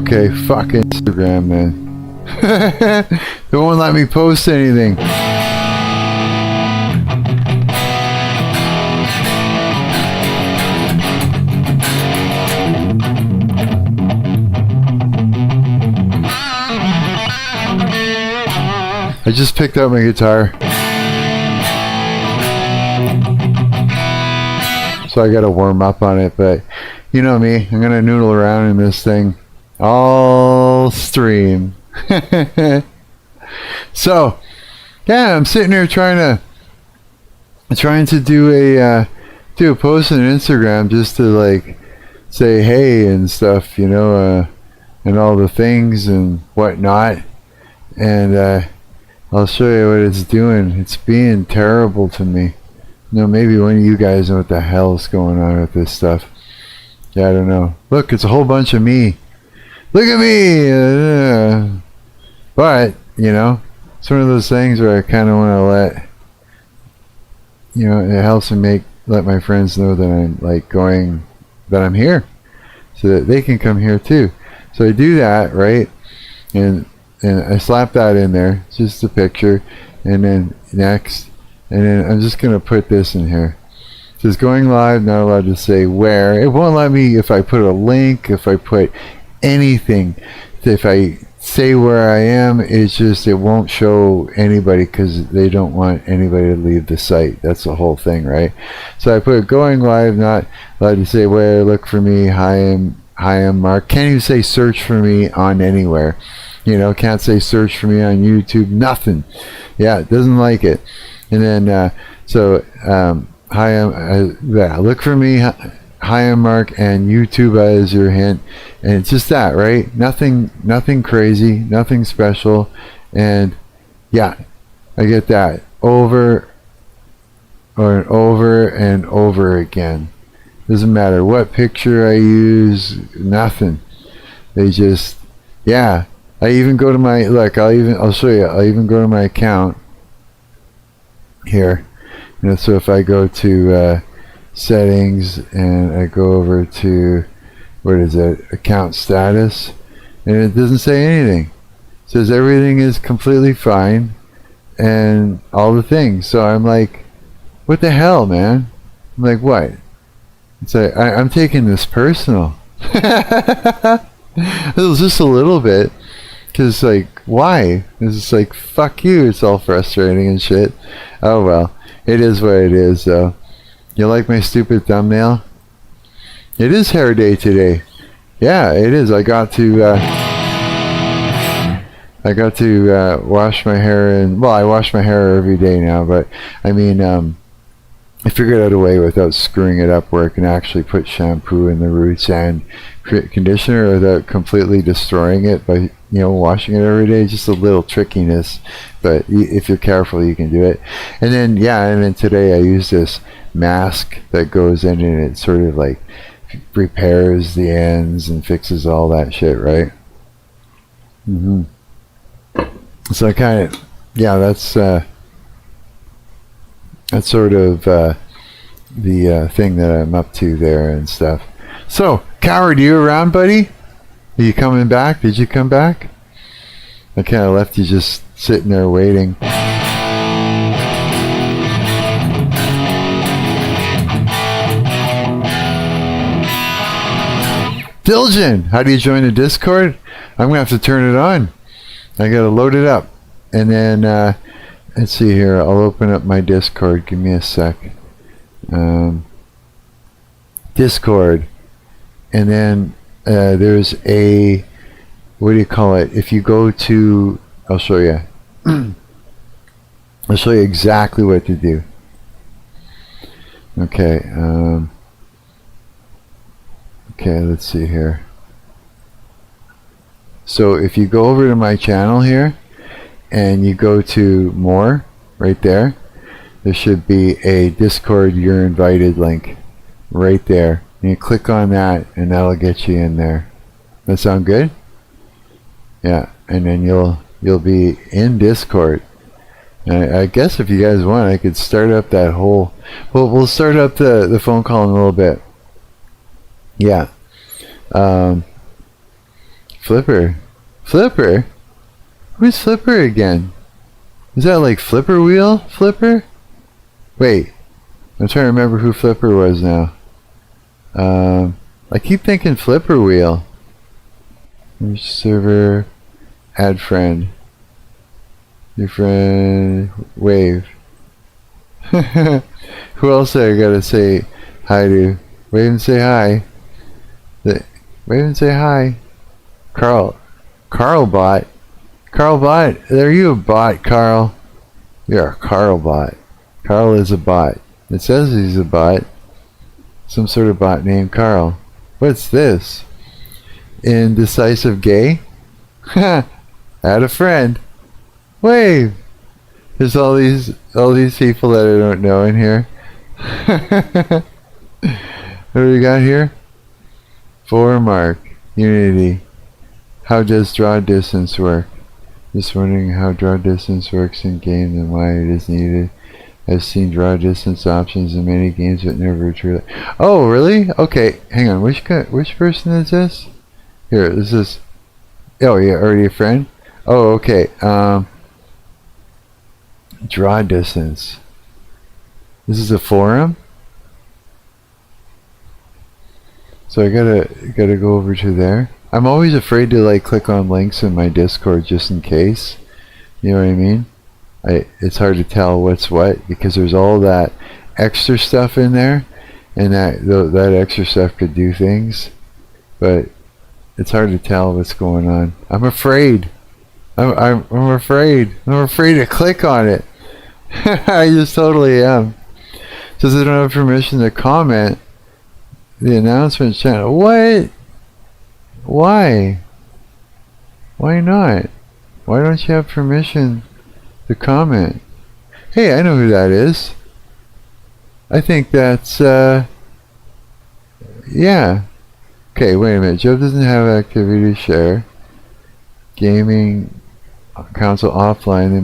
Okay, fuck Instagram, man. They won't let me post anything. I just picked up my guitar. So I gotta warm up on it, but you know me, I'm gonna noodle around in this thing all stream. So yeah, I'm sitting here trying to do a post on Instagram just to like say hey and stuff, you know, and all the things and whatnot, and I'll show you what it's doing. It's being terrible to me. You know, maybe one of you guys know what the hell's going on with this stuff. Yeah, I don't know. Look, it's a whole bunch of me. Look at me! But, you know, it's one of those things where I kind of want to let, you know, it helps me let my friends know that I'm like that I'm here. So that they can come here too. So I do that, right? And I slap that in there, just a picture, and then next, and then I'm just going to put this in here. It says going live, not allowed to say where. It won't let me if I put a link, if I put anything. If I say where I am, it's just, it won't show anybody because they don't want anybody to leave the site. That's the whole thing, right? So I put going live, not allowed to say where, look for me, hi, I'm Marc. Can't even say search for me on anywhere. You know, can't say search for me on YouTube, nothing. Yeah, it doesn't like it. And then, hi, look for me, hi, I'm Marc, and YouTube as your hint. And it's just that, right? Nothing crazy, nothing special. And yeah, I get that over and over and over again. Doesn't matter what picture I use, nothing. They just, yeah. I even go to my, look, I'll show you, I'll even go to my account here. You know, so if I go to settings and I go over to, what is it, account status, and it doesn't say anything. It says everything is completely fine and all the things. So I'm like, what the hell, man? I'm like, what? It's like, I'm taking this personal. It was just a little bit. Because, like, why? It's just like, fuck you, it's all frustrating and shit. Oh, well, it is what it is, though. You like my stupid thumbnail? It is hair day today. Yeah, it is. I got to wash my hair, and, well, I wash my hair every day now, but, I mean, I figured out a way without screwing it up where I can actually put shampoo in the roots and conditioner without completely destroying it by, you know, washing it every day. Just a little trickiness, but if you're careful you can do it. And then, yeah, and then today I use this mask that goes in and it sort of like repairs the ends and fixes all that shit, right? So I kind of, yeah, that's sort of the thing that I'm up to there and stuff. So, Coward, you around, buddy? Are you coming back? Did you come back? I kind of left you just sitting there waiting. Diljan, how do you join the Discord? I'm going to have to turn it on. I got to load it up. And then, let's see here. I'll open up my Discord. Give me a sec. Discord. And then there's a, what do you call it? If you go to, I'll show you. I'll show you exactly what to do. Okay. Okay, let's see here. So if you go over to my channel here and you go to more right there, there should be a Discord you're invited link right there. And you click on that and that'll get you in there. That sound good? Yeah, and then you'll be in Discord. And I guess if you guys want, I could start up that whole, well, we'll start up the phone call in a little bit. Yeah. Flipper. Flipper? Who's Flipper again? Is that like Flipper Wheel? Flipper? Wait. I'm trying to remember who Flipper was now. I keep thinking Flipper Wheel. Server. Add friend. Your friend. Wave. Who else I gotta say hi to? Wave and say hi. Wave and say hi. Carl. Carl bot. Carl bot. Are you a bot, Carl? You're a Carl bot. Carl is a bot. It says he's a bot. Some sort of bot named Carl. What's this? Indecisive gay? Ha! Add a friend. Wave. There's all these people that I don't know in here. What do we got here? For Marc. Unity. How does draw distance work? Just wondering how draw distance works in games and why it is needed. I've seen draw distance options in many games, but never truly. Oh, really? Okay, hang on. Which person is this? Here, this is. Oh, yeah, already a friend. Oh, okay. Draw distance. This is a forum. So I gotta go over to there. I'm always afraid to like click on links in my Discord just in case. You know what I mean? It's hard to tell what's what because there's all that extra stuff in there, and that extra stuff could do things, but it's hard to tell what's going on. I'm afraid. I'm afraid. I'm afraid to click on it. I just totally am. Says I don't have permission to comment the announcement channel. What? Why? Why not? Why don't you have permission to comment? Hey, I know who that is. I think that's, yeah. Okay, wait a minute. Joe doesn't have activity to share. Gaming console offline. They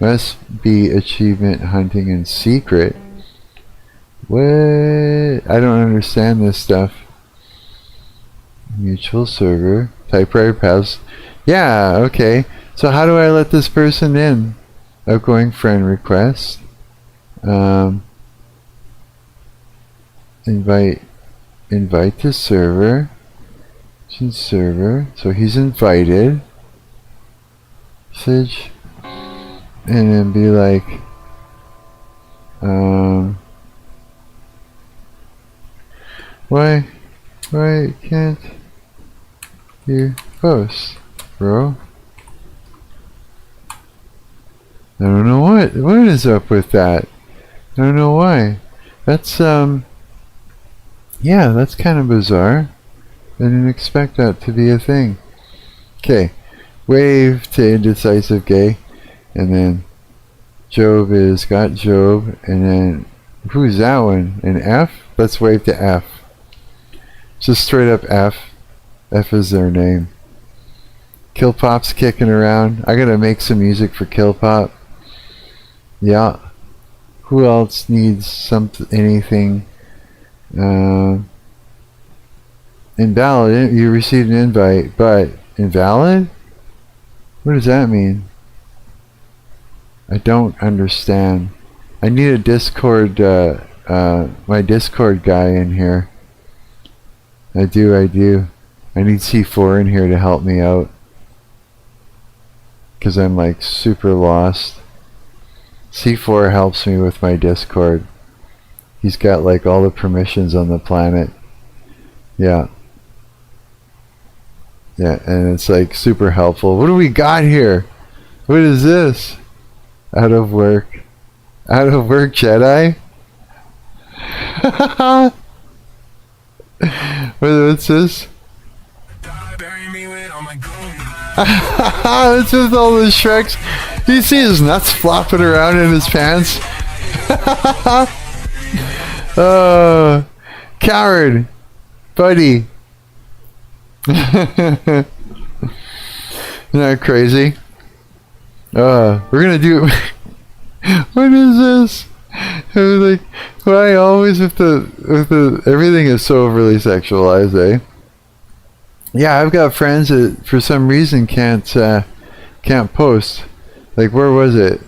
must be achievement hunting in secret. What? I don't understand this stuff. Mutual server. Typewriter paths. Yeah, okay. So how do I let this person in? Outgoing friend request. Invite to server. Server. So he's invited. Message. And then be like, why can't you post, bro? I don't know what is up with that. I don't know why. That's yeah, that's kind of bizarre. I didn't expect that to be a thing. Okay, wave to indecisive gay, and then Job is got Job, and then who's that one? An F? Let's wave to F. Just straight up F. F is their name. Kill Pop's kicking around. I gotta make some music for Kill Pop. Yeah. Who else needs anything? Invalid. You received an invite, but invalid? What does that mean? I don't understand. I need a Discord, my Discord guy in here. I do. I need C4 in here to help me out. Because I'm like super lost. C4 helps me with my Discord. He's got like all the permissions on the planet. Yeah. Yeah, and it's like super helpful. What do we got here? What is this? Out of work. Out of work, Jedi? What's this? It's with all the Shreks. You see his nuts flopping around in his pants? Coward. Buddy. Isn't that crazy? We're gonna do... What is this? I was like, why always with the everything is so overly sexualized, eh? Yeah, I've got friends that for some reason can't post. Like, where was it?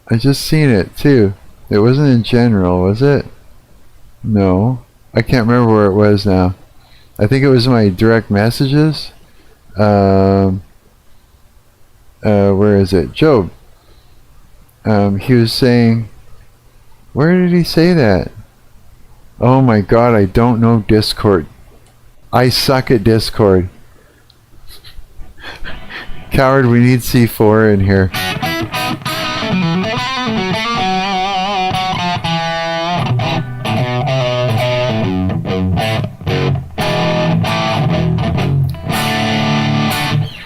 I just seen it too. It wasn't in general, was it? No, I can't remember where it was now. I think it was my direct messages. Where is it? Job. He was saying, where did he say that? Oh my God, I don't know Discord. I suck at Discord. Coward, we need C4 in here.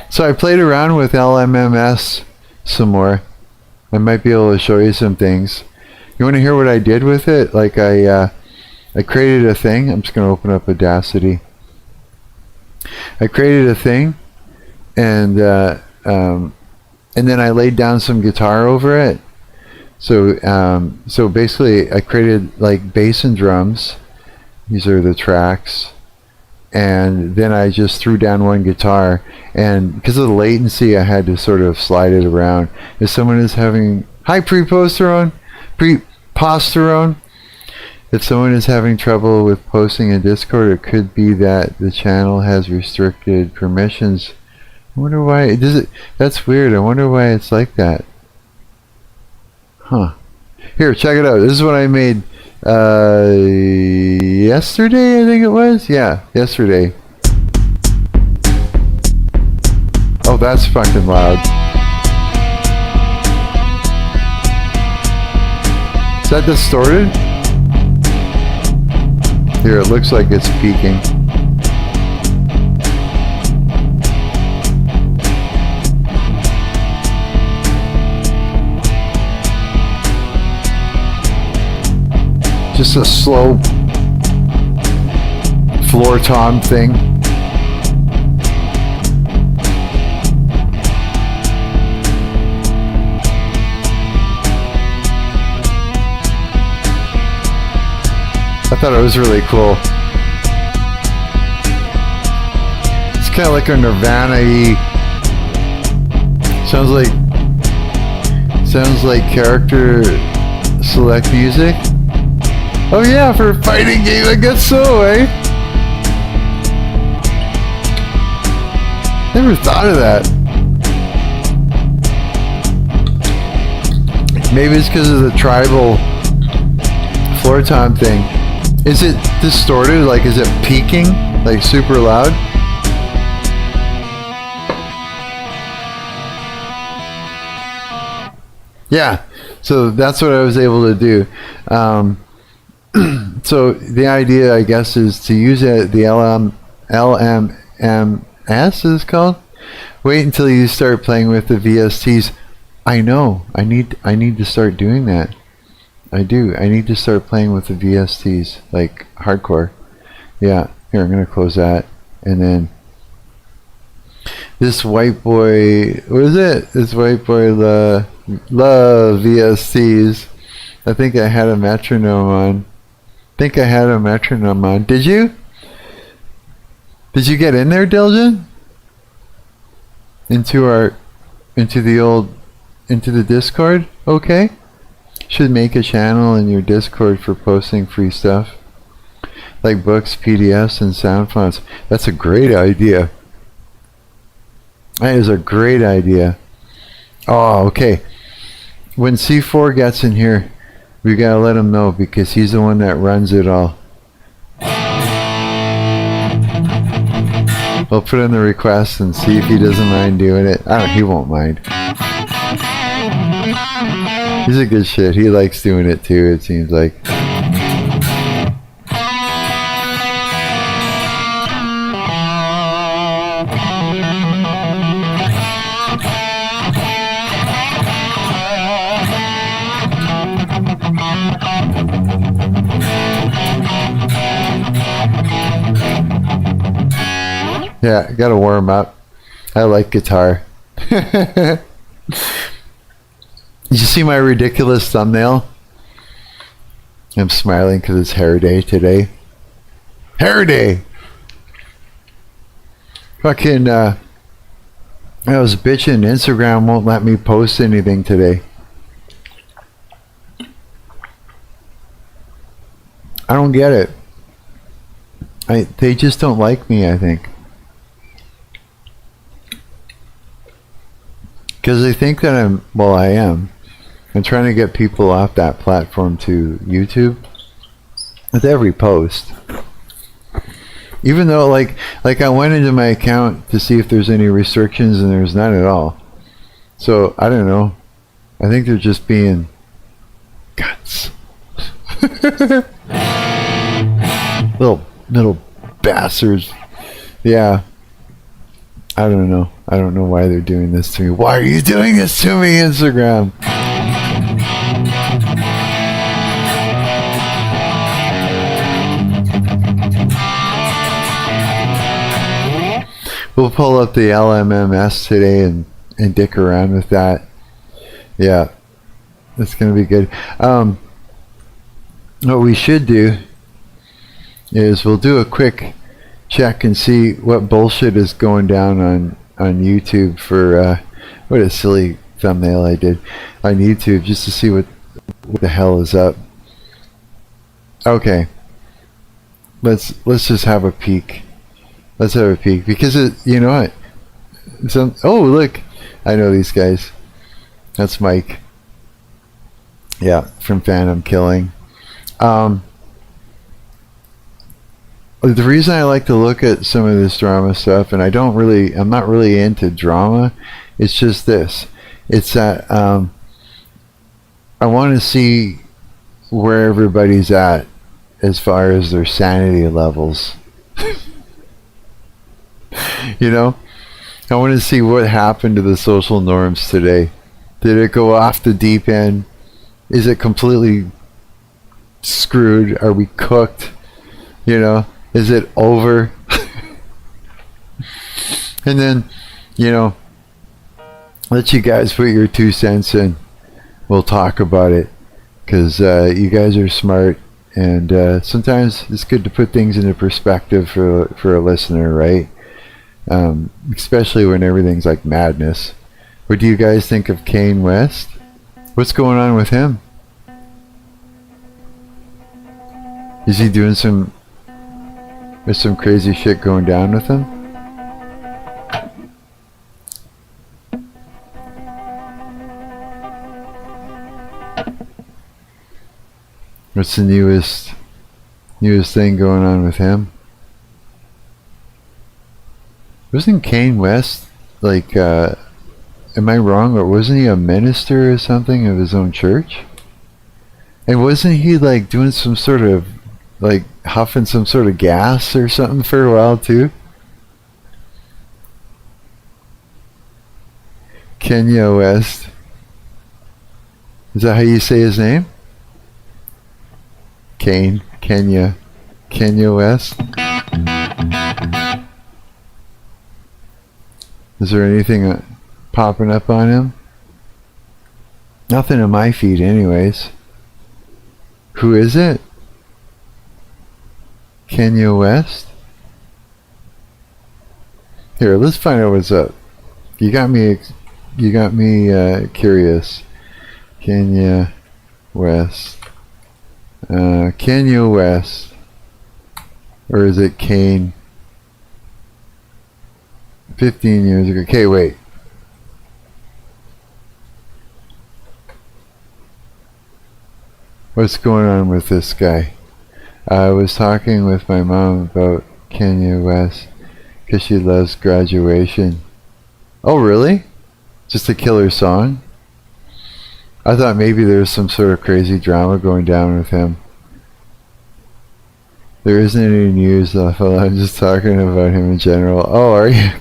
So I played around with LMMS some more. I might be able to show you some things. You want to hear what I did with it? Like I created a thing. I'm just going to open up Audacity. I created a thing, and then I laid down some guitar over it. So basically, I created like bass and drums. These are the tracks. And then I just threw down one guitar, and because of the latency I had to sort of slide it around. If someone is having preposterone, if someone is having trouble with posting in Discord, it could be that the channel has restricted permissions. I wonder why that's weird. I wonder why it's like that. Huh. Here, check it out. This is what I made yesterday, I think it was. Yeah, yesterday. Oh, that's fucking loud. Is that distorted? Here, it looks like it's peaking. Just a slow floor tom thing. I thought it was really cool. It's kind of like a Nirvana-y. Sounds like character select music. Oh yeah, for a fighting game, I guess so, eh? Never thought of that. Maybe it's because of the tribal floor tom thing. Is it distorted? Like, is it peaking? Like, super loud? Yeah, so that's what I was able to do. So the idea, I guess, is to use it, the LMMS is called. Wait until you start playing with the VSTs. I know. I need to start doing that. I do. I need to start playing with the VSTs, like hardcore. Yeah. Here, I'm gonna close that, and then this white boy. What is it? This white boy love VSTs. I think I had a metronome on. Did you? Did you get in there, Diljan? Into the Discord? Okay. Should make a channel in your Discord for posting free stuff. Like books, PDFs, and sound fonts. That's a great idea. That is a great idea. Oh, okay. When C4 gets in here, we gotta let him know because he's the one that runs it all. We'll put in the request and see if he doesn't mind doing it. He won't mind. He's a good shit. He likes doing it too, it seems like. Yeah, gotta warm up. I like guitar. Did you see my ridiculous thumbnail? I'm smiling because it's hair day today. Hair day! Fucking, I was bitching. Instagram won't let me post anything today. I don't get it. They just don't like me, I think. Because they think that I am. I'm trying to get people off that platform to YouTube with every post. Even though, like I went into my account to see if there's any restrictions, and there's none at all. So, I don't know. I think they're just being guts. Little bastards. Yeah. I don't know. I don't know why they're doing this to me. Why are you doing this to me, Instagram? We'll pull up the LMMS today and dick around with that. Yeah. That's going to be good. What we should do is we'll do a quick check and see what bullshit is going down on YouTube for what a silly thumbnail I did on YouTube, just to see what the hell is up. Okay, let's just have a peek. Let's have a peek, because you know what? Oh, look, I know these guys. That's Mike. Yeah, from Phantom Killing. The reason I like to look at some of this drama stuff, and I'm not really into drama, it's just this. It's that I want to see where everybody's at as far as their sanity levels. You know? I want to see what happened to the social norms today. Did it go off the deep end? Is it completely screwed? Are we cooked? You know? Is it over? And then, you know, let you guys put your 2 cents in. We'll talk about it, because you guys are smart, and sometimes it's good to put things into perspective for a listener, right? Especially when everything's like madness. What do you guys think of Kanye West? What's going on with him? Is he doing some crazy shit going down with him? What's the newest thing going on with him? Wasn't Kanye West like am I wrong, or wasn't he a minister or something of his own church? And wasn't he like doing some sort of like huffing some sort of gas or something for a while too? Kanye West. Is that how you say his name? Kanye West. Is there anything popping up on him? Nothing in my feed anyways. Who is it? Kanye West? Here, let's find out what's up. You got me curious. Kanye West. Kanye West. Or is it Kane? 15 years ago. Okay, wait. What's going on with this guy? I was talking with my mom about Kanye West because she loves Graduation. Oh, really? Just a killer song? I thought maybe there was some sort of crazy drama going down with him. There isn't any news though. I'm just talking about him in general. Oh, are you?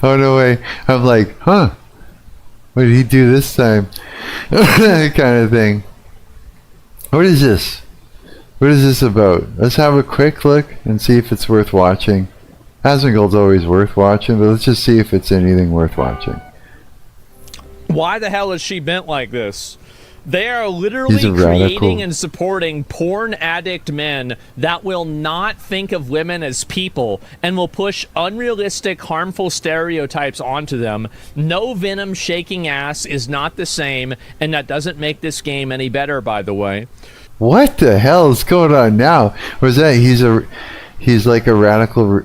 Oh, no way. I'm like, huh? What did he do this time? Kind of thing. What is this? What is this about? Let's have a quick look and see if it's worth watching. Asmongold's always worth watching, but let's just see if it's anything worth watching. Why the hell is she bent like this? They are literally creating and supporting porn addict men that will not think of women as people and will push unrealistic, harmful stereotypes onto them. No Venom shaking ass is not the same, and that doesn't make this game any better, by the way. What the hell is going on now? Was that he's like a radical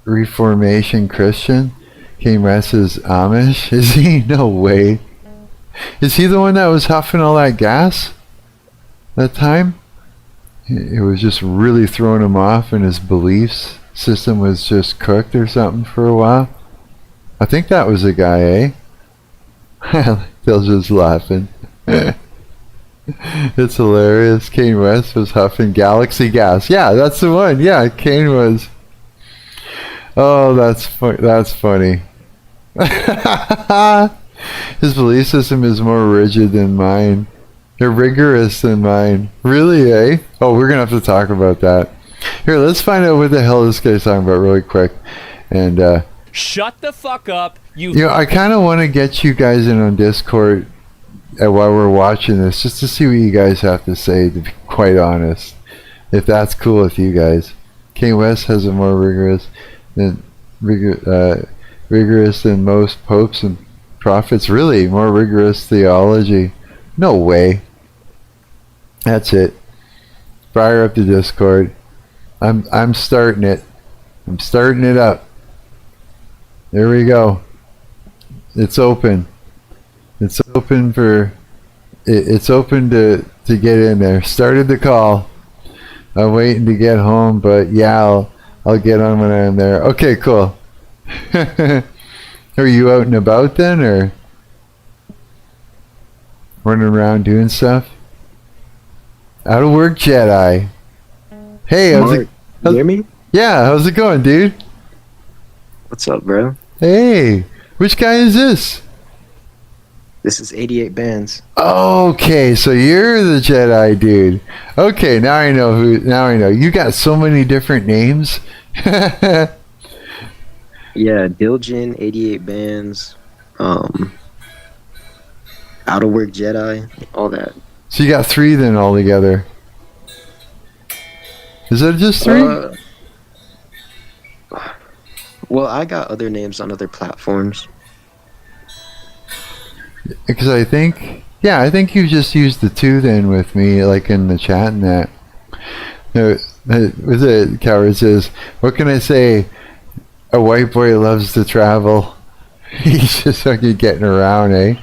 Reformation Christian? Kane West is Amish? Is he? No way. Is he the one that was huffing all that gas that time? It was just really throwing him off, and his beliefs system was just cooked or something for a while. I think that was a guy, eh? They're just laughing. It's hilarious. Kane West was huffing galaxy gas. Yeah, that's the one. Yeah, Kane was. Oh, that's funny. His belief system is more rigid than mine. They're rigorous than mine. Really, eh? Oh, we're going to have to talk about that. Here, let's find out what the hell this guy's talking about really quick. And, shut the fuck up, you know, I kind of want to get you guys in on Discord while we're watching this, just to see what you guys have to say, to be quite honest. If that's cool with you guys. Kane West has a more rigorous than most popes and prophets. Really? More rigorous theology? No way. That's it. Fire up the Discord. I'm starting it. I'm starting it up. There we go. It's open. It's open for. It's open to get in there. Started the call. I'm waiting to get home, but yeah, I'll get on when I'm there. Okay, cool. Are you out and about then, or running around doing stuff? Out of work, Jedi. Hey, Marc, you hear me? Yeah, how's it going, dude? What's up, bro? Hey, which guy is this? This is 88 Bands. Okay, so you're the Jedi dude. Okay, now I know who. Now I know. You got so many different names. Yeah, Diljin, 88 Bands, Out of Work Jedi, all that. So you got 3 then altogether. Is that just 3? Well, I got other names on other platforms. Because I think you just used the 2 then with me, like in the chat and that. With it, Coward says, what can I say? A white boy loves to travel. He's just fucking getting around, eh?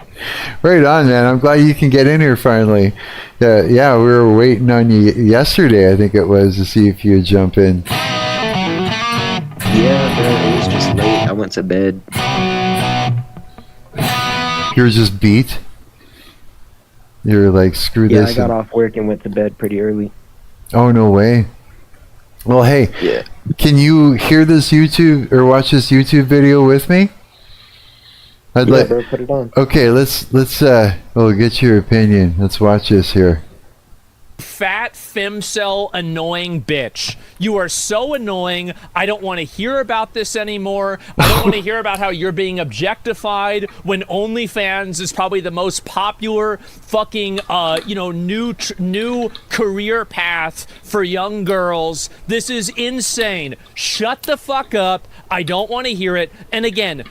Right on, man. I'm glad you can get in here finally. Yeah, we were waiting on you yesterday, I think it was, to see if you would jump in. Yeah, bro, it was just late. I went to bed. You were just beat? You were like, screw this. Yeah, I got off work and went to bed pretty early. Oh, no way. Well, hey, yeah. Can you hear this YouTube or watch this YouTube video with me? Bro, put it on. Okay, let's get your opinion. Let's watch this here. Fat femcel annoying bitch. You are so annoying. I don't want to hear about this anymore. I don't want to hear about how you're being objectified when OnlyFans is probably the most popular fucking new career path for young girls. This is insane. Shut the fuck up. I don't want to hear it. And again,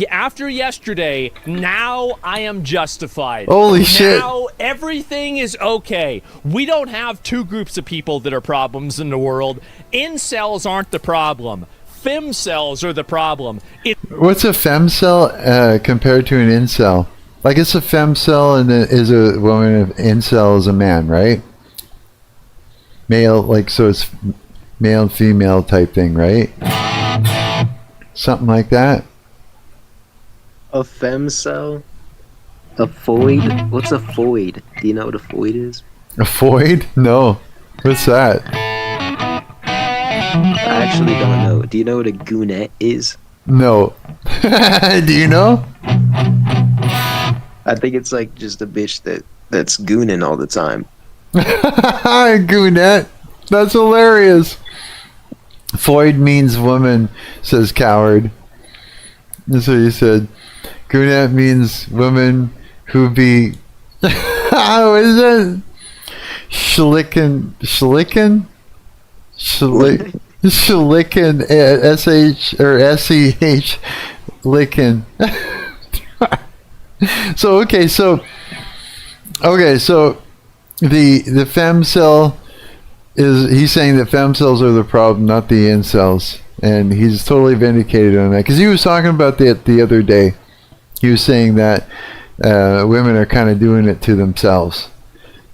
after yesterday, now I am justified. Holy shit. Now everything is okay. We don't have 2 groups of people that are problems in the world. Incels aren't the problem. Femcells are the problem. What's a femcel compared to an incel? Like, it's a femcel and is a woman, of incel is a man, right? Male, like, so it's male and female type thing, right? Something like that. A femcel? A foid? What's a foid? Do you know what a foid is? A foid? No. What's that? I actually don't know. Do you know what a goonette is? No. Do you know? I think it's like just a bitch that's gooning all the time. Goonette. That's hilarious. Foid means woman, says Coward. That's what he said. Goonette means woman who be... What is it? Schlicken, SH or SEH, lickin. So the femcel he's saying that femcells are the problem, not the incels, and he's totally vindicated on that because he was talking about that the other day. He was saying that women are kind of doing it to themselves.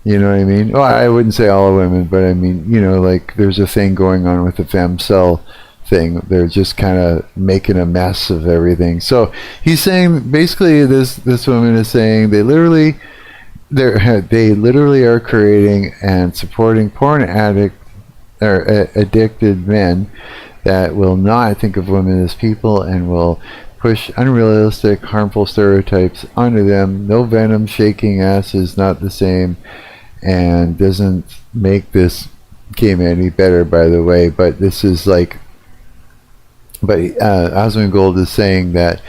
You know what I mean? Well, I wouldn't say all women, but I mean, like there's a thing going on with the femcell thing. They're just kind of making a mess of everything. So he's saying basically this woman is saying they literally are creating and supporting porn addict or addicted men that will not think of women as people and will push unrealistic, harmful stereotypes onto them. No venom, shaking ass is not the same, and doesn't make this game any better, by the way. But this is like, Asmongold is saying that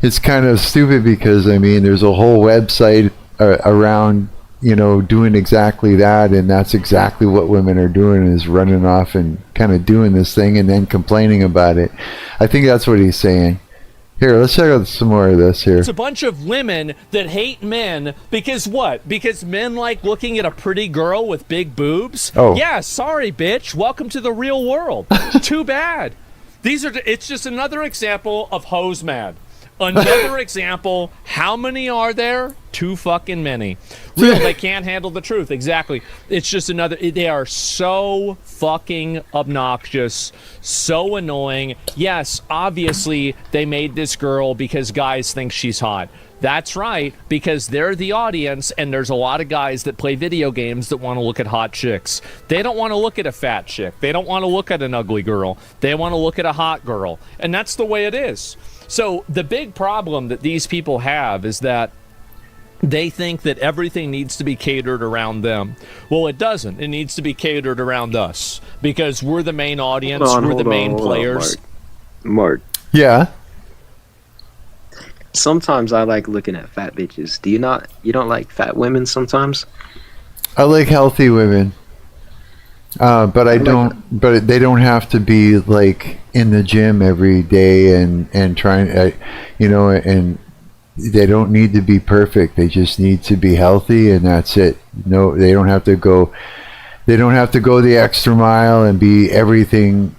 it's kind of stupid because I mean there's a whole website around doing exactly that, and that's exactly what women are doing, is running off and kind of doing this thing and then complaining about it. I think that's what he's saying. Here, let's check out some more of this here. It's a bunch of women that hate men because what? Because men like looking at a pretty girl with big boobs? Oh. Yeah, sorry, bitch. Welcome to the real world. Too bad. It's just another example of hoes mad. Another example, how many are there? Too fucking many. Real, they can't handle the truth. Exactly. It's just they are so fucking obnoxious, so annoying. Yes, obviously they made this girl because guys think she's hot. That's right, because they're the audience, and there's a lot of guys that play video games that want to look at hot chicks. They don't want to look at a fat chick. They don't want to look at an ugly girl. They want to look at a hot girl. And that's the way it is. So the big problem that these people have is that they think that everything needs to be catered around them. Well, it doesn't. It needs to be catered around us because we're the main audience. We're the main players. Mark. Yeah. Sometimes I like looking at fat bitches. Do you not? You don't like fat women sometimes? I like healthy women. But I don't. But they don't have to be like in the gym every day and trying, and they don't need to be perfect. They just need to be healthy, and that's it. No, they don't have to go. They don't have to go the extra mile and be everything,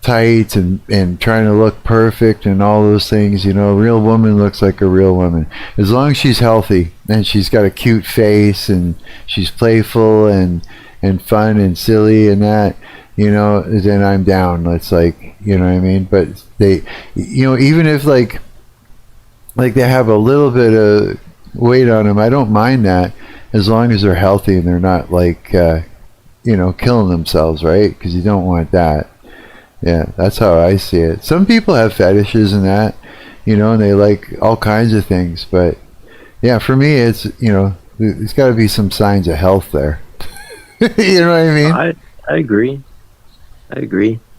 tight and trying to look perfect and all those things. A real woman looks like a real woman as long as she's healthy and she's got a cute face and she's playful and fun and silly and that, then I'm down. It's like, what I mean? But they, even if like they have a little bit of weight on them, I don't mind that as long as they're healthy and they're not like, killing themselves, right? Because you don't want that. Yeah, that's how I see it. Some people have fetishes and that, and they like all kinds of things. But yeah, for me, it's, there's got to be some signs of health there. You know what I mean? I agree.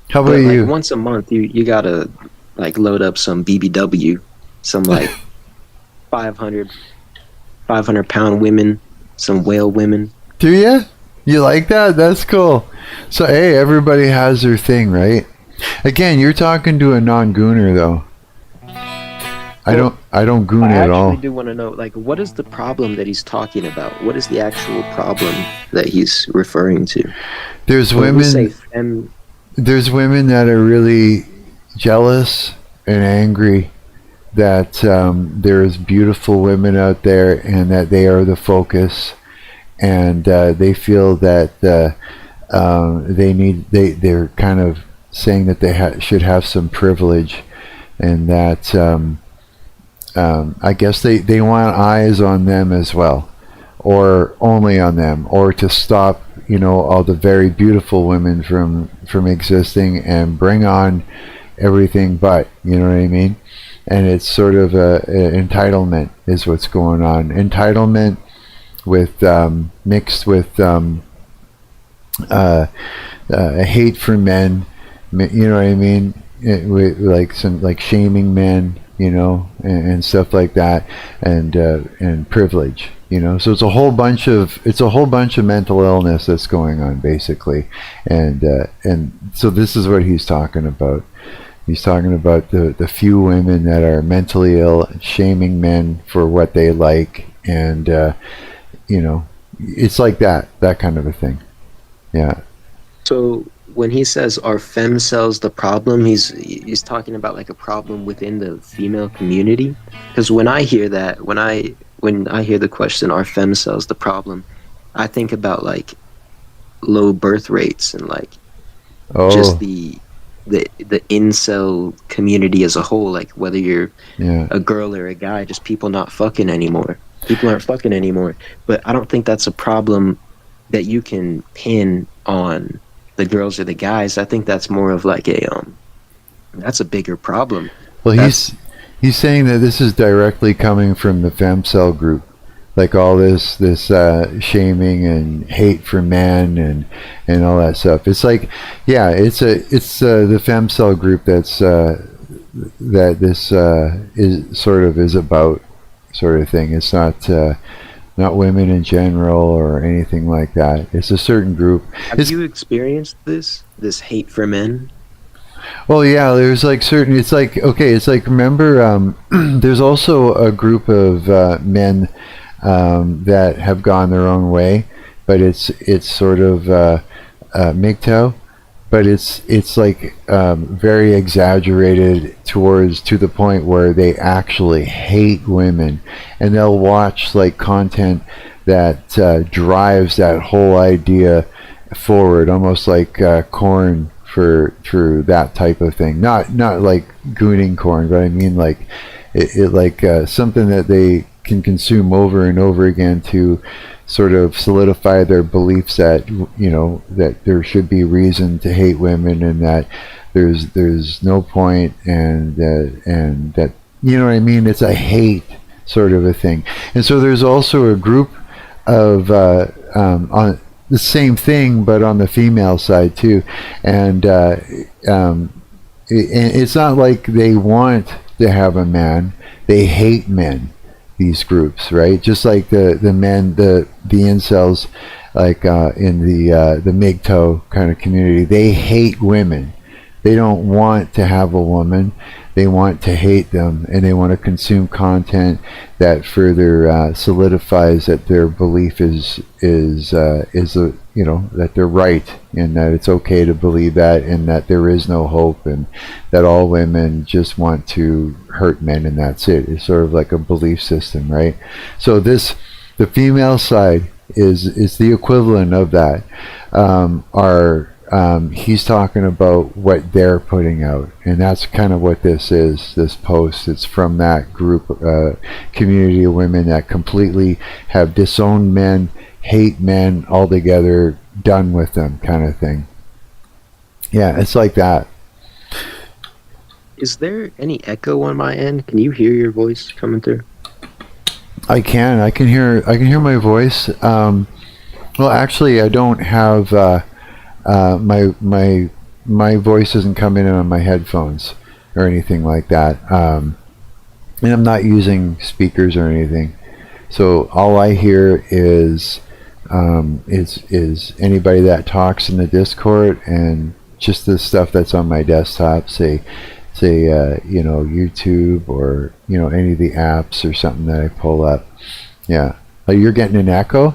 How about you? Once a month, you gotta like load up some BBW, some like 500 pound women, some whale women. Do you? You like that? That's cool. So hey, everybody has their thing, right? Again, you're talking to a non-gooner though. I don't goon at all. I actually do want to know, like, what is the problem that he's talking about? What is the actual problem that he's referring to? There's women. There's women that are really jealous and angry that there's beautiful women out there and that they are the focus, and they feel that they're kind of saying that they should have some privilege, and that I guess they want eyes on them as well, or only on them, or to stop all the very beautiful women from existing and bring on everything but, you know what I mean? And it's sort of a entitlement is what's going on. Entitlement with mixed with a hate for men, you know what I mean? with like some like shaming men, you know, and stuff like that, and privilege, you know. So it's a whole bunch of mental illness that's going on basically, and so this is what he's talking about. He's talking about the few women that are mentally ill, shaming men for what they like, and you know, it's like that kind of a thing. Yeah. So when he says are fem cells the problem, he's talking about like a problem within the female community. Because when I hear that, when I hear the question are fem cells the problem, I think about like low birth rates and like just Oh, the incel community as a whole, like whether you're yeah. a girl or a guy, just people not fucking anymore. People aren't fucking anymore. But I don't think that's a problem that you can pin on the girls or the guys. I think that's more of like that's a bigger problem. Well, That's he's saying that this is directly coming from the femcel group, like all this shaming and hate for men and all that stuff. It's like, yeah, it's the femcel group that this is about, sort of thing. It's not women in general or anything like that. It's a certain group. have you experienced this hate for men? Well, yeah, there's like certain. It's like, okay, it's like, remember, there's also a group of men that have gone their own way, but it's sort of MGTOW, but it's like very exaggerated to the point where they actually hate women, and they'll watch like content that drives that whole idea forward, almost like corn for that type of thing. Not like gooning corn, but I mean like it like something that they can consume over and over again to sort of solidify their beliefs that, you know, that there should be reason to hate women, and that there's no point, and that, you know what I mean. It's a hate sort of a thing. And so there's also a group of on the same thing, but on the female side too, and it's not like they want to have a man; they hate men. These groups, right? Just like the men, the incels, like in the MGTOW kind of community, they hate women. They don't want to have a woman. They want to hate them, and they want to consume content that further solidifies that their belief is a, you know, that they're right, and that it's okay to believe that, and that there is no hope, and that all women just want to hurt men, and that's it. It's sort of like a belief system, right? So the female side is the equivalent of that. He's talking about what they're putting out, and that's kind of what this is, this post. It's from that group, community of women that completely have disowned men, hate men altogether, done with them kind of thing. Yeah, it's like that. Is there any echo on my end? Can you hear your voice coming through? I can hear my voice. Well, actually, I don't have my voice isn't coming in on my headphones or anything like that, and I'm not using speakers or anything. So all I hear is anybody that talks in the Discord, and just the stuff that's on my desktop, say you know, YouTube, or, you know, any of the apps or something that I pull up. Yeah. You're getting an echo?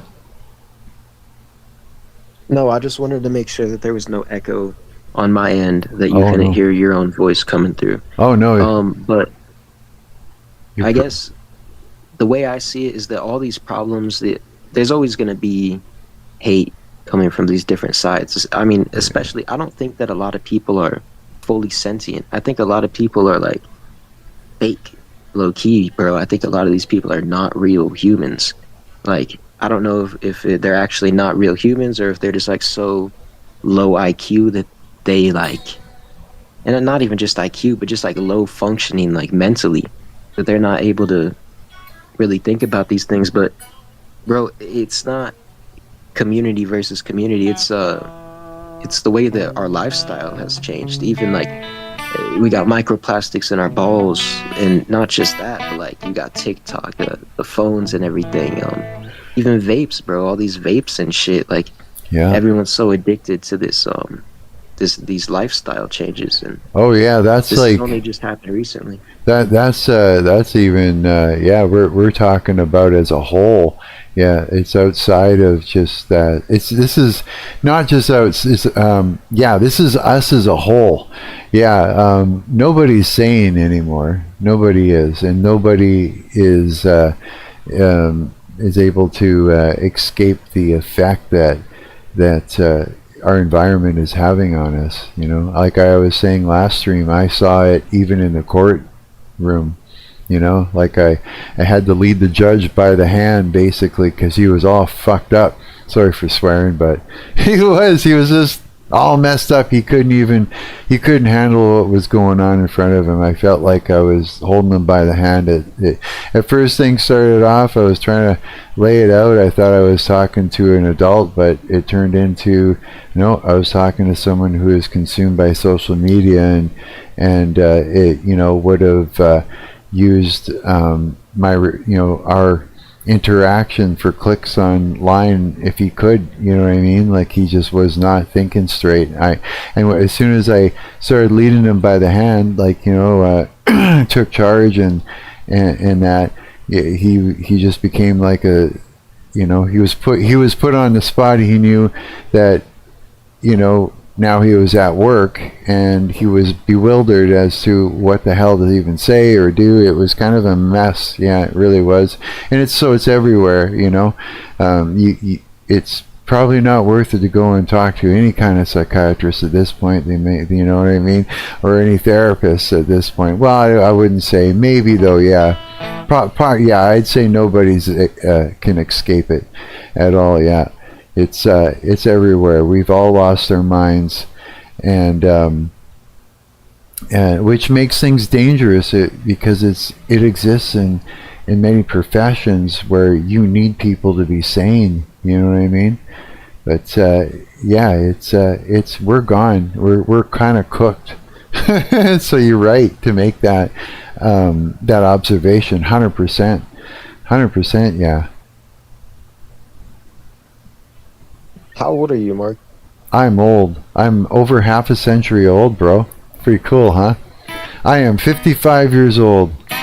No, I just wanted to make sure that there was no echo on my end, that you Oh, couldn't no. hear your own voice coming through. Oh no. But You're I guess the way I see it is that all these problems, there's always going to be hate coming from these different sides. I mean, especially, I don't think that a lot of people are fully sentient. I think a lot of people are like fake, low key, bro. I think a lot of these people are not real humans. Like, I don't know if they're actually not real humans, or if they're just like so low IQ that they like, and not even just IQ, but just like low functioning, like mentally, that they're not able to really think about these things. But bro, it's not community versus community. It's the way that our lifestyle has changed. Even like We got microplastics in our balls, and not just that, but like you got TikTok, the phones and everything. Even vapes, bro. All these vapes and shit. Like Yeah. everyone's so addicted to these lifestyle changes, and Oh yeah, that's this like has only just happened recently. that's even yeah, we're talking about as a whole. Yeah, it's outside of just that. This is not just out. It's yeah, this is us as a whole. Yeah, nobody's sane anymore. Nobody is, and nobody is able to escape the effect that our environment is having on us. You know, like I was saying last stream, I saw it even in the courtroom. You know, like I had to lead the judge by the hand basically because he was all fucked up. Sorry for swearing, but he was just all messed up. He couldn't handle what was going on in front of him. I felt like I was holding him by the hand. At first things started off, I was trying to lay it out. I thought I was talking to an adult, but it turned into, no, I was talking to someone who is consumed by social media and it, you know, would have used our interaction for clicks online if he could, you know what I mean? Like he just was not thinking straight. And as soon as I started leading him by the hand, like, you know, took charge and that, he just became like a, you know, he was put on the spot. He knew that, you know, now he was at work and he was bewildered as to what the hell to even say or do. It was kind of a mess. Yeah, it really was. And it's everywhere, you know. It's probably not worth it to go and talk to any kind of psychiatrist at this point. They may, you know what I mean? Or any therapist at this point. Well, I wouldn't say. Maybe though, yeah. Yeah, I'd say nobody's can escape it at all, yeah. It's everywhere. We've all lost our minds, and which makes things dangerous because it exists in many professions where you need people to be sane. You know what I mean? But yeah, it's we're gone. We're kind of cooked. So you're right to make that observation. 100%, 100%. Yeah. How old are you, Mark? I'm old. I'm over half a century old, bro. Pretty cool, huh? I am 55 years old. Oh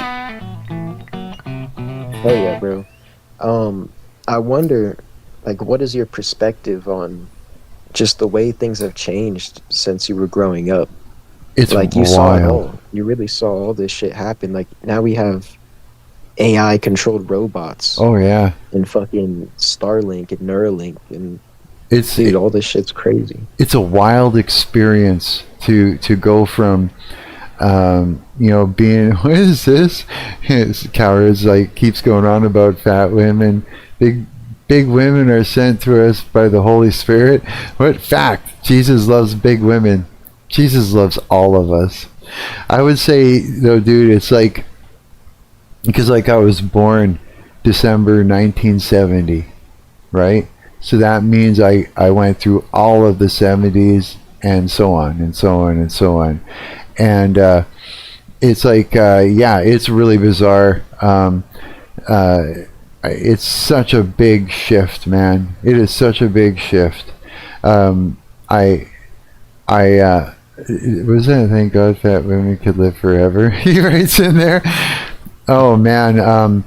yeah, bro. I wonder, like, what is your perspective on just the way things have changed since you were growing up? It's like you wild. saw it all. You really saw all this shit happen. Like now we have AI controlled robots. Oh yeah. And fucking Starlink and Neuralink and dude, all this shit's crazy. It's a wild experience to go from you know, being what is this? Cowards like keeps going on about fat women. Big women are sent to us by the Holy Spirit. What fact? Jesus loves big women. Jesus loves all of us. I would say though, dude, it's like because like I was born December 1970, right? So that means I went through all of the 70s and so on and so on and so on. And it's like, yeah, it's really bizarre. It's such a big shift, man. It is such a big shift. I was it, thank God fat women could live forever. He writes in there. Oh, man.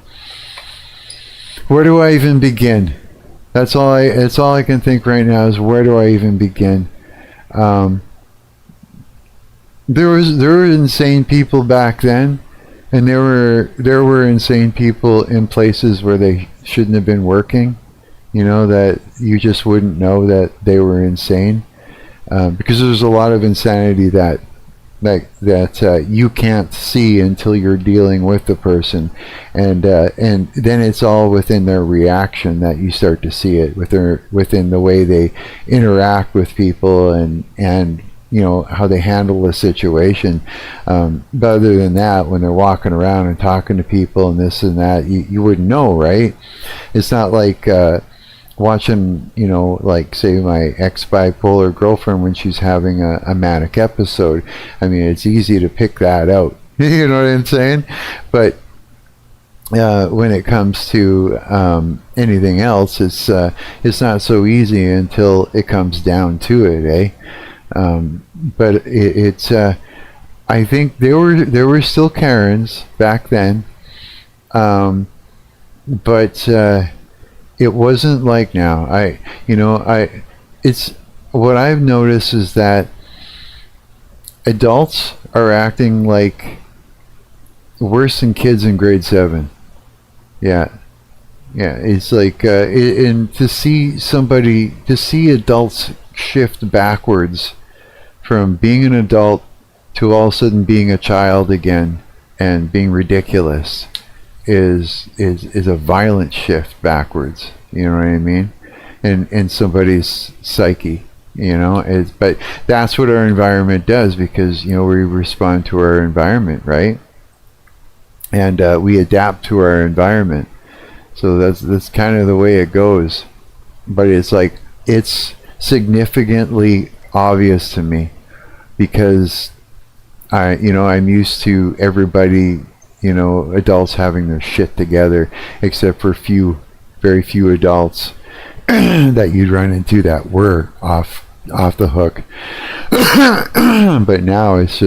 Where do I even begin? That's all I can think right now is where do I even begin? There were insane people back then, and there were insane people in places where they shouldn't have been working. You know, that you just wouldn't know that they were insane, because there's a lot of insanity that you can't see until you're dealing with the person, and then it's all within their reaction that you start to see it within the way they interact with people and you know how they handle the situation. But other than that, when they're walking around and talking to people and this and that, you wouldn't know, right? It's not like watching, you know, like say my ex-bipolar girlfriend when she's having a manic episode. I mean, it's easy to pick that out. You know what I'm saying? But when it comes to anything else, it's not so easy until it comes down to it, eh? But it's I think there were still Karens back then, but it wasn't like now. It's what I've noticed is that adults are acting like worse than kids in grade 7. Yeah, it's like and to see adults shift backwards from being an adult to all of a sudden being a child again and being ridiculous is a violent shift backwards. You know what I mean? In somebody's psyche. You know, but that's what our environment does, because you know we respond to our environment, right? And we adapt to our environment. So that's kind of the way it goes. But it's like, it's significantly obvious to me, because I'm used to everybody, you know, adults having their shit together, except for very few adults that you'd run into that were off the hook. But now it's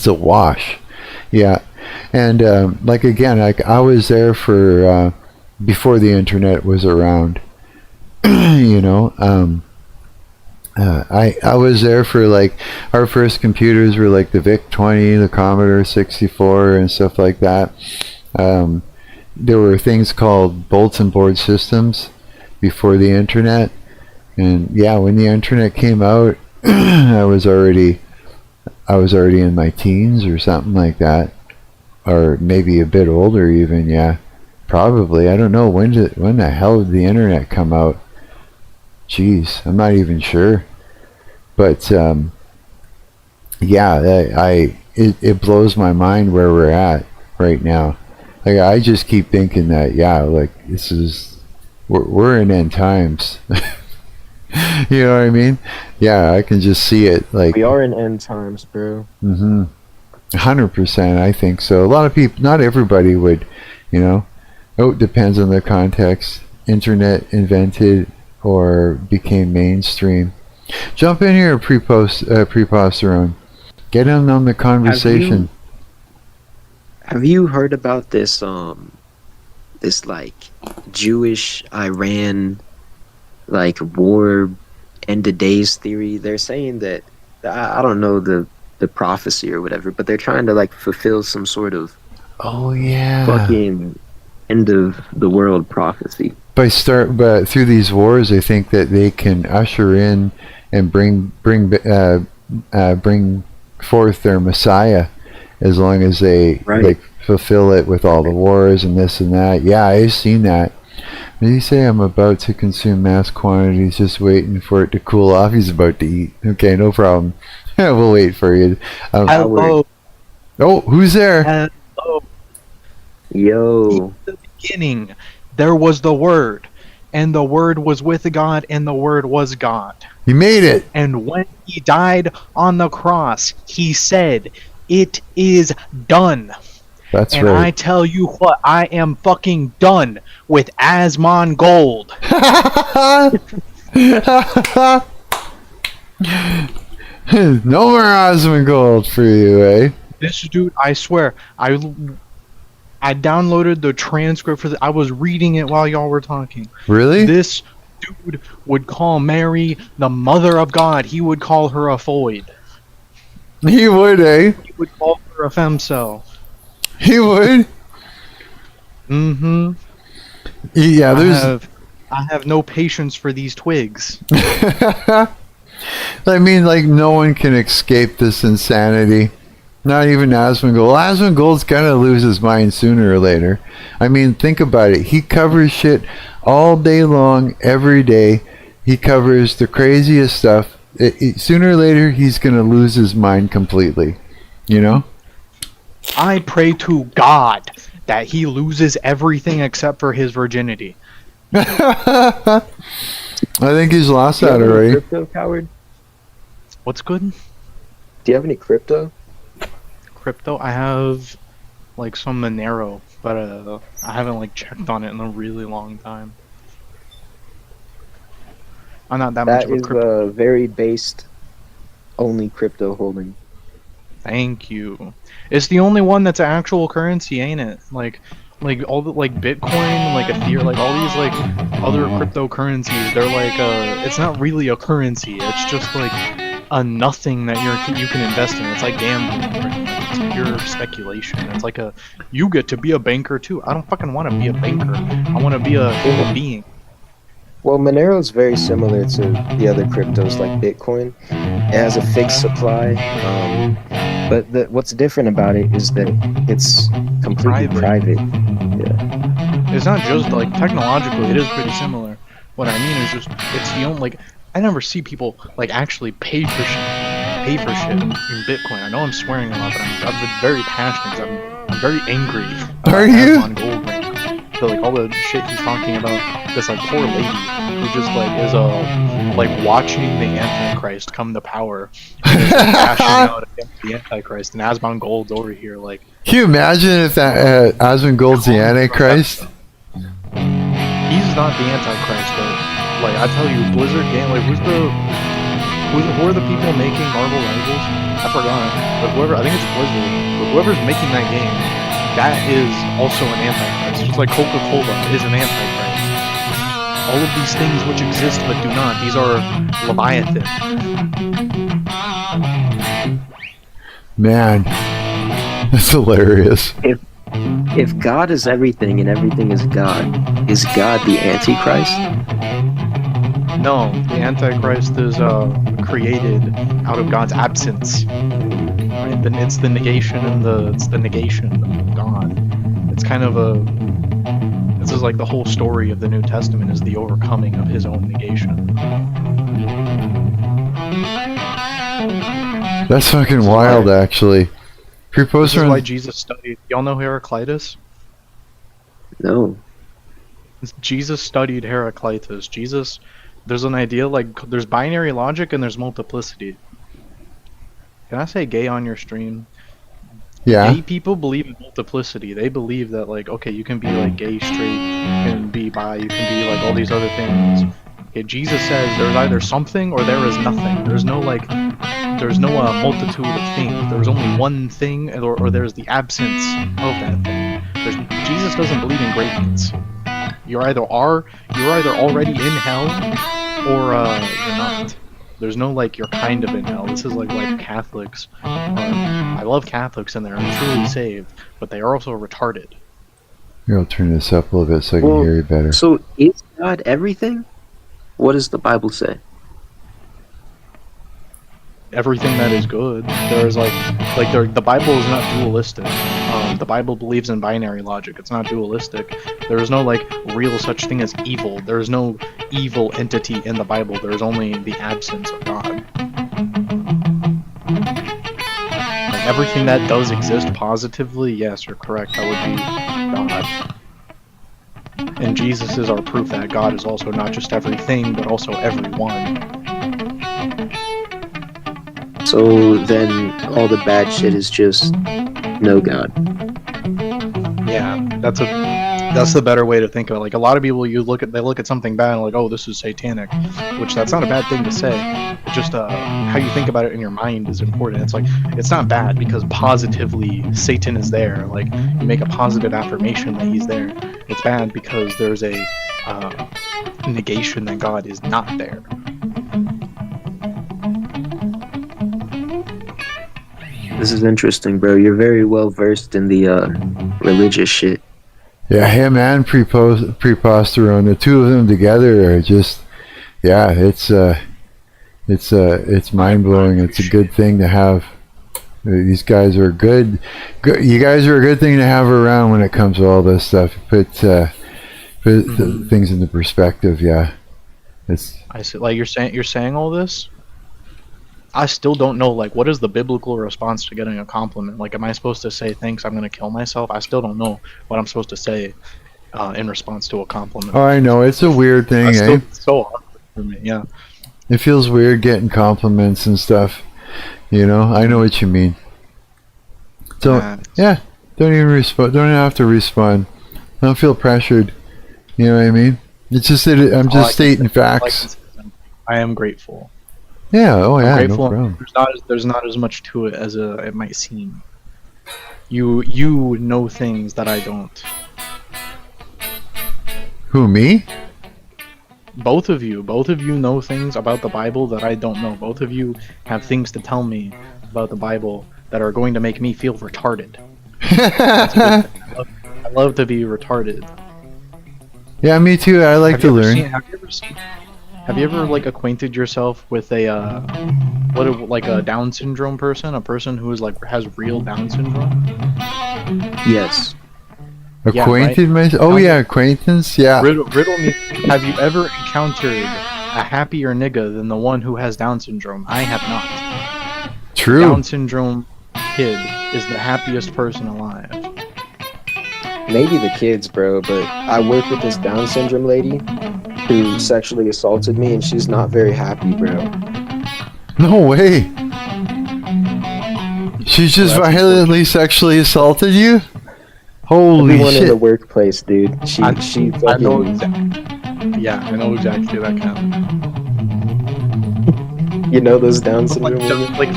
a wash. Yeah. And like again, like I was there for before the internet was around. You know, I was there for, like, our first computers were like the VIC-20, the Commodore 64, and stuff like that. There were things called bulletin board systems before the internet, and yeah, when the internet came out, I was already in my teens or something like that. Or maybe a bit older even, yeah. Probably. I don't know. When the hell did the internet come out? Jeez, I'm not even sure. But, yeah, it blows my mind where we're at right now. Like, I just keep thinking that, yeah, like, we're in end times. You know what I mean? Yeah, I can just see it. Like, we are in end times, bro. Mm-hmm. 100%, I think so. A lot of people, not everybody would, you know. Oh, it depends on the context. Internet invented or became mainstream. Jump in here, preposterone. Get in on the conversation. Have you heard about this this like Jewish Iran like war end of days theory? They're saying that I don't know the prophecy or whatever, but they're trying to like fulfill some sort of fucking end of the world prophecy. But through these wars, I think that they can usher in and bring forth their Messiah, as long as they like fulfill it with all the wars and this and that. Yeah, I've seen that. Did he say I'm about to consume mass quantities, just waiting for it to cool off? He's about to eat. Okay, no problem. We'll wait for you. Hello. Oh, who's there? Hello. Yo. In the beginning, there was the Word, and the Word was with God, and the Word was God. You made it. And when he died on the cross, he said, "It is done." That's and right. I tell you what, I am fucking done with Asmon Gold. No more Osmond Gold for you, eh? This dude, I swear, I downloaded the transcript for I was reading it while y'all were talking. Really? This dude would call Mary the mother of God. He would call her a Foid. He would, eh? He would call her a femcell. He would? Mm-hmm. Yeah, I have no patience for these twigs. I mean, like, no one can escape this insanity. Not even Osmond Gold. Osmond Gold's gonna lose his mind sooner or later. I mean, think about it. He covers shit all day long, every day. He covers the craziest stuff. Sooner or later, he's gonna lose his mind completely. You know? I pray to God that he loses everything except for his virginity. I think he's lost Do you that have any already. crypto, Coward? What's good? Do you have any crypto? Crypto? I have like some Monero, but I haven't like checked on it in a really long time. I'm not that much That of a is crypto. a very based only crypto holding. Thank you. It's the only one that's an actual currency, ain't it? Like all the like Bitcoin, like Ethereum, like all these like other cryptocurrencies. They're like it's not really a currency. It's just like a nothing that you can invest in. It's like gambling. Pretty much. It's pure speculation. It's like you get to be a banker too. I don't fucking want to be a banker. I want to be a human being. Well, Monero is very similar to the other cryptos like Bitcoin. It has a fixed supply, but what's different about it is that it's completely private. Yeah. It's not just like technologically, it is pretty similar. What I mean is just it's the only like I never see people like actually pay for shit in Bitcoin. I know I'm swearing a lot, but I've been very passionate. 'Cause I'm very angry. Are you? On gold right now. So, like all the shit he's talking about, this like poor lady who just like is like watching the Antichrist come to power, and is like, lashing out against the Antichrist, and Asmon Gold's over here like. Can you imagine if that Asmongold's the Antichrist? He's not the Antichrist though. Like I tell you, Blizzard game. Like who are the people making Marvel Rivals? I forgot. But whoever, I think it's Blizzard. But whoever's making that game, that is also an Antichrist. Just like Coca-Cola is an Antichrist. All of these things which exist but do not. These are Leviathan. Man, that's hilarious. If God is everything and everything is God the Antichrist? No, the Antichrist is created out of God's absence. Right? Then it's the negation it's the negation of God. It's kind of this is like the whole story of the New Testament is the overcoming of his own negation. That's fucking wild, actually. This is why Jesus studied. Y'all know Heraclitus? No. Jesus studied Heraclitus. There's an idea like there's binary logic and there's multiplicity. Can I say gay on your stream? Yeah. Gay people believe in multiplicity. They believe that like okay, you can be like gay, straight, you can be bi, you can be like all these other things. Okay, Jesus says there's either something or there is nothing. There's no multitude of things. There's only one thing, or there's the absence of that thing. Jesus doesn't believe in gradients. You're either already in hell, or you're not. There's no like you're kind of in hell. This is like Catholics. I love Catholics and they're truly saved, but they are also retarded. Here, I'll turn this up a little bit so I can hear you better. So is God everything? What does the Bible say? Everything that is good. There's the Bible is not dualistic. The Bible believes in binary logic. It's not dualistic. There is no like real such thing as evil. There is no evil entity in the Bible. There is only the absence of God. Like everything that does exist positively, yes, you're correct. That would be God. And Jesus is our proof that God is also not just everything, but also everyone. So then all the bad shit is just no God. Yeah, that's the better way to think of it. Like a lot of people, they look at something bad and like, oh, this is satanic, which that's not a bad thing to say. It's just how you think about it in your mind is important. It's like it's not bad because positively Satan is there. Like you make a positive affirmation that he's there. It's bad because there's a negation that God is not there. This is interesting, bro. You're very well versed in the religious shit. Yeah, him and Preposterone, the two of them together are just, yeah, it's mind blowing. It's a good thing to have. These guys are good. You guys are a good thing to have around when it comes to all this stuff. Put things into perspective. Yeah, I see. Like you're saying all this. I still don't know, like, what is the biblical response to getting a compliment? Like, am I supposed to say, thanks, I'm going to kill myself? I still don't know what I'm supposed to say. in response to a compliment. Oh, I know. It's a weird thing, That's eh? still so awkward for me. Yeah. It feels weird getting compliments and stuff. You know, I know what you mean. So, yeah, don't even respond. Don't even have to respond. Don't feel pressured. You know what I mean? It's just that I'm just stating facts. I am grateful. Yeah. Oh, yeah. I'm grateful. No problem. There's not as much to it as it might seem. You know things that I don't. Who, me? Both of you know things about the Bible that I don't know. Both of you have things to tell me about the Bible that are going to make me feel retarded. That's a good thing. I love to be retarded. Yeah, me too. I like to learn. Have you ever like acquainted yourself with a like a Down syndrome person, a person who is like has real Down syndrome? Yes. Acquainted myself? Oh, yeah, acquaintance? Yeah. Riddle me. Have you ever encountered a happier nigga than the one who has Down syndrome? I have not. True. Down syndrome kid is the happiest person alive. Maybe the kids, bro, but I work with this Down syndrome lady who sexually assaulted me, and she's not very happy, bro. No way. She just violently sexually assaulted you? Holy Everyone shit. in the workplace, dude. She I know fucking... exactly. Yeah, I know exactly that kind. You know those Down But, syndrome women? like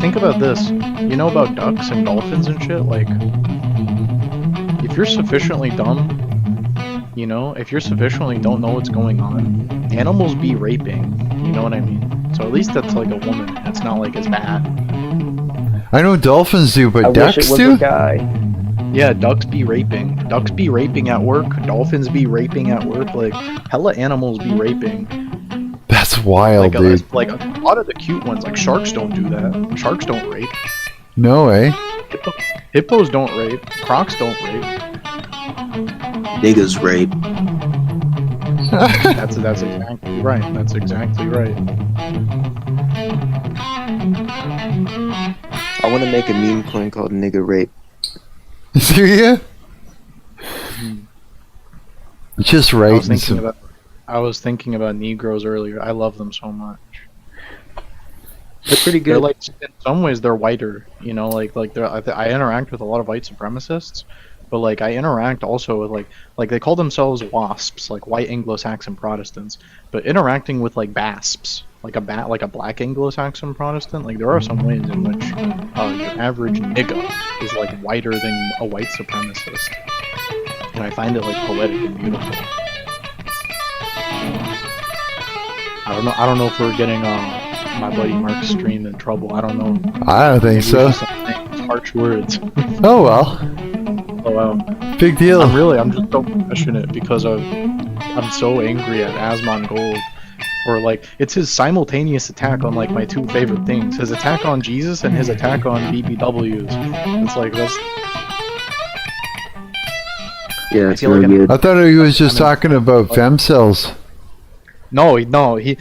think about this. You know about ducks and dolphins and shit. Like, if you're sufficiently dumb, you know, if you're sufficiently don't know what's going on, animals be raping. You know what I mean? So at least that's like a woman. It's not like as bad. I know dolphins do, but I wish ducks it was do? a guy. Yeah, ducks be raping. Ducks be raping at work. Dolphins be raping at work. Like, hella animals be raping. That's wild, dude. Like a lot of the cute ones, like sharks don't do that. Sharks don't rape. No way. Hippos don't rape. Crocs don't rape. Niggas rape. That's exactly right. That's exactly right. I want to make a meme coin called nigga rape. Serious? Just right. I was thinking about Negroes earlier. I love them so much. They're pretty They're good. like, in some ways, they're whiter. You know, like I interact with a lot of white supremacists, but like I interact also with like they call themselves WASPs, like white Anglo-Saxon Protestants, but interacting with like BASPs, like a black Anglo-Saxon Protestant, like there are some ways in which your average nigga is like whiter than a white supremacist, and I find it like poetic and beautiful. I don't know if we're getting my buddy Marc's stream in trouble. I don't know. I don't think so. Harsh words. Oh, well. Oh wow. Big deal. I'm just so passionate because I'm so angry at Asmongold for like it's his simultaneous attack on like my two favorite things. His attack on Jesus and his attack on BBWs. It's like that's Yeah, it's feel really like good. I thought he was just talking about femcells. No, he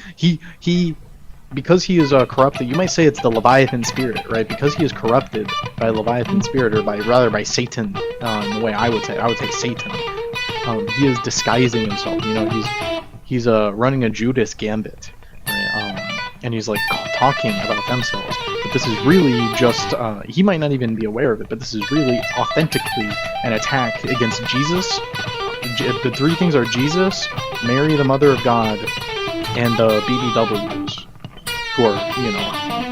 because he is corrupted. You might say it's the Leviathan spirit, right? Because he is corrupted by Leviathan spirit, or by Satan. The way I would say Satan. He is disguising himself. You know, he's running a Judas gambit, right? And he's like talking about themselves. But this is really just he might not even be aware of it, but this is really authentically an attack against Jesus. The three things are Jesus, Mary, the Mother of God, and the BBWs,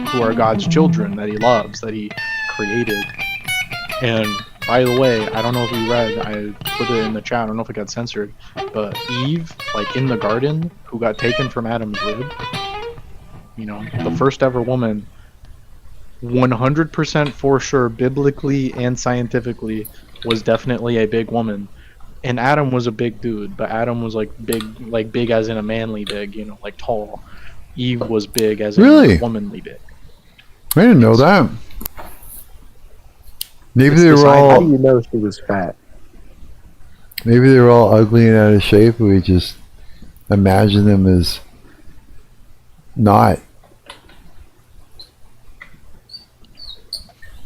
who are God's children that He loves, that He created. And by the way, I don't know if you read, I put it in the chat, I don't know if it got censored, but Eve, like in the garden, who got taken from Adam's rib, you know, the first ever woman, 100% for sure, biblically and scientifically, was definitely a big woman. And Adam was a big dude, but Adam was like big as in a manly big, you know, like tall. Eve was big as in Really? a womanly big. I didn't know that. Maybe It's they were decided. How all do you know she was fat? maybe they were all ugly and out of shape. We just imagine them as not.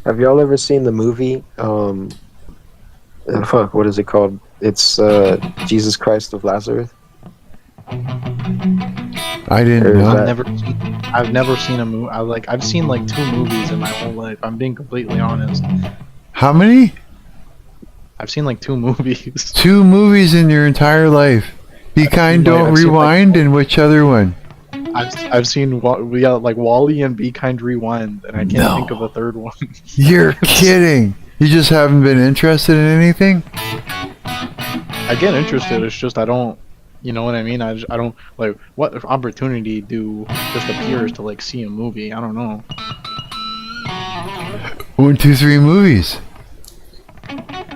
Have y'all ever seen the movie? Fuck, what is it called? It's Jesus Christ of Nazareth. I didn't Or is know. that- I've never seen a movie. I've seen like 2 movies in my whole life. I'm being completely honest. How many? I've seen like 2 movies. 2 movies in your entire life. Be Kind, seen, like- Don't I've seen, like- Rewind, and which other one? I've seen we got like Wally and Be Kind Rewind, and I can't think of a third one. You're kidding. You just haven't been interested in anything? I get interested. It's just I don't. You know what I mean? I don't like what opportunity do just appears to like see a movie. I don't know. 1, 2, 3 movies.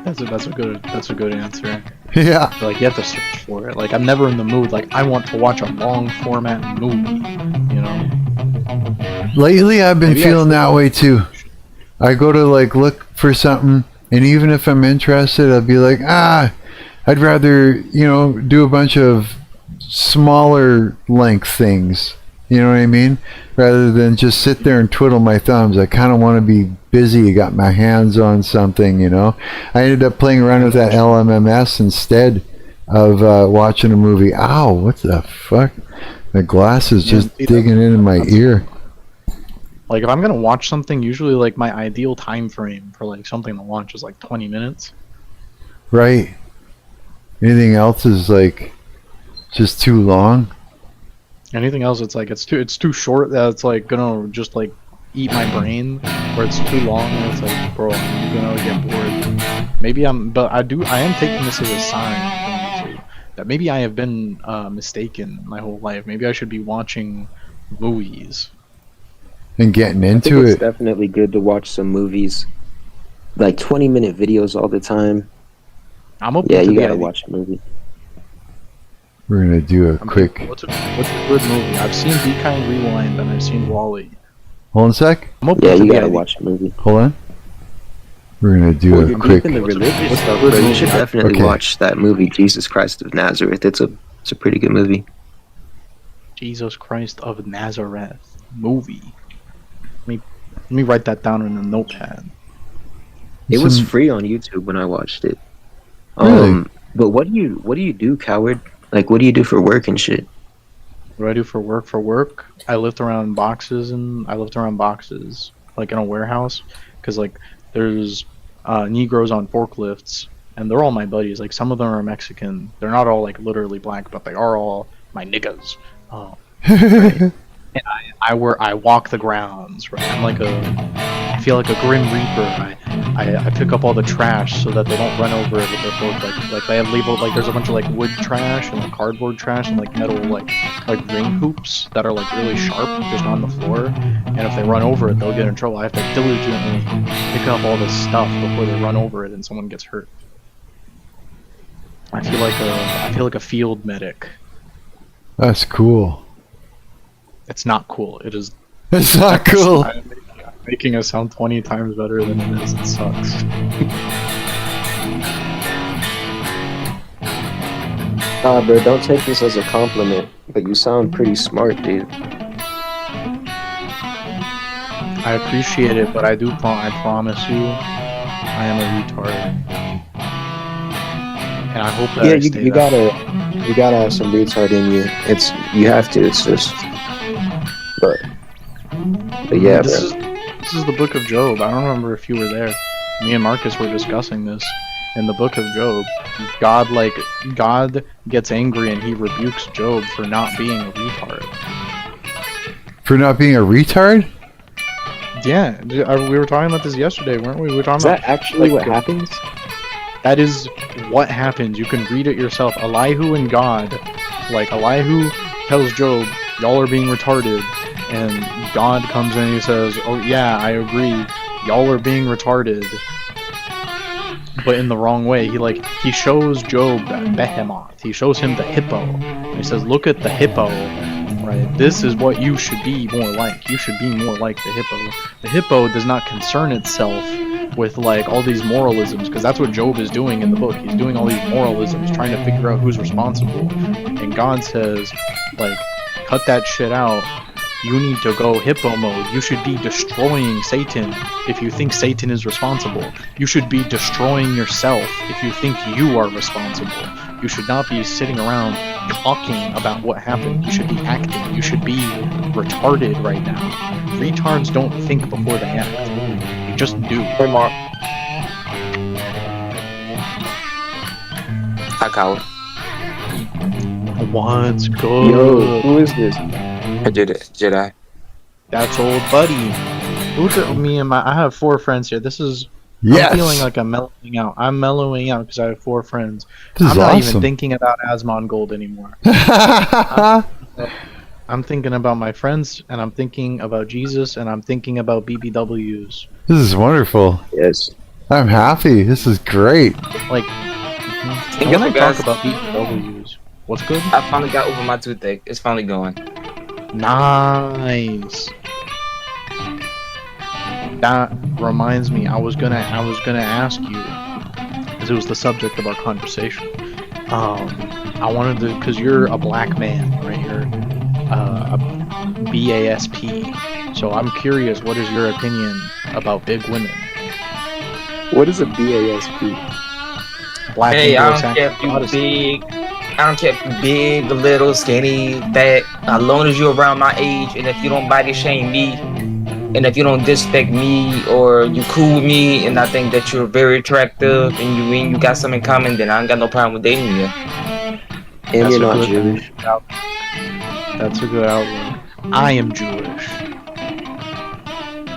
That's a good answer. Yeah. Like you have to search for it. Like I'm never in the mood. Like I want to watch a long format movie. You know. Lately, I've been Maybe I feeling should- that way too. I go to like look for something, and even if I'm interested, I'll be like, I'd rather, do a bunch of smaller length things. You know what I mean? Rather than just sit there and twiddle my thumbs. I kind of want to be busy, got my hands on something, I ended up playing around with that LMMS instead of watching a movie. Ow, what the fuck? My glass is just digging into my ear. Like if I'm gonna watch something, usually like my ideal time frame for like something to watch is like 20 minutes. Right. Anything else is like just too long. Anything else, it's like it's too short that it's like gonna just like eat my brain, or it's too long and it's like, bro, I'm gonna get bored. Maybe I am taking this as a sign from YouTube that maybe I have been mistaken my whole life. Maybe I should be watching movies. And getting I think into it's it. definitely good to watch some movies, like 20-minute videos all the time. I'm open Yeah, to you the gotta idea. watch a movie. We're gonna do a I'm quick. thinking, what's a good movie? I've seen Be Kind Rewind and I've seen Wally. Hold on a sec. I'm open Yeah, to you the gotta idea. watch a movie. Hold on. We're gonna do Well, a you're quick. deep in the religious what's a stuff, good bro. You movie? should definitely Okay. watch that movie, Jesus Christ of Nazareth. It's a pretty good movie. Jesus Christ of Nazareth movie. Let me write that down in a notepad. It was Some- free on YouTube when I watched it. Really? But what do you do, coward? Like, what do you do for work and shit? What do I do for work? For work, I lift around boxes, like in a warehouse, because like there's Negroes on forklifts, and they're all my buddies. Like some of them are Mexican. They're not all like literally black, but they are all my niggas. And I walk the grounds, right? I feel like a grim reaper. I pick up all the trash so that they don't run over it with their fork. Like they have labeled, like there's a bunch of like wood trash and like cardboard trash and like metal like ring hoops that are like really sharp just on the floor. And if they run over it, they'll get in trouble. I have to diligently pick up all this stuff before they run over it and someone gets hurt. I feel like a field medic. That's cool. It's not cool. It is. It's not cool. I'm making it sound 20 times better than it is. It sucks. Bro, don't take this as a compliment, but you sound pretty smart, dude. I appreciate it, but I promise you, I am a retard. And I hope that Yeah, I stay you that. gotta have some retard in you. You have to. It's just, but yeah, This bro. is the book of Job. I don't remember if you were there. Me and Marcus were discussing this in the book of Job. God gets angry and he rebukes Job for not being a retard. For not being a retard? Yeah, we were talking about this yesterday, weren't we? We were talking Is about that actually like, what happens? that is what happens. You can read it yourself. Elihu and God, like Elihu tells Job, y'all are being retarded, and God comes in and he says, oh yeah, I agree, y'all are being retarded, but in the wrong way. He shows Job Behemoth. He shows him the hippo. And he says, look at the hippo, right? This is what you should be more like. You should be more like the hippo. The hippo does not concern itself with like all these moralisms, because that's what Job is doing in the book. He's doing all these moralisms, trying to figure out who's responsible. And God says, like, cut that shit out you need to go hippo mode. You should be destroying Satan if you think Satan is responsible. You should be destroying yourself if you think you are responsible. You should not be sitting around talking about what happened. You should be acting. You should be retarded right now. Retards don't think before they act. They just do. Hey, Mark. Hi, Kyle. What's good? Yo, who is this? I did it, Jedi. That's old buddy. Look at me and I have 4 friends here. This is... Yes. I'm feeling like I'm mellowing out. I'm mellowing out because I have 4 friends. This is I'm not even awesome. thinking about Asmongold anymore. I'm thinking about my friends, and I'm thinking about Jesus, and I'm thinking about BBWs. This is wonderful. Yes. I'm happy. This is great. Like, And when I guess talk what, about BBWs, what's good? I finally got over my toothache. It's finally going. Nice. That reminds me, I was gonna ask you, because it was the subject of our conversation. I wanted to, because you're a black man, right? You're a BASP. So I'm curious, what is your opinion about big women? What is a BASP? Black Hey, I don't Anglo-Saxon care if you Protestant. big. I don't care if you big, little, skinny, fat. As long as you're around my age, and if you don't body shame me, and if you don't disrespect me, or you cool with me, and I think that you're very attractive, and you got something in common, then I ain't got no problem with dating you. And That's you're a not good Jewish. outlook. That's a good outlook. I am Jewish.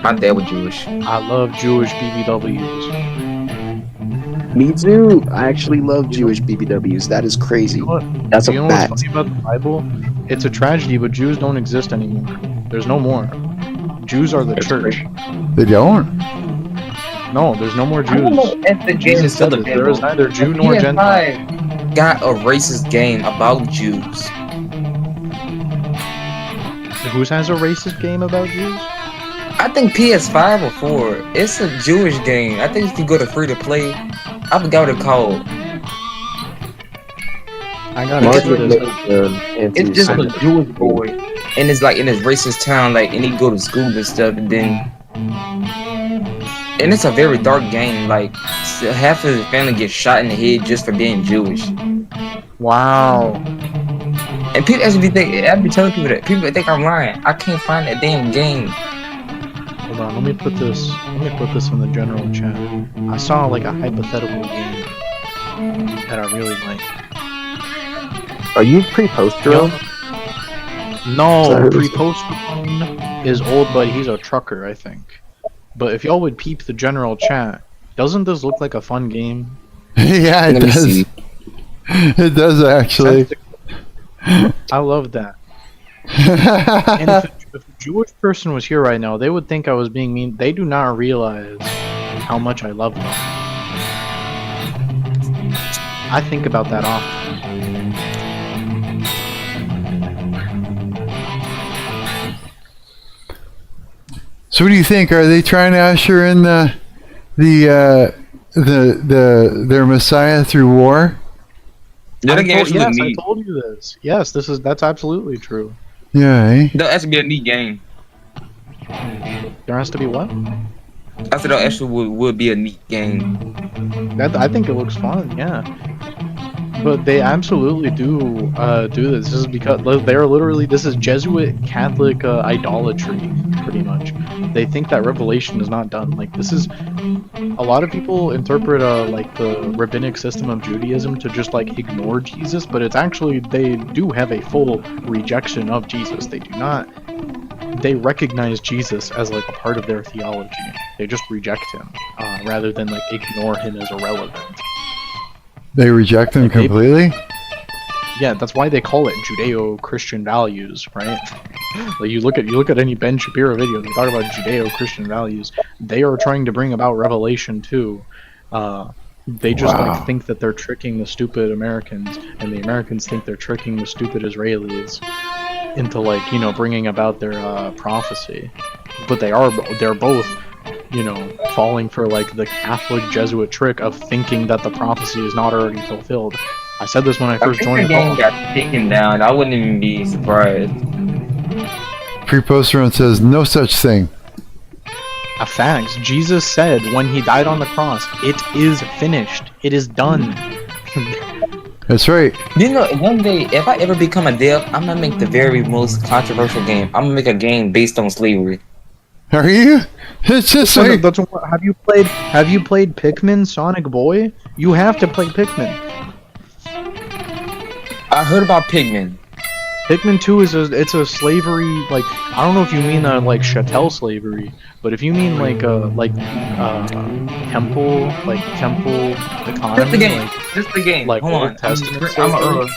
My dad was Jewish. I love Jewish BBWs. Me too. I actually love Jewish BBWs. That is crazy. You know what? That's You a know what's fact. funny about the Bible? It's a tragedy, but Jews don't exist anymore. There's no more. Jews are the That's church. They don't? No, there's no more I don't know Jews. if the game is Jesus still said it. There is available. neither Jew nor Gentile. PS5 got a racist game about Jews. Who has a racist game about Jews? I think PS5 or 4. It's a Jewish game. I think if you go to free to play, I forgot what it's called. I gotta Mark see would this. make It's just a anti-Semitic. Jewish boy, and it's like in this racist town, like, and he go to school and stuff, and then, and it's a very dark game. Like, half of his family gets shot in the head just for being Jewish. Wow. And people actually think, I be telling people that people think I'm lying. I can't find that damn game. Hold on, let me put this in the general chat. I saw like a hypothetical game that I really like. Are you pre-poster on? No, Sorry. pre-post is old, but he's a trucker, I think. But if y'all would peep the general chat, doesn't this look like a fun game? Yeah, it Let me does. see. It does actually. I love that. And if a Jewish person was here right now, they would think I was being mean. They do not realize how much I love them. I think about that often. So what do you think? Are they trying to usher in their Messiah through war? That game actually look Yes, I neat. told you this. Yes, that's absolutely true. Yeah, eh? That actually be a neat game. There has to be what? I said that actually would be a neat game. I think it looks fun. Yeah. But they absolutely do this. This is because they're literally, this is Jesuit Catholic idolatry, pretty much. They think that revelation is not done. Like, this is, a lot of people interpret like the rabbinic system of Judaism to just like ignore Jesus, but it's actually, they do have a full rejection of Jesus. They do not, they recognize Jesus as like a part of their theology. They just reject him, rather than like ignore him as irrelevant. They reject them completely? Yeah, that's why they call it Judeo-Christian values, right? Like you look at any Ben Shapiro video, they talk about Judeo-Christian values. They are trying to bring about revelation too. They just like think that they're tricking the stupid Americans, and the Americans think they're tricking the stupid Israelis into like, you know, bringing about their prophecy. But they're both, you know, falling for like the Catholic Jesuit trick of thinking that the prophecy is not already fulfilled. I said this when I first If joined the the game call. got taken down, I wouldn't even be surprised. Pre-poster one says no such thing. A fact. Jesus said when he died on the cross, "It is finished. It is done." That's right. You know, one day, if I ever become a dev, I'm gonna make the very most controversial game. I'm gonna make a game based on slavery. Are you? It's just like Have you played Pikmin, Sonic Boy? You have to play Pikmin. I heard about Pigmen. Pikmin 2 is a slavery, like, I don't know if you mean like chattel slavery, but if you mean temple economy, That's the game. like, This the game. like Hold Old on. Testament I'm slavery.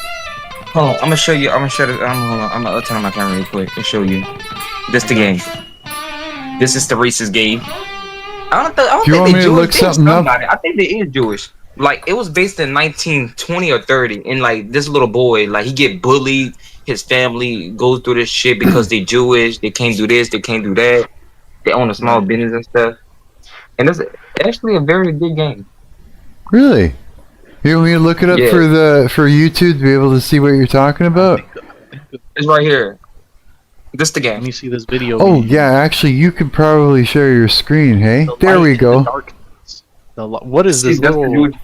gonna show you. I'm gonna show it. Hold on. I'm gonna turn on my camera real quick and show you. This the game. This is the racist game. I don't Do you think want they me to Jewish. look something up? I think they is Jewish. Like, it was based in 1920 or 30, and like this little boy, like, he get bullied. His family goes through this shit because they Jewish. They can't do this. They can't do that. They own a small business and stuff. And it's actually a very good game. Really? You want me to look it up Yeah. for YouTube to be able to see what you're talking about? It's right here. This the Let game. me see this video. Oh yeah, actually, you could probably share your screen. Hey, The there light we and go. the darkness. What is See, this that's the little? Jewish.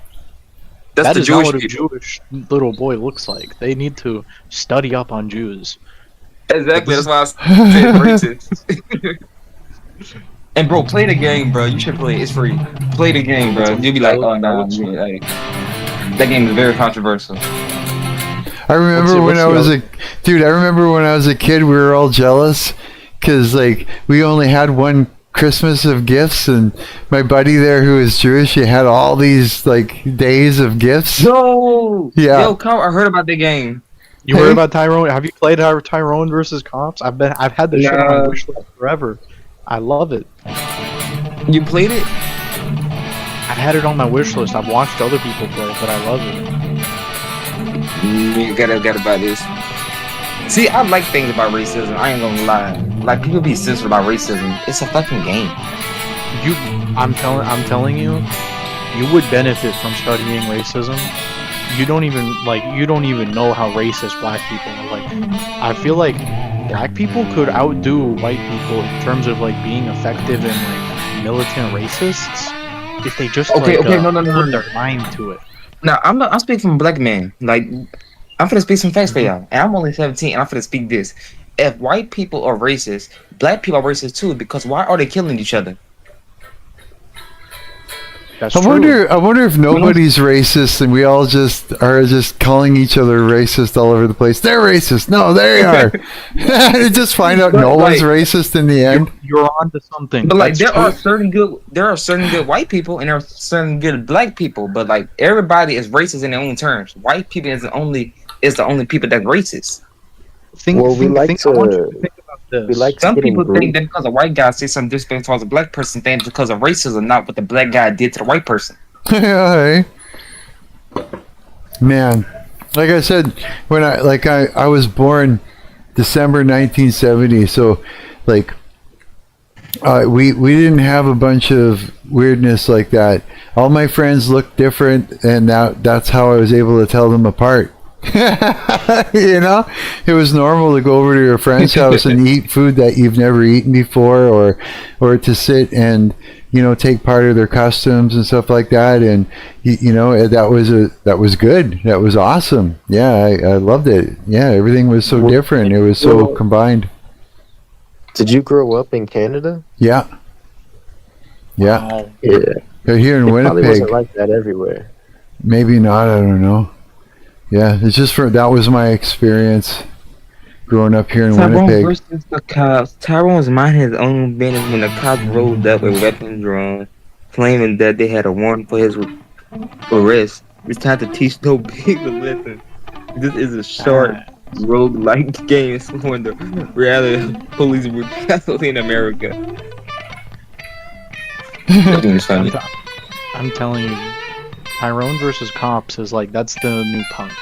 That's That the is not Jewish what a people. Jewish little boy looks like. They need to study up on Jews. Exactly. That's why I said racist. And bro, play the game, bro. You should play it. It's free. Play the game, bro. You'll be like, oh no, like, that game is very controversial. I remember when I was a kid, we were all jealous because like we only had one Christmas of gifts, and my buddy there who is Jewish, he had all these like days of gifts. No. Yeah. Yo, Carl, I heard about the game. You heard about Tyrone? Have you played Tyrone versus Cops? I've had this shit on my wish list forever. I love it. You played it? I had it on my wish list. I've watched other people play, but I love it. You gotta buy this. See, I like things about racism. I ain't gonna lie. Like, people be sensitive about racism. It's a fucking game. I'm telling you, you would benefit from studying racism. You don't even know how racist black people are. Like, I feel like black people could outdo white people in terms of like being effective and like militant racists if they just put their mind to it. Now, I'm speaking from a black man. Like, I'm finna speak some facts for y'all. And I'm only 17, and I'm finna speak this. If white people are racist, black people are racist too, because why are they killing each other? That's I true. wonder if nobody's racist and we all just are just calling each other racist all over the place. They're racist. No, they are. Just find out no one's racist in the end. You're onto something. But like, That's there are certain good white people and there are certain good black people. But like, everybody is racist in their own terms. White people is the only people that's racist. I want you to think about this. Some people think that because a white guy says something disrespectful towards a black person, think because of racism, not what the black guy did to the white person. Yeah, hey. Man, like I said, when I was born December 1970, so like we didn't have a bunch of weirdness like that. All my friends looked different, and that's how I was able to tell them apart. You know, it was normal to go over to your friend's house and eat food that you've never eaten before, or to sit and, you know, take part of their customs and stuff like that. And you know, that was good. That was awesome. Yeah, I loved it. Yeah, everything was so different. It was so combined. Did you grow up in Canada? Yeah. Yeah. They're here in Winnipeg. Probably wasn't like that everywhere. Maybe not. I don't know. Yeah, it's just that was my experience growing up here in Winnipeg. Versus the cops. Tyrone's mind his own business when the cops rolled up with weapons drawn, claiming that they had a warrant for his arrest. It's time to teach no big lesson. This is a short, rogue-like game when the reality of police brutality in America. I'm telling you, Tyrone versus Cops is like, that's the new punk.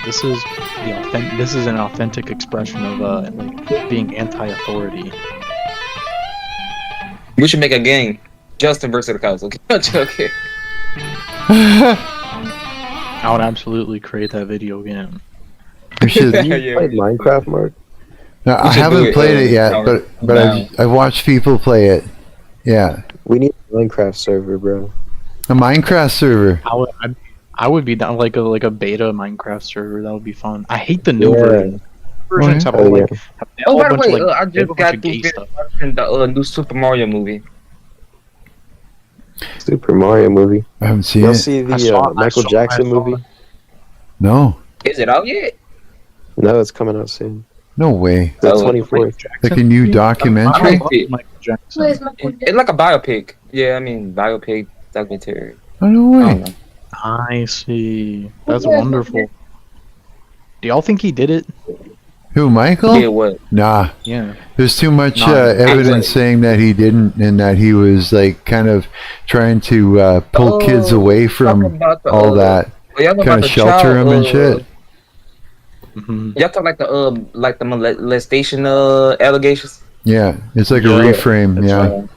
This is an authentic expression of like being anti-authority. We should make a game, Justin versus the cops. Okay, okay. I would absolutely create that video game. We should. You played Minecraft, Mark? No, I should do haven't it, played it yet, now. but I've watched people play it. Yeah, We need a Minecraft server, bro. a Minecraft server. I would be down like a beta Minecraft server. That would be fun. I hate the new Yeah. version. Versions have Oh, all yeah. like have a By the bunch way, of like I they have just a bunch got of through gay stuff. watching the new Super Mario movie. Super Mario movie. I haven't seen Y'all it. see the I Michael saw- Jackson I saw movie? No, Is it out yet? No, it's coming out soon. no way. The Oh, 24th. Like a new I documentary. love Michael Jackson. It's like a biopic. Yeah, I mean biopic documentary. Oh no I way. don't know. I see. That's wonderful. Do y'all think he did it? Who, Michael? Yeah, what? Nah, Yeah. there's too much No, evidence saying that he didn't, and that he was like kind of trying to pull kids away from Talking about the, all that, y'all talking kind about of the shelter child, them and shit. hmm Y'all talk like the molestation allegations. Yeah, it's like a Yeah, reframe. that's Yeah, right.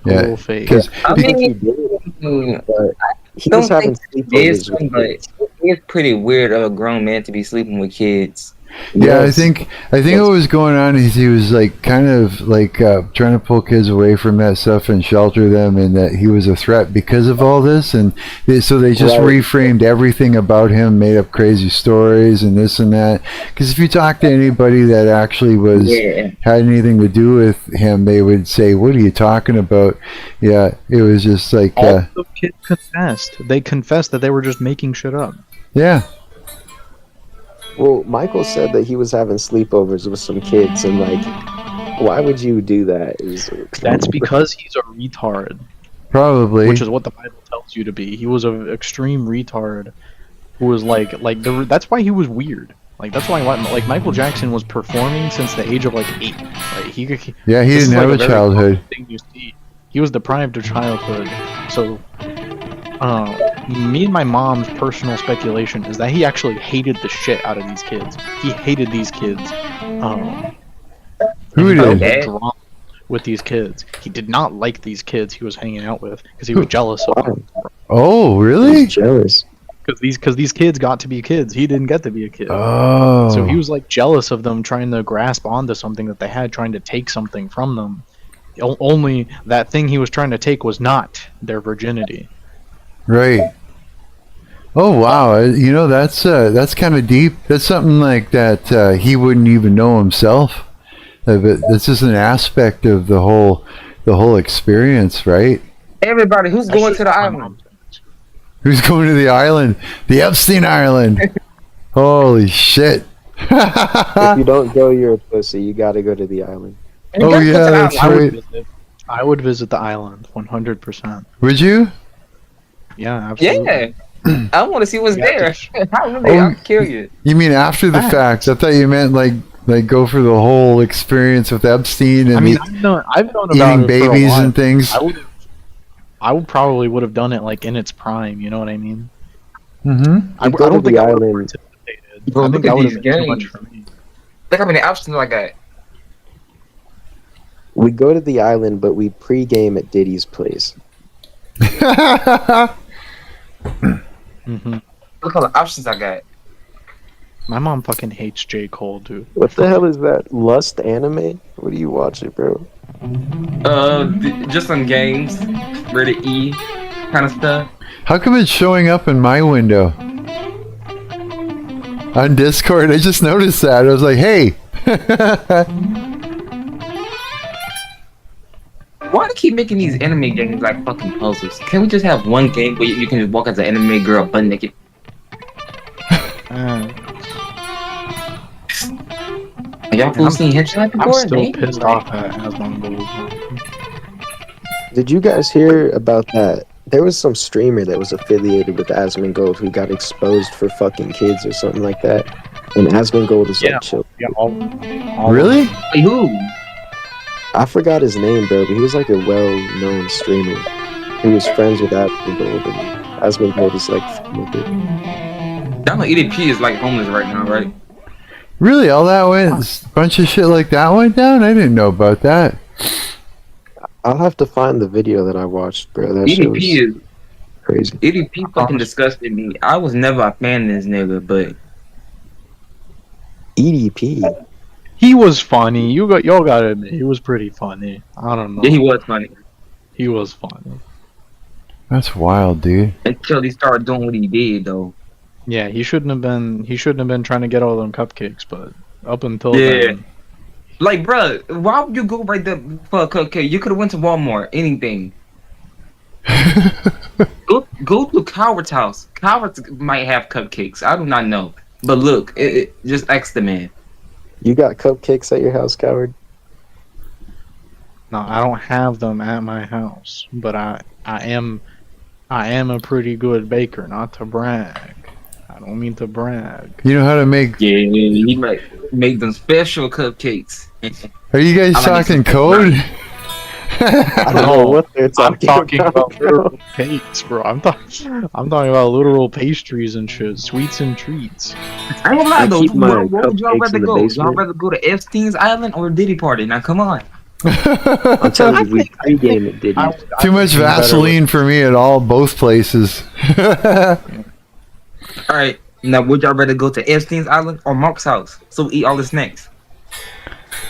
yeah. Cool fake. Because I think he mean, did it, but he don't was having think sleepovers but with kids. it's pretty weird of a grown man to be sleeping with kids. yeah, Yes. I think what was going on is he was like kind of like trying to pull kids away from that stuff and shelter them, and that he was a threat because of all this, and so they just Right. reframed everything about him, made up crazy stories and this and that. Because if you talk to anybody that actually was Yeah. had anything to do with him, they would say, "What are you talking about?" Yeah, it was just like All the kids confessed. They confessed that they were just making shit up. yeah. Well, Michael said that he was having sleepovers with some kids, and like, why would you do that? That's because he's a retard, Probably. which is what the Bible tells you to be. He was an extreme retard who was that's why he was weird. Like that's why like Michael Jackson was performing since the age of like 8. Like he yeah, he this is, didn't have like, a very childhood. common thing you see. He was deprived of childhood. So, me and my mom's personal speculation is that he actually hated the shit out of these kids. He hated these kids. Who and felt did? the drama with these kids. He did not like these kids he was hanging out with because he was jealous of them. Oh, really? He's jealous. Because these kids got to be kids. He didn't get to be a kid. Oh. So he was like jealous of them trying to grasp onto something that they had, trying to take something from them. Only that thing he was trying to take was not their virginity. Right. Oh wow! You know that's kind of deep. That's something like that he wouldn't even know himself. But this is an aspect of the whole experience, right? Everybody who's going to the island. Who's going to the island? The Epstein Island. Holy shit! If you don't go, you're a pussy. You got to go to the island. And you Oh gotta go yeah, to the that's island. right. I would visit the island 100%. Would you? Yeah, absolutely. Yeah. I want to see what's Yeah, there. I really, Oh, I'll kill you. You mean after the fact? I thought you meant like go for the whole experience with Epstein and I mean, I've known about eating it for a babies while. and things. I would probably would have done it like in its prime. You know what I mean? Mm-hmm. I go to don't think the I would have island. participated. Bro, I think look at that would these have been too much games. for me. Look how many options I got. We go to the island, but we pre-game at Diddy's place. hmm Look how the options I got. My mom fucking hates J. Cole, dude. What the hell is that? Lust anime? What are you watching, bro? Just some games, rated E kind of stuff. How come it's showing up in my window? On Discord, I just noticed that. I was like, hey. Why do they keep making these anime games like fucking puzzles? Can we just have one game where you can just walk as an anime girl butt naked? Y'all fools seen henchman before? I'm still They- pissed off at Asmongold. Did you guys hear about that? There was some streamer that was affiliated with Asmongold who got exposed for fucking kids or something like that. And Asmongold is Yeah. like chill. Yeah, all Really? Wait, who? I forgot his name, bro, but he was like a well-known streamer. He was friends with Asmongold, and Asmongold is like with it. Y'all know EDP is like homeless right now, right? Really? All that went, a bunch of shit like that went down? I didn't know about that. I'll have to find the video that I watched, bro. That shit was EDP is crazy. EDP fucking disgusted me. I was never a fan of this nigga, but EDP. He was funny. Y'all gotta admit, he was pretty funny. I don't know. Yeah, he was funny He was funny. That's wild, dude. until he started doing what he did, though. Yeah, he shouldn't have been. He shouldn't have been trying to get all them cupcakes. But up until Yeah. then, Like, bruh, why would you go right there for a cupcake? You could have went to Walmart, anything. Go to Coward's house. Coward's might have cupcakes. I do not know. But look, just ask the man. You got cupcakes at your house, coward? no, I don't have them at my house. But I am a pretty good baker. Not to brag. I don't mean to brag. You know how to make. Yeah, he might make them special cupcakes. Are you guys I like talking this. code? I don't know what they're I'm talking, talking about bro. literal cakes, bro. I'm talking about literal pastries and shit, sweets and treats. I ain't gonna lie I though. keep my Where would y'all cupcakes rather in the go? Y'all basement. rather go to Epstein's Island or Diddy Party? Now come on. I'm telling you, we pregame it, did you? Too much Vaseline for me at all, both places. All right. Now would y'all rather go to Epstein's Island or Mark's house? So we eat all the snacks.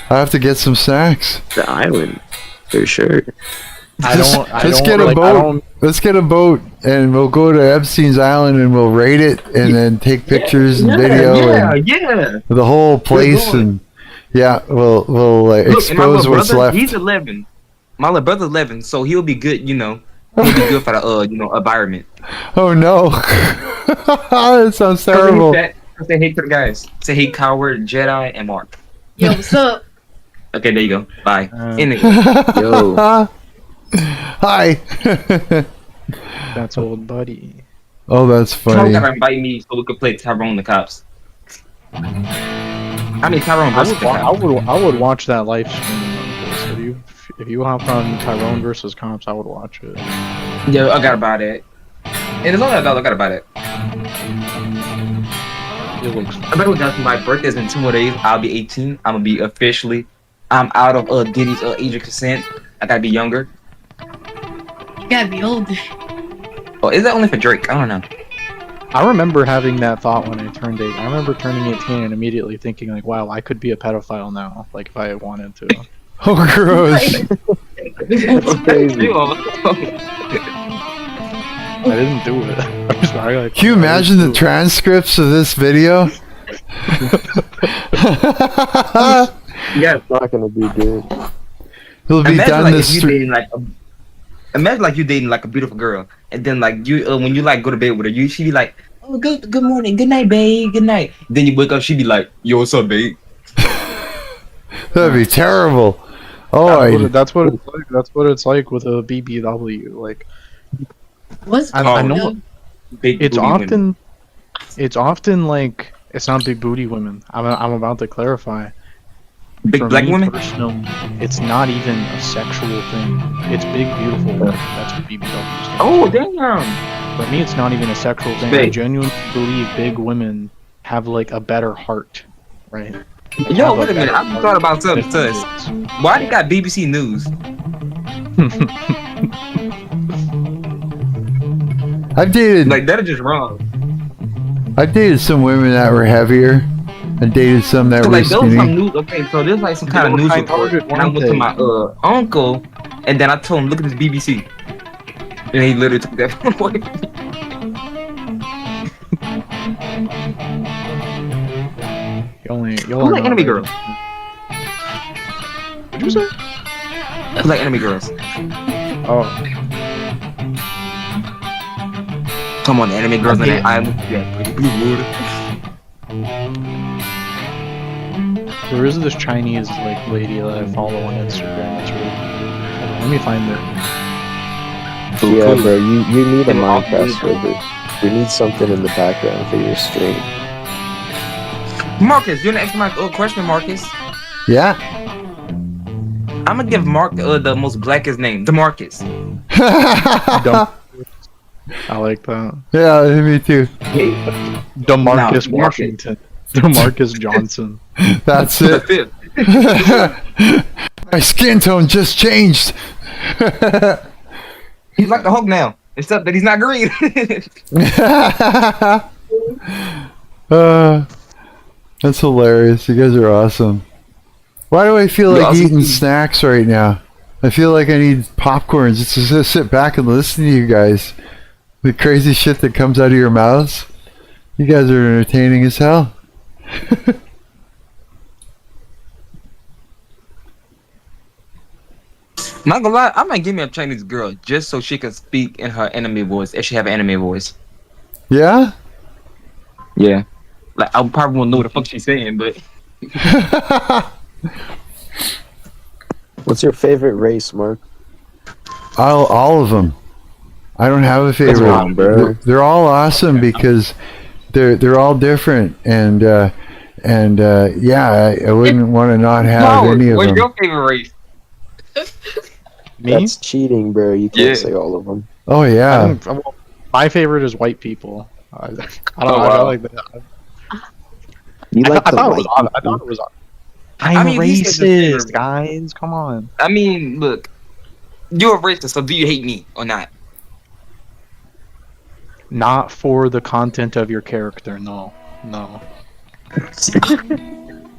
I have to get some snacks. The island, for sure. Let's get a boat. Let's get a boat, and we'll go to Epstein's Island, and we'll rate it, and then take pictures and video and Yeah. the whole place, going. and yeah, we'll Look, and my expose little what's brother, left. he's 11. My little brother's 11, so he'll be good. You know, he'll be good for the environment. Oh no, that sounds terrible. Say hey to the guys. Say hey, Coward, Jedi, and Mark. Yo, what's up? Okay, there you go. Bye. Uh, Yo. Hi. That's old buddy. Oh, that's Tyrone funny. gotta invite me so we could play Tyrone the Cops. I mean Tyrone versus the Cops. I would watch that live stream. If you hop on Tyrone versus Cops, I would watch it. Yeah, I gotta buy that. And as long as I gotta buy that. It looks. I better tell you, my birthday's in 2 more days. I'll be 18. I'm gonna be officially. I'm out of Diddy's age of consent. I gotta be younger. You gotta be older. Oh, is that only for Drake? I don't know. I remember having that thought when I turned 8. I remember turning 18 and immediately thinking like, "Wow, I could be a pedophile now. Like if I wanted to." Oh, gross. That's crazy. I didn't do it. I'm sorry. Like, Can you imagine the transcripts of this video? Yeah. It's not gonna be good. It'll be Imagine done like this if you street. dating like imagine like you dating like a beautiful girl, and then like you when you like go to bed with her, she be like, "Oh, good morning, good night, babe, good night." Then you wake up, she be like, "Yo, what's up, babe?" That'd be terrible. Oh, that's what it's like. That's what it's like with a BBW. Like What's I called? know Big it's booty women. often like it's not big booty women. I'm about to clarify. Big For black me women. personally, it's not even a sexual thing. It's big, beautiful women. That's what BBW stands Oh for. damn. For me, it's not even a sexual thing. I Big. genuinely believe big women have like a better heart, right? Yo, Have wait a minute. better I just thought about something. than Sus. dudes. Why they got BBC News? I've dated Like that is just wrong. I've dated some women that were heavier, and dated some that So were like there was some skinny. news. Okay, so there's like some kind of They were news kind-hearted, report. And I weren't went to they? my uncle, and then I told him, "Look at this BBC," and he literally took that from away. You Who only like enemy girls? What'd you say? Who like enemy girls? Oh, Come on, enemy girls in Okay. the island. Yeah, pretty blue water. there is this Chinese like lady that I follow on Instagram. It's really. Hold on, let me find her. Yeah, bro, you need a And all Minecraft these- server. We need something in the background for your stream. Marcus, you wanna ask my question, Marcus? Yeah. I'm gonna give Mark the most blackest name, DeMarcus. Dumb. I like that. Yeah, me too. DeMarcus No, Washington. DeMarcus Johnson. That's The it. fifth. My skin tone just changed. He's like the Hulk now, except that he's not green. That's hilarious. You guys are awesome. Why do I feel Yo, I like was eating eating- snacks right now? I feel like I need popcorn just to sit back and listen to you guys. The crazy shit that comes out of your mouths. You guys are entertaining as hell. Not gonna lie, I might give me a Chinese girl just so she can speak in her anime voice if she have an anime voice. Yeah? Yeah. Like I probably won't know what the fuck she's saying, but What's your favorite race, Mark? all of them. I don't have a favorite. wrong, bro. They're all awesome because they're all different, and yeah, I wouldn't want to not have Howard, any of what's them. your favorite race? Me? That's cheating, bro. You can't Yeah. say all of them. Oh I yeah, think- well, my favorite is white people. I don't, Oh, I wow. don't like that. You like I the thought it was white odd. I people. thought it was odd. I I'm mean, he said the racist, favorite. guys. Come on. I mean, look, you're a racist, so do you hate me or not? Not for the content of your character. No.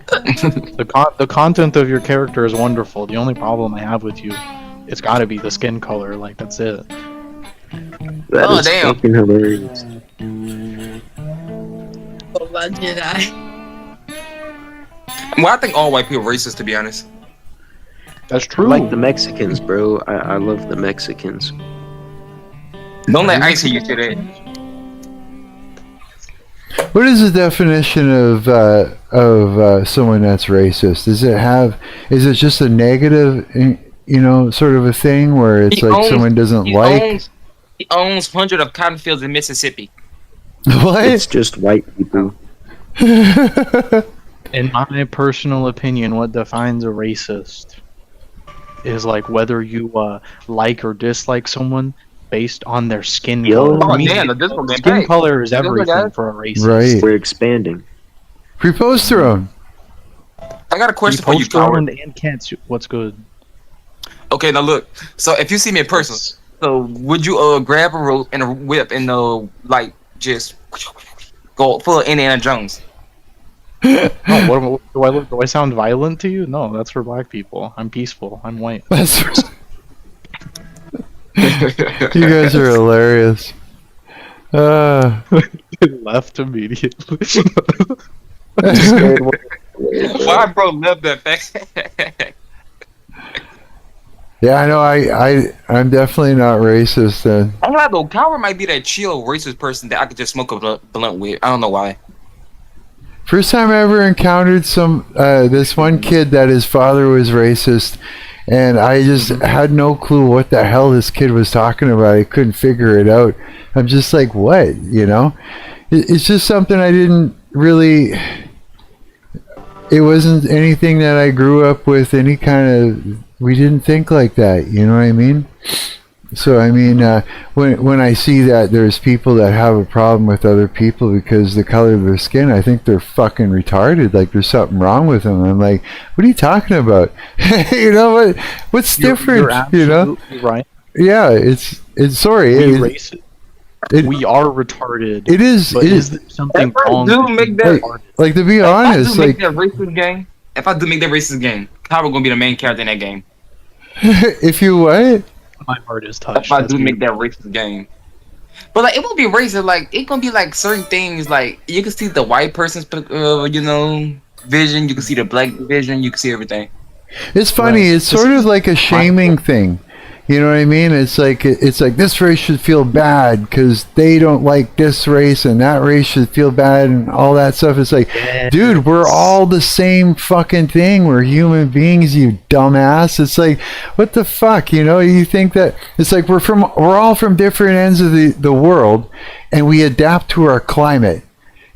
The content of your character is wonderful. The only problem I have with you, it's got to be the skin color. Like that's it. That Oh, is damn. fucking hilarious. Oh, my Jedi. Well, I think all white people are racist, to be honest. That's I true. like the Mexicans, bro. I love the Mexicans. Don't let Ice hit you today. what is the definition of someone that's racist? Is it just a negative, sort of a thing where it's He like owns- someone doesn't like? He owns hundreds of cotton fields in Mississippi. What? It's just white people. In my personal opinion, what defines a racist is like whether you like or dislike someone based on their skin Yo. color. Oh, Meaning, damn, this one been skin paid. color is This one everything got- for a racist. Right. We're expanding. Preposterone. I got a question for you, Post Howard. around and can't. What's good? Okay, now look. So if you see me in person, so would you grab a rope and a whip and like just go full of Indiana Jones? No, do I look? Do I sound violent to you? No, that's for black people. I'm peaceful. I'm white. That's you guys are hilarious. Left immediately. Scared one. Why, bro? Love that fact. Yeah, I know. I'm definitely not racist. Then I'm glad though. Howard might be that chill racist person that I could just smoke a blunt with. I don't know why. first time I ever encountered this one kid that his father was racist, and I just had no clue what the hell this kid was talking about. I couldn't figure it out. I'm just like, what? It's just something I didn't really. It wasn't anything that I grew up with. Any kind of. We didn't think like that. You know what I mean? So I mean, when I see that there's people that have a problem with other people because the color of their skin, I think they're fucking retarded. Like there's something wrong with them. I'm like, what are you talking about? What's different? You're absolutely right. Yeah, it's sorry. We It, racist. it, We are retarded. it is. But It is is there something If I wrong? do with make being that- retarded? like, to be honest, if I do like make that racist game, if I do make that racist game, Howard gonna be the main character in that game. if you what? My heart is touched. If I That's do make beautiful. that racist game. But like, it won't be racist. Like, it gonna be like certain things. Like, you can see the white person's, vision. You can see the black vision. You can see everything. It's funny. Right. It's sort of like a shaming thing. You know what I mean? It's like this race should feel bad because they don't like this race, and that race should feel bad, and all that stuff. It's like, dude, we're all the same fucking thing. We're human beings, you dumbass. It's like, what the fuck? You think that it's like we're all from different ends of the world, and we adapt to our climate.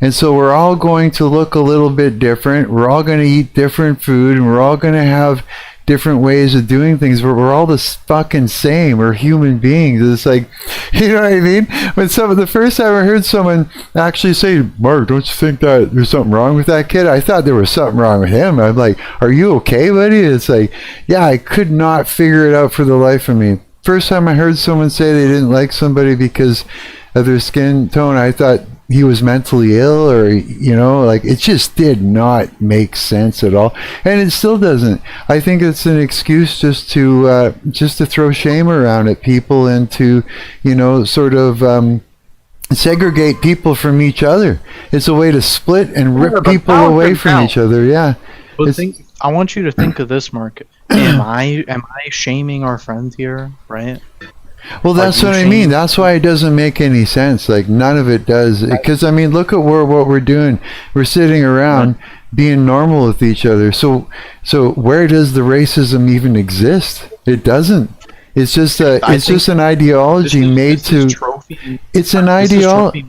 And so we're all going to look a little bit different. We're all going to eat different food, and we're all going to have different ways of doing things, but we're all the fucking same. We're human beings. It's like, you know what I mean? When the first time I heard someone actually say, Mark, don't you think that there's something wrong with that kid? I thought there was something wrong with him. I'm like, are you okay, buddy? It's like, yeah, I could not figure it out for the life of me. First time I heard someone say they didn't like somebody because of their skin tone, I thought he was mentally ill, or like it just did not make sense at all, and it still doesn't. I think it's an excuse just to throw shame around at people and to sort of segregate people from each other. It's a way to split and rip people away from each other. Yeah. But I want you to think of this, Mark. Am I shaming our friend here, right? Well, that's what I mean. That's why it doesn't make any sense. Like, none of it does. Because, I mean, look at what we're doing. We're sitting around being normal with each other. So where does the racism even exist? It doesn't. It's just an ideology made to. It's an ideology.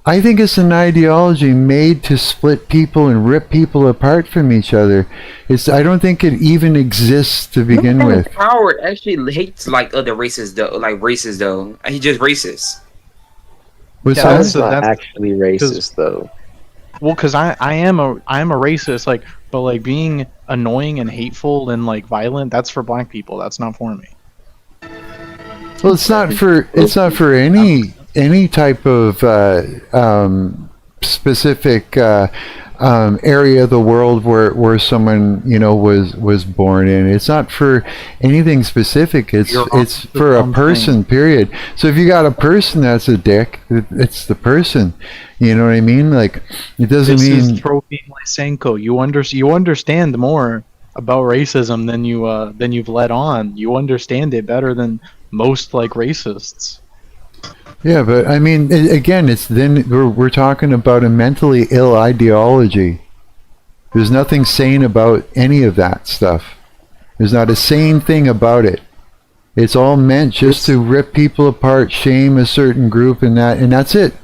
I think it's an ideology made to split people and rip people apart from each other. I don't think it even exists to begin with. Howard actually hates like other races though, He just racist. What's Yeah, that? that's not actually racist, though. Well, because I am a racist, like, but like being annoying and hateful and like violent, that's for black people. That's not for me. Well, it's not for any type of specific area of the world where someone was born in. It's not for anything specific. It's for a person. Period. So if you got a person that's a dick, it's the person. You know what I mean? Like, it doesn't mean. This is Trophy Lysenko. You understand more about racism than you've let on. You understand it better than most like racists. Yeah, but I mean, again, we're talking about a mentally ill ideology. There's nothing sane about any of that stuff. There's not a sane thing about it. It's all meant just to rip people apart, shame a certain group, and that's it.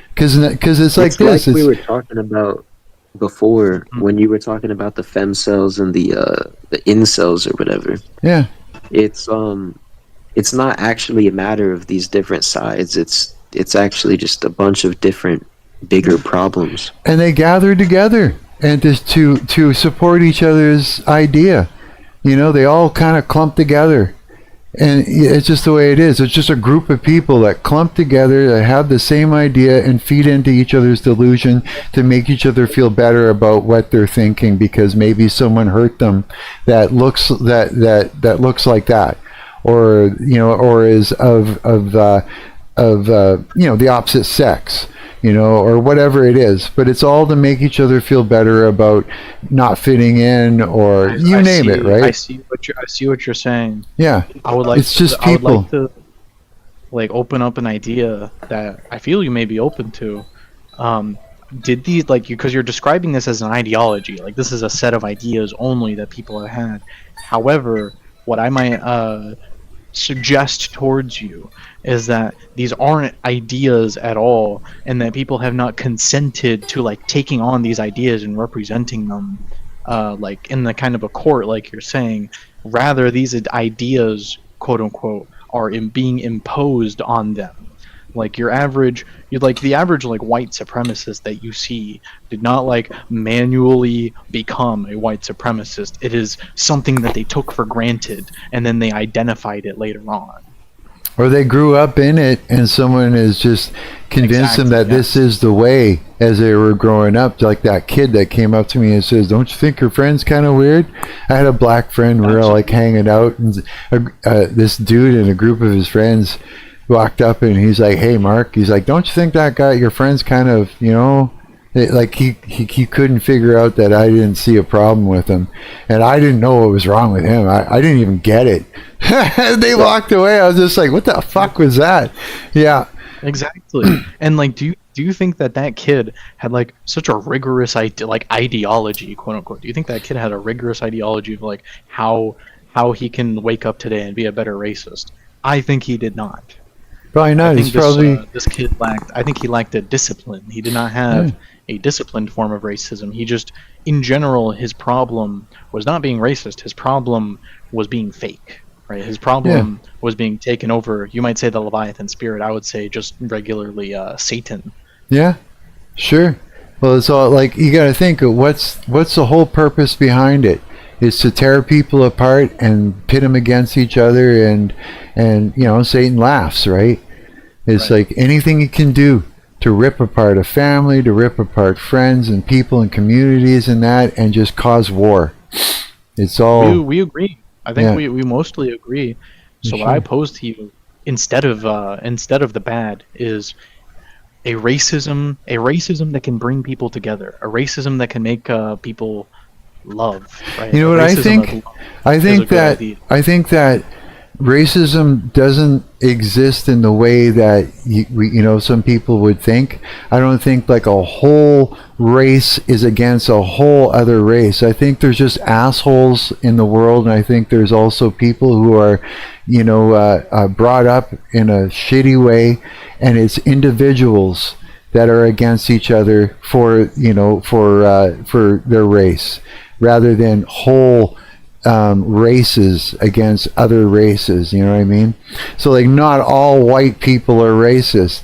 Because it's like this. Like we were talking about before when you were talking about the femcells and the incels or whatever. Yeah. It's not actually a matter of these different sides. It's actually just a bunch of different, bigger problems. And they gather together and just to support each other's idea. They all kind of clump together. And it's just the way it is. It's just a group of people that clump together, that have the same idea and feed into each other's delusion to make each other feel better about what they're thinking because maybe someone hurt them that looks like that. Or is of the opposite sex, or whatever it is. But it's all to make each other feel better about not fitting in, or name it, right? I see what you're saying. Yeah, it's just people. I would like to like open up an idea that I feel you may be open to. Did these because you're describing this as an ideology, like this is a set of ideas only that people have had. However, what I might suggest towards you is that these aren't ideas at all, and that people have not consented to like taking on these ideas and representing them like in the kind of a court, like you're saying. Rather, these ideas, quote unquote, are being imposed on them. Like the average like white supremacist that you see did not like manually become a white supremacist. It is something that they took for granted and then they identified it later on. Or they grew up in it and someone has just convinced them that this is the way as they were growing up. Like that kid that came up to me and says, "Don't you think your friend's kind of weird?" I had a black friend. We were all like hanging out, and this dude and a group of his friends walked up and he's like, "Hey, Mark," he's like, "Don't you think that guy, your friend's kind of, like he couldn't figure out that I didn't see a problem with him, and I didn't know what was wrong with him. I didn't even get it." They walked away. I was just like, "What the fuck was that?" Yeah, exactly. And like, do you think that kid had like such a rigorous ideology, quote unquote? Do you think that kid had a rigorous ideology of like how he can wake up today and be a better racist? I think he did not. Probably not. He's probably this kid lacked. I think he lacked a discipline. He did not have a disciplined form of racism. He just, in general, his problem was not being racist. His problem was being fake. Right. His problem was being taken over. You might say the Leviathan spirit. I would say just regularly Satan. Yeah, sure. Well, it's all like you got to think of what's the whole purpose behind it. Is to tear people apart and pit them against each other, and Satan laughs, right? It's like anything he can do to rip apart a family, to rip apart friends and people and communities and that, and just cause war. It's all. We agree. I think Yeah. we mostly agree. So Sure. what I pose to you instead of the bad is a racism that can bring people together, a racism that can make people love. Right? You know what I Racism think? of love I is a think good that idea. racism doesn't exist in the way that some people would think. I don't think like a whole race is against a whole other race. I think there's just assholes in the world, and I think there's also people who are brought up in a shitty way, and it's individuals that are against each other for their race, rather than whole races against other races. You know what I mean? So like, not all white people are racist.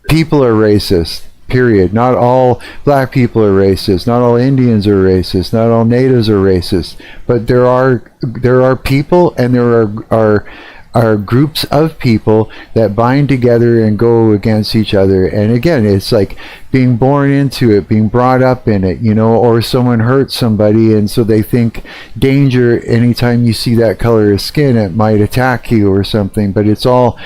People are racist. Period. Not all black people are racist. Not all Indians are racist. Not all natives are racist. But there are people, and there are groups of people that bind together and go against each other. And again, it's like being born into it, being brought up in it, or someone hurts somebody, and so they think danger anytime you see that color of skin, it might attack you or something. But it's all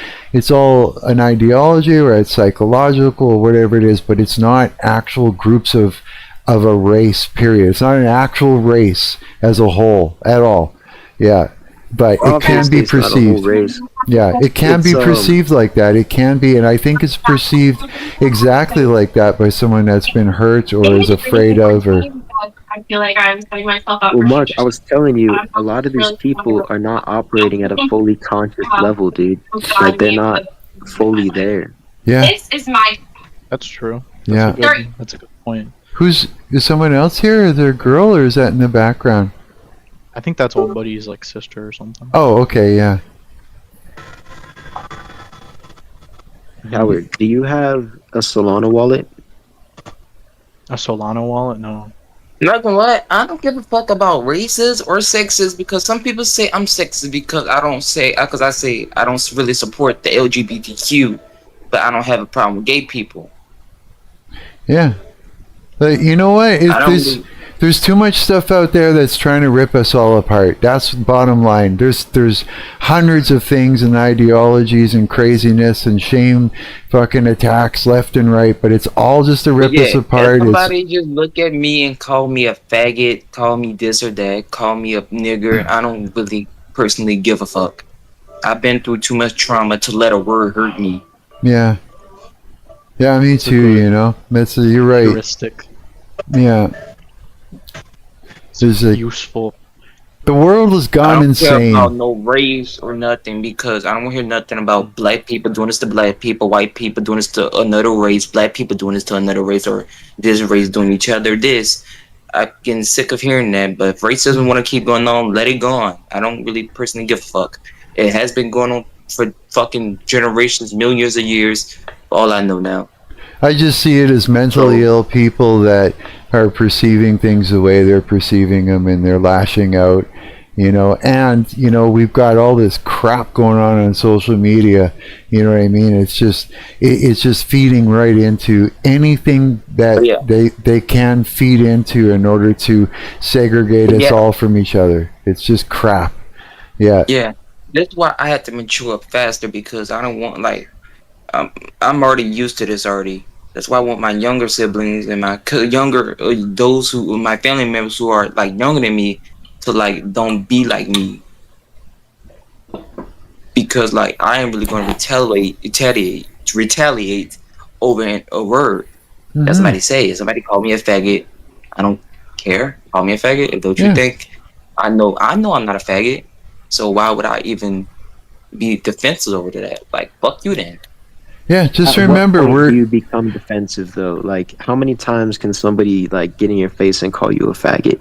an ideology, or it's psychological, or whatever it is, but it's not actual groups of a race, period. It's not an actual race as a whole at all. Yeah. But it can Obviously, be it's not a whole perceived. race. Yeah, it can be It's, perceived like that. It can be, and I think it's perceived exactly like that by someone that's been hurt or is afraid of, or I feel like I'm setting myself up. Well, for Mark, shit. I was telling you, a lot of these people are not operating at a fully conscious level, dude. Like, they're not fully there. yeah, This is my. That's true. yeah. That's a good point. Is someone else here? Is there a girl, or is that in the background? I think that's old buddy's like sister or something. Oh, okay, yeah. Howard, do you have a Solana wallet? A Solana wallet? No. Not gonna lie, I don't give a fuck about races or sexes, because some people say I'm sexist because I say I don't really support the LGBTQ, but I don't have a problem with gay people. Yeah. But you know what? I don't There's too much stuff out there that's trying to rip us all apart. That's the bottom line. There's hundreds of things and ideologies and craziness and shame fucking attacks left and right, but it's all just to rip us apart. If somebody just look at me and call me a faggot, call me this or that, call me a nigger, I don't really personally give a fuck. I've been through too much trauma to let a word hurt me. Yeah. Yeah, me too, you're right. Heuristic. Yeah. There's Useful. the world has I gone don't insane. care about no race or nothing, because I don't hear nothing about black people doing this to black people, white people doing this to another race, black people doing this to another race, or this race doing each other this. I'm getting sick of hearing that, but if racism want to keep going on, let it go on. I don't really personally give a fuck. It has been going on for fucking generations, millions of years, for all I know now. I just see it as mentally ill people that are perceiving things the way they're perceiving them, and they're lashing out, and we've got all this crap going on social media, you know what I mean? It's just feeding right into anything that they can feed into in order to segregate us all from each other. It's just crap. Yeah. That's why I had to mature up faster, because I don't want, like, I'm already used to this already. That's why I want my younger siblings and my my family members who are like younger than me to like don't be like me, because like I am really going to retaliate over a word that somebody say. If somebody call me a faggot, I don't care. Call me a faggot. Don't you think I know I'm not a faggot? So why would I even be defensive over to that? Like, fuck you then. Yeah, just At remember, what point do you become defensive though? Like, how many times can somebody like get in your face and call you a faggot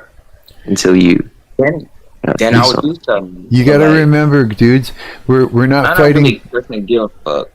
until you? Then I would do something. You gotta remember, dudes, we're not fighting. I don't really personally give a fuck.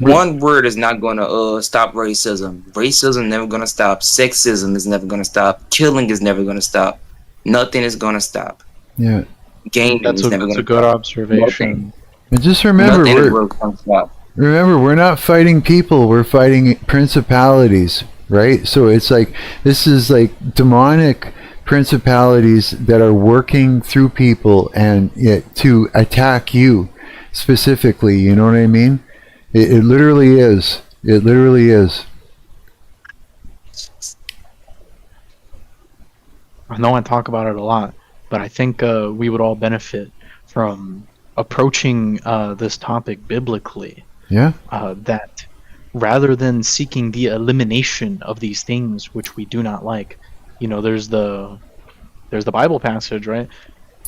One word is not gonna stop racism. Racism never gonna stop. Sexism is never gonna stop. Killing is never gonna stop. Nothing is gonna stop. Yeah. Gaming is never gonna stop. That's a good observation. And just remember, Nothing in the world is gonna stop. Remember, we're not fighting people, we're fighting principalities, right? So it's like, this is like demonic principalities that are working through people and to attack you specifically, you know what I mean? It literally is. It literally is. I know I talk about it a lot, but I think we would all benefit from approaching this topic biblically. Yeah? That rather than seeking the elimination of these things which we do not like, you know, there's the Bible passage, right?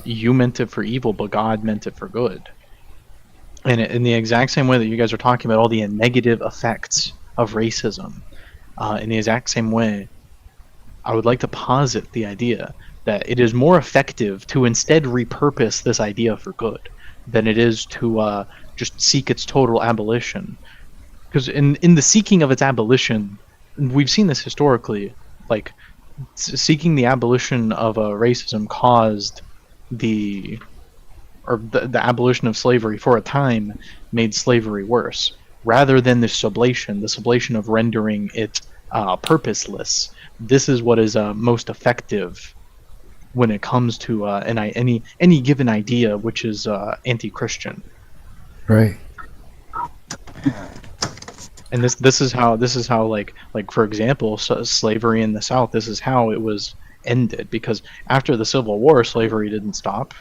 You meant it for evil, but God meant it for good. And in the exact same way that you guys are talking about all the negative effects of racism, in the exact same way, I would like to posit the idea that it is more effective to instead repurpose this idea for good than it is to just seek its total abolition. Because in the seeking of its abolition, we've seen this historically, like seeking the abolition of racism caused the abolition of slavery for a time made slavery worse, rather than the sublation of rendering it purposeless. This is what is most effective when it comes to any given idea which is anti-Christian. Right. And this is how like for example, slavery in the South, this is how it was ended, because after the Civil War, slavery didn't stop.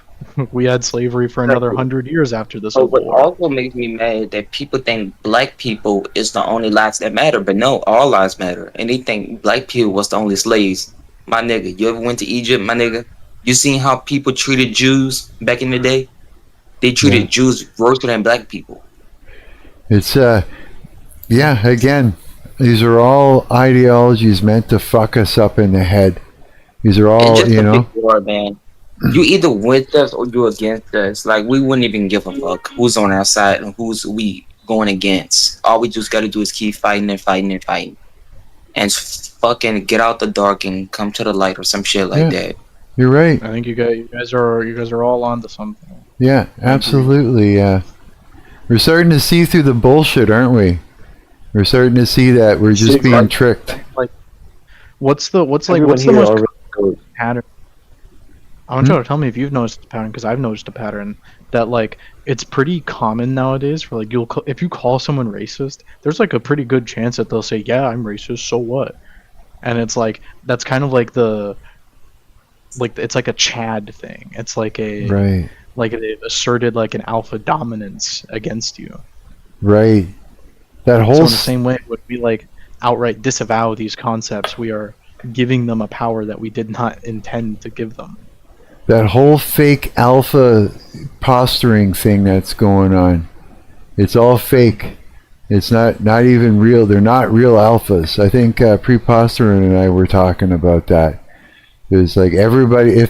We had slavery for another 100 years after the Civil But what War. also makes me mad that people think black people is the only lives that matter, but no, all lives matter. And they think black people was the only slaves. My nigga, you ever went to Egypt, my nigga? You seen how people treated Jews back in the day? They treated Jews worse than black people. It's yeah, again, these are all ideologies meant to fuck us up in the head. These are all, Just you a know. big war, man. You either with us or you against us. Like, we wouldn't even give a fuck who's on our side and who's we going against. All we just got to do is keep fighting and fighting and fighting, and fucking get out the dark and come to the light or some shit like that. You're right. I think you guys are all onto something. Yeah, absolutely. We're starting to see through the bullshit, aren't we? We're starting to see that we're just being tricked. Like, what's the most pattern? I want you to tell me if you've noticed the pattern, because I've noticed a pattern that, like, it's pretty common nowadays for, like, if you call someone racist, there's like a pretty good chance that they'll say, yeah, I'm racist, so what? And it's like, that's kind of like it's like a Chad thing. It's like like they've asserted like an alpha dominance against you. Right. That whole So in the same way, when we like outright disavow these concepts, we are giving them a power that we did not intend to give them. That whole fake alpha posturing thing that's going on. It's all fake. It's not even real. They're not real alphas. I think Preposterun and I were talking about that. It's like everybody's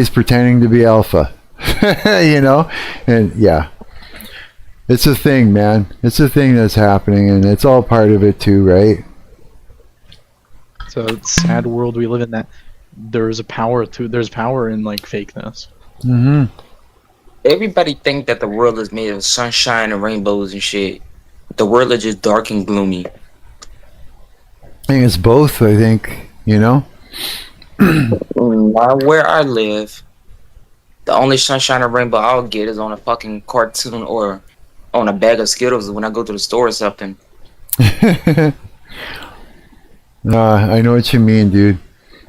pretending to be alpha. You know? And yeah. It's a thing, man. It's a thing that's happening, and it's all part of it too, right? So it's a sad world we live in, that there's power in like fakeness. Mm-hmm. Everybody think that the world is made of sunshine and rainbows and shit. The world is just dark and gloomy. I think it's both, I think, you know? Now, where I live, the only sunshine and rainbow I'll get is on a fucking cartoon or on a bag of Skittles when I go to the store or something. I know what you mean, dude.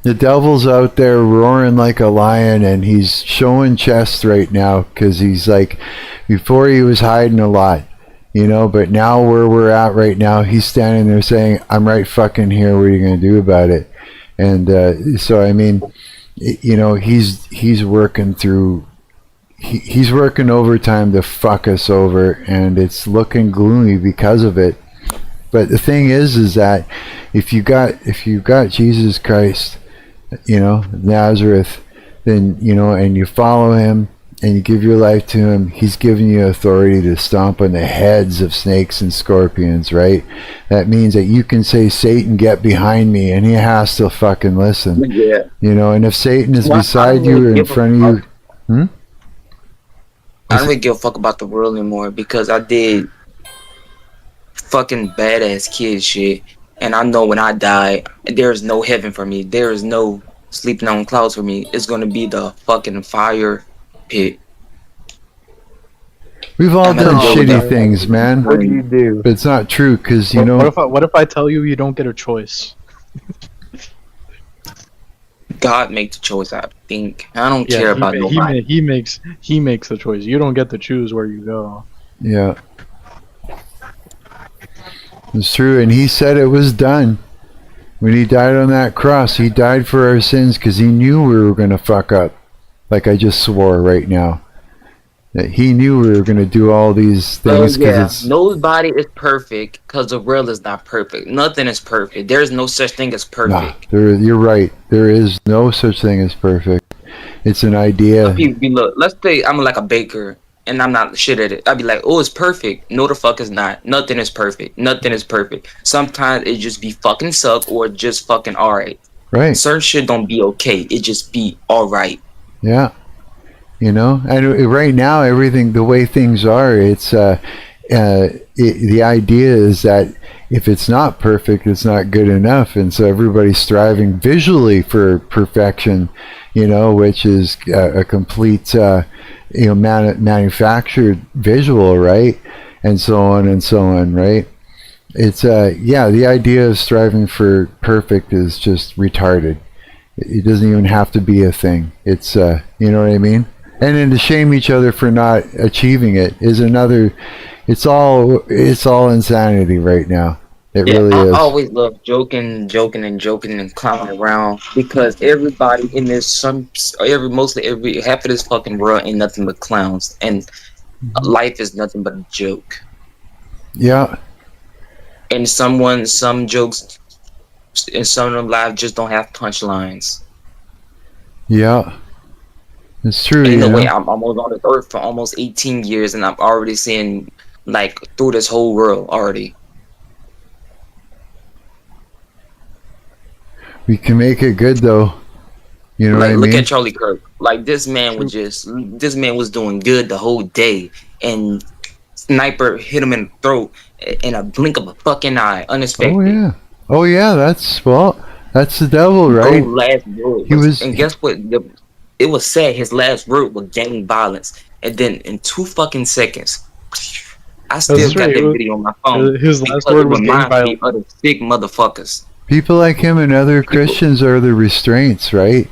The devil's out there roaring like a lion, and he's showing chest right now, because he's like, before he was hiding a lot, you know, but now where we're at right now, he's standing there saying, I'm right fucking here, what are you going to do about it? And so, I mean, you know, he's working through, he's working overtime to fuck us over, and it's looking gloomy because of it. But the thing is that if you got Jesus Christ, you know, Nazareth, then, you know, and you follow him and you give your life to him, he's giving you authority to stomp on the heads of snakes and scorpions, right? That means that you can say, Satan, get behind me, and he has to fucking listen. Yeah. You know, and if Satan is beside you or in front of you, I don't really give a fuck about the world anymore because I did fucking badass kid shit, and I know when I die, there is no heaven for me. There is no sleeping on clouds for me. It's gonna be the fucking fire pit. We've all I'm gonna done deal with shitty that. things, man. What do you do? But it's not true because you know. What if I tell you you don't get a choice? God makes the choice. I think I don't care about nobody. He makes the choice. You don't get to choose where you go. Yeah. It's true, and he said it was done. When he died on that cross, he died for our sins because he knew we were going to fuck up. Like I just swore right now. That he knew we were going to do all these things because Nobody is perfect because the world is not perfect. Nothing is perfect. There's no such thing as perfect. You're right. There is no such thing as perfect. It's an idea. Look, let's say I'm like a baker and I'm not shit at it. I'd be like, oh, it's perfect. No, the fuck is not. Nothing is perfect. Nothing is perfect. Sometimes it just be fucking suck or just fucking alright. Right. Certain shit don't be okay. It just be alright. Yeah. You know, and right now, everything, the way things are, it's the idea is that if it's not perfect, it's not good enough, and so everybody's striving visually for perfection, you know, which is a complete, manufactured visual, right, and so on, right? It's the idea of striving for perfect is just retarded. It doesn't even have to be a thing. It's you know what I mean? And then to shame each other for not achieving it is another. It's all insanity right now. It really is. I always love joking and clowning around because everybody in this mostly every half of this fucking world ain't nothing but clowns, and life is nothing but a joke. Yeah. And some jokes in some of them lives just don't have punchlines. Yeah. It's true. Ain't no way. I'm almost on this earth for almost 18 years, and I'm already seeing like through this whole world already. We can make it good though. You know what I mean? Look at Charlie Kirk. Like this man was doing good the whole day, and sniper hit him in the throat in a blink of a fucking eye, unexpected. Oh yeah. That's the devil, right? Last word and guess what? It was said his last word was gang violence, and then in 2 fucking seconds, I still got that video on my phone. His last word was gang violence. Other sick motherfuckers. People like him and other Christians are the restraints, right?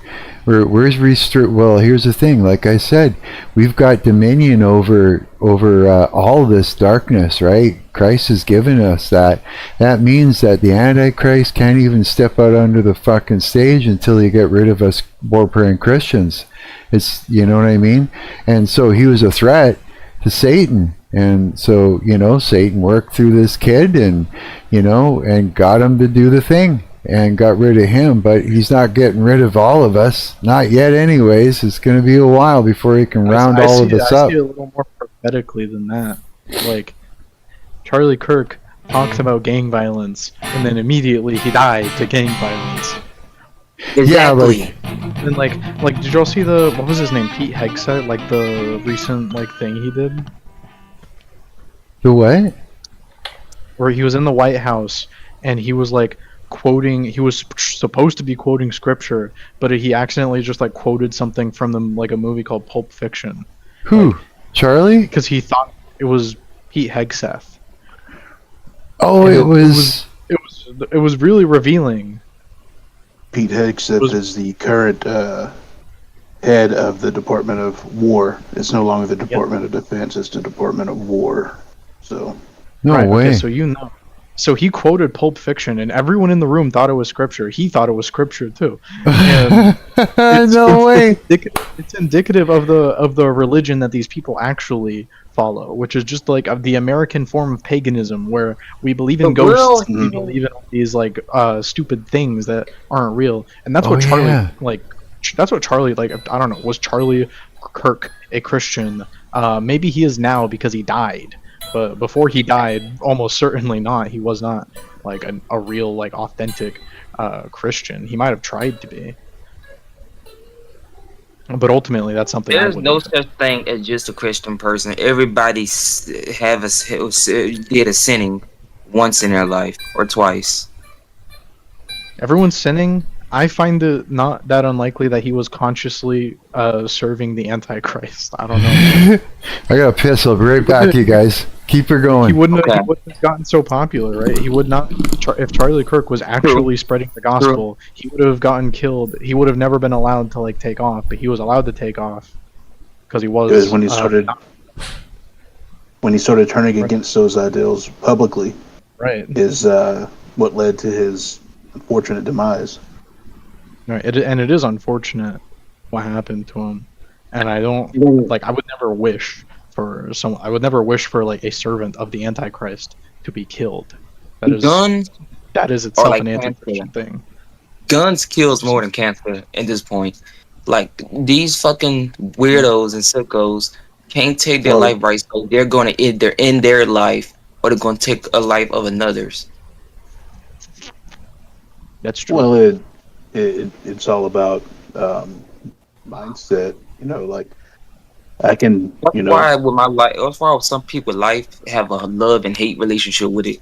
Where's Well, here's the thing. Like I said, we've got dominion over all this darkness, right? Christ has given us that. That means that the Antichrist can't even step out onto the fucking stage until he get rid of us war-praying Christians. It's, you know what I mean? And so he was a threat to Satan. And so, Satan worked through this kid and got him to do the thing and got rid of him. But he's not getting rid of all of us. Not yet anyways. It's going to be a while before he can round all of us up. I see it a little more prophetically than that. Like, Charlie Kirk talks about gang violence, and then immediately he died to gang violence. Exactly. Yeah, and like, did y'all see what was his name? Pete Hegseth, like the recent thing he did? The what? Where he was in the White House and he was quoting. He was supposed to be quoting scripture, but he accidentally just quoted something from a movie called Pulp Fiction. Who? Charlie? Because he thought it was Pete Hegseth. Oh, it was really revealing. Pete Hegseth is the current head of the Department of War. It's no longer the Department of Defense; it's the Department of War. So. No way. Okay, so So he quoted Pulp Fiction, and everyone in the room thought it was scripture. He thought it was scripture too. No way. It's indicative of the religion that these people actually follow, which is just the American form of paganism, where we believe in ghosts, and we believe in all these stupid things that aren't real, and that's what Charlie That's what Charlie I don't know. Was Charlie Kirk a Christian? Maybe he is now because he died. But before he died, almost certainly not. He was not a real authentic Christian. He might have tried to be. But ultimately, that's something I There's no wouldn't do. such thing as just a Christian person. Everybody did a sinning once in their life or twice. Everyone's sinning. I find it not that unlikely that he was consciously serving the Antichrist. I don't know. I gotta piss. I'll be right back, you guys. Keep her He going. wouldn't, Okay. he wouldn't have gotten so popular, right? He would not. If Charlie Kirk was actually spreading the gospel, he would have gotten killed. He would have never been allowed to like take off, but he was allowed to take off because he was. Because when he started turning against those ideals publicly, right, is what led to his unfortunate demise. right, and it is unfortunate what happened to him, and I don't like. I would never wish for some. I would never wish for like a servant of the Antichrist to be killed. Guns That is itself like an cancer. anti-Christian thing. Guns kills more than cancer at this point. Like these fucking weirdos and sickos can't take their life right, so they're gonna either end their life or they're gonna take a life of another's. That's true. Well, it's all about mindset. You know, like I can, That's you know, why with my life, that's why some people life have a love and hate relationship with it.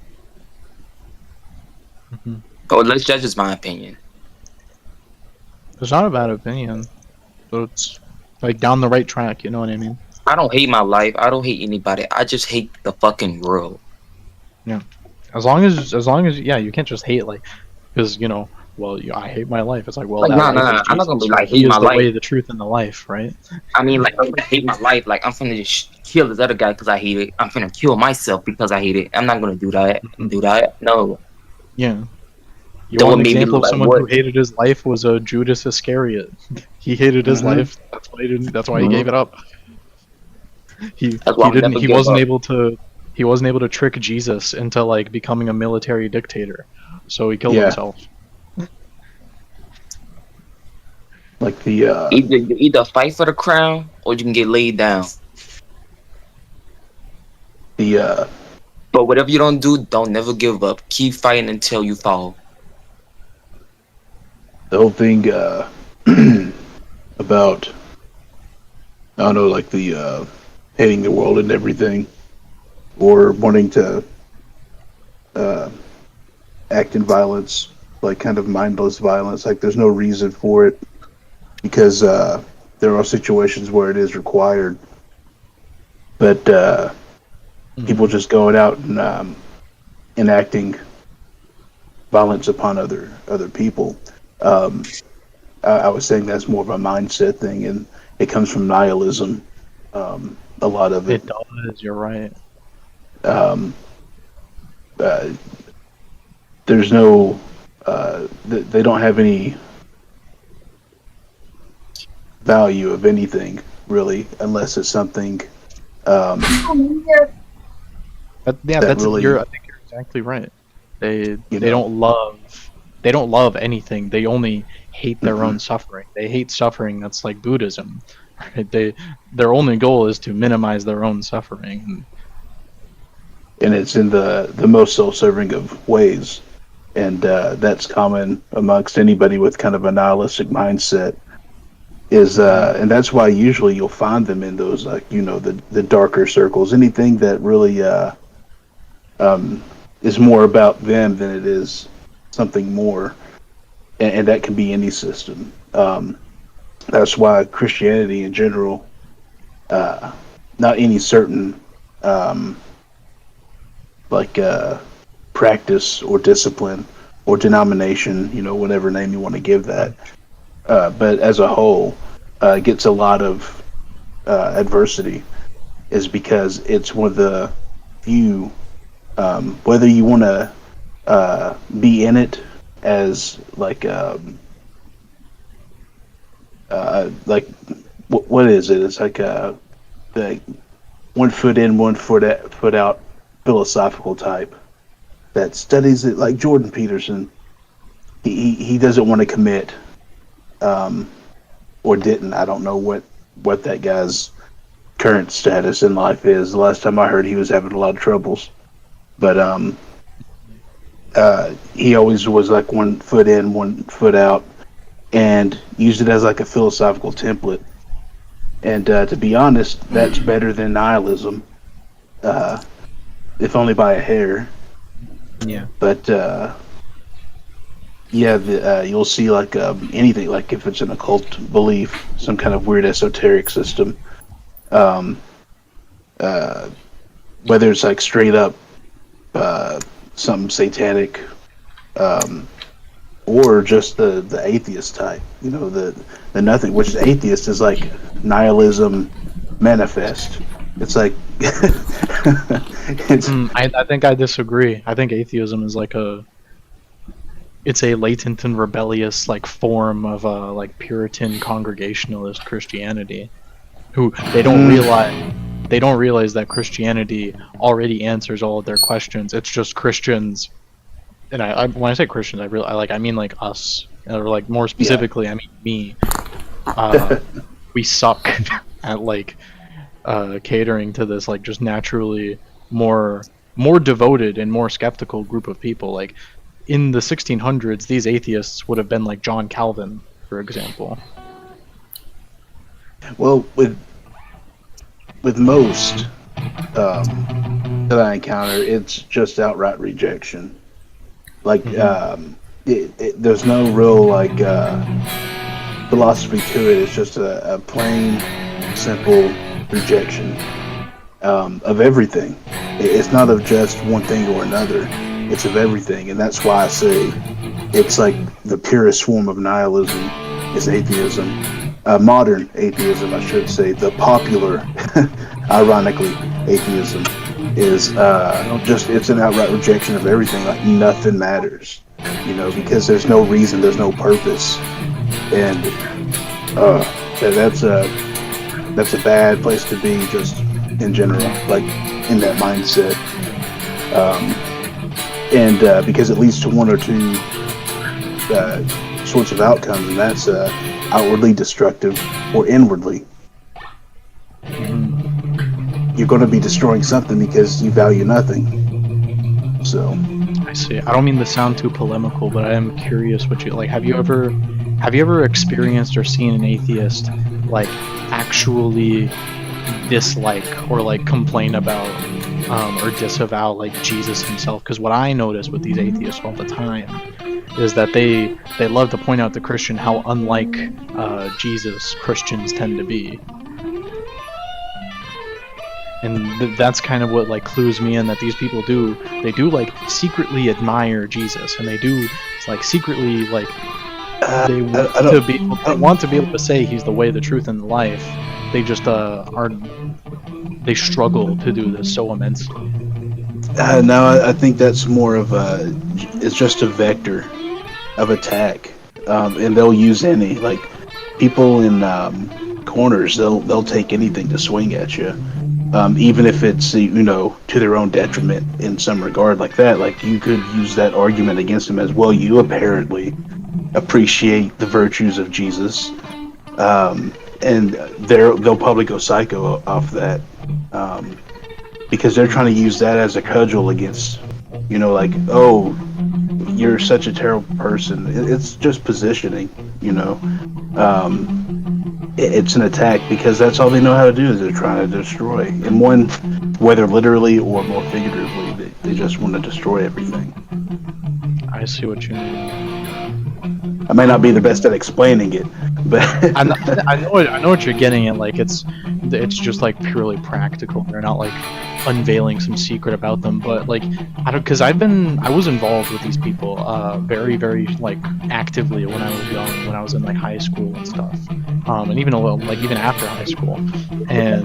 Mhm. Or that's just my opinion. It's not a bad opinion, but it's like down the right track. You know what I mean? I don't hate my life. I don't hate anybody. I just hate the fucking world. As long as yeah, you can't just hate like because well, I hate my life. It's like, well, Like, that nah, life is I'm not gonna Jesus, be like, right? He hate is my the life. way, the truth, and the life, right? I mean, like, I'm gonna hate my life. Like, I'm finna just kill this other guy because I hate it. I'm finna kill myself because I hate it. I'm not gonna do that. No. Yeah. You Don't want an make me example of like someone what? who hated his life was Judas Iscariot. He hated his life. That's why he didn't. That's why he gave it up. He That's why he I'm didn't. never He give wasn't up. able to. He wasn't able to trick Jesus into like becoming a military dictator. So he killed Yeah. himself. like the Either fight for the crown or you can get laid down. the But whatever you don't do, don't never give up. Keep fighting until you fall. whole thing about I don't know, like the hating the world and everything, or wanting to act in violence, like kind of mindless violence. Like there's no reason for it because there are situations where it is required, but people just going out and enacting violence upon other people. I was saying that's more of a mindset thing, and it comes from nihilism. A lot of it. It does. You're right. Um, there's no. They don't have any value of anything really, unless it's something. That's really- I think you're exactly right. They You they know. don't love anything. They only hate their Mm-hmm. own suffering. They hate suffering. That's like Buddhism. Right? Their only goal is to minimize their own suffering. And it's in the most self-serving of ways, and that's common amongst anybody with kind of a nihilistic mindset. Is and that's why usually you'll find them in those the darker circles. Anything that really is more about them than it is something more, and that can be any system. That's why Christianity in general, not any certain practice or discipline or denomination, whatever name you want to give that, but as a whole, gets a lot of adversity, is because it's one of the few, whether you want to be in it as what is it? It's like the 1 foot in, 1 foot out philosophical type that studies it, like Jordan Peterson. He doesn't want to commit, or didn't. I don't know what that guy's current status in life is. The last time I heard, he was having a lot of troubles, but he always was like 1 foot in, 1 foot out, and used it as like a philosophical template. And to be honest, that's better than nihilism, if only by a hair. Yeah. But you'll see like anything, like if it's an occult belief, some kind of weird esoteric system, whether it's like straight up something satanic, or just the atheist type, the nothing, which the atheist is like nihilism manifest. It's like I think I disagree. I think atheism is like it's a latent and rebellious like form of like Puritan Congregationalist Christianity, who they don't realize that Christianity already answers all of their questions. It's just Christians, and I when I say Christians, I mean like us, or like more specifically, I mean me. We suck at like catering to this like just naturally more devoted and more skeptical group of people. Like in the 1600s, these atheists would have been like John Calvin, for example. Well, with most that I encounter, it's just outright rejection. Like there's no real like philosophy to it. It's just a plain, simple rejection of everything. It's not of just one thing or another. It's of everything, and that's why I say it's like the purest form of nihilism is atheism. Modern atheism, I should say, the popular, ironically, atheism is just, it's an outright rejection of everything. Like nothing matters, because there's no reason, there's no purpose, and that's a bad place to be, just in general, like in that mindset. And because it leads to one or two sorts of outcomes, and that's outwardly destructive or inwardly. You're going to be destroying something because you value nothing. So I see. I don't mean to sound too polemical, but I am curious what you like. Have you ever experienced or seen an atheist like actually dislike or like complain about or disavow like Jesus himself? Because what I notice with these atheists all the time is that they love to point out to Christian how unlike Jesus Christians tend to be, and that's kind of what like clues me in that these people do like secretly admire Jesus, and they do like secretly like they want to be able to say he's the way, the truth, and the life. They just they struggle to do this so immensely. No, I think that's more of it's just a vector of attack, and they'll use any, like people in corners, they'll take anything to swing at you, even if it's to their own detriment in some regard like that. Like you could use that argument against them as well. You apparently appreciate the virtues of Jesus, and they'll probably go psycho off that, because they're trying to use that as a cudgel against, like, oh, you're such a terrible person. It's just positioning, it's an attack because that's all they know how to do, is they're trying to destroy. And one, whether literally or more figuratively, they just want to destroy everything. I see what you mean. I may not be the best at explaining it, but I know what you're getting at. Like it's just like purely practical. They're not like unveiling some secret about them, but like because I was involved with these people very, very like actively when I was young, when I was in like high school and stuff, and even a little like even after high school, and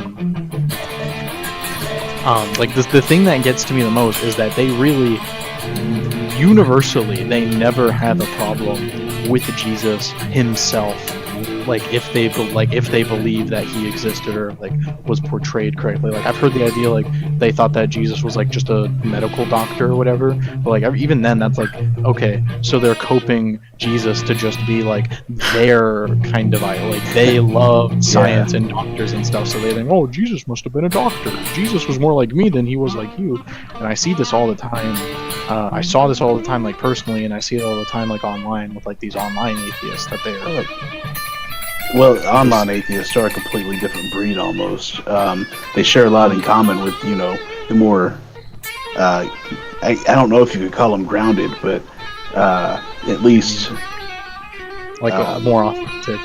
like the thing that gets to me the most is that they really universally they never have a problem with Jesus himself, like if they believe that he existed or like was portrayed correctly. Like I've heard the idea like they thought that Jesus was like just a medical doctor or whatever, but like even then that's like, okay, so they're coping Jesus to just be like their kind of like they love science and doctors and stuff, so they think, oh, Jesus must have been a doctor, Jesus was more like me than he was like you. And I see this all the time. I saw this all the time like personally, and I see it all the time like online with like these online atheists that they are like Well, online atheists are a completely different breed almost. They share a lot in common with, the more, I don't know if you could call them grounded, but at least... Like a more authentic.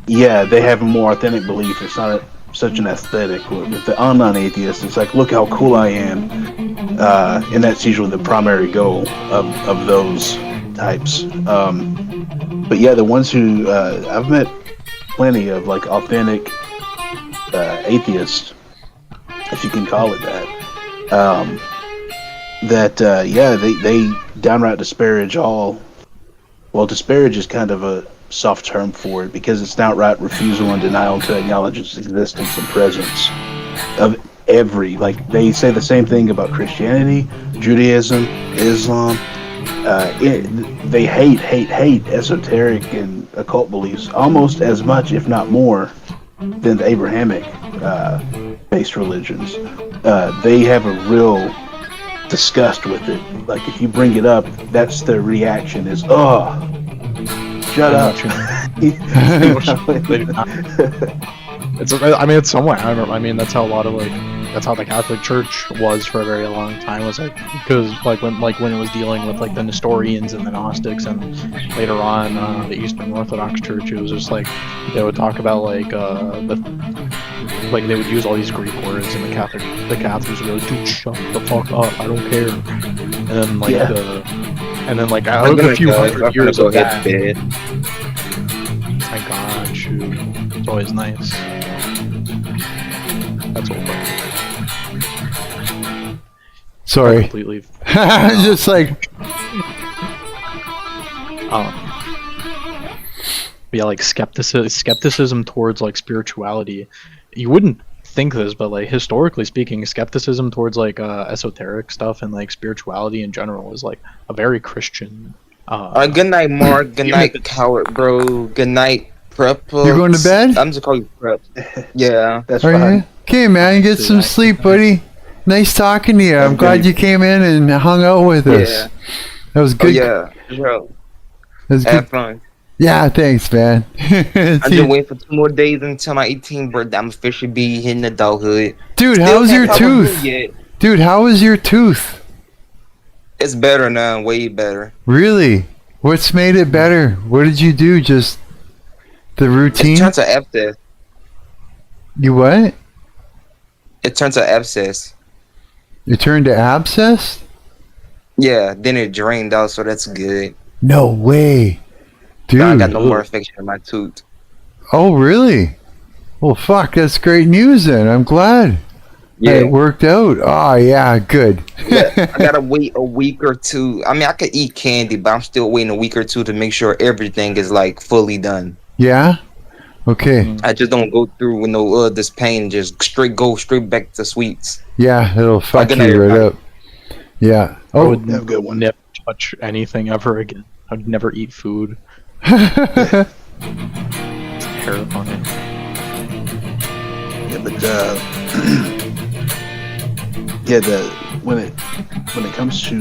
Yeah, they have a more authentic belief. It's not such an aesthetic. With the online atheist, it's like, look how cool I am. And that's usually the primary goal of those types. But yeah, the ones who... I've met plenty of like authentic atheists, if you can call it that. They downright disparage all. Well, disparage is kind of a soft term for it because it's an outright refusal and denial to acknowledge its existence and presence of every. Like they say the same thing about Christianity, Judaism, Islam. They hate esoteric and occult beliefs almost as much, if not more, than the Abrahamic based religions. They have a real disgust with it. Like if you bring it up, that's their reaction is, oh, shut up. It's somewhat. I mean, that's how a lot of that's how the Catholic Church was for a very long time. Was like because when it was dealing with like the Nestorians and the Gnostics, and later on the Eastern Orthodox Church, it was just like they would talk about they would use all these Greek words, and the Catholics would go, dude, shut the fuck up, I don't care. And then out of a few hundred years of that. My God, shoot, it's always nice. That's all. Sorry. Completely. Just like. Yeah, like skepticism towards like spirituality. You wouldn't think this, but like historically speaking, skepticism towards like esoteric stuff and like spirituality in general is like a very Christian. Good night, Mark. Good night, coward, bro. Good night, prep. You're going to bed? I'm just calling you prep. Yeah, That's Are fine. you? Okay, man, get some sleep, buddy. Nice talking to you. I'm glad you came in and hung out with us. Yeah. That was good. Oh, yeah, bro. That was Have good. fun. Yeah, thanks, man. I'm just waiting for 2 more days until my 18th birthday. I'm officially be hitting adulthood. Dude, Still how's your can't probably tooth? do it yet. Dude, how is your tooth? It's better now, way better. Really? What's made it better? What did you do? Just the routine? It turns to abscess. You what? It turns to abscess. You turned to abscess? Yeah, then it drained out, so that's good. No way. Dude. I got no more infection in my tooth. Oh, really? Well, fuck, that's great news then. I'm glad. Yeah. It worked out. Oh, yeah, good. Yeah, I gotta wait a week or two. I mean, I could eat candy, but I'm still waiting a week or two to make sure everything is like fully done. Yeah? Okay. I just don't go through with no this pain. Just go straight back to sweets. Yeah, it'll fuck good you night, right everybody. up. Yeah. I Oh, would have a good one. never touch anything ever again. I'd never eat food. yeah. It's terrifying. Yeah, but when it comes to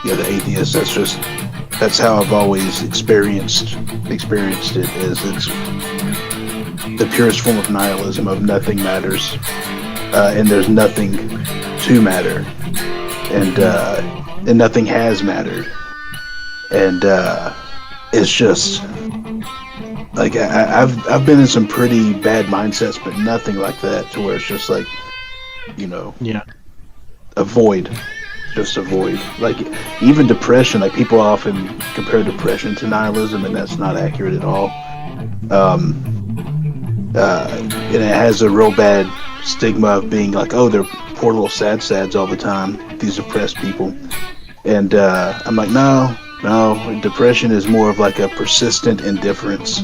the atheist, that's how I've always experienced it. Is it's the purest form of nihilism of nothing matters, and there's nothing to matter, and nothing has mattered, and it's just like I've been in some pretty bad mindsets, but nothing like that to where it's just like, Yeah. a void, just a void. Like even depression, like people often compare depression to nihilism, and that's not accurate at all. And it has a real bad stigma of being like, oh, they're poor little sads all the time, these depressed people. And I'm like, no, depression is more of like a persistent indifference.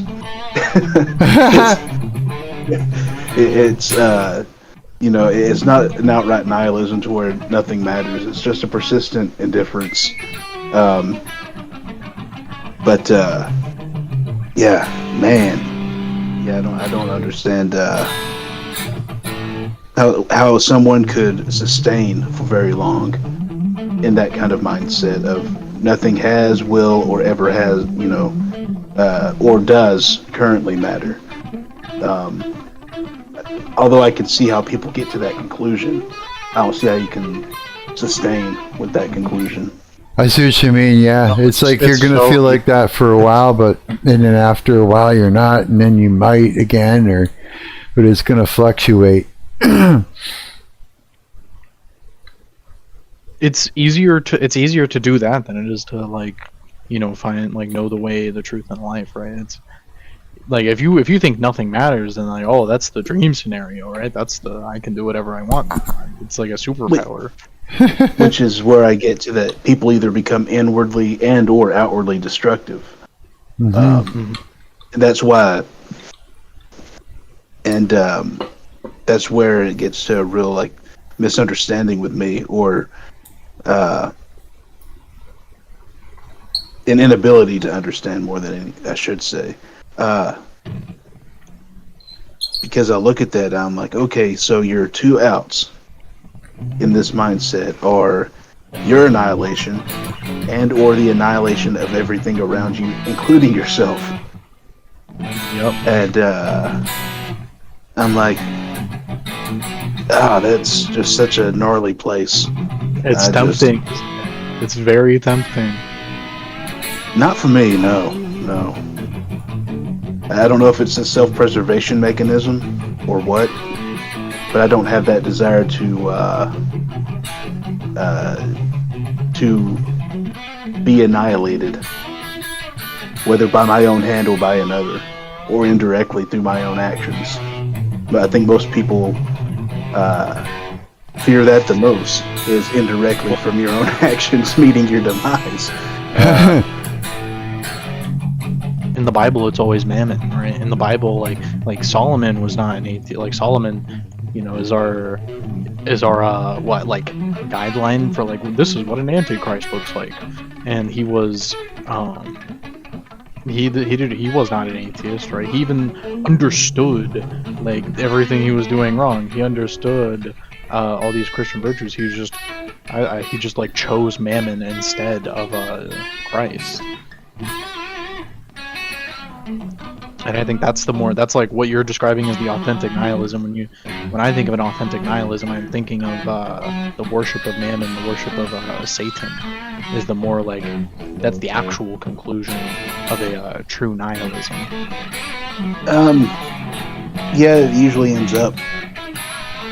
It's it's not an outright nihilism to where nothing matters. It's just a persistent indifference. I don't understand how someone could sustain for very long in that kind of mindset of nothing has, will, or ever has, or does currently matter. Although I can see how people get to that conclusion, I don't see how you can sustain with that conclusion. I see what you mean. Yeah, it's like you're gonna feel like that for a while, but and then after a while you're not, and then you might again, but it's gonna fluctuate. It's easier to do that than it is to find know the way, the truth, and life, right? It's like if you think nothing matters, then oh, that's the dream scenario, right? That's the I can do whatever I want. It's like a superpower. Which is where I get to that people either become inwardly and or outwardly destructive. And that's why, and that's where it gets to a real misunderstanding with me, or an inability to understand more than any, I should say. Because I look at that, I'm like, okay, so your two outs in this mindset are your annihilation and or the annihilation of everything around you, including yourself. Yep. And I'm like, that's just such a gnarly place. It's tempting. It's very tempting. Not for me, no. I don't know if it's a self-preservation mechanism or what, but I don't have that desire to be annihilated, whether by my own hand or by another, or indirectly through my own actions. But I think most people fear that the most, is indirectly from your own actions meeting your demise. In the Bible, it's always mammon, right? In the Bible, like Solomon was not an atheist. Like Solomon, is our guideline for this is what an antichrist looks like, and he was he was not an atheist, right? He even understood everything he was doing wrong. He understood all these Christian virtues. He was just he just chose mammon instead of Christ. And I think that's what you're describing as the authentic nihilism. When I think of an authentic nihilism, I'm thinking of the worship of mammon, the worship of Satan, is the more that's the actual conclusion of a true nihilism. Yeah, it usually ends up.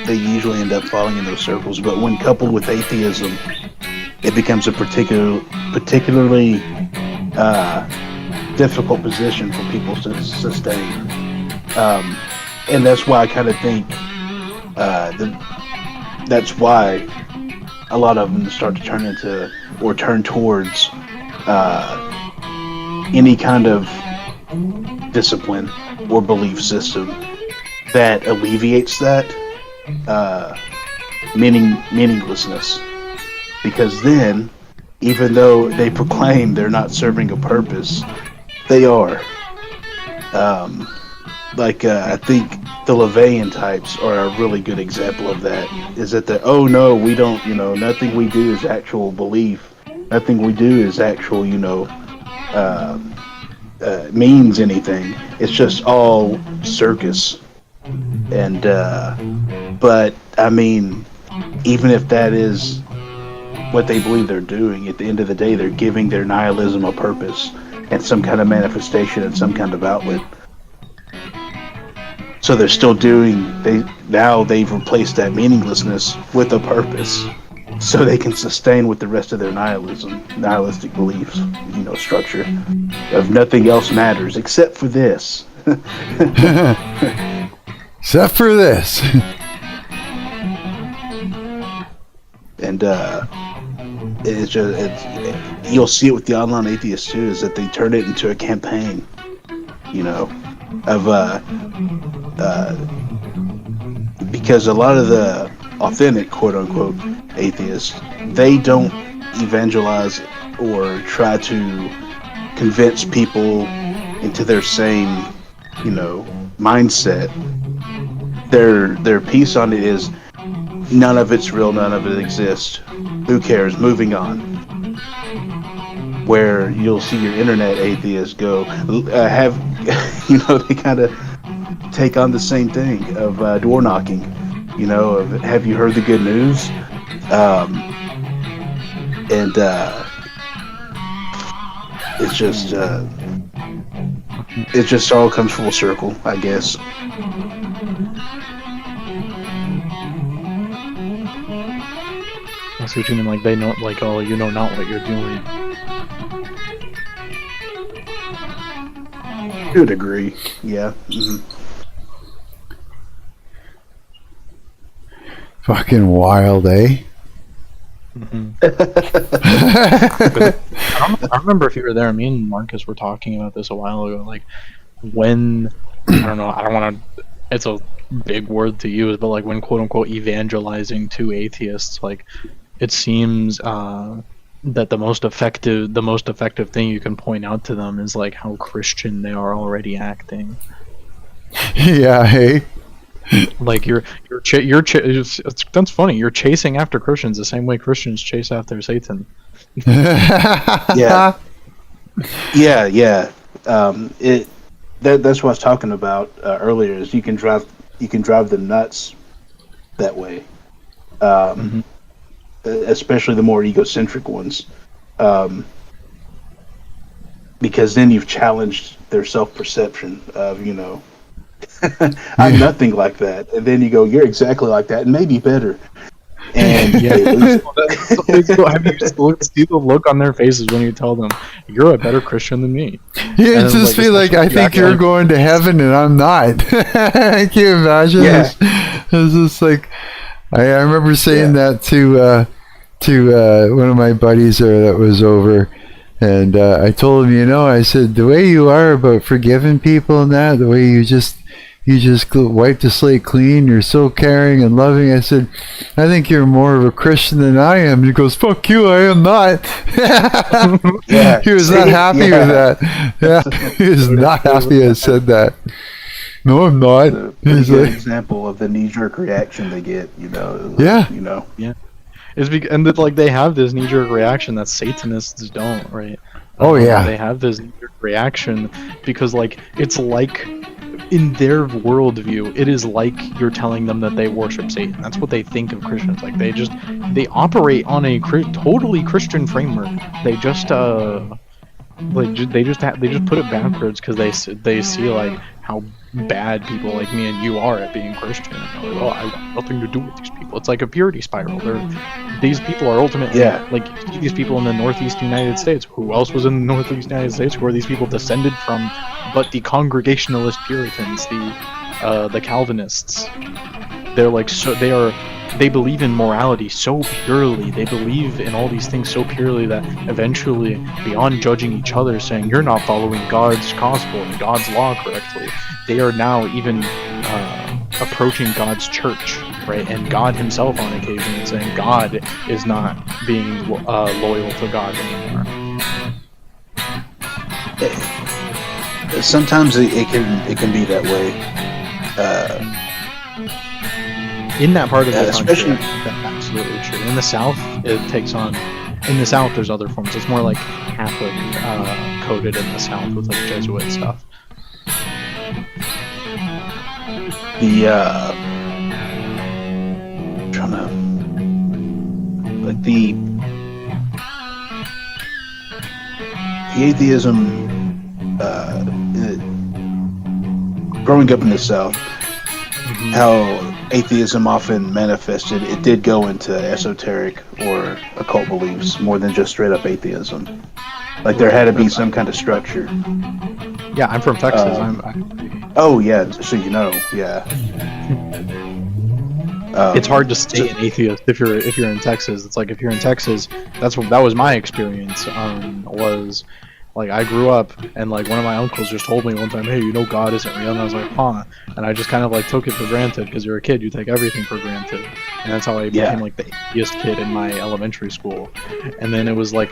They usually end up falling in those circles, but when coupled with atheism, it becomes a particularly difficult position for people to sustain, and that's why I kind of think that's why a lot of them start to turn towards any kind of discipline or belief system that alleviates that meaninglessness, because then, even though they proclaim they're not serving a purpose, they are. I think the LaVeyan types are a really good example of that. Is that no, we don't, nothing we do is actual belief. Nothing we do is actual, means anything. It's just all circus. And, but, I mean, even if that is what they believe they're doing, at the end of the day, they're giving their nihilism a purpose and some kind of manifestation and some kind of outlet. So they're still they've replaced that meaninglessness with a purpose, so they can sustain with the rest of their nihilistic beliefs, structure of nothing else matters except for this. Except for this. And you'll see it with the online atheists too, is that they turn it into a campaign, of because a lot of the authentic quote unquote atheists, they don't evangelize or try to convince people into their same mindset. Their piece on it is none of it's real, none of it exists. Who cares? Moving on. where you'll see your internet atheists go have they kind of take on the same thing of door knocking, of have you heard the good news, and it just all comes full circle, I guess. I see what you mean, like they know, like, oh, you know not what you're doing. To a degree, yeah. Fucking wild, eh? I remember if you were there, me and Marcus were talking about this a while ago, like when, I don't want to, it's a big word to use, but like when quote unquote evangelizing to atheists, like it seems that the most effective thing you can point out to them is like how Christian they are already acting. Yeah, hey. Like that's funny. You're chasing after Christians the same way Christians chase after Satan. Yeah. That's what I was talking about earlier. Is you can drive them nuts that way, especially the more egocentric ones, because then you've challenged their self-perception of I'm nothing like that, and then you go, you're exactly like that, and maybe better. And have you see the look on their faces when you tell them you're a better Christian than me? Yeah, it's just feel like I think you're going to heaven and I'm not. Can you imagine? Yeah. It's just like I remember saying that to one of my buddies there that was over, and I told him, I said the way you are about forgiving people and that, the way you just wipe the slate clean, you're so caring and loving. I said, I think you're more of a Christian than I am. And he goes, fuck you, I am not. Yeah. He was not happy with that. Yeah, he was not happy I said that. No, I'm not. He's an example of the knee-jerk reaction they get, Yeah. Yeah. And like they have this knee-jerk reaction that Satanists don't, right? Oh, yeah. They have this knee-jerk reaction because, like, it's like in their worldview, it is like you're telling them that they worship Satan. That's what they think of Christians. Like they operate on a totally Christian framework. They just put it backwards because they see like how bad people like me and you are at being Christian. And they're like, oh, I want nothing to do with these people. It's like a purity spiral. These people are ultimately like you see these people in the Northeast United States. Who else was in the Northeast United States? Who are these people descended from? But the Congregationalist Puritans, the Calvinists, they're like they believe in morality so purely. They believe in all these things so purely that eventually, beyond judging each other, saying you're not following God's gospel and God's law correctly, they are now even approaching God's church, right? And God Himself on occasion and saying God is not being loyal to God anymore. Sometimes it can be that way. In that part of the country, especially that's absolutely true. In the South, it takes on. In the South, there's other forms. It's more like Catholic coded in the South with like Jesuit stuff. The atheism. Growing up in the South, how atheism often manifested, it did go into esoteric or occult beliefs more than just straight up atheism. Like there had to be some kind of structure. Yeah, I'm from Texas. Oh yeah, so yeah. It's hard to stay an atheist if you're in Texas. It's like if you're in Texas, that was my experience. Was like I grew up and like one of my uncles just told me one time, hey, God isn't real, and I was like, huh, and I just kind of like took it for granted because you're a kid, you take everything for granted, and that's how I became like the atheist kid in my elementary school. And then it was a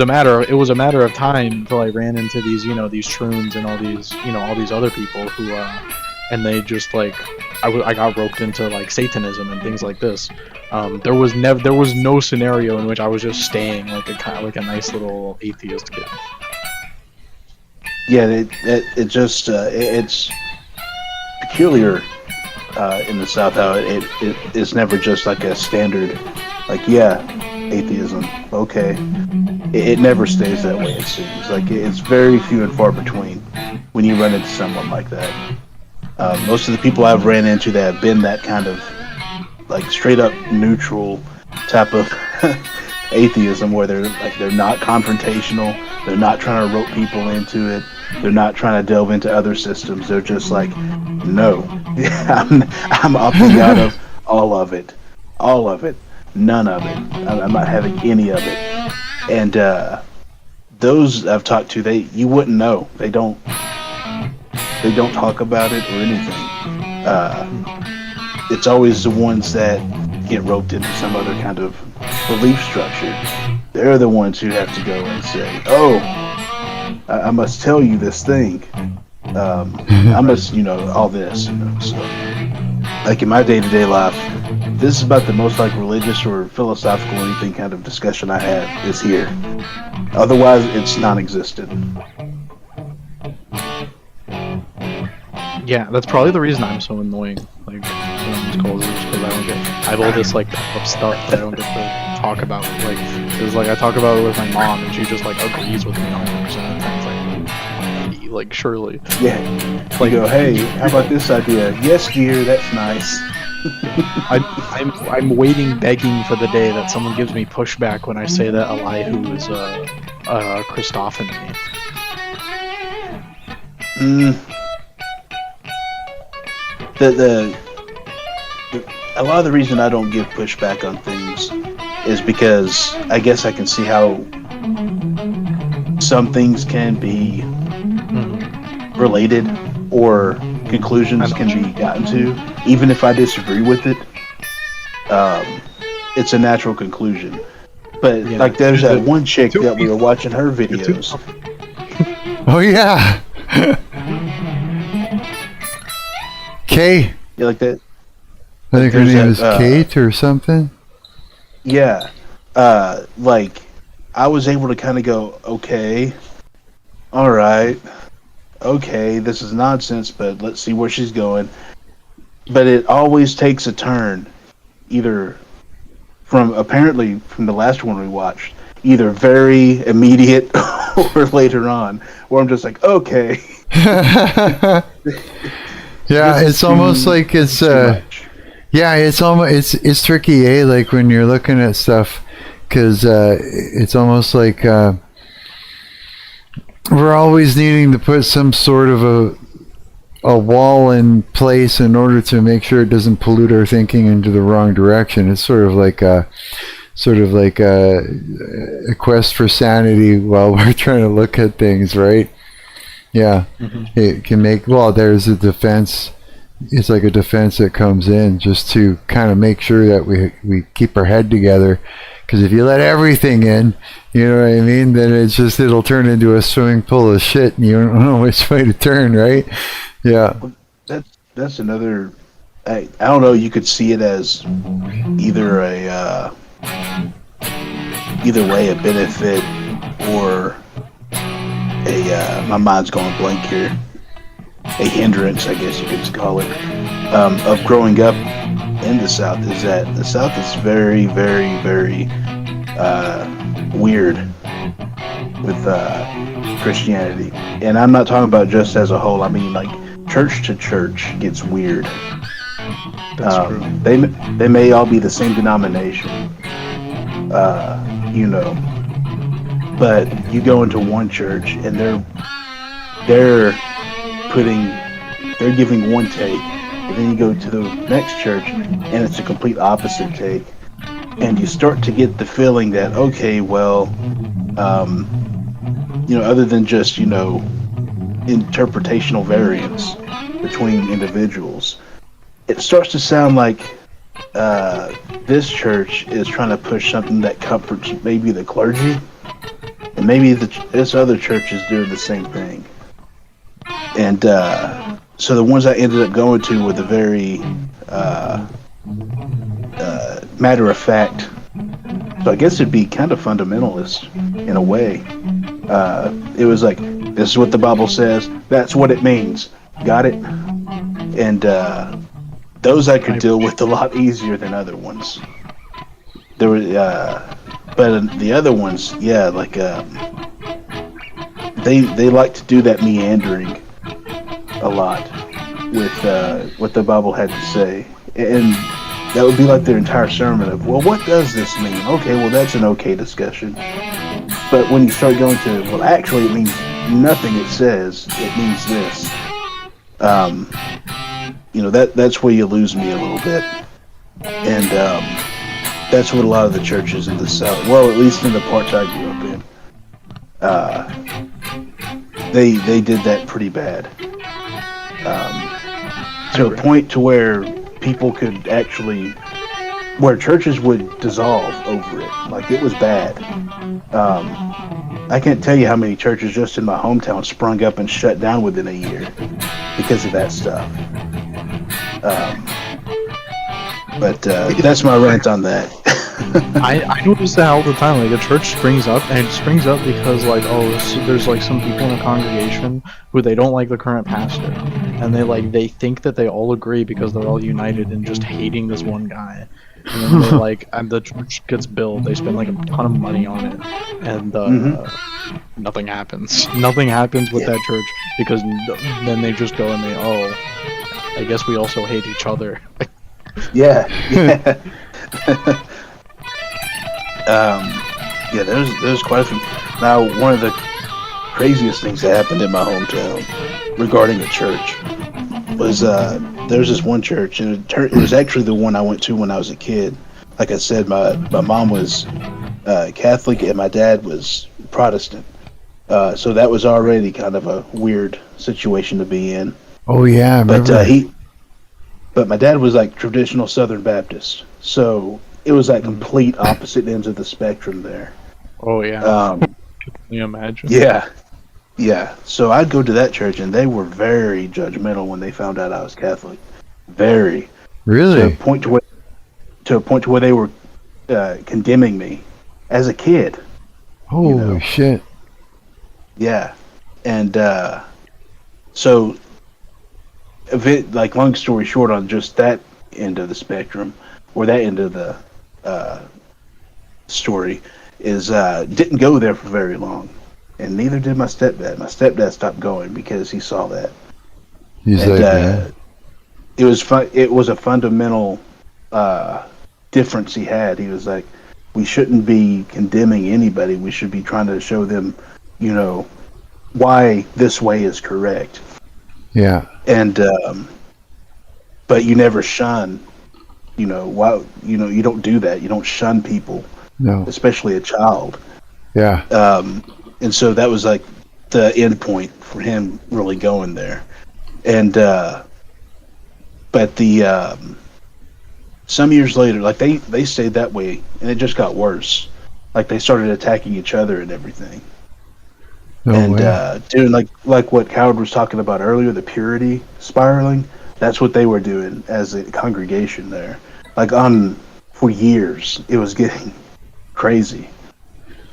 matter of time until I ran into these these shrooms and all these other people who and they just like I got roped into like Satanism and things like this. There was no scenario in which I was just staying like a nice little atheist kid. Yeah, it's peculiar in the South how it's never just like a standard, like atheism. Okay, it never stays that way. It seems like it's very few and far between when you run into someone like that. Most of the people I've ran into that have been that kind of like straight up neutral type of atheism, where they're not confrontational, they're not trying to rope people into it, they're not trying to delve into other systems. They're just like, no, I'm opting out of all of it, none of it. I'm not having any of it. And those I've talked to, you wouldn't know. They don't talk about it or anything. It's always the ones that get roped into some other kind of belief structure. They're the ones who have to go and say, "Oh, I must tell you this thing. I must, all this." So, like in my day-to-day life, this is about the most like religious or philosophical or anything kind of discussion I have is here. Otherwise, it's non-existent. Yeah, that's probably the reason I'm so annoying. Like, on these calls is because I have all this like stuff that I don't get to talk about. Like, because like I talk about it with my mom, and she just like agrees with me 100% of the time. Like surely. Yeah. Like, go, hey, how about this idea? Yes, dear, that's nice. I'm waiting, begging for the day that someone gives me pushback when I say that Elihu is a Christophany. A lot of the reason I don't give pushback on things is because I guess I can see how some things can be related or conclusions can be gotten to, even if I disagree with it. It's a natural conclusion. But like there's that one chick that we were watching her videos. Oh yeah. Kay. Yeah, like that. I think her name is Kate or something. Yeah. Like I was able to kind of go, okay, all right, okay, this is nonsense, but let's see where she's going. But it always takes a turn, either from the last one we watched, either very immediate or later on, where I'm just like, okay. Yeah, it's almost like it's it's tricky, like when you're looking at stuff, because it's almost like we're always needing to put some sort of a wall in place in order to make sure it doesn't pollute our thinking into the wrong direction. It's sort of like a quest for sanity while we're trying to look at things, right? Yeah. It can make, there's a defense. It's like a defense that comes in just to kind of make sure that we keep our head together. Because if you let everything in, you know what I mean, then it'll turn into a swimming pool of shit and you don't know which way to turn, right? Yeah. That's another, I don't know, you could see it as either either way a benefit or my mind's going blank here, a hindrance, I guess you could call it, of growing up in the South, is that the South is very, very, very weird with Christianity. And I'm not talking about just as a whole, I mean like church to church gets weird. That's true. They may all be the same denomination, but you go into one church and they're giving one take, and then you go to the next church and it's a complete opposite take, and you start to get the feeling that okay, well, other than just interpretational variance between individuals, it starts to sound like this church is trying to push something that comforts maybe the clergy, and maybe this other church is doing the same thing. And so the ones I ended up going to were the very matter of fact. So I guess it'd be kind of fundamentalist in a way. It was like, this is what the Bible says. That's what it means. Got it? And those I could deal with a lot easier than other ones. There were, but the other ones, yeah, like they like to do that meandering a lot with what the Bible had to say, and that would be like their entire sermon of, well, what does this mean? Okay, well, that's an okay discussion. But when you start going to, well, actually, it means nothing. It says it means this. That's where you lose me a little bit, and that's what a lot of the churches in the South, well, at least in the parts I grew up in, they did that pretty bad, to a point to where people could actually, where churches would dissolve over it. Like, it was bad. I can't tell you how many churches just in my hometown sprung up and shut down within a year because of that stuff. But that's my rant on that. I notice that all the time. Like, a church springs up, and it springs up because, like, there's like some people in a congregation who they don't like the current pastor, and they think that they all agree because they're all united in just hating this one guy. And then they and the church gets built. They spend like a ton of money on it, and nothing happens. Nothing happens with that church because then they just go and I guess we also hate each other. Yeah. There's quite a few. Now, one of the craziest things that happened in my hometown regarding a church was there's this one church, and it was actually the one I went to when I was a kid. Like I said, my mom was Catholic and my dad was Protestant, so that was already kind of a weird situation to be in. Oh yeah, but my dad was like traditional Southern Baptist, so it was like complete opposite ends of the spectrum there. Oh yeah. Can you imagine? Yeah. So I'd go to that church, and they were very judgmental when they found out I was Catholic. Very. Really? To a point to where they were condemning me as a kid. Holy shit. Yeah. And so, long story short, on just that end of the spectrum, or that end of the story, is didn't go there for very long. And neither did my stepdad. My stepdad stopped going because he saw that. It was a fundamental difference he had. He was like, we shouldn't be condemning anybody. We should be trying to show them, why this way is correct. Yeah. And but you never shun. Why? You don't do that. You don't shun people. No. Especially a child. Yeah. And so that was like the end point for him really going there. And but the some years later, like they stayed that way, and it just got worse. Like, they started attacking each other and everything. No way. Doing like what Howard was talking about earlier, the purity spiraling. That's what they were doing as a congregation there. Like, for years, it was getting crazy.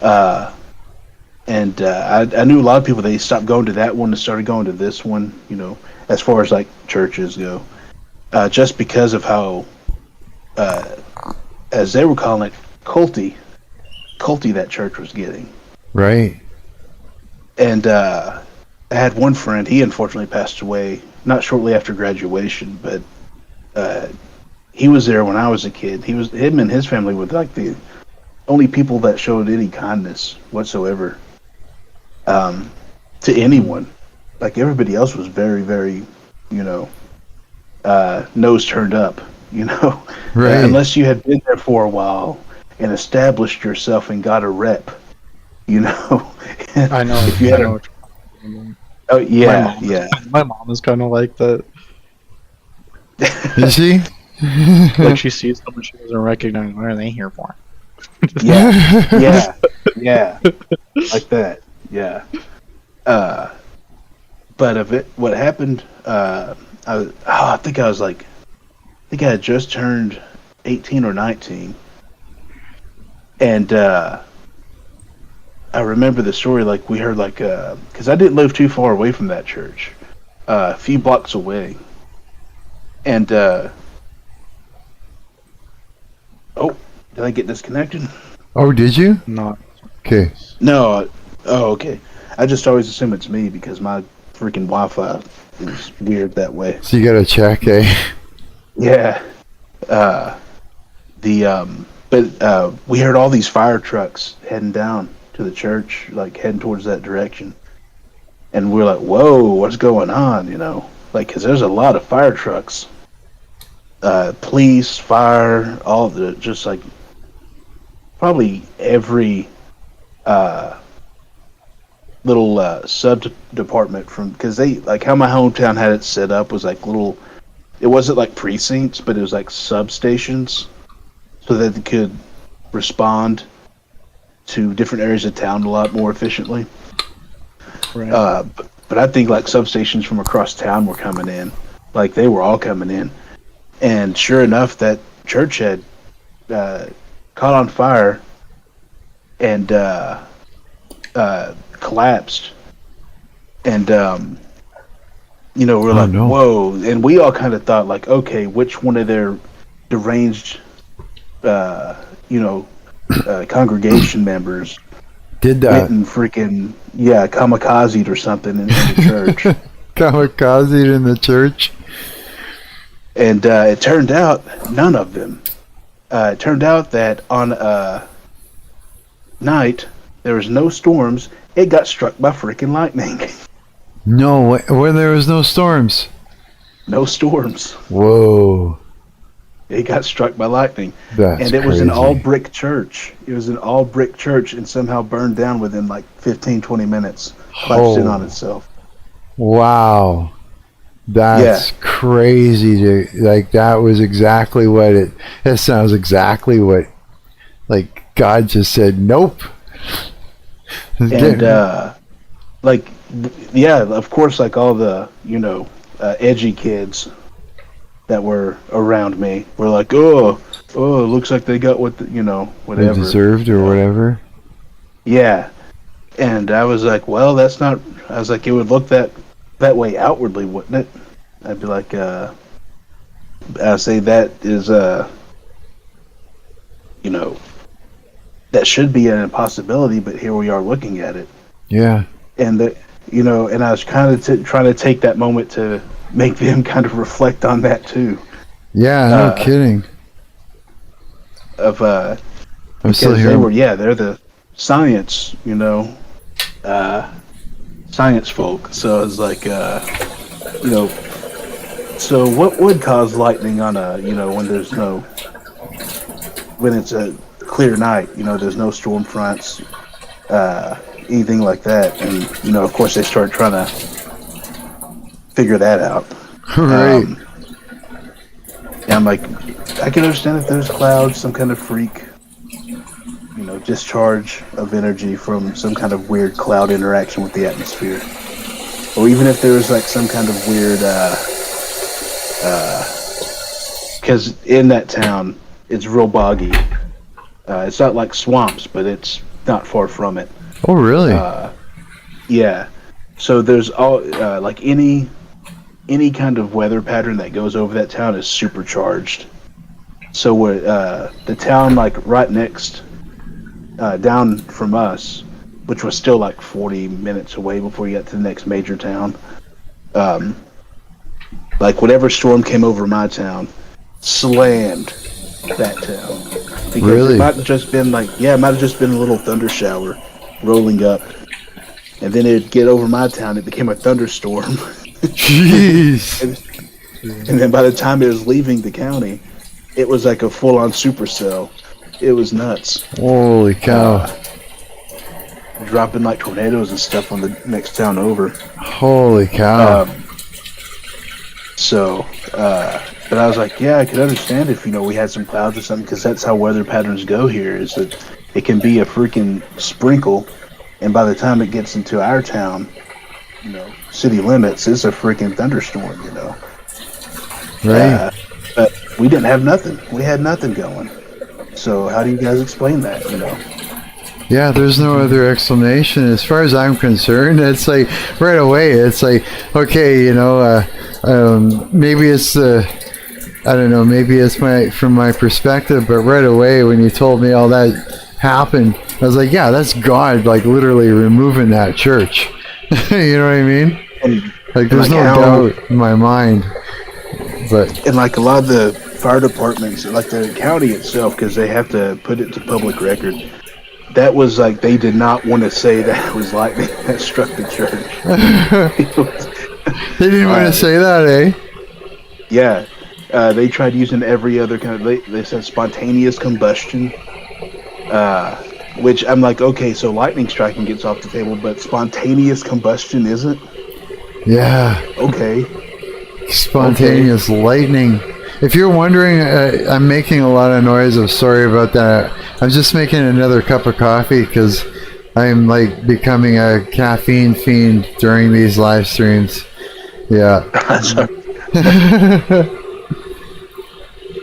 And I knew a lot of people, they stopped going to that one and started going to this one, as far as like churches go, just because of how, as they were calling it, culty that church was getting. Right. And I had one friend, he unfortunately passed away not shortly after graduation, but he was there when I was a kid. Him and his family were like the only people that showed any kindness whatsoever to anyone. Like, everybody else was very, very, nose turned up, Right. Unless you had been there for a while and established yourself and got a rep, I know. If you had oh yeah, My mom is kind of like that. Is she? Like, she sees someone she doesn't recognize. What are they here for? yeah, like that. Yeah. But of it, what happened? I think I was like, I think I had just turned 18 or 19, and I remember the story. Like we heard, like, because I didn't live too far away from that church, a few blocks away, and oh, did I get disconnected? Oh, did you? Not. Okay. No. Oh, okay. I just always assume it's me because my freaking Wi-Fi is weird that way. So you gotta check, eh? Yeah. But we heard all these fire trucks heading down to the church, like heading towards that direction. And we're like, whoa, what's going on? You know, like, because there's a lot of fire trucks. Police, fire, all the, just like, probably every little sub-department from, because they, like, how my hometown had it set up was like little, it wasn't like precincts, but it was like substations, so that they could respond to different areas of town a lot more efficiently. Right. But I think like substations from across town were coming in, like they were all coming in, and sure enough, that church had caught on fire and collapsed, and you know, we're like, no. whoa, and we all kind of thought like, okay, which one of their deranged congregation members Did went that. and freaking kamikazed or something in the church. Kamikaze in the church? And it turned out none of them. It turned out that on a night there was no storms. It got struck by freaking lightning. No, when there was no storms. No storms. Whoa. It got struck by lightning. That's And it was an crazy. all-brick church. It was an all-brick church and somehow burned down within like 15, 20 minutes. Collapsed in on itself. Wow. That's crazy. Like, that was exactly what that sounds exactly what, like, God just said, nope. And, of course, like all the, edgy kids that were around me were like, oh, it looks like they got what, whatever. They deserved or whatever. Yeah. And I was like, well, that's not, I was like, it would look that way outwardly, wouldn't it? I'd be like, I'd say that is, that should be an impossibility, but here we are looking at it. Yeah. And, and I was kind of trying to take that moment to make them kind of reflect on that too. Yeah, no kidding. I'm still because here. they're the science, science folk. So it's like, so what would cause lightning on when it's a clear night, there's no storm fronts, anything like that. And, of course they start trying to figure that out. Right. And I'm like, I can understand if there's clouds, some kind of freak, discharge of energy from some kind of weird cloud interaction with the atmosphere. Or even if there's like some kind of weird, because in that town, it's real boggy. It's not like swamps, but it's not far from it. Oh, really? Yeah. So there's all, like any kind of weather pattern that goes over that town is supercharged. So we're, the town like right next, down from us, which was still like 40 minutes away before you got to the next major town. Like whatever storm came over my town, slammed that town. Because Really? it might have just been like, it might have just been a little thunder shower rolling up. And then it'd get over my town, it became a thunderstorm. Jeez. And then by the time it was leaving the county, it was like a full-on supercell. It was nuts. Holy cow. Dropping like tornadoes and stuff on the next town over. Holy cow. But I was like, yeah, I could understand if, we had some clouds or something, because that's how weather patterns go here, is that it can be a freaking sprinkle, and by the time it gets into our town, city limits, it's a freaking thunderstorm, Right. But we didn't have nothing. We had nothing going. So how do you guys explain that? Yeah, there's no other explanation as far as I'm concerned. It's like right away. It's like, okay, maybe it's I don't know, maybe it's from my perspective, but right away when you told me all that happened, I was like, yeah, that's God, like literally removing that church. You know what I mean? Like there's no doubt in my mind. But and like a lot of the fire departments, like the county itself, because they have to put it to public record. That was like they did not want to say that it was lightning that struck the church. They didn't want to say that, eh? Yeah, they tried using every other kind of. They said spontaneous combustion, which I'm like, okay, so lightning striking gets off the table, but spontaneous combustion isn't. Yeah. Okay. Spontaneous lightning. If you're wondering, I'm making a lot of noise. I'm sorry about that. I'm just making another cup of coffee because I'm like becoming a caffeine fiend during these live streams. Yeah.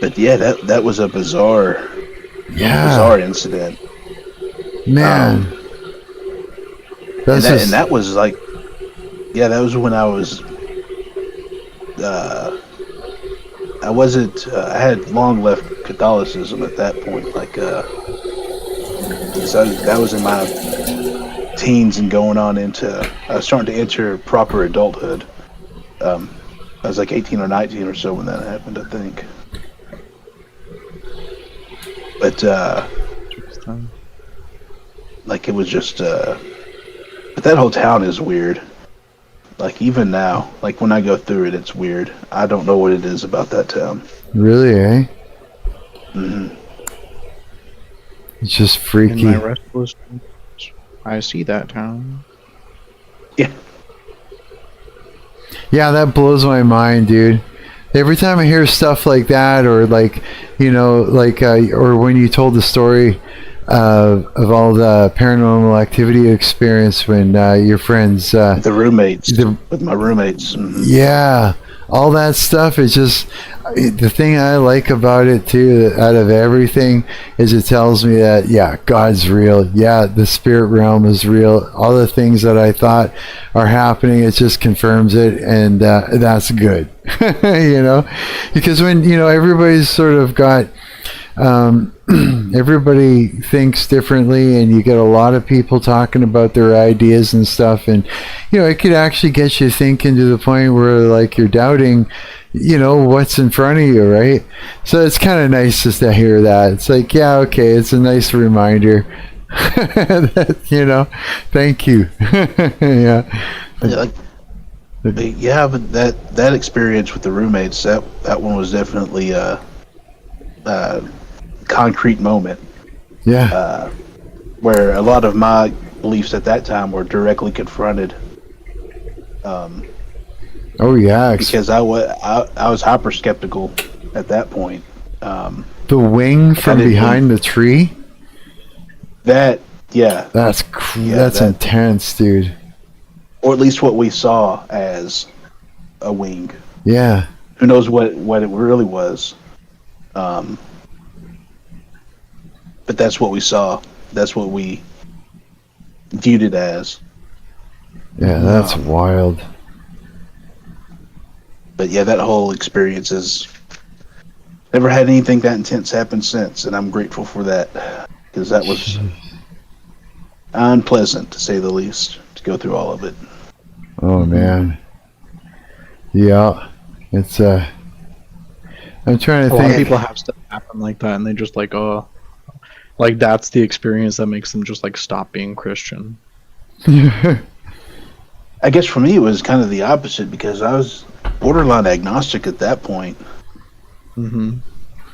But yeah, that was a bizarre incident. Man. And that was like, yeah, that was when I was. I wasn't. I had long left Catholicism at that point. Like, so that was in my teens and going on into. I was starting to enter proper adulthood. I was like 18 or 19 or so when that happened, I think. But like it was just. But that whole town is weird. Like even now, like when I go through it, it's weird. I don't know what it is about that town. Really, eh? Mm-hmm. It's just freaky. In my restless dreams, I see that town. Yeah. Yeah, that blows my mind, dude. Every time I hear stuff like that, or like, or when you told the story of all the paranormal activity experience when your friends, the roommates, with my roommates. Mm-hmm. Yeah, all that stuff is just the thing I like about it too. Out of everything, is it tells me that God's real. Yeah, the spirit realm is real. All the things that I thought are happening, it just confirms it, and that's good. Because when everybody's sort of got. Everybody thinks differently, and you get a lot of people talking about their ideas and stuff, and it could actually get you thinking to the point where like you're doubting what's in front of you, right? So it's kind of nice just to hear that. It's like, yeah, okay, it's a nice reminder that, thank you. But that experience with the roommates, that one was definitely concrete moment. Yeah. Where a lot of my beliefs at that time were directly confronted. Oh yeah. Because I was hyper skeptical at that point. The wing from behind the tree. That's intense, dude. Or at least what we saw as a wing. Yeah. Who knows what it really was. But that's what we saw. That's what we viewed it as. Yeah, that's wild. But yeah, that whole experience is... Never had anything that intense happen since, and I'm grateful for that. Because that was unpleasant, to say the least, to go through all of it. Oh, man. Yeah. It's, I'm trying to think... A lot of people have stuff happen like that, and they just like, like that's the experience that makes them just like stop being Christian. I guess for me it was kind of the opposite, because I was borderline agnostic at that point. Mm-hmm.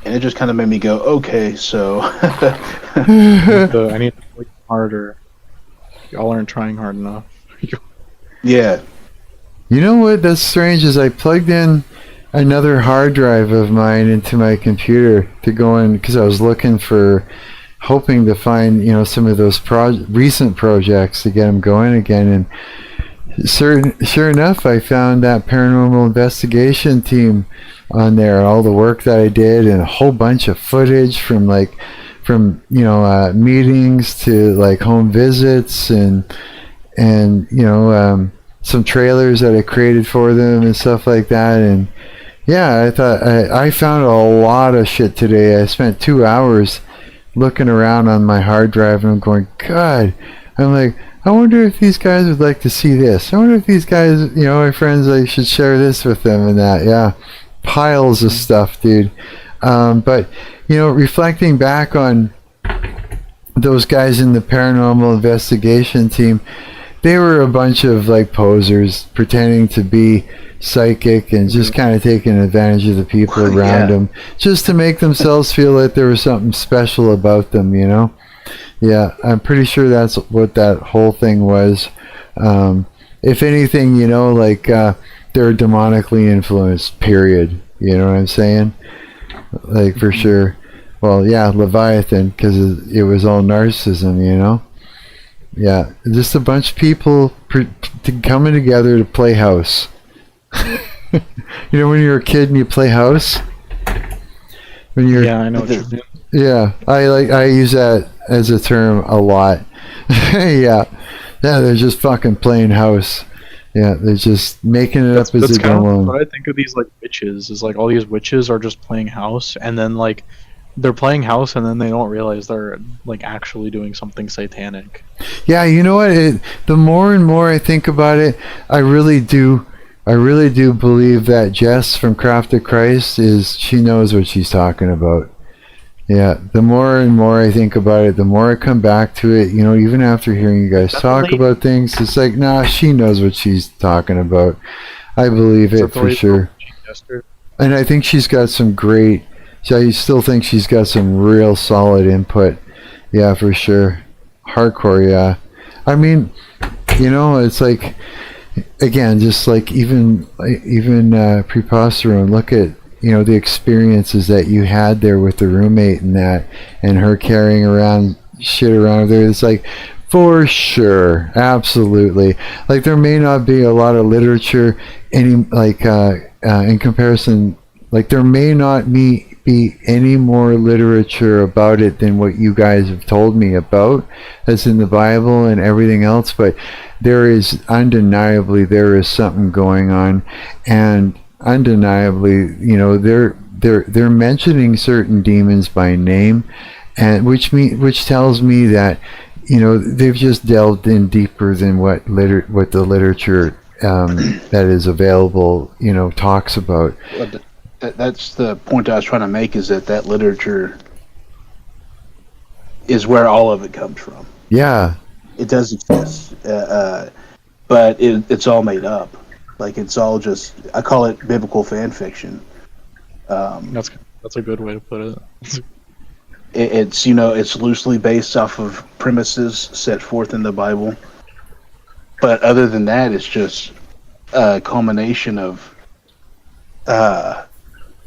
And it just kind of made me go, okay, so... I need to work harder. Y'all aren't trying hard enough. Yeah. You know what? That's strange. Is I plugged in another hard drive of mine into my computer to go in, because I was hoping to find some of those recent projects to get them going again, and sure enough, I found that paranormal investigation team on there, all the work that I did, and a whole bunch of footage from meetings to like home visits and some trailers that I created for them and stuff like that. And yeah, I thought I found a lot of shit today. I spent 2 hours looking around on my hard drive, and I'm going, God, I'm like, I wonder if these guys would like to see this. I wonder if these guys, my friends, I should share this with them and that. Yeah, piles of stuff, dude. But, reflecting back on those guys in the paranormal investigation team, they were a bunch of like posers pretending to be psychic and just kind of taking advantage of the people around them just to make themselves feel like there was something special about them, Yeah, I'm pretty sure that's what that whole thing was. If anything, they're demonically influenced, period. You know what I'm saying? Like, for sure. Well, yeah, Leviathan, because it was all narcissism, Yeah, just a bunch of people coming together to play house. When you're a kid and you play house? Yeah, I know what you mean. Yeah, I use that as a term a lot. Yeah, they're just fucking playing house. Yeah, they're just making it up as they go along. What I think of these like witches is like all these witches are just playing house, and then like they're playing house, and then they don't realize they're like actually doing something satanic. Yeah, you know what? The more and more I think about it, I really do believe that Jess from Craft of Christ she knows what she's talking about. Yeah, the more and more I think about it, the more I come back to it, even after hearing you guys talk about things, it's like, nah, she knows what she's talking about. I believe it for sure. And I think she's got some great, I still think she's got some real solid input. Yeah, for sure. Hardcore, yeah. I mean, it's like, again, just like even preposterone, look at, the experiences that you had there with the roommate and that, and her carrying around shit around there. It's like, for sure, absolutely. Like, there may not be a lot of literature in comparison. Like, there may not be any more literature about it than what you guys have told me about, as in the Bible and everything else. But there is something going on, and undeniably, they're mentioning certain demons by name, and which tells me that they've just delved in deeper than what the literature that is available talks about. That's the point I was trying to make, is that literature is where all of it comes from. Yeah, it does exist, but it's all made up. Like, it's all just, I call it biblical fan fiction. That's a good way to put it. It's it's loosely based off of premises set forth in the Bible, but other than that, it's just a culmination of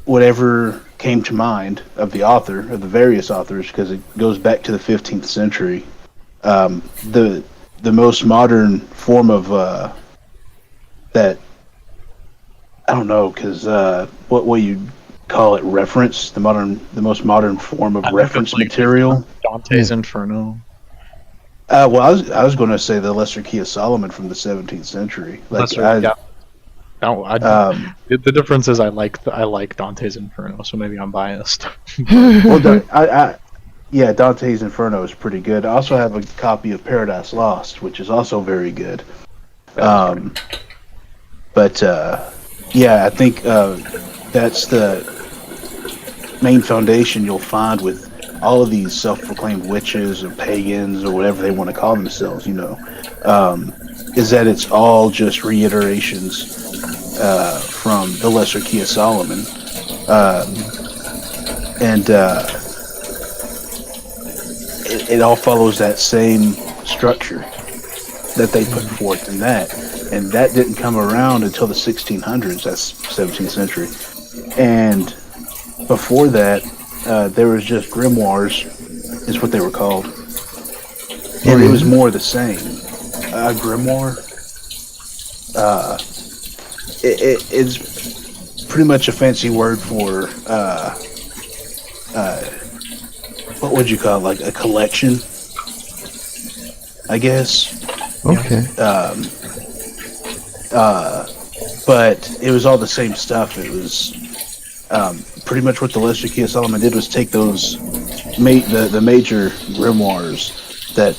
whatever came to mind of the author, of the various authors, because it goes back to the 15th century. The most modern form of that, I don't know, because what you call it, reference, the most modern form of reference material. Dante's Inferno. Well, I was going to say the Lesser Key of Solomon from the 17th century. The difference is I like Dante's Inferno, so maybe I'm biased. Well, Dante's Inferno is pretty good. I also have a copy of Paradise Lost, which is also very good. But I think that's the main foundation you'll find with all of these self-proclaimed witches or pagans or whatever they want to call themselves, is that it's all just reiterations from the Lesser Key of Solomon. It all follows that same structure that they put forth in that. And that didn't come around until the 1600s, that's 17th century. And before that, there was just grimoires, is what they were called. And it was more the same. A grimoire? it's pretty much a fancy word for what would you call it? Like a collection, I guess. Okay. But it was all the same stuff. It was pretty much what the Lesser Key of Solomon did was take those the major grimoires that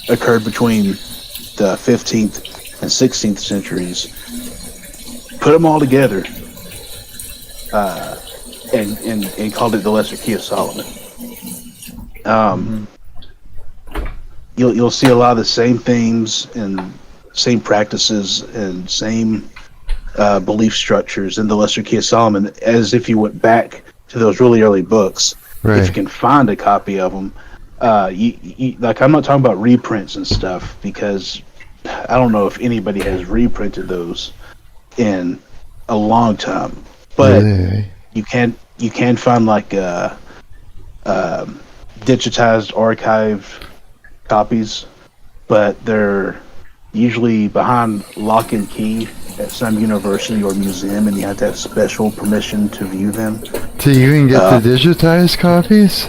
occurred between the 15th and 16th centuries, put them all together, and called it the Lesser Key of Solomon. You'll see a lot of the same themes and same practices and same belief structures in the Lesser Key of Solomon as if you went back to those really early books. Right. If you can find a copy of them, like I'm not talking about reprints and stuff because I don't know if anybody has reprinted those in a long time, but Really? you can find like digitized archive copies, but they're usually behind lock and key at some university or museum, and you have to have special permission to view them. So you can get the digitized copies?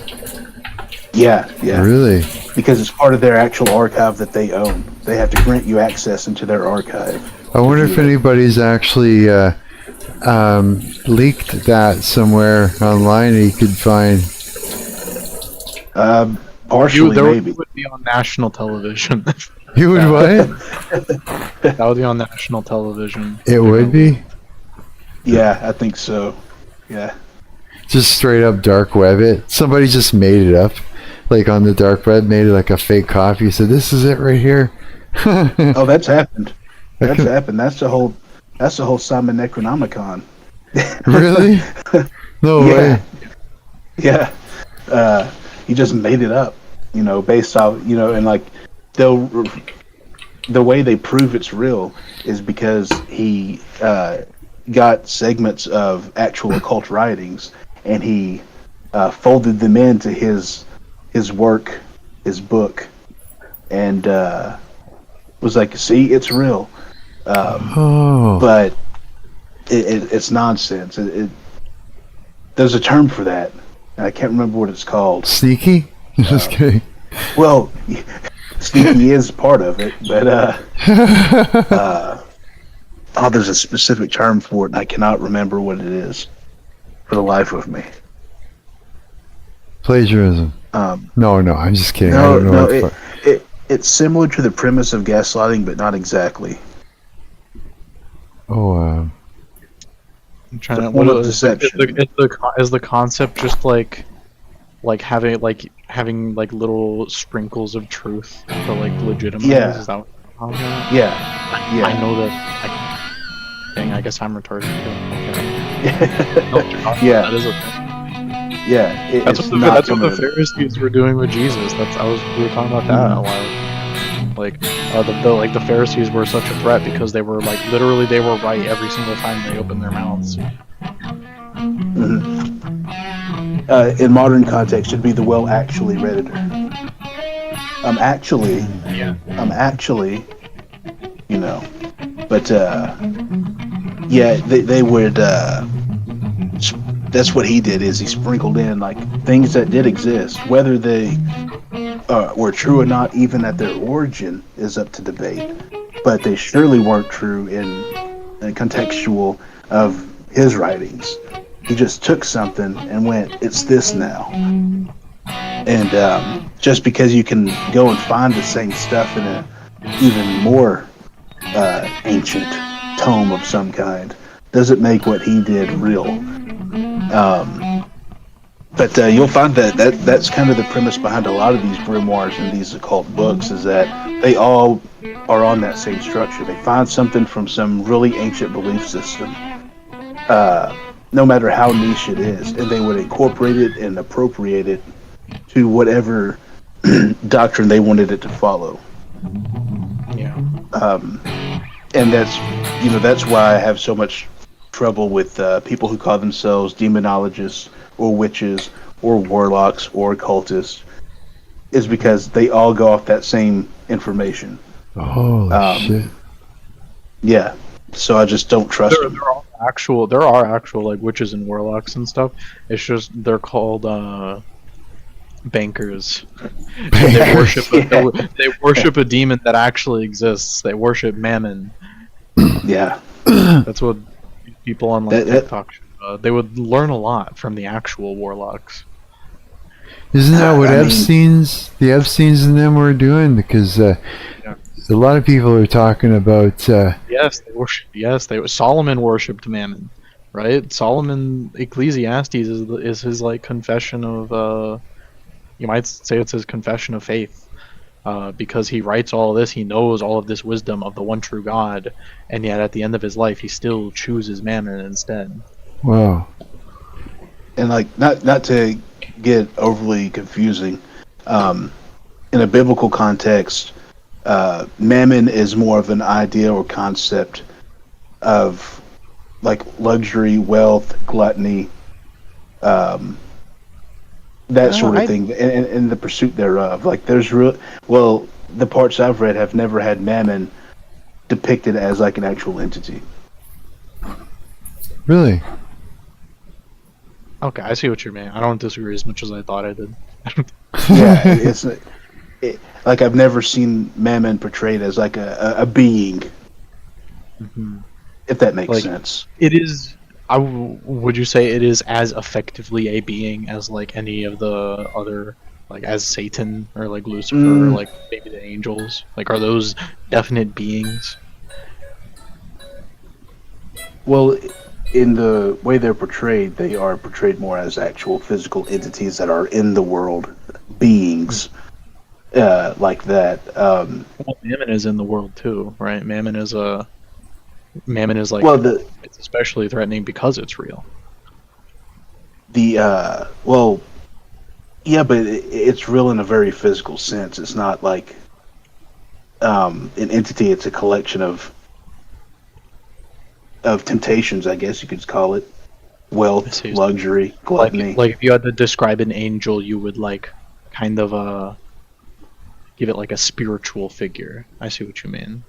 Yeah. Really? Because it's part of their actual archive that they own. They have to grant you access into their archive. I wonder if anybody's actually leaked that somewhere online you could find. Partially, There maybe. would be on national television. You would what? That would be on national television. It would be? Yeah, I think so. Yeah. Just straight up dark web it. Somebody just made it up. Like on the dark web, made it like a fake copy. So this is it right here. Oh, that's happened. That's happened. That's the whole Simon Necronomicon. Really? No way. Yeah. He just made it up, based off, and like the way they prove it's real is because he got segments of actual occult writings and he folded them into his work, his book, and was like, see, it's real. But it's nonsense. There's a term for that. I can't remember what it's called. Sneaky? Just kidding. Well, sneaky is part of it, but there's a specific term for it, and I cannot remember what it is for the life of me. Plagiarism. No, I'm just kidding. I No, don't know it's similar to the premise of gaslighting, but not exactly. Oh, I'm trying to. Form of What is deception. is the concept just like having little sprinkles of truth to like legitimize? Yeah. Is that what you're talking about? Yeah. I know that. Dang, I guess I'm retarded too. Okay. No, Yeah. that is a thing. Yeah. That's it's what not the coming- Pharisees were doing with Jesus. We were talking about that a while ago. Like the Pharisees were such a threat because they were like literally they were right every single time they opened their mouths. in modern context, should be the well actually redditor. I'm actually, but yeah, they would. That's what he did. Is he sprinkled in like things that did exist, whether they were true or not, even at their origin, is up to debate. But they surely weren't true in the contextual of his writings. He just took something and went, "It's this now." And just because you can go and find the same stuff in a even more ancient tome of some kind, doesn't make what he did real. But you'll find that's kind of the premise behind a lot of these grimoires and these occult books, is that they all are on that same structure. They find something from some really ancient belief system, no matter how niche it is, and they would incorporate it and appropriate it to whatever doctrine they wanted it to follow. Yeah. And that's why I have so much trouble with people who call themselves demonologists or witches or warlocks or occultists, is because they all go off that same information. Holy shit. Yeah, So I just don't trust them. There are actual like witches and warlocks and stuff. It's just they're called bankers. They worship they worship a demon that actually exists. They worship Mammon. Yeah. That's what people on like That- TikTok. They would learn a lot from the actual warlocks. Isn't that what I mean- the Epsteins and them were doing? Because a lot of people are talking about. Yes, they worship. Yes, Solomon worshipped Mammon, right? Solomon Ecclesiastes is his like confession of. You might say it's his confession of faith, because he writes all this. He knows all of this wisdom of the one true God, and yet at the end of his life, he still chooses Mammon instead. Wow. And like not to get overly confusing, in a biblical context, Mammon is more of an idea or concept of like luxury, wealth, gluttony, that sort of thing, and the pursuit thereof. Like the parts I've read have never had Mammon depicted as like an actual entity. Really? Okay, I see what you mean. I don't disagree as much as I thought I did. Yeah, it's like I've never seen Mammon portrayed as like a being, if that makes Like, sense. It is. Would you say it is as effectively a being as like any of the other, like as Satan or like Lucifer or like maybe the angels? Like, are those definite beings? Well, in the way they're portrayed, they are portrayed more as actual physical entities that are in the world, beings like that. Well, Mammon is in the world too, right? Mammon is like. It's especially threatening because it's real. Yeah, but it's real in a very physical sense. It's not like an entity. It's a collection of temptations, I guess you could call it. Wealth, luxury, gluttony. Like if you had to describe an angel, you would like kind of give it like a spiritual figure. I see what you mean.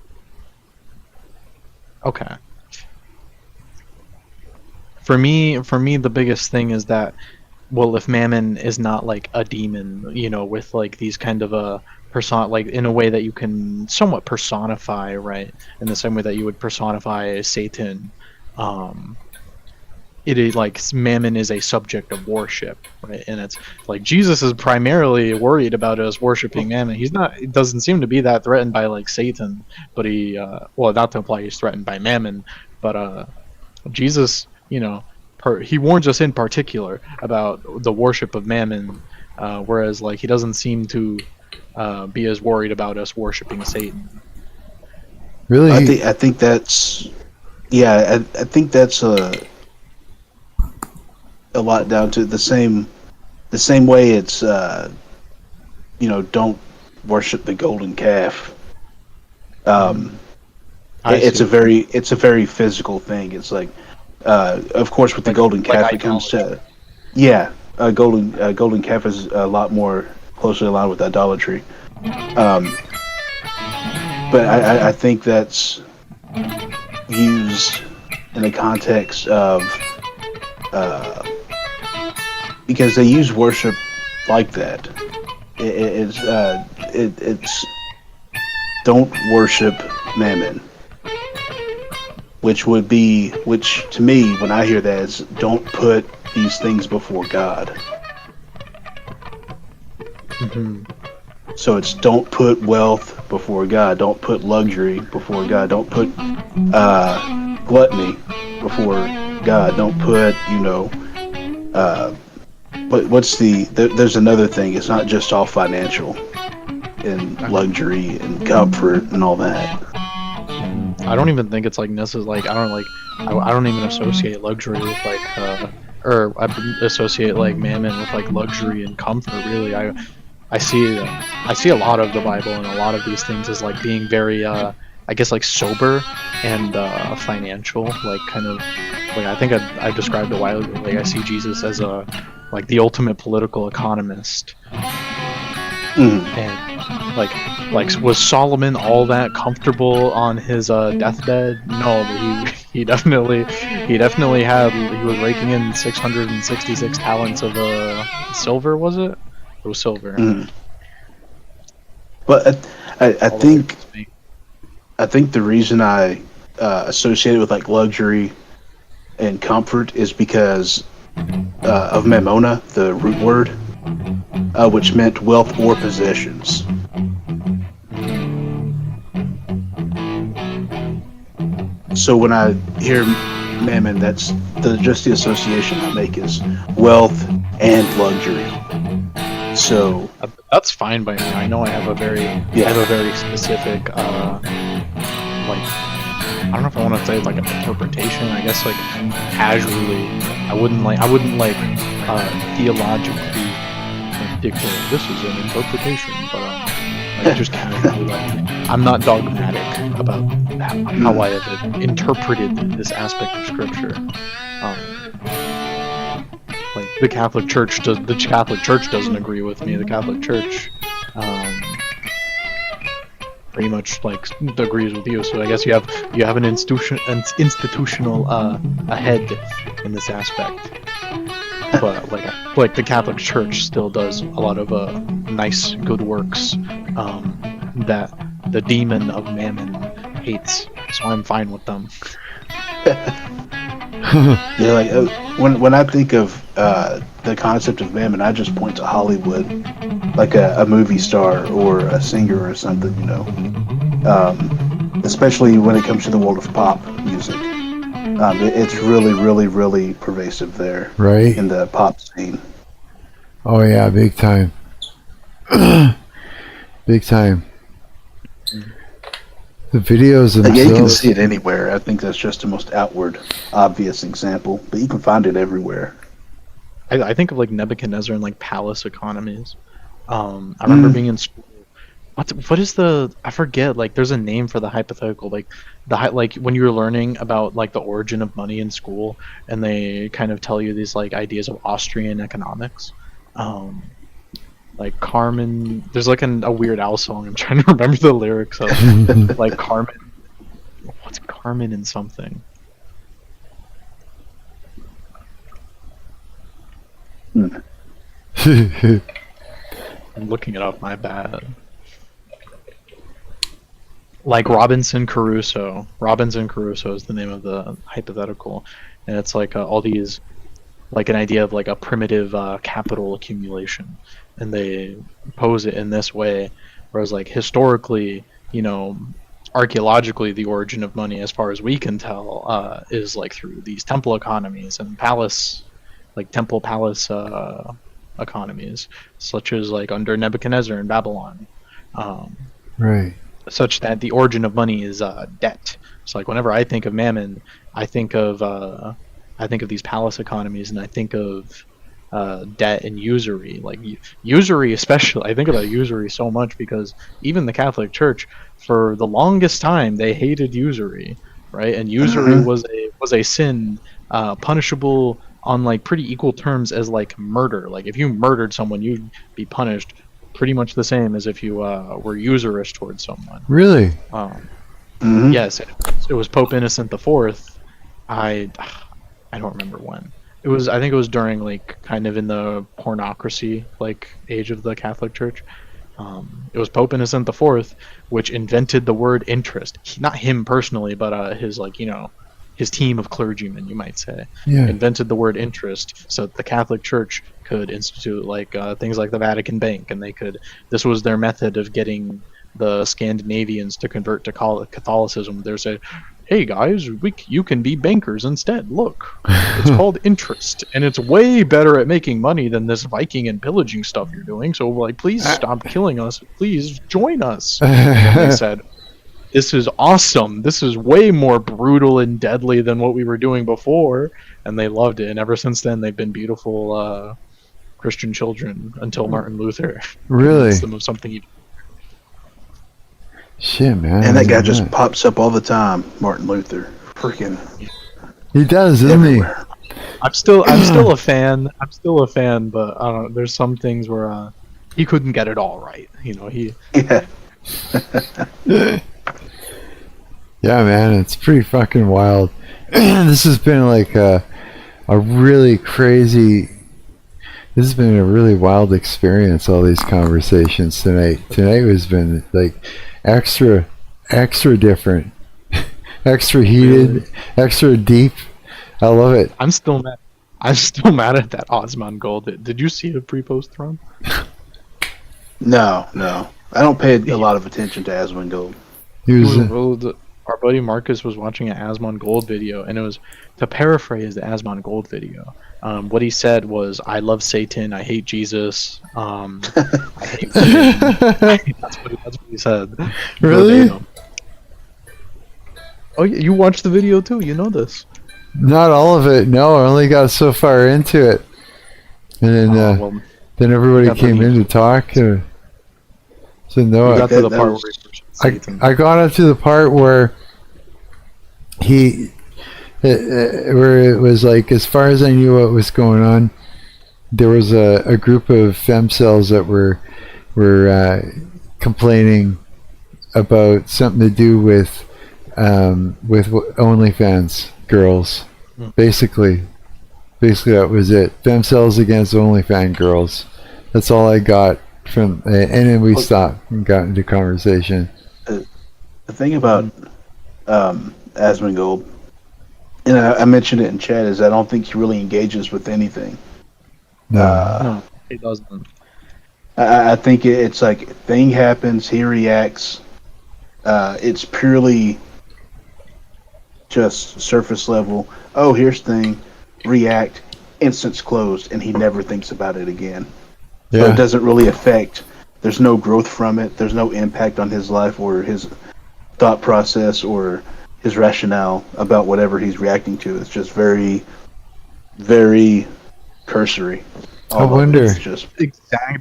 Okay. For me, the biggest thing is that, well, if Mammon is not like a demon, you know, with like these kind of a person, like in a way that you can somewhat personify, right? In the same way that you would personify Satan, it is like Mammon is a subject of worship, right? And it's like Jesus is primarily worried about us worshiping Mammon. He's not. It doesn't seem to be that threatened by like Satan, but he, well, not to imply he's threatened by Mammon, but Jesus, you know, he warns us in particular about the worship of Mammon, whereas like he doesn't seem to be as worried about us worshiping Satan. Really? I think that's, yeah, I think that's a lot down to the same way it's you know, don't worship the golden calf. It's a very physical thing. It's like, of course, with the golden calf, it comes to, a golden calf is a lot more closely aligned with idolatry. But I think that's used in the context of because they use worship like that. It's don't worship Mammon, which to me, when I hear that, is don't put these things before God. So it's don't put wealth before God, don't put luxury before God, don't put gluttony before God, don't put, you know, there's another thing. It's not just all financial and luxury and comfort and all that. I don't even think it's like necessary. Like I don't even associate luxury with like or I associate like Mammon with like luxury and comfort. Really, I see a lot of the Bible and a lot of these things as like being very I guess like sober and financial, like kind of like I think I described a while ago. Like I see Jesus as like the ultimate political economist, and like was Solomon all that comfortable on his deathbed? No, but he definitely had, he was raking in 666 talents of silver, was it? It was silver. Mm. But I think the reason I associate it with like luxury and comfort is because of Mamona, the root word, which meant wealth or possessions. So when I hear mammon, that's just the association I make is wealth and luxury. So that's fine by me. I know I have a very specific I don't know if I want to say like an interpretation. I guess like casually, I wouldn't theologically dictate this is an interpretation, but like just casually, like I'm not dogmatic about how I have interpreted this aspect of scripture. Like the Catholic Church doesn't agree with me. The Catholic Church pretty much like agrees with you. So I guess you have an institutional ahead in this aspect. But like the Catholic Church still does a lot of nice good works that the demon of mammon hates. So I'm fine with them. Yeah, like when I think of the concept of mammon, I just point to Hollywood, like a movie star or a singer or something, you know. Especially when it comes to the world of pop music, it's really, really, really pervasive there, right, in the pop scene. Oh yeah, big time, big time. The videos themselves. Yeah, you can see it anywhere. I think that's just the most outward, obvious example, but you can find it everywhere. I think of like Nebuchadnezzar and like palace economies. I remember being in school. What is I forget. Like, there's a name for the hypothetical. Like like when you're learning about like the origin of money in school, and they kind of tell you these like ideas of Austrian economics. Like Carmen, there's like a Weird Al song. I'm trying to remember the lyrics of like Carmen. What's Carmen in something? I'm looking it up. My bad. Like Robinson Crusoe. Robinson Crusoe is the name of the hypothetical, and it's like all these, like an idea of like a primitive capital accumulation, and they pose it in this way, whereas like historically, you know, archaeologically, the origin of money, as far as we can tell, is like through these temple economies and temple palace economies, such as like under Nebuchadnezzar in Babylon. Right. Such that the origin of money is debt. So like whenever I think of mammon, I think of these palace economies, and I think of debt and usury. Like usury, especially, I think about usury so much because even the Catholic Church, for the longest time, they hated usury, right? And usury was a sin, punishable on like pretty equal terms as like murder. Like if you murdered someone, you'd be punished pretty much the same as if you were usurious towards someone. Really? Yes, it was Pope Innocent IV. I don't remember when. I think it was during like kind of in the pornocracy like age of the Catholic Church. It was Pope Innocent IV which invented the word interest. Not him personally, but his like, you know, his team of clergymen, you might say, invented the word interest so that the Catholic Church could institute like things like the Vatican Bank, and this was their method of getting the Scandinavians to convert to Catholicism. They said, hey guys, you can be bankers instead. Look, it's called interest, and it's way better at making money than this Viking and pillaging stuff you're doing. So like, please stop killing us. Please join us. And they said, this is awesome. This is way more brutal and deadly than what we were doing before. And they loved it. And ever since then, they've been beautiful Christian children until Martin Luther. Really? Convinced them of something. Shit, man. And that guy just pops up all the time, Martin Luther. Freaking. He does, doesn't everywhere. I'm still a fan. I'm still a fan, but I don't know. There's some things where he couldn't get it all right. You know, he Yeah. Yeah, man, it's pretty fucking wild. This has been like a really crazy. This has been a really wild experience. All these conversations tonight. Tonight has been like extra different, extra heated, extra deep. I love it. I'm still mad. I'm still mad at that Osman Gold. Did you see the pre-post thread? No. I don't pay a lot of attention to Asmongold. He was, Our buddy Marcus was watching an Asmon Gold video, and it was, to paraphrase the Asmon Gold video, what he said was, "I love Satan, I hate Jesus, I hate women." That's what he said. Really? Verbatim. Oh, you watched the video too. You know this. not all of it. No, I only got so far into it, and then Well, then everybody got came the- in to talk. So no, you got to the that part was- where he worshipped Satan. I got up to the part where where it was like, as far as I knew what was going on, there was a group of femcells that were complaining about something to do with OnlyFans girls. Basically that was it. Femcells against OnlyFans girls. That's all I got from, and then we stopped and got into conversation. The thing about Asmongold, and I mentioned it in chat, is I don't think he really engages with anything. No, he doesn't. I think it's like, thing happens, he reacts. It's purely just surface level. Oh, here's thing, react, instance closed, and he never thinks about it again. So it doesn't really affect. There's no growth from it. There's no impact on his life or his thought process or his rationale about whatever he's reacting to. It's just very, very cursory. I wonder. It's just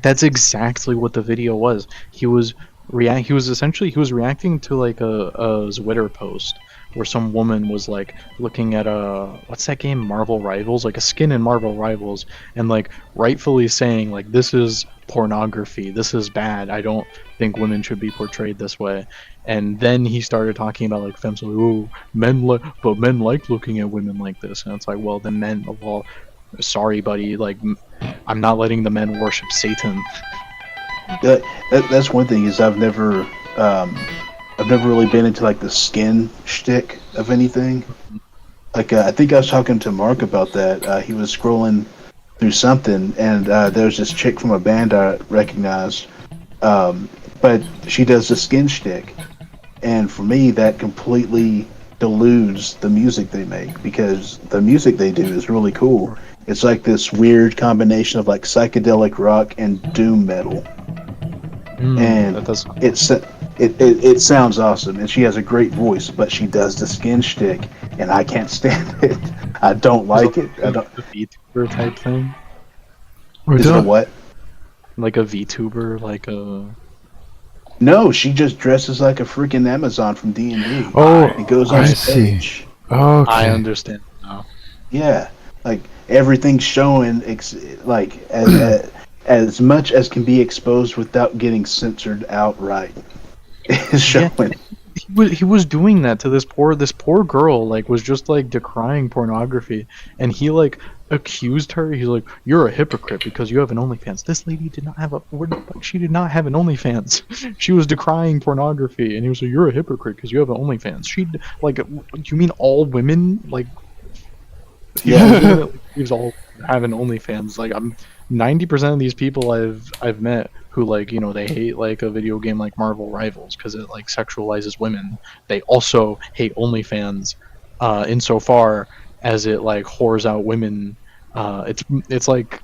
That's exactly what the video was. He was reacting to like a Twitter post where some woman was like looking at what's that game, Marvel Rivals, like a skin in Marvel Rivals, and like rightfully saying like, this is pornography, this is bad, I don't think women should be portrayed this way. And then he started talking about like femmes, like, oh, men like looking at women like this, and it's like, well, the men, well, sorry buddy, like, I'm not letting the men worship Satan. that's one thing, is I've never really been into like the skin shtick of anything. Like I think I was talking to Mark about that. He was scrolling through something, and there was this chick from a band I recognized, but she does the skin shtick, and for me that completely deludes the music they make, because the music they do is really cool. It's like this weird combination of like psychedelic rock and doom metal, and That does- it sounds awesome, and she has a great voice, but she does the skin shtick, and I can't stand it. I don't like it. I don't. A VTuber type thing, Is it a what? like a VTuber, like a. No, she just dresses like a freaking Amazon from D&D. Oh, and goes on I stage. Okay. I understand now. Yeah, like everything's showing, like as much as can be exposed without getting censored outright. Is showing. He was doing that to this poor girl, like, was just like decrying pornography, and he like accused her. He's like, "You're a hypocrite because you have an OnlyFans." This lady did not have she did not have an OnlyFans. She was decrying pornography, and he was like, "You're a hypocrite because you have an OnlyFans." She like, you mean all women like? Yeah. He's all having OnlyFans. Like, I'm 90% of these people I've met who, like, you know, they hate like a video game like Marvel Rivals because it like sexualizes women. They also hate OnlyFans insofar as it like whores out women. It's like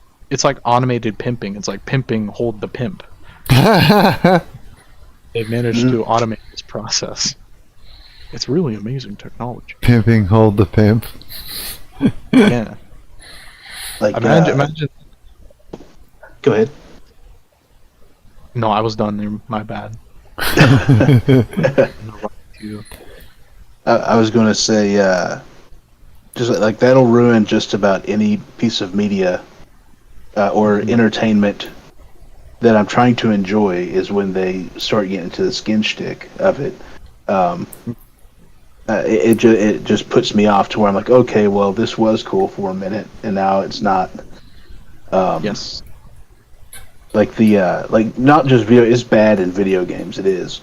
automated pimping. It's like pimping hold the pimp. They've managed to automate this process. It's really amazing technology. Pimping hold the pimp. Yeah. Like Imagine. Go ahead. No, I was done there. My bad. I was going to say, just like that'll ruin just about any piece of media or entertainment that I'm trying to enjoy is when they start getting into the skin shtick of it. It just puts me off to where I'm like, okay, well, this was cool for a minute, and now it's not. Yes. Like like not just video, it's bad in video games, it is.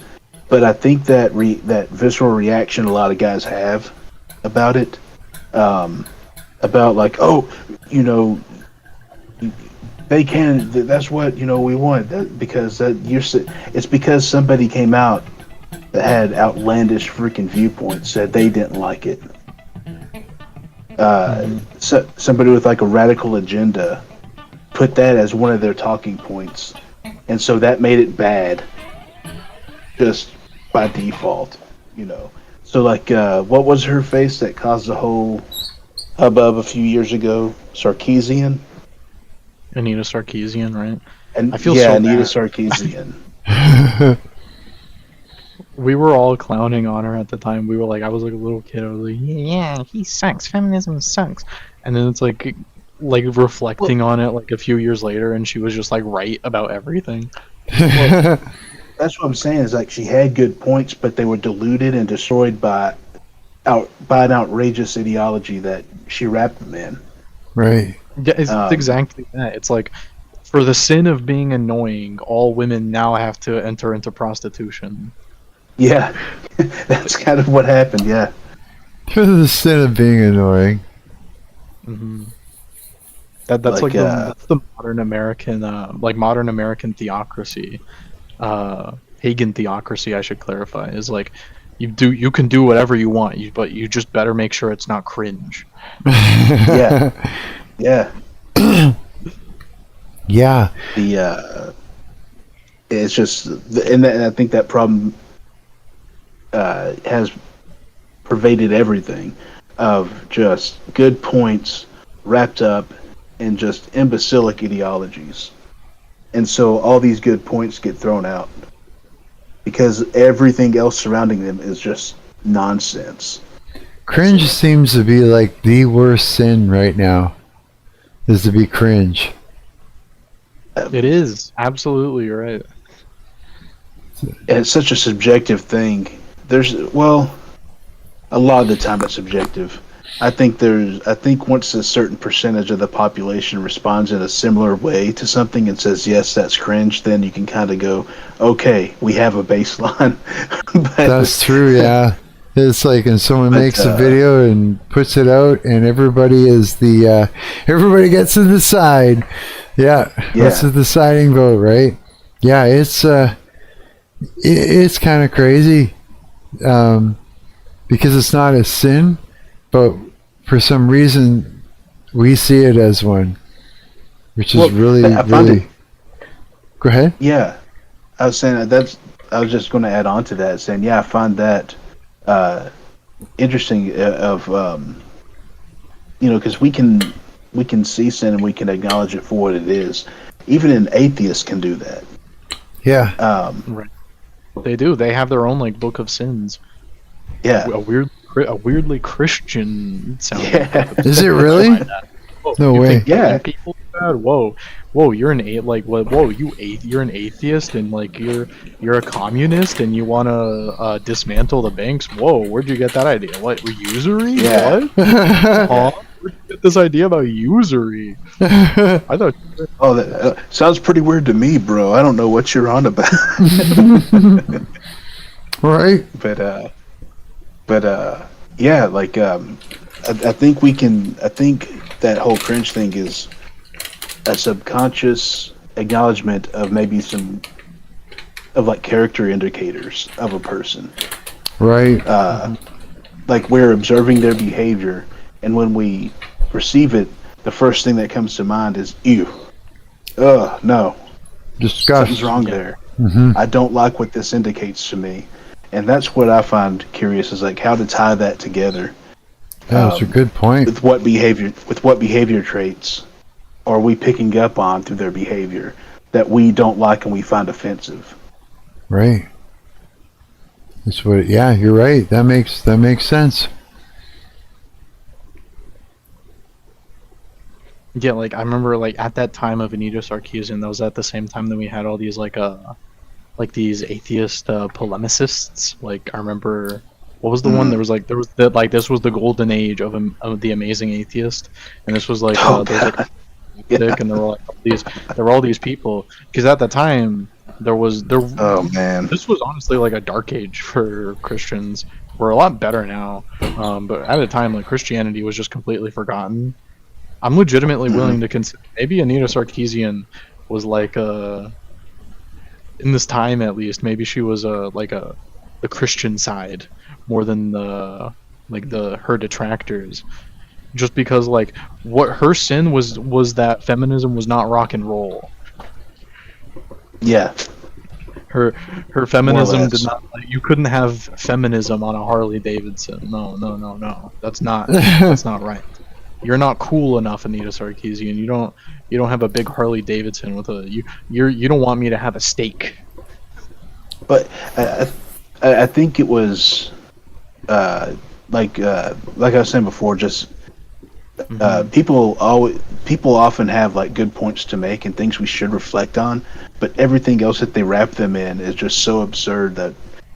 But I think that that visceral reaction a lot of guys have about it, about like, oh, you know, they can. That's what we want. Because it's because somebody came out that had outlandish freaking viewpoints said they didn't like it. Somebody with like a radical agenda put that as one of their talking points, and so that made it bad, just by default. So like, what was her face that caused the whole hubbub a few years ago? Sarkeesian. Anita Sarkeesian, right? And I feel yeah, so Anita bad. Sarkeesian. We were all clowning on her at the time. We were like, I was like a little kid. I was like, yeah, he sucks. Feminism sucks. And then it's like reflecting on it like a few years later, and she was just like right about everything. Well, that's what I'm saying. Is like she had good points, but they were diluted and destroyed by an outrageous ideology that she wrapped them in. Right. Yeah, it's exactly that. It's like, for the sin of being annoying, all women now have to enter into prostitution. Yeah, that's kind of what happened. Yeah. For the sin of being annoying. Mm-hmm. That's like that's the modern American modern American theocracy, pagan theocracy. I should clarify is like you can do whatever you want, but you just better make sure it's not cringe. Yeah. Yeah. Yeah. It's just, and I think that problem has pervaded everything, of just good points wrapped up in just imbecilic ideologies, and so all these good points get thrown out because everything else surrounding them is just nonsense. Cringe seems to be like the worst sin right now. Is to be cringe. It is absolutely, you're right. It's such a subjective thing. A lot of the time it's subjective. I think once a certain percentage of the population responds in a similar way to something and says, yes, that's cringe, then you can kind of go, okay, we have a baseline. That's true, yeah. It's like, and someone makes a video and puts it out, and everybody is everybody gets to decide. Yeah. That's the deciding vote, right? Yeah, it's kind of crazy, because it's not a sin, but for some reason we see it as one, which is really. Go ahead. Yeah, I was saying I was just going to add on to that, saying, yeah, I find that interesting. Because we can see sin and we can acknowledge it for what it is. Even an atheist can do that. Yeah. Right. They do. They have their own like book of sins. Yeah. A weirdly Christian sounding. Yeah. Is it really? No way. Yeah. People bad? Whoa, you're an you're an atheist and like you're a communist and you want to dismantle the banks. Whoa, where'd you get that idea? What, usury? Yeah. What? Where'd you get this idea about usury? I thought. Oh, that sounds pretty weird to me, bro. I don't know what you're on about. Right. But yeah, like I think that whole cringe thing is a subconscious acknowledgement of maybe some of like character indicators of a person. Right. Like we're observing their behavior, and when we perceive it, the first thing that comes to mind is ew. No. Disgust. Something's wrong there. Mm-hmm. I don't like what this indicates to me. And that's what I find curious, is like how to tie that together. That's a good point. With what behavior traits are we picking up on through their behavior that we don't like and we find offensive? Right. That's what. Yeah, you're right. That makes sense. Yeah, like I remember like at that time of Anita Sarkeesian, that was at the same time that we had all these like these atheist polemicists. Like I remember, what was the one? There was that like this was the golden age of the amazing atheist, and this was like there was like Dick, and there were all these people, because at the time Oh man. this was honestly like a dark age for Christians. We're a lot better now, but at the time like Christianity was just completely forgotten. I'm legitimately willing to consider maybe Anita Sarkeesian was like in this time at least, maybe she was the Christian side more than her detractors, just because like what her sin was that feminism was not rock and roll. Yeah. Her feminism did not, like, you couldn't have feminism on a Harley Davidson. No. That's not right. You're not cool enough, Anita Sarkeesian. You don't have a big Harley Davidson with you don't want me to have a steak. But I think it was like I was saying before, just people often have like good points to make and things we should reflect on, but everything else that they wrap them in is just so absurd that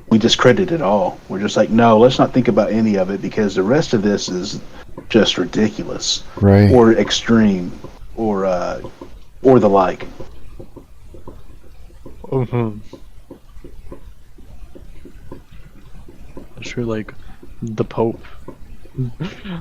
we discredit it all. We're just like, no, let's not think about any of it because the rest of this is just ridiculous, right? Or extreme, or the like. Sure, like the Pope.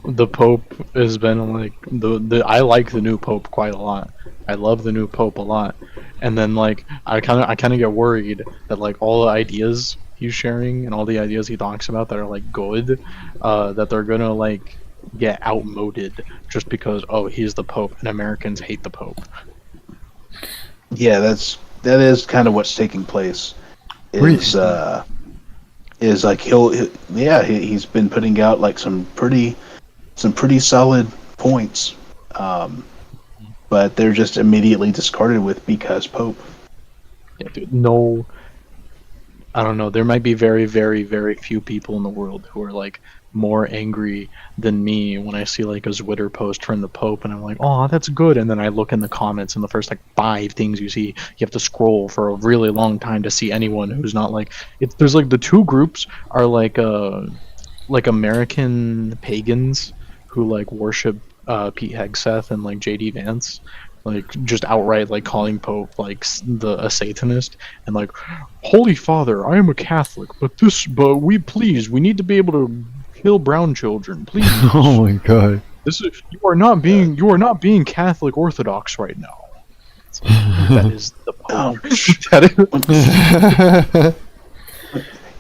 The Pope has been like the I like the new Pope quite a lot. I love the new Pope a lot, and then like I kind of get worried that like all the ideas he's sharing and all the ideas he talks about that are like good, that they're gonna like get outmoded just because he's the Pope and Americans hate the Pope. Yeah, that is kind of what's taking place. Is like he's been putting out like some pretty solid points, but they're just immediately discarded with because Pope. Yeah, dude, no, I don't know. There might be very, very, very few people in the world who are like more angry than me when I see like a Twitter post from the Pope and I'm like, oh, that's good. And then I look in the comments and the first like 5 things you see, you have to scroll for a really long time to see anyone who's not like there's like the two groups are like American pagans who like worship Pete Hegseth and like JD Vance, like just outright like calling Pope like a Satanist, and like, Holy Father, I am a Catholic, but we need to be able to kill brown children, please. Oh my God! You are not being Catholic Orthodox right now. That is the Pope.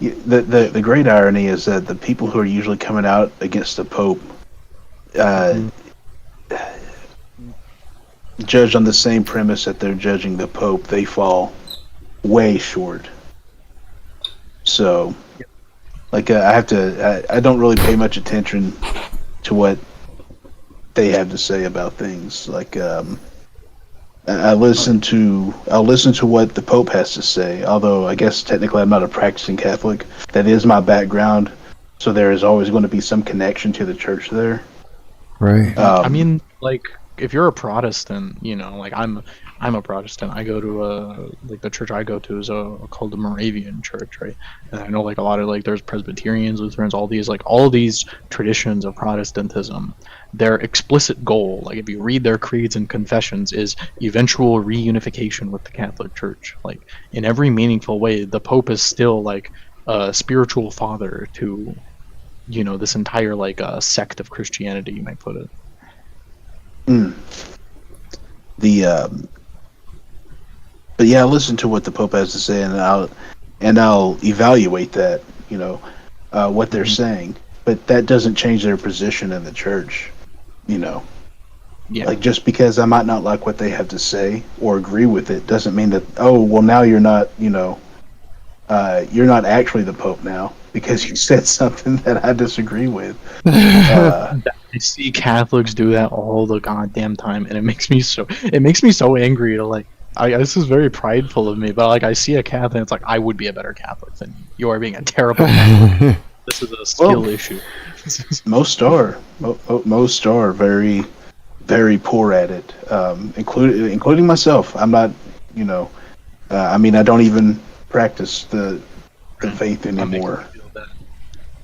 The great irony is that the people who are usually coming out against the Pope, judged on the same premise that they're judging the Pope, they fall way short. So, like, I don't really pay much attention to what they have to say about things. Like, I'll listen to what the Pope has to say. Although I guess technically I'm not a practicing Catholic. That is my background, so there is always going to be some connection to the church there. Right. I mean, like, if you're a Protestant, like I'm a Protestant. I go to like the church I go to is called the Moravian Church, right? And I know like a lot of like there's Presbyterians, Lutherans, all these traditions of Protestantism. Their explicit goal, like if you read their creeds and confessions, is eventual reunification with the Catholic Church. Like in every meaningful way, the Pope is still like a spiritual father to, this entire like sect of Christianity, you might put it. But yeah, listen to what the Pope has to say, and I'll evaluate that, what they're saying. But that doesn't change their position in the church, Yeah. Like just because I might not like what they have to say or agree with it doesn't mean that now you're not, you're not actually the Pope now because you said something that I disagree with. I see Catholics do that all the goddamn time, and it makes me so angry to like. This is very prideful of me, but like I see a Catholic, and it's like I would be a better Catholic than you. You are being a terrible Catholic. This is a skill issue. Most are very, very poor at it, including myself. I'm not, you know, I mean, I don't even practice the faith anymore.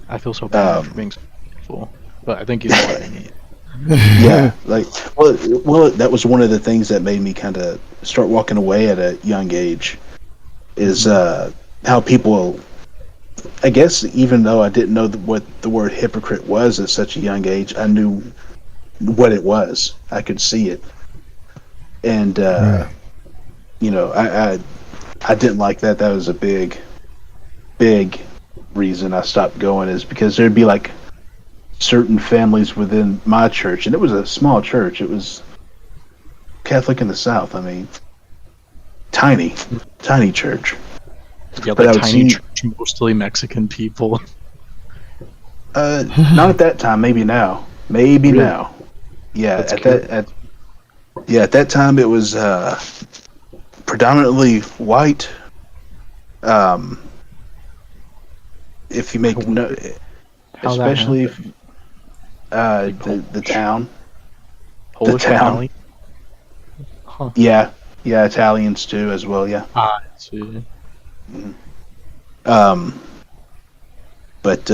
I feel so bad for being so faithful, but I think you know what I mean. Yeah, like, well, that was one of the things that made me kind of start walking away at a young age, is how people, I guess, even though I didn't know what the word hypocrite was at such a young age, I knew what it was. I could see it, and you know, I didn't like that. That was a big reason I stopped going, is because there'd be like certain families within my church, and it was a small church. It was Catholic in the South. I mean, tiny church. Yeah, But I like would tiny see- church, mostly Mexican people. Not at that time. Maybe now. Maybe Really? now. Yeah, That's at that time it was predominantly white. If you make no, How that especially happened? the town. Polish town. Italian? Huh. Yeah, Italians too as well. Yeah. I see. But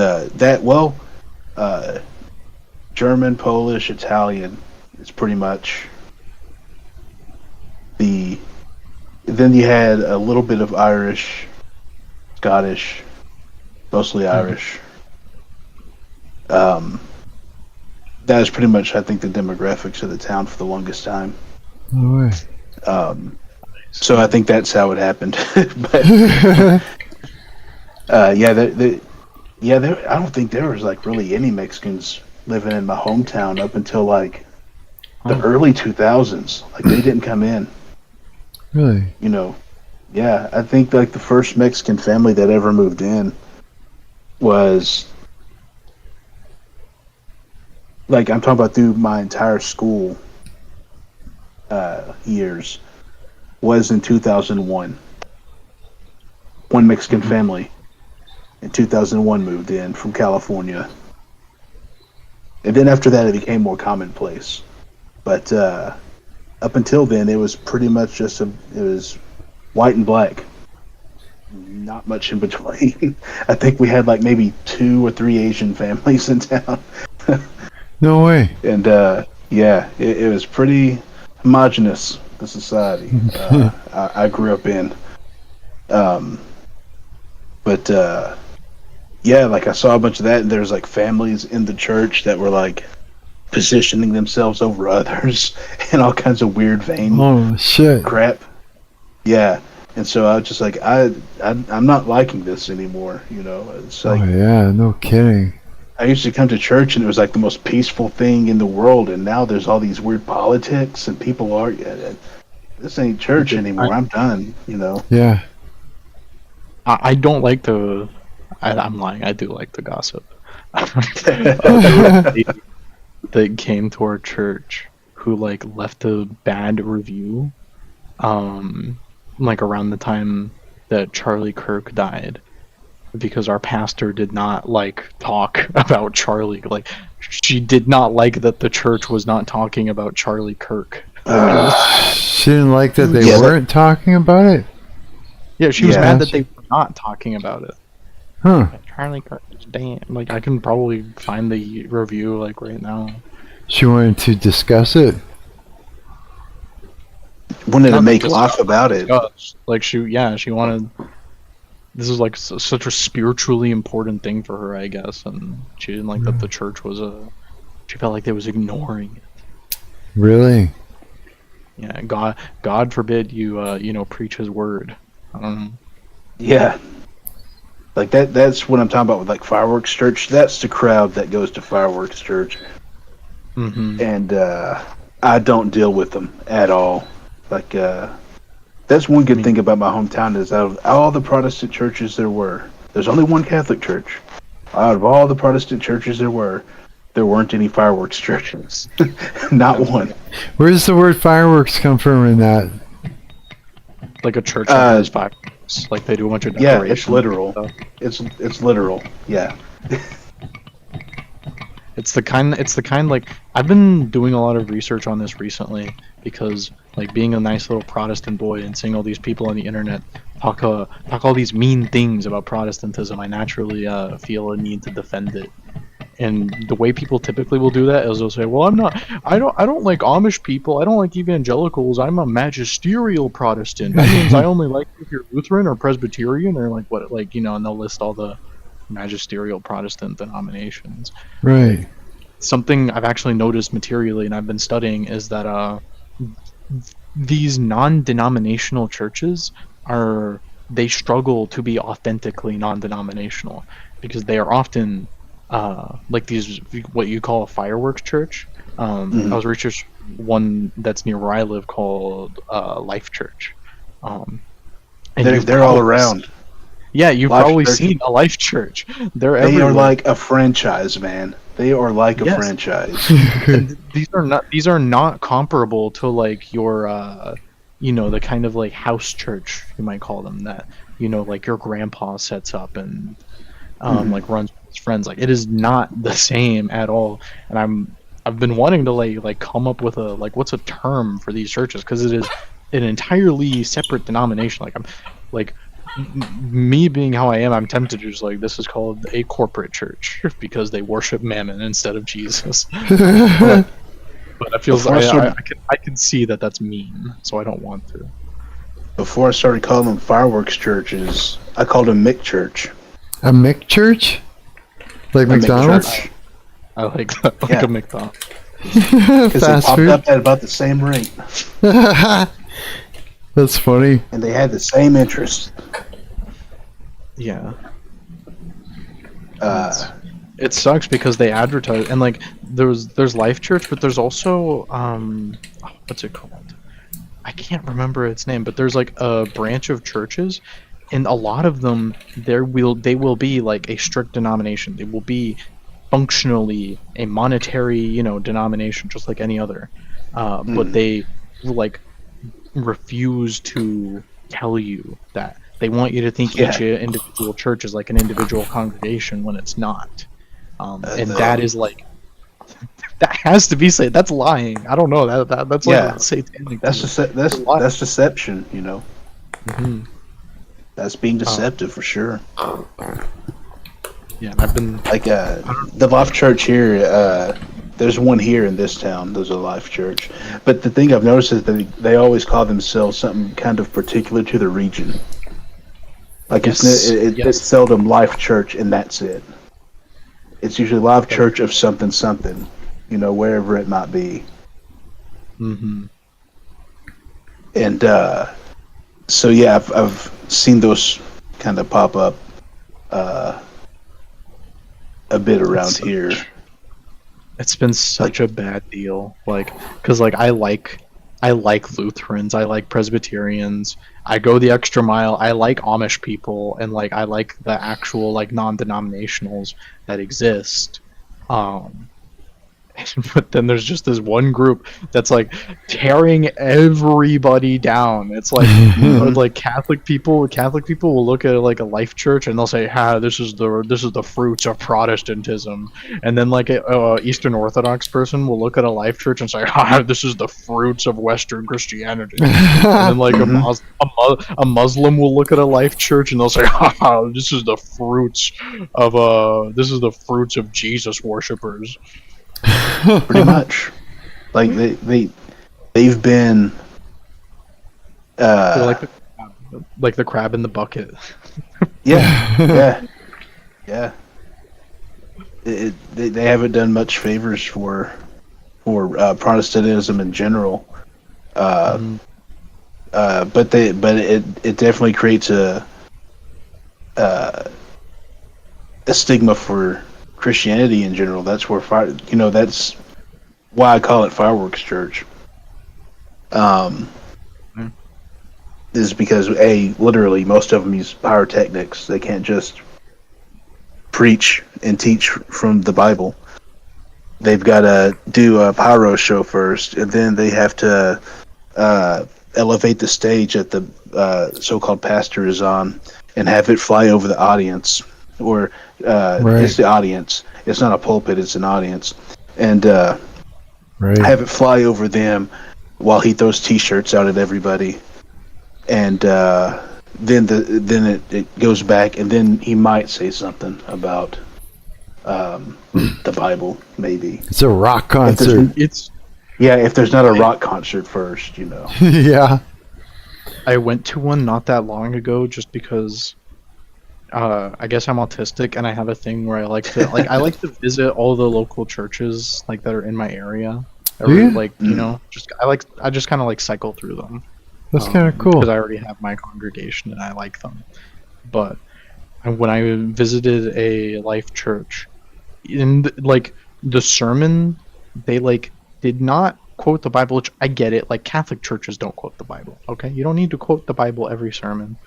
German, Polish, Italian is pretty much the. Then you had a little bit of Irish, Scottish, mostly Irish. That was pretty much, I think, the demographics of the town for the longest time. No way. So I think that's how it happened. But I don't think there was like really any Mexicans living in my hometown up until like the early 2000s. Like they didn't come in. Really? You know, yeah. I think like the first Mexican family that ever moved in was like, I'm talking about through my entire school years, was in 2001. One Mexican family in 2001 moved in from California. And then after that, it became more commonplace. But up until then, it was pretty much just it was white and black. Not much in between. I think we had like maybe 2 or 3 Asian families in town. No way. And it was pretty homogenous, the society I grew up in. Like I saw a bunch of that, and there's like families in the church that were like positioning themselves over others and all kinds of weird vain Oh shit. crap. Yeah. And so I was just like, I'm not liking this anymore, you know. It's like, Oh yeah, no kidding. I used to come to church and it was like the most peaceful thing in the world, and now there's all these weird politics and people are. This ain't church anymore. I'm done. You know. Yeah. I don't like the. I'm lying. I do like the gossip. That came to our church who like left a bad review, like around the time that Charlie Kirk died, because our pastor did not like talk about Charlie. Like, she did not like that the church was not talking about Charlie Kirk. She didn't like that they Yeah, weren't talking about it? Yeah, she was Yeah. mad that they were not talking about it. Huh. Charlie Kirk is damn. Like, I can probably find the review like right now. She wanted to discuss it? Wanted to Not make just life about it. Like she wanted. This is like such a spiritually important thing for her, I guess, and she didn't like that the church was She felt like they was ignoring it. Really? Yeah, God forbid you preach His word. I don't know. Yeah. Like that's what I'm talking about with like fireworks church. That's the crowd that goes to fireworks church. Mm-hmm. And I don't deal with them at all. Like that's one good thing about my hometown, is out of all the Protestant churches there's only one Catholic church. Out of all the Protestant churches there weren't any fireworks churches. Not one. Where does the word fireworks come from in that? Like a church that has fireworks. Like they do a bunch of decorations. Yeah, it's literal. and stuff. It's literal. Yeah. It's the kind like I've been doing a lot of research on this recently because like being a nice little Protestant boy and seeing all these people on the internet talk all these mean things about Protestantism, I naturally feel a need to defend it. And the way people typically will do that is they'll say, "Well, I don't like Amish people. I don't like evangelicals. I'm a magisterial Protestant. That means I only like if you're Lutheran or Presbyterian or like what, like, you know," and they'll list all the magisterial Protestant denominations. Right. Something I've actually noticed materially, and I've been studying, is that these non-denominational churches they struggle to be authentically non-denominational because they are often like these, what you call a fireworks church. I was researching one that's near where I live called Life Church. And They're all around. Yeah, you've Life probably Church. seen a Life Church. They Everywhere. are like a franchise, man. They are like a Yes. franchise. And these are not comparable to like your you know, the kind of like house church, you might call them, that, you know, like your grandpa sets up and like runs with his friends. Like, it is not the same at all. And I've been wanting to like come up with a, like, what's a term for these churches, because it is an entirely separate denomination. Like, I'm like, me being how I am, I'm tempted to just like, this is called a corporate church because they worship mammon instead of Jesus. But I feel I can see that that's mean, so I don't want to. Before I started calling them fireworks churches, I called them Mick Church. A Mick church? Like A Mick McDonald's? Church. I like that, like Yeah. a McDonald's. Because they Fast popped food? up at about the same rate. That's funny. And they had the same interest. Yeah. It sucks because they advertise, and like there's Life Church, but there's also what's it called? I can't remember its name, but there's like a branch of churches, and a lot of them they will be like a strict denomination. They will be functionally a monetary, you know, denomination just like any other, but they like refuse to tell you that. They want you to think each individual church is like an individual congregation when it's not. And that is like, that has to be said. That's lying. I don't know. That's like satanic. That's deception, you know. Mm-hmm. That's being deceptive for sure. Yeah, I've been like the Life Church here. There's one here in this town. There's a Life Church, but the thing I've noticed is that they always call themselves something kind of particular to the region. Like it's seldom Life Church, and that's it. It's usually Life Church of something, you know, wherever it might be. Mm-hmm. And so yeah, I've seen those kind of pop up a bit around here. It's been such a bad deal, like, because like I like Lutherans, I like Presbyterians, I go the extra mile, I like Amish people, and like I like the actual like non-denominationals that exist. But then there's just this one group that's like tearing everybody down. It's like like Catholic people will look at like a Life Church and they'll say, this is the fruits of Protestantism. And then like a Eastern Orthodox person will look at a Life Church and say, this is the fruits of Western Christianity. And then like a Muslim will look at a Life Church and they'll say, this is the fruits of Jesus worshippers. Pretty much. Like they've been They're like the crab in the bucket. yeah. They haven't done much favors for Protestantism in general. But it definitely creates a stigma for Christianity in general. That's where that's why I call it Fireworks Church. Is because literally most of them use pyrotechnics. They can't just preach and teach from the Bible. They've got to do a pyro show first, and then they have to elevate the stage that the so-called pastor is on and have it fly over the audience. Or it's the audience, It's not a pulpit; it's an audience, and Right. have it fly over them while he throws T-shirts out at everybody, and then it goes back, and then he might say something about the Bible, maybe. It's a rock If there's- concert. if there's not a rock concert first, you know. Yeah. I went to one not that long ago just because I guess I'm autistic and I have a thing where I like to visit all the local churches like that are in my area. you? Like, you know, I just kind of like cycle through them. That's kind of cool. Because I already have my congregation and I like them. But when I visited a Life church, in like the sermon, they like did not quote the Bible, which I get it. Like Catholic churches don't quote the Bible. Okay, you don't need to quote the Bible every sermon.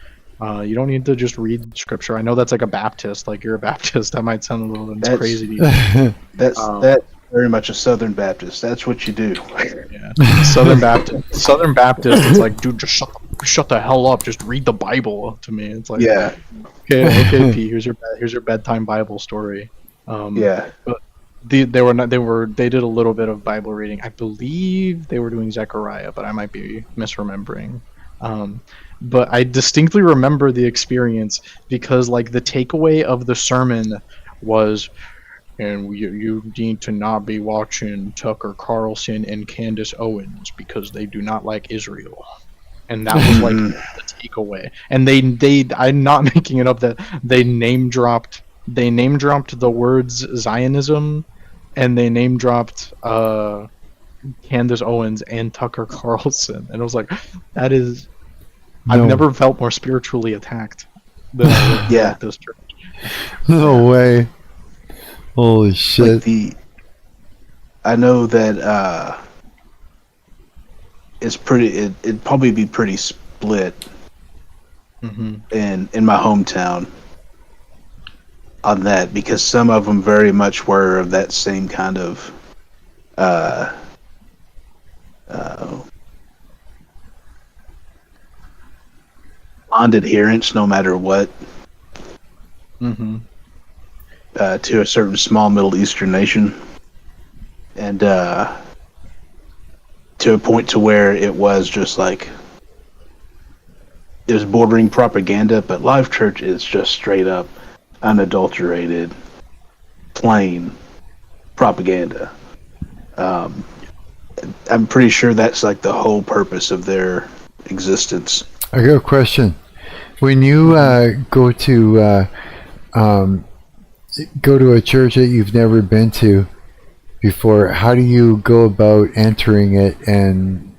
You don't need to just read scripture. I know that's like a Baptist. Like you're a Baptist. That might sound a little crazy to you. That's very much a Southern Baptist. That's what you do. Yeah. Southern Baptist. Southern Baptist. It's like, dude, just shut the hell up. Just read the Bible to me. It's like, Yeah. okay, P. Here's your bedtime Bible story. Yeah. But they did a little bit of Bible reading. I believe they were doing Zechariah, but I might be misremembering. But I distinctly remember the experience because like the takeaway of the sermon was, and you need to not be watching Tucker Carlson and Candace Owens because they do not like Israel. And that was like the takeaway. And they I'm not making it up, that they name dropped the words Zionism, and they name dropped Candace Owens and Tucker Carlson. And I was like, that is I've never felt more spiritually attacked than I did at this church. No way. Holy shit. Like I know that it's pretty. It'd probably be pretty split in my hometown on that, because some of them very much were of that same kind of non-adherence, no matter what, to a certain small Middle Eastern nation, and to a point to where it was just like it was bordering propaganda. But Life Church is just straight up unadulterated, plain propaganda. I'm pretty sure that's like the whole purpose of their existence. I got a question. When you go to a church that you've never been to before, how do you go about entering it and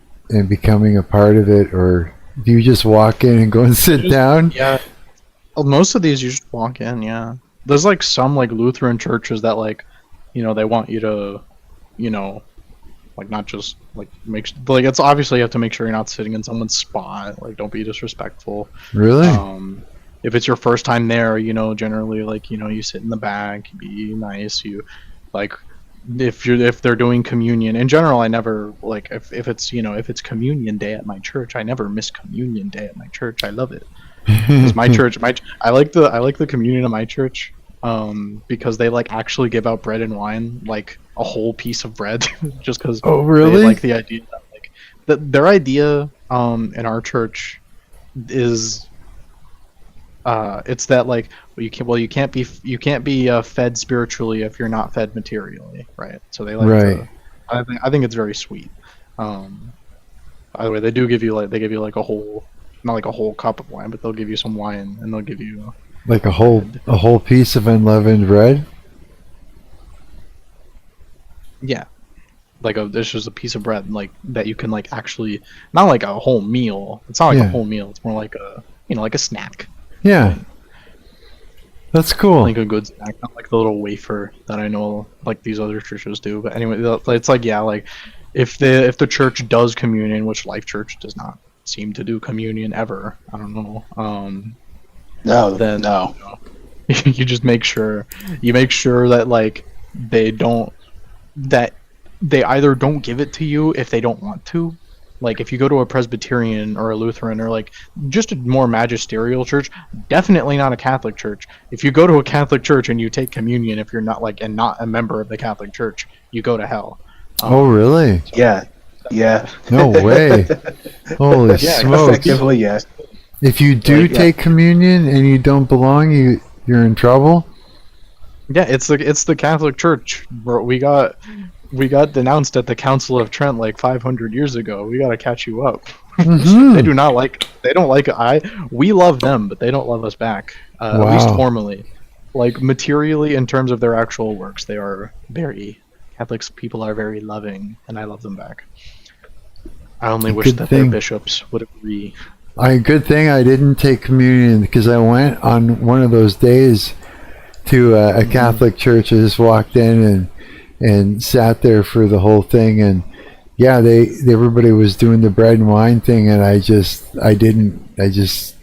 becoming a part of it? Or do you just walk in and go and sit down? Yeah. Well, most of these you just walk in, yeah. There's like some like Lutheran churches that like, you know, they want you to, you know, like not just like it's obviously you have to make sure you're not sitting in someone's spot. Like don't be disrespectful. Really? If it's your first time there, you know, generally like, you know, you sit in the back, be nice. You like if they're doing communion. In general, I never like if it's, you know, if it's communion day at my church, I never miss communion day at my church. I love it. Because my church, I like the communion of my church, because they like actually give out bread and wine, like a whole piece of bread, just because. Oh, really? They like the idea that like their idea in our church is it's that like you can't be fed spiritually if you're not fed materially, right? So they like right. I think it's very sweet. By the way, they give you like a whole, not like a whole cup of wine, but they'll give you some wine and they'll give you like a whole piece of unleavened bread. Yeah, like it's just a piece of bread like that you can like actually, not like a whole meal. It's not like a whole meal. It's more like a, you know, like a snack. Yeah, that's cool. Like a good snack, not like the little wafer that I know like these other churches do. But anyway, it's like, yeah, like if the church does communion, which Life Church does not seem to do communion ever. I don't know. No. You know, you just make sure that like that they either don't give it to you if they don't want to, Like if you go to a Presbyterian or a Lutheran or like just a more magisterial church, definitely not a Catholic church. If you go to a Catholic church and you take communion, if you're not like and not a member of the Catholic church, you go to hell. Oh, really? Yeah. Yeah. No way. Holy Yeah, smokes. Effectively, yes. If you do Like, yeah. take communion and you don't belong, you're in trouble? Yeah, it's the Catholic Church. Bro, we got denounced at the Council of Trent like 500 years ago. We got to catch you up. Mhm. They don't like we love them, but they don't love us back. At least Wow. formally. Like materially in terms of their actual works, they are very Catholics people are very loving, and I love them back. I only wish Good that thing. their bishops would agree. Good thing I didn't take communion because I went on one of those days to a Catholic church. I just walked in and sat there for the whole thing, and yeah, everybody was doing the bread and wine thing, and I just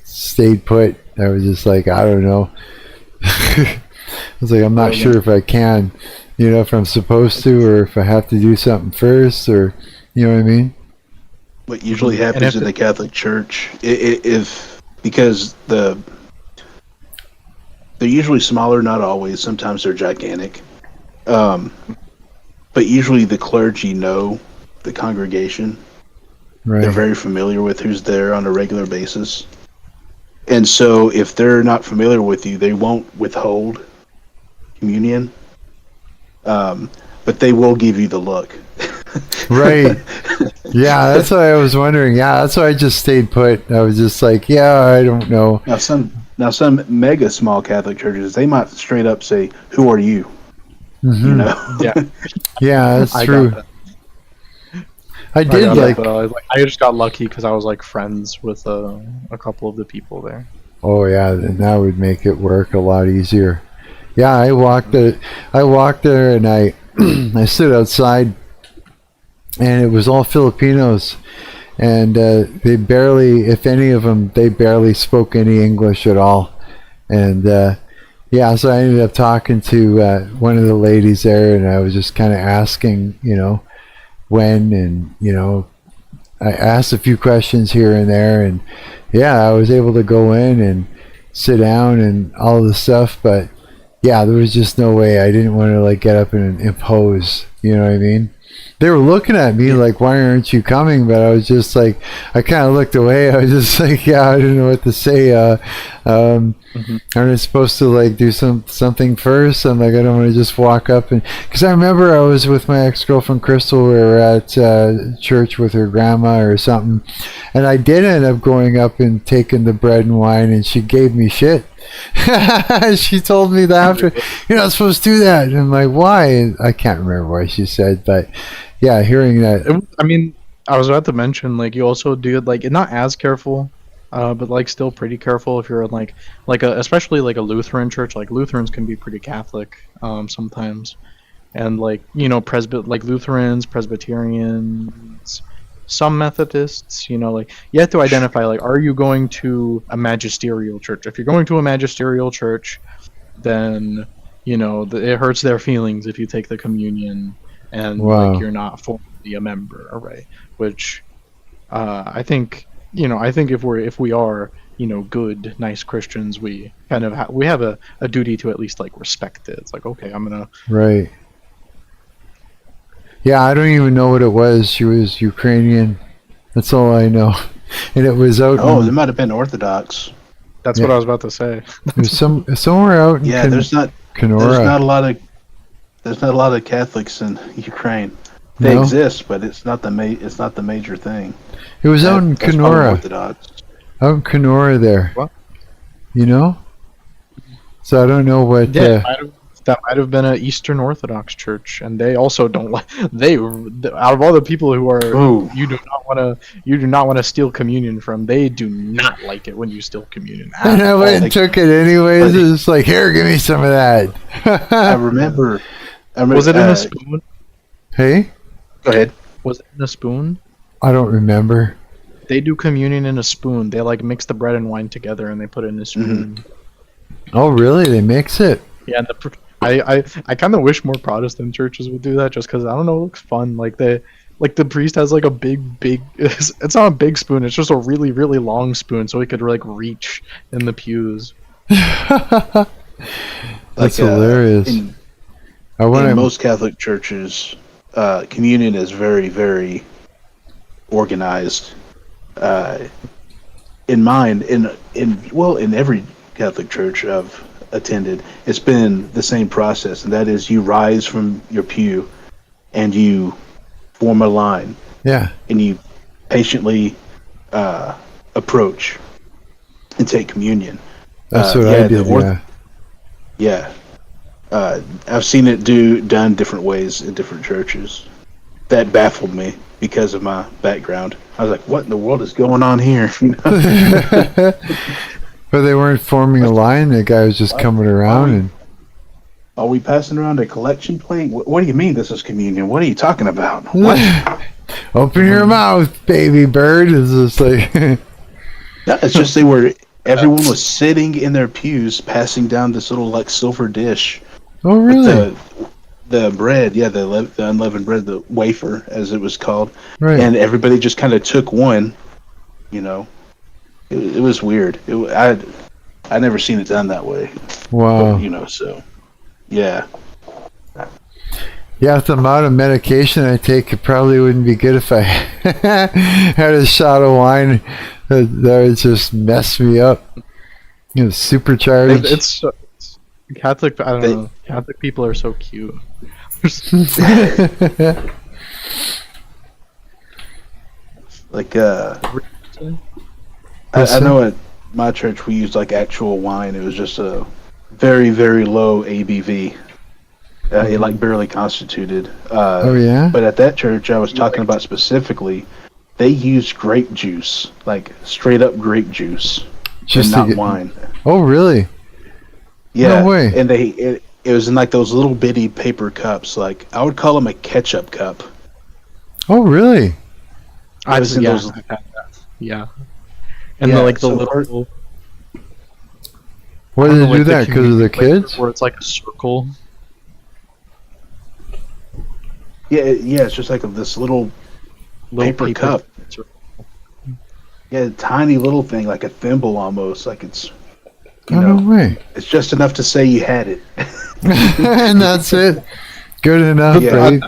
stayed put. I was just like, I don't know. I was like, I'm not sure if I can, if I'm supposed to, or if I have to do something first, or you know what I mean. What usually And happens if in the Catholic Church, because they're usually smaller, not always. Sometimes they're gigantic, but usually the clergy know the congregation. Right. They're very familiar with who's there on a regular basis, and so if they're not familiar with you, they won't withhold communion, but they will give you the look. Right. Yeah, that's what I was wondering. Yeah, that's why I just stayed put. I was just like, yeah, I don't know. Now some mega small Catholic churches, they might straight up say, "Who are you?" Mhm. You know. Yeah, Yeah, that's I true. got that. I did got that, like. but I just got lucky because I was like friends with a couple of the people there. Oh yeah, and that would make it work a lot easier. Yeah, I walked there, and I I stood outside, and it was all Filipinos, and they barely, if any of them, they barely spoke any English at all, and yeah, so I ended up talking to one of the ladies there, and I was just kind of asking, when, and I asked a few questions here and there, and yeah, I was able to go in and sit down and all the stuff, but yeah, there was just no way. I didn't want to like get up and impose, you know what I mean? They were looking at me like, why aren't you coming? But I was just like, I kind of looked away. I was just like, yeah, I didn't know what to say. Aren't I supposed to like do something first? I'm like, I don't want to just walk up and, because I remember I was with my ex-girlfriend Crystal. We were at church with her grandma or something, and I did end up going up and taking the bread and wine, and she gave me shit. She told me that after, you're not supposed to do that. And I'm like, why? And I can't remember what she said, but yeah, hearing that. I mean, I was about to mention like you also do it like not as careful, but like still pretty careful if you're in especially like a Lutheran church. Like Lutherans can be pretty Catholic sometimes, and like like Lutherans, Presbyterians, some Methodists, like you have to identify like, are you going to a magisterial church? If you're going to a magisterial church, then it hurts their feelings if you take the communion and Wow. like you're not formally a member, right? Which I think if we are good, nice Christians, we kind of we have a duty to at least like respect it. It's like, okay, I'm gonna Right. Yeah, I don't even know what it was. She was Ukrainian. That's all I know. And it was out. Oh, they might have been Orthodox. That's Yeah. what I was about to say. It was somewhere out in Yeah, there's not Kenora. a lot of Catholics in Ukraine. They No? exist, but it's not the major thing. It was out in That's probably Kenora. Orthodox. Out in Kenora there. What? So I don't know what. That might have been an Eastern Orthodox church, and they also don't like out of all the people who are Ooh. you do not want to steal communion from. They do not like it when you steal communion. And I went and Like- took it anyways. It was like, here, give me some of that. I remember. Was it in a spoon? Hey, Go ahead. Was it in a spoon? I don't remember. They do communion in a spoon. They like mix the bread and wine together, and they put it in a spoon. Oh, really? They mix it? Yeah, I kind of wish more Protestant churches would do that, just because I don't know, it looks fun. Like Like the priest has like a big. It's not a big spoon. It's just a really, really long spoon, so he could like reach in the pews. That's Like, hilarious. In I most Catholic churches, communion is very, very organized. In mine, in every Catholic church I've attended, it's been the same process, and that is you rise from your pew and you form a line, yeah. and you patiently approach and take communion. That's what I did. Yeah. I've seen it done different ways in different churches. That baffled me because of my background. I was like, what in the world is going on here? But they weren't forming a line. The guy was just coming around and. Are we passing around a collection plate? What do you mean this is communion? What are you talking about? What? Open your mouth, baby bird. It's just like. No, it's just everyone was sitting in their pews, passing down this little like silver dish. Oh really? The bread, yeah, the unleavened bread, the wafer, as it was called, Right. and everybody just kind of took one. You know, it was weird. I never seen it done that way. Wow. But, you know, so yeah. Yeah, with the amount of medication I take, it probably wouldn't be good if I had a shot of wine. That would just mess me up. You know, supercharged. It's Catholic. I don't know. Catholic people are so cute. Like I know at my church we used like actual wine. It was just a very, very low ABV. It like barely constituted. Oh yeah. But at that church I was talking about specifically, they used grape juice, like straight up grape juice, Just and to not wine. Oh really? Yeah. No way. And it was in like those little bitty paper cups. Like I would call them a ketchup cup. Oh really? I've was in those- had that. Yeah. And Yeah, the so little. Why I did don't they know, do like that? Because of the communion kids? where it's like a circle. Yeah, it's just like this little paper cup. Yeah, tiny little thing, like a thimble almost. Like it's, you know, No way. it's just enough to say you had it. And that's it. Good enough, Yeah. right?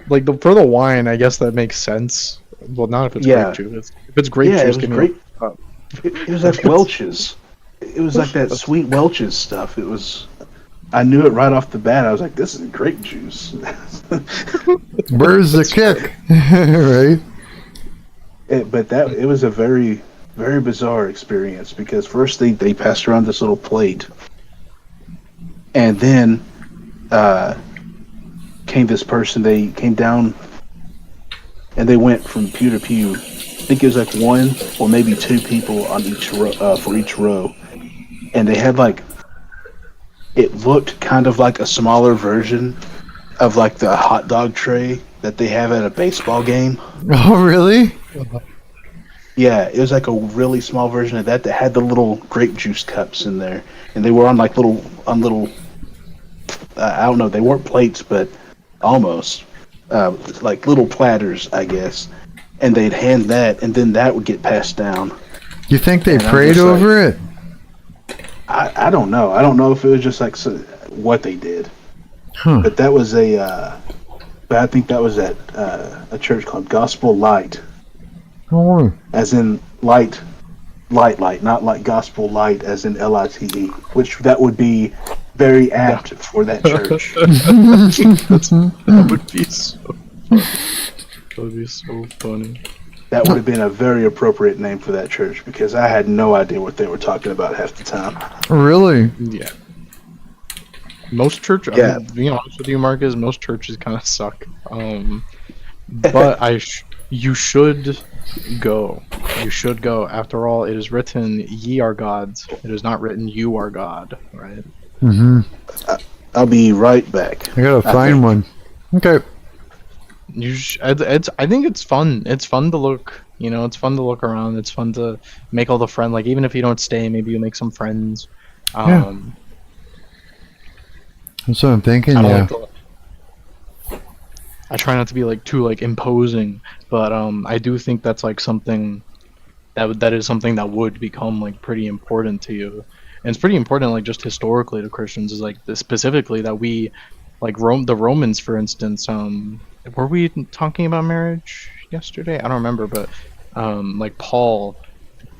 Like for the wine, I guess that makes sense. Well, not if it's Yeah. grape juice. If it's grape Yeah, it juice, was give me grape- a cup. It was like Welch's. It was like that sweet Welch's stuff. It was. I knew it right off the bat. I was like, "This is grape juice." Where's the kick? Right? But it was a very, very bizarre experience because first they passed around this little plate, and then came this person. They came down, and they went from pew to pew. I think it was like one or maybe two people on each row, for each row, and they had like. It looked kind of like a smaller version of like the hot dog tray that they have at a baseball game. Oh really? Yeah, it was like a really small version of that had the little grape juice cups in there, and they were on like little. I don't know, they weren't plates, but almost like little platters, I guess. And they'd hand that, and then that would get passed down. You think they And I'm prayed just like- over it? I don't know. I don't know if it was just like what they did, Huh. but that was but I think that was at a church called Gospel Light, Oh, as in light, not like gospel light as in LITE, which that would be very apt for that church. That would be so funny. That would be so funny. That would have been a very appropriate name for that church because I had no idea what they were talking about half the time. really? Yeah. Most churches, Yeah. being honest with you, Marcus, most churches kind of suck. But you should go. You should go. After all, it is written, "Ye are gods." It is not written, "You are God." Right? Mm-hmm. I'll be right back. I gotta find think. one. Okay. I think it's fun. It's fun to look. You know, it's fun to look around. It's fun to make all the friends. Like even if you don't stay, maybe you make some friends. Yeah. That's what I'm thinking, I yeah. like try not to be like too like imposing, but I do think that's like something that is something that would become like pretty important to you, and it's pretty important like just historically to Christians is like this, specifically that we like the Romans, for instance. Were we talking about marriage yesterday? I don't remember, but like Paul,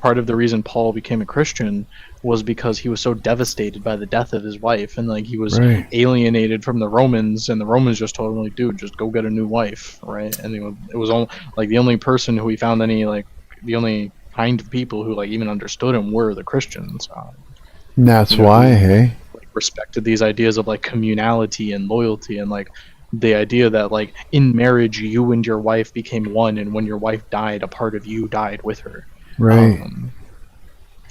part of the reason Paul became a Christian was because he was so devastated by the death of his wife, and like he was Right. alienated from the Romans, and the Romans just told him like, dude, just go get a new wife, right? And it was all like the only person who he found any like the only kind of people who like even understood him were the Christians. And that's You know, why, hey? like respected these ideas of like communality and loyalty, and like the idea that like in marriage you and your wife became one, and when your wife died, a part of you died with her. Right.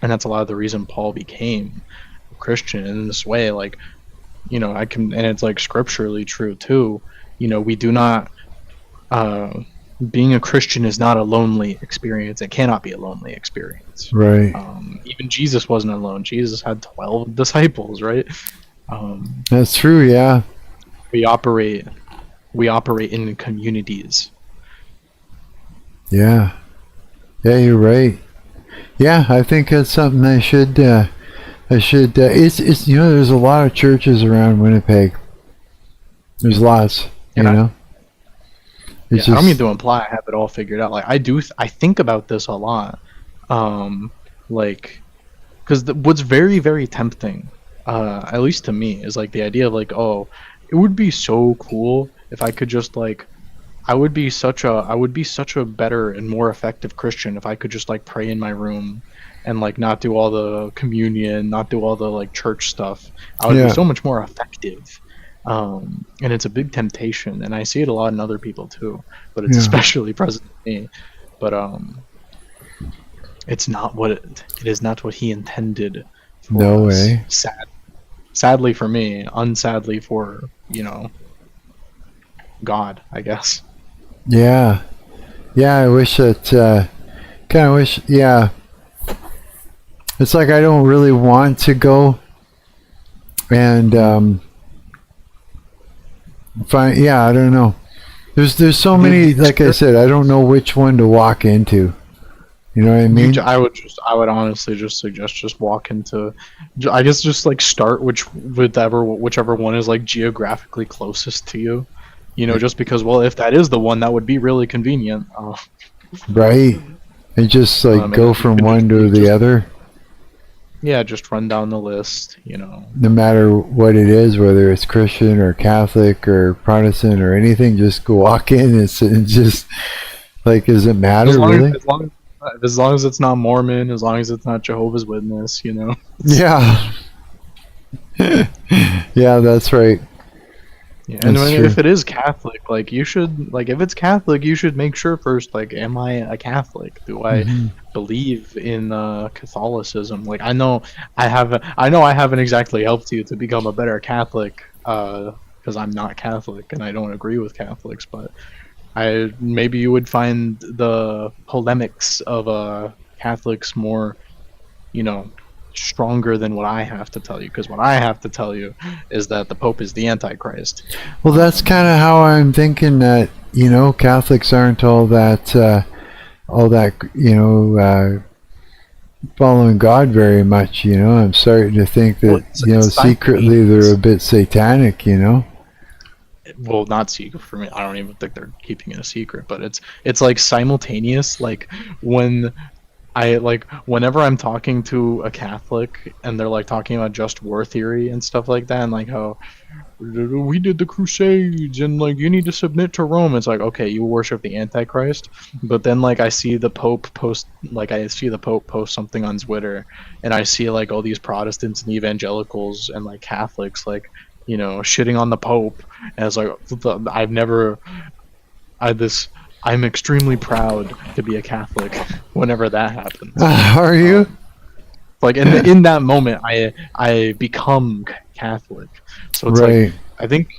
And that's a lot of the reason Paul became a Christian in this way. Like, you know, and it's like scripturally true too. You know, we do not being a Christian is not a lonely experience. It cannot be a lonely experience. Right. Even Jesus wasn't alone. Jesus had 12 disciples, right? That's true, yeah. We operate in communities. Yeah. Yeah, you're right. Yeah, I think that's something I should it's you know, there's a lot of churches around Winnipeg. There's lots, you know. I don't mean to imply I have it all figured out. Like I think about this a lot. Like, because what's very, very tempting, at least to me, is like the idea of like, oh, it would be so cool if I could just like, I would be such a better and more effective Christian if I could just like pray in my room and like not do all the communion, not do all the like church stuff. I would be so much more effective. And it's a big temptation, and I see it a lot in other people too, but it's especially present in me. But it's not what it is not what he intended for no us. way. Sadly for me, unsadly for, you know, God, I guess. Yeah. Yeah, I wish that kind of wish it's like I don't really want to go and I don't know. There's so many, like I said, I don't know which one to walk into. You know what I mean? I would honestly just suggest just walk into, I guess just like start whichever one is like geographically closest to you. You know, just because, well, if that is the one, that would be really convenient. Right. And just like go from one to the other. Yeah, just run down the list, you know. No matter what it is, whether it's Christian or Catholic or Protestant or anything, just go walk in and just like, does it matter really? As long as it's not Mormon, as long as it's not Jehovah's Witness, you know. Yeah. Yeah, that's right. Yeah, and if it is Catholic, like you should, like if it's Catholic, you should make sure first, like, am I a Catholic? Do I believe in Catholicism? Like I know I haven't exactly helped you to become a better Catholic, because I'm not Catholic and I don't agree with Catholics, but maybe you would find the polemics of Catholics more, you know, stronger than what I have to tell you, because what I have to tell you is that the Pope is the Antichrist. Well, that's kind of how I'm thinking that, you know, Catholics aren't all that, you know, following God very much, you know. I'm starting to think that, you know, secretly they're a bit satanic, you know. Well, not secret for me. I don't even think they're keeping it a secret, but it's like simultaneous. Like whenever I'm talking to a Catholic and they're like talking about just war theory and stuff like that, and like how we did the Crusades and like you need to submit to Rome, it's like, okay, you worship the Antichrist, but then like I see the Pope post something on Twitter, and I see like all these Protestants and evangelicals and like Catholics like, you know, shitting on the Pope, and it's like I'm extremely proud to be a Catholic whenever that happens. Are you? Like in that moment, I become Catholic. So it's right. like, I think,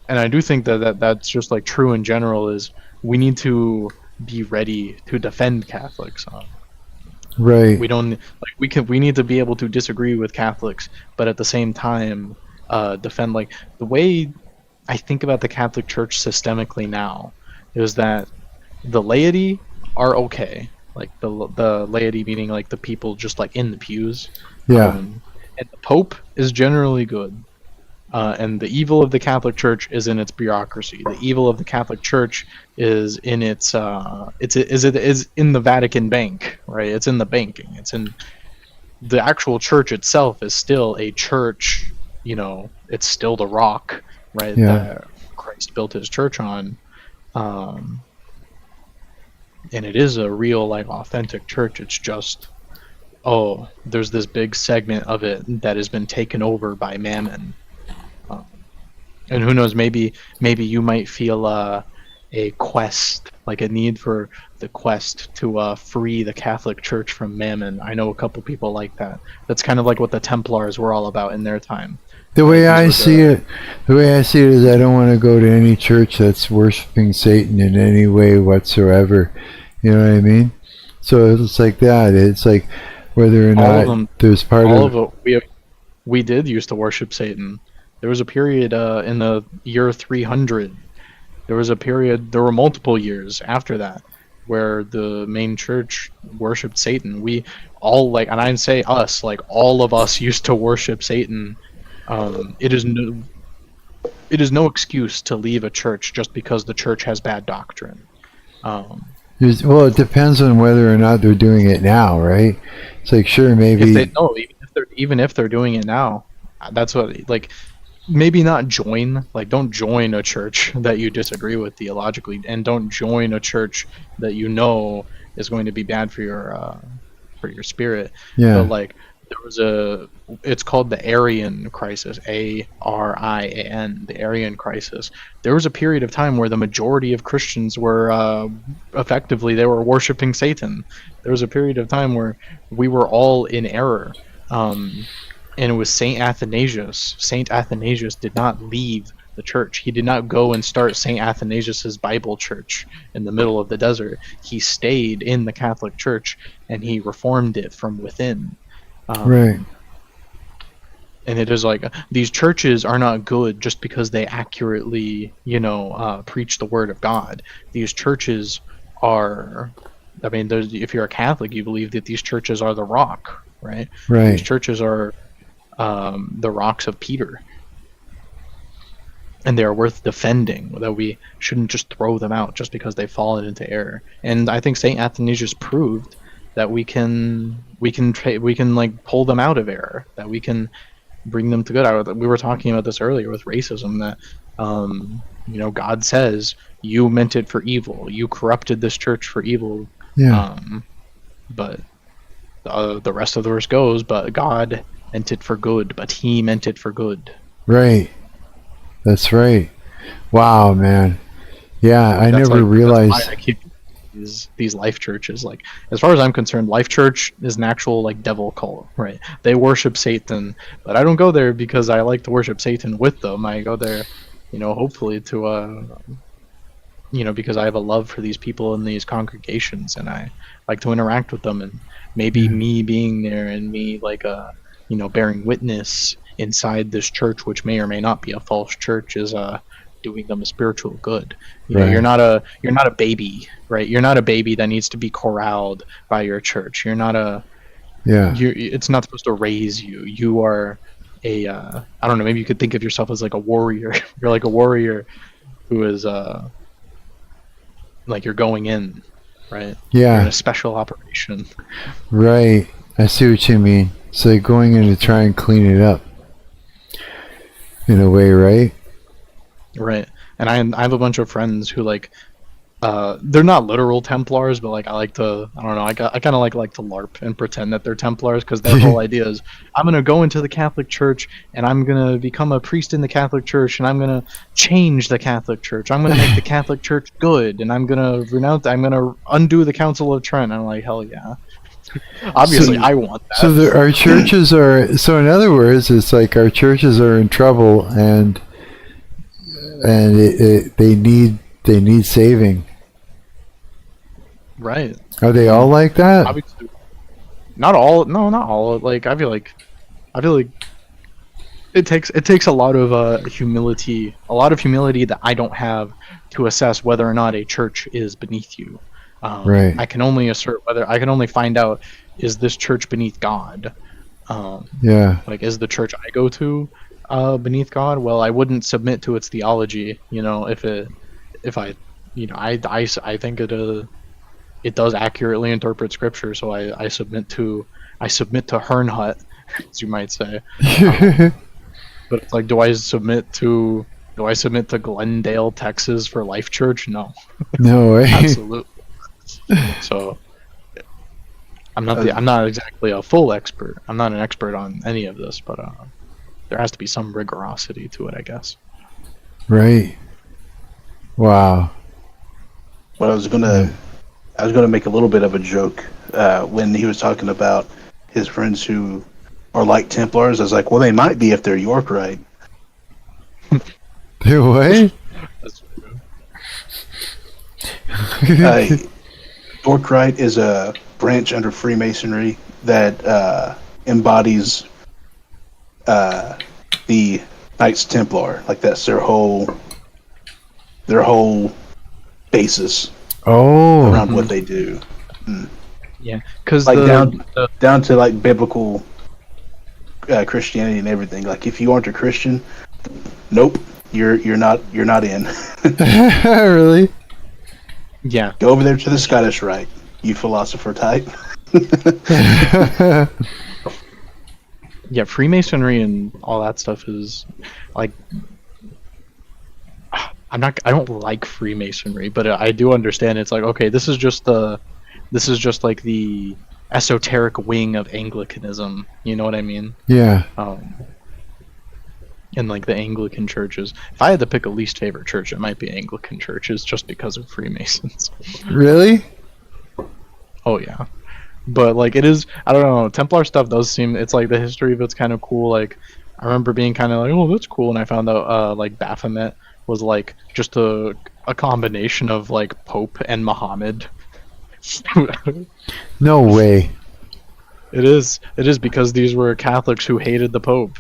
and I do think that's just like true in general, is we need to be ready to defend Catholics. Right. We don't we need to be able to disagree with Catholics, but at the same time defend, like the way I think about the Catholic Church systemically now is that the laity are okay, like the laity meaning like the people just like in the pews, Yeah. and the Pope is generally good. And the evil of the Catholic Church is in its bureaucracy. The evil of the Catholic Church is in its is in the Vatican Bank, right? It's in the banking. It's in the actual church itself is still a church. You know, it's still the rock, right? Yeah. That Christ built his church on, and it is a real, like, authentic church. It's just, oh, there's this big segment of it that has been taken over by mammon. And who knows, maybe you might feel a quest, like a need for the quest to free the Catholic Church from mammon. I know a couple people like that. That's kind of like what the Templars were all about in their time. The way I see it is I don't want to go to any church that's worshiping Satan in any way whatsoever. You know what I mean? So it's like that. It's like whether or not there's part of it. We did used to worship Satan. There was a period in the year 300. There were multiple years after that where the main church worshipped Satan. We all, like, and I say us, like all of us used to worship Satan. It is no excuse to leave a church just because the church has bad doctrine. well, it depends on whether or not they're doing it now, right? It's like, sure, maybe even if they're doing it now, that's what, like, maybe not join, like, don't join a church that you disagree with theologically, and don't join a church that you know is going to be bad for your spirit. Yeah. But, like, it's called the Arian crisis, Arian, the Arian crisis. There was a period of time where the majority of Christians were effectively, they were worshiping Satan. There was a period of time where we were all in error. And it was Saint Athanasius. Saint Athanasius did not leave the church. He did not go and start Saint Athanasius's Bible church in the middle of the desert. He stayed in the Catholic Church and he reformed it from within. Right. And it is like, these churches are not good just because they accurately, preach the word of God. These churches are, I mean, if you're a Catholic, you believe that these churches are the rock, right? Right. These churches are the rocks of Peter, and they are worth defending, that we shouldn't just throw them out just because they've fallen into error. And I think Saint Athanasius proved that we can like pull them out of error, that we can bring them to good. We were talking about this earlier with racism, that God says you meant it for evil, you corrupted this church for evil. Yeah. But the rest of the verse goes, but God meant it for good, but he meant it for good. Right. That's right. Wow, man. Yeah, I never realized. That's why I keep these life churches. Like, as far as I'm concerned, Life Church is an actual, like, devil cult, right? They worship Satan, but I don't go there because I like to worship Satan with them. I go there, hopefully to because I have a love for these people in these congregations, and I like to interact with them, and maybe me being there and me, like, bearing witness inside this church, which may or may not be a false church, is doing them a spiritual good. Right. You're not a baby, right? You're not a baby that needs to be corralled by your church. You're not it's not supposed to raise you. You are I don't know, maybe you could think of yourself as like a warrior. You're like a warrior who is like, you're going in, right? Yeah. You're in a special operation. Right. I see what you mean. It's like going in to try and clean it up, in a way, right? Right. And I have a bunch of friends who, like, they're not literal Templars, but, like, I kind of like to LARP and pretend that they're Templars, because their whole idea is, I'm going to go into the Catholic Church, and I'm going to become a priest in the Catholic Church, and I'm going to change the Catholic Church. I'm going to make the Catholic Church good, and I'm going to undo the Council of Trent. I'm like, hell yeah. Obviously, I want that. So our churches are. So in other words, it's like our churches are in trouble, and they need saving. Right. Are they all like that? Obviously, not all. No, not all. Like, I feel like it takes a lot of humility, that I don't have to assess whether or not a church is beneath you. Right. I can only find out, is this church beneath God? Yeah. Like, is the church I go to beneath God? Well, I wouldn't submit to its theology, if I think it does accurately interpret scripture, so I submit to Hernhut, as you might say. But it's like, do I submit to Glendale, Texas for Life Church? No. No way. Absolutely. So I'm not exactly a full expert. I'm not an expert on any of this, but there has to be some rigorosity to it, I guess. Right. Wow. Well, I was gonna make a little bit of a joke when he was talking about his friends who are like Templars. I was like, well, they might be if they're Yorkite. What? That's true. Yorkite is a branch under Freemasonry that embodies the Knights Templar. Like, that's their whole basis around what they do. Yeah, because like down to like biblical Christianity and everything. Like, if you aren't a Christian, nope, you're not in. Really? Yeah. Go over there to the Scottish Rite, you philosopher type. Yeah, Freemasonry and all that stuff is like, I don't like Freemasonry, but I do understand. It's like, okay, this is just like the esoteric wing of Anglicanism. You know what I mean? Yeah. In like the Anglican churches. If I had to pick a least favorite church, it might be Anglican churches, just because of Freemasons. Really? Oh yeah. But like, it is, I don't know, Templar stuff does seem, it's like the history of it's kind of cool. Like, I remember being kind of like, oh, that's cool, and I found out like Baphomet was like just a combination of like Pope and Muhammad. No way. It is because these were Catholics who hated the Pope.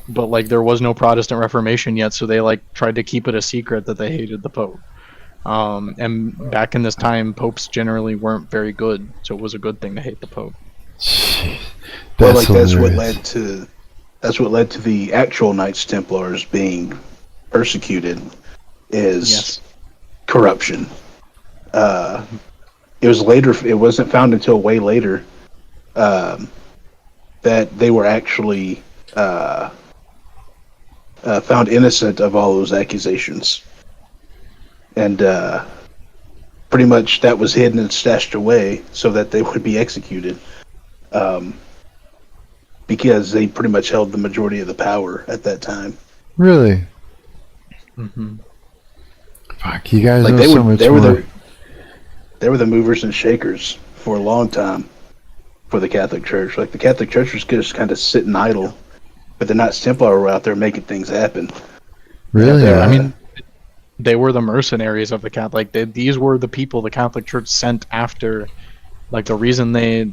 But like, there was no Protestant Reformation yet, so they like tried to keep it a secret that they hated the Pope. And back in this time, popes generally weren't very good, so it was a good thing to hate the Pope. Well, like, that's what led to the actual Knights Templars being persecuted, is corruption. It was later. It wasn't found until way later that they were actually found innocent of all those accusations, and pretty much that was hidden and stashed away so that they would be executed, because they pretty much held the majority of the power at that time. Really? Mm-hmm. Fuck, you guys Like, know so much more. They were the movers and shakers for a long time for the Catholic Church. Like, the Catholic Church was just kind of sitting idle, but the Knights Templar were out there making things happen. Really? I mean, they were the mercenaries of the Catholic. These were the people the Catholic Church sent after. Like, the reason they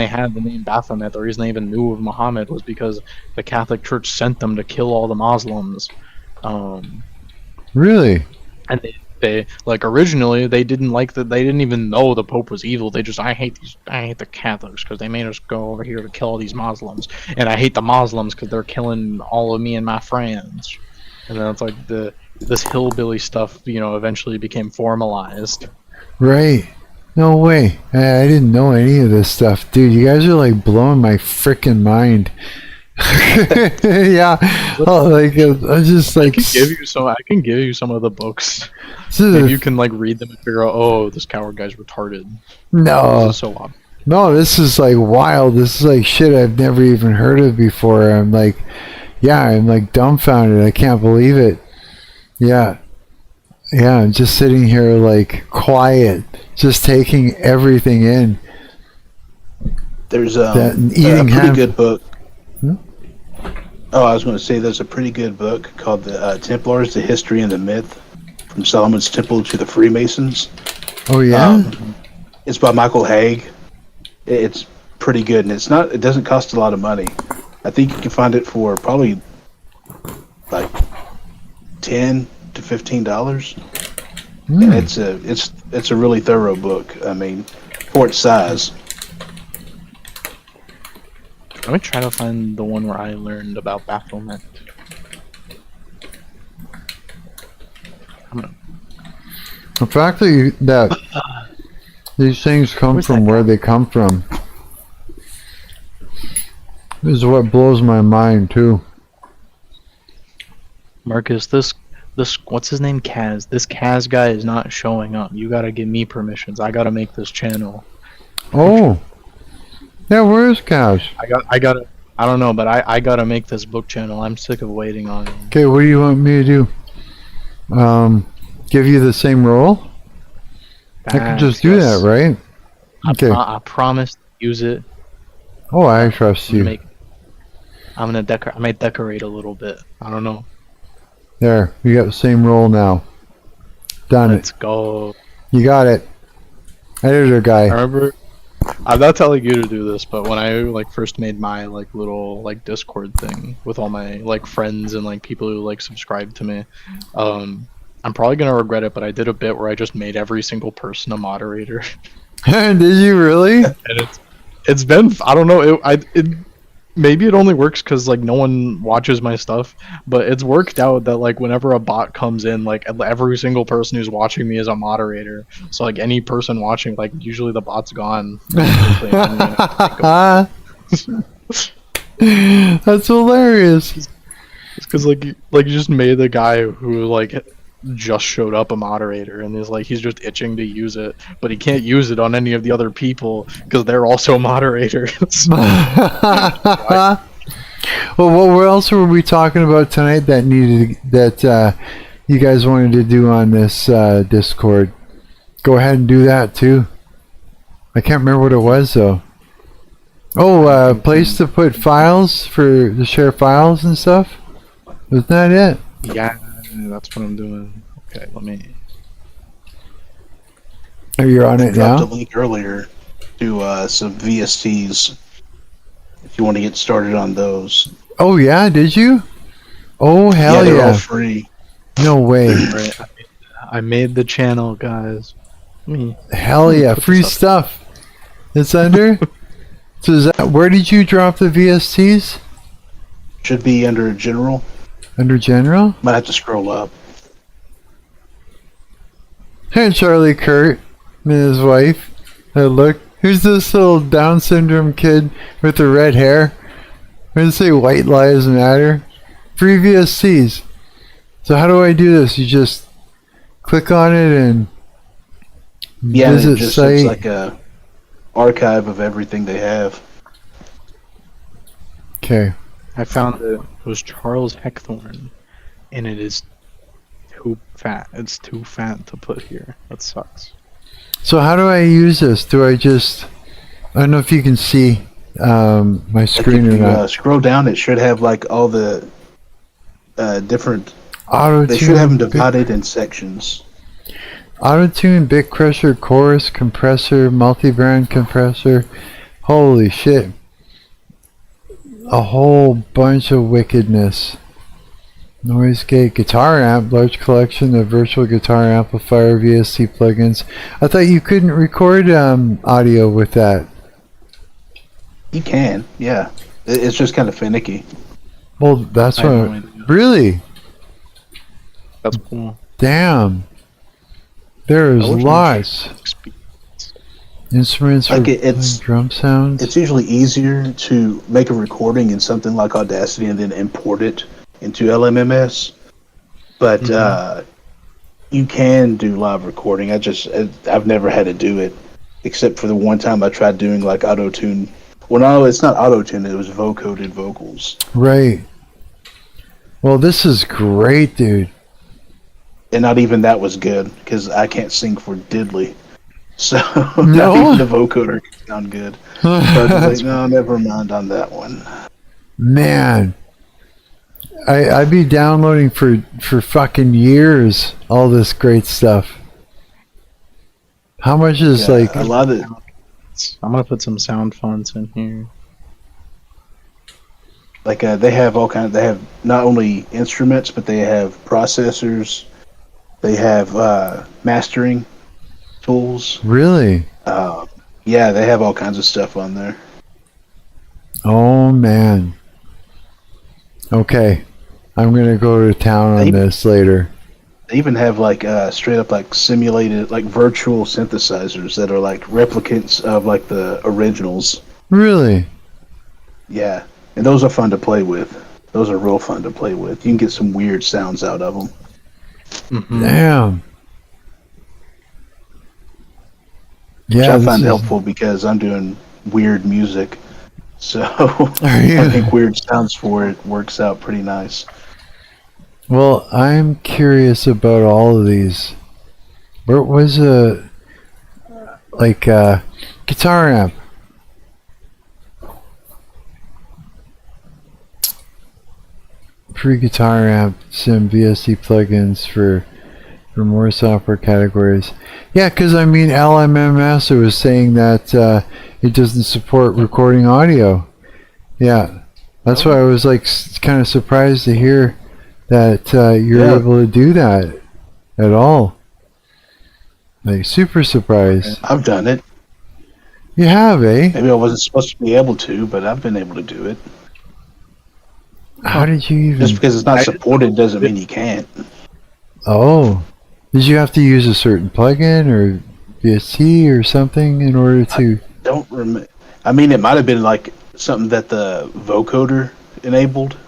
had the name Baphomet, the reason they even knew of Muhammad, was because the Catholic Church sent them to kill all the Muslims. Really? And they like, originally they didn't like that. They didn't even know the Pope was evil. They just, I hate the Catholics because they made us go over here to kill all these Muslims, and I hate the Muslims because they're killing all of me and my friends. And then it's like this hillbilly stuff, eventually became formalized. Right. No way. I didn't know any of this stuff. Dude, you guys are like blowing my freaking mind. Yeah. Oh, like, I just like. I can give you some of the books. You can like read them and figure out, oh, this coward guy's retarded. No. This is so odd. No, this is like wild. This is like shit I've never even heard of before. I'm like, I'm like dumbfounded. I can't believe it. Yeah. Yeah, I'm just sitting here like quiet, just taking everything in. There's a pretty good book. Oh, I was going to say, there's a pretty good book called The Templars, The History and the Myth, from Solomon's Temple to the Freemasons. Oh, yeah? It's by Michael Haig. It's pretty good, and it doesn't cost a lot of money. I think you can find it for probably like $10 to $15, and it's a really thorough book. I mean, for its size. Let me try to find the one where I learned about bafflement. The fact that these things come Where's from that where guy? they come from is what blows my mind too. Marcus, this what's his name? Kaz. This Kaz guy is not showing up. You gotta give me permissions. I gotta make this channel. Oh, yeah. Where is Cash? I don't know, but I gotta make this book channel. I'm sick of waiting on him. Okay, what do you want me to do? Give you the same role? I could just do that, right? Okay. I promise to use it. Oh, I trust you. I'm gonna decorate. I might decorate a little bit. I don't know. There, you got the same role now. Done Let's it. go. You got it. Editor I guy. remember. I'm not telling you to do this, but when I like first made my like little like Discord thing with all my like friends and like people who like subscribe to me, I'm probably gonna regret it, but I did a bit where I just made every single person a moderator. Did you really? And it's been, I don't know, maybe it only works because like no one watches my stuff, but it's worked out that like whenever a bot comes in, like every single person who's watching me is a moderator. So like any person watching, like usually the bot's gone. That's hilarious. It's because like you just made the guy who like just showed up a moderator and is like he's just itching to use it, but he can't use it on any of the other people because they're also moderators. Well, what else were we talking about tonight that you guys wanted to do on this Discord? Go ahead and do that too. I can't remember what it was though. Oh, place to put files to share files and stuff. Wasn't that it? Yeah, that's what I'm doing. Okay, let me. Are you on it Dropped now? a link earlier to some VSTs if you want to get started on those. Oh yeah, did you? Oh hell They're all yeah! free. No way! Right, I made the channel, guys. Hell yeah! Put Free this up. stuff. It's under. So is that where did you drop the VSTs? Should be under general. Under general? Might have to scroll up. And Charlie Kurt and his wife. Look, who's this little Down syndrome kid with the red hair? I'm gonna say White Lives Matter. Free VSTs. So how do I do this? You just click on it and Yeah, visit it just site. looks like a archive of everything they have. Okay. I found it was Charles Heckthorne, and it is too fat. It's too fat to put here. That sucks. So how do I use this? Do I just... I don't know if you can see my screen If or you not. scroll down, it should have like all the different. Auto-tune, They should have them divided in sections. Auto-tune, bit crusher, chorus, compressor, multi-brand compressor. Holy shit. A whole bunch of wickedness. Noise gate, guitar amp, large collection of virtual guitar amplifier VST plugins. I thought you couldn't record audio with that. You can, yeah. It's just kind of finicky. Well, that's I have what. no idea. Really? That's cool. Damn. There's I wish I lots. Instruments for Like it's drum sounds. it's usually easier to make a recording in something like Audacity and then import it into LMMS. But you can do live recording. I've never had to do it, except for the one time I tried doing like auto-tune. Well, no, it's not auto-tune. It was vocoded vocals. Right. Well, this is great, dude. And not even that was good, because I can't sing for diddly. So No? not even the vocoder can sound good. So I was like, no, never mind on that one. Man. I'd be downloading for fucking years all this great stuff. How much is Yeah, like... a lot of I'm gonna put some sound fonts in here. Like they have all kind of. They have not only instruments, but they have processors. They have mastering tools. Really? Yeah, they have all kinds of stuff on there. Oh man. Okay, I'm gonna go to town on this later. They even have like straight up like simulated like virtual synthesizers that are like replicants of like the originals. Really? Yeah, and those are fun to play with. Those are real fun to play with. You can get some weird sounds out of them. Mm-hmm. Damn. Which Yeah, I this find is- helpful because I'm doing weird music. So Are you? I think weird sounds for it works out pretty nice. Well, I'm curious about all of these. Where was a guitar amp? Free guitar amp, some VST plugins for more software categories. Yeah, because I mean, LMMS was saying that it doesn't support recording audio. Yeah, that's why I was like kind of surprised to hear that you're able to do that at all. Like super surprised. I've done it. You have, eh? Maybe I wasn't supposed to be able to, but I've been able to do it. How did you even? Just because it's not supported doesn't mean you can't. Oh, did you have to use a certain plugin or VST or something in order to? Don't remember. I mean, it might have been like something that the vocoder enabled,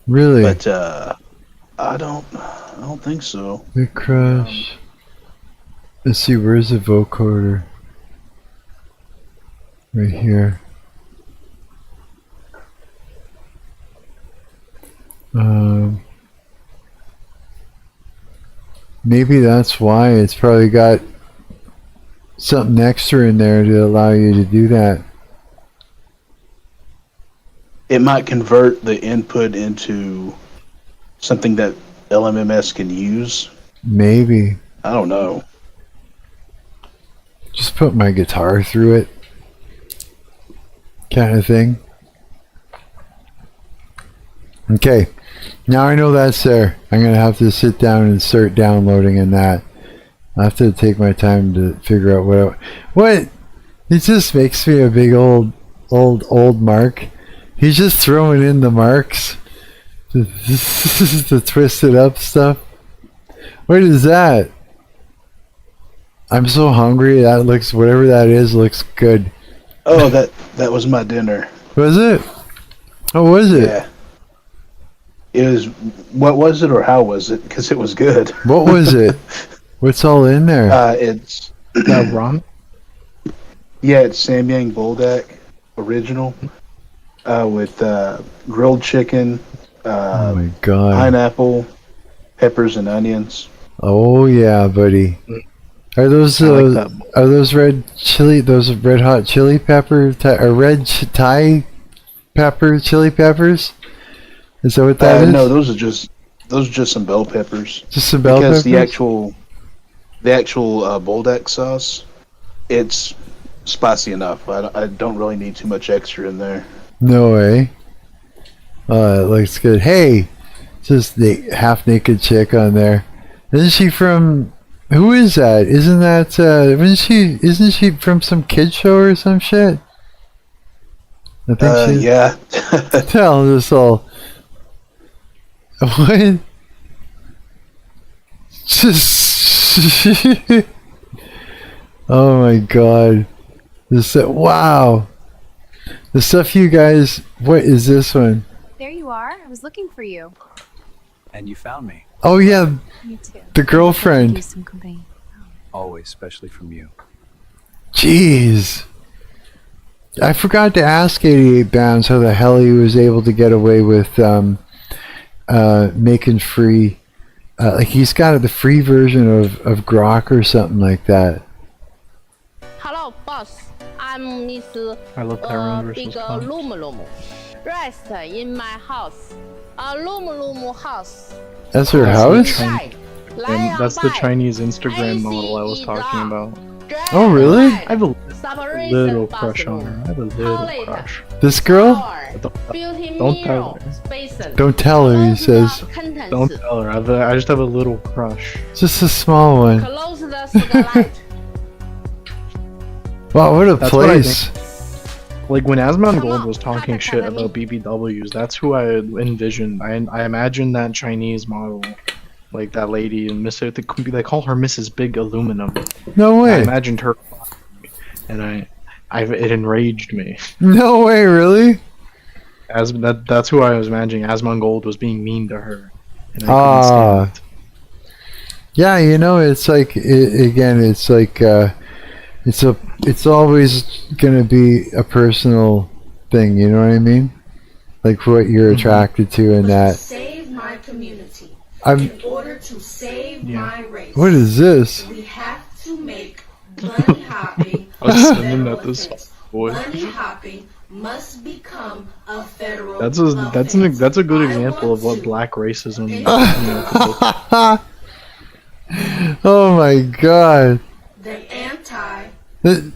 Really? but I don't think so. Big Crush. Let's see, where's the vocoder? Right here. Maybe that's why it's probably got something extra in there to allow you to do that. It might convert the input into something that LMMS can use. Maybe. I don't know. Just put my guitar through it. Kind of thing. Okay. Now I know that's there. I'm going to have to sit down and start downloading in that. I have to take my time to figure out what it just makes me a big old Marc. He's just throwing in the marks. The twisted up stuff. What is that? I'm so hungry. That looks, whatever that is, looks good. Oh, that was my dinner. Was it? Oh, was it? Yeah. It was. What was it, or how was it? Because it was good. What was it? What's all in there? It's Ron? yeah, it's Samyang Buldak original with grilled chicken, Oh my god. pineapple, peppers, and onions. Oh yeah, buddy. Are those I like that. are those those red hot chili pepper or Thai pepper chili peppers? Is that what that is? No, those are just some bell peppers. Just some bell Because peppers. the actual Buldak sauce, it's spicy enough. I don't really need too much extra in there. No way. It looks good. Hey, just the half naked chick on there. Isn't she from? Who is that? Isn't that? Isn't she from some kid show or some shit? I think she. Yeah. Tell this all. What? Just. Oh my god. Wow. The stuff you guys. What is this one? There you are. I was looking for you. And you found me. Oh yeah, Me too. the girlfriend. Use some company. Always, especially from you. Jeez. I forgot to ask 88 Bounds how the hell he was able to get away with making free. Like he's got the free version of Grok or something like that. Hello, boss. I'm Miss I love Tyrone versus Big Cons. Lumu. Rest in my house. Lumu house. That's her house? And that's the Chinese Instagram model I was talking about. Oh really? I believe separation Little crush on her. I bathroom, have a little toilet, crush. This girl? shower, beauty Don't tell mirror, her. spaces. Don't tell her, he Close says. the curtains. Don't tell her. I just have a little crush. Just a small one. Close the skylight. Wow, what a That's what I place. Like when Asmon Come Gold on, was talking Papa, shit Papa, about BBWs, that's who I envisioned. I imagined that Chinese model, like that lady and they call her Mrs. Big Aluminum. No I way. imagined her, and it enraged me. No way, really? That's who I was imagining. Asmon Gold was being mean to her, and I couldn't Ah. stand it. Yeah, you know, it's like it's like it's always gonna be a personal thing. You know what I mean? Like what you're attracted to, and that. Save my community. I'm. In order to save my race, What is this? we have to make bunny hopping I was a sending federal that this offense. boy. Bunny hopping must become a federal That's offense. a good I example want of what to- black racism. You know, Oh my god. The anti And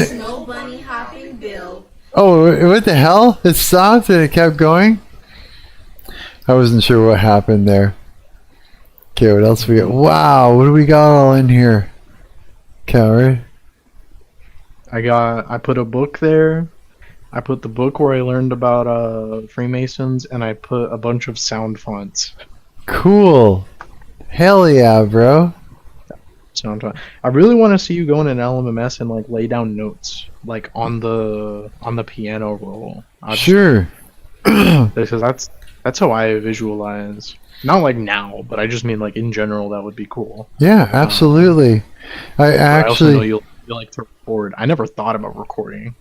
snow bunny hopping bill. oh, what the hell? It stopped and it kept going. I wasn't sure what happened there. Okay, what else we got? Wow, what do we got all in here? Coward. I put a book there. I put the book where I learned about Freemasons, and I put a bunch of sound fonts. Cool. Hell yeah, bro. I really want to see you go in an LMMS and like lay down notes like on the piano roll. Sure. Because that's how I visualize. Not like now, but I just mean like in general that would be cool. Yeah, absolutely. I also know Actually, you like to record. I never thought about recording.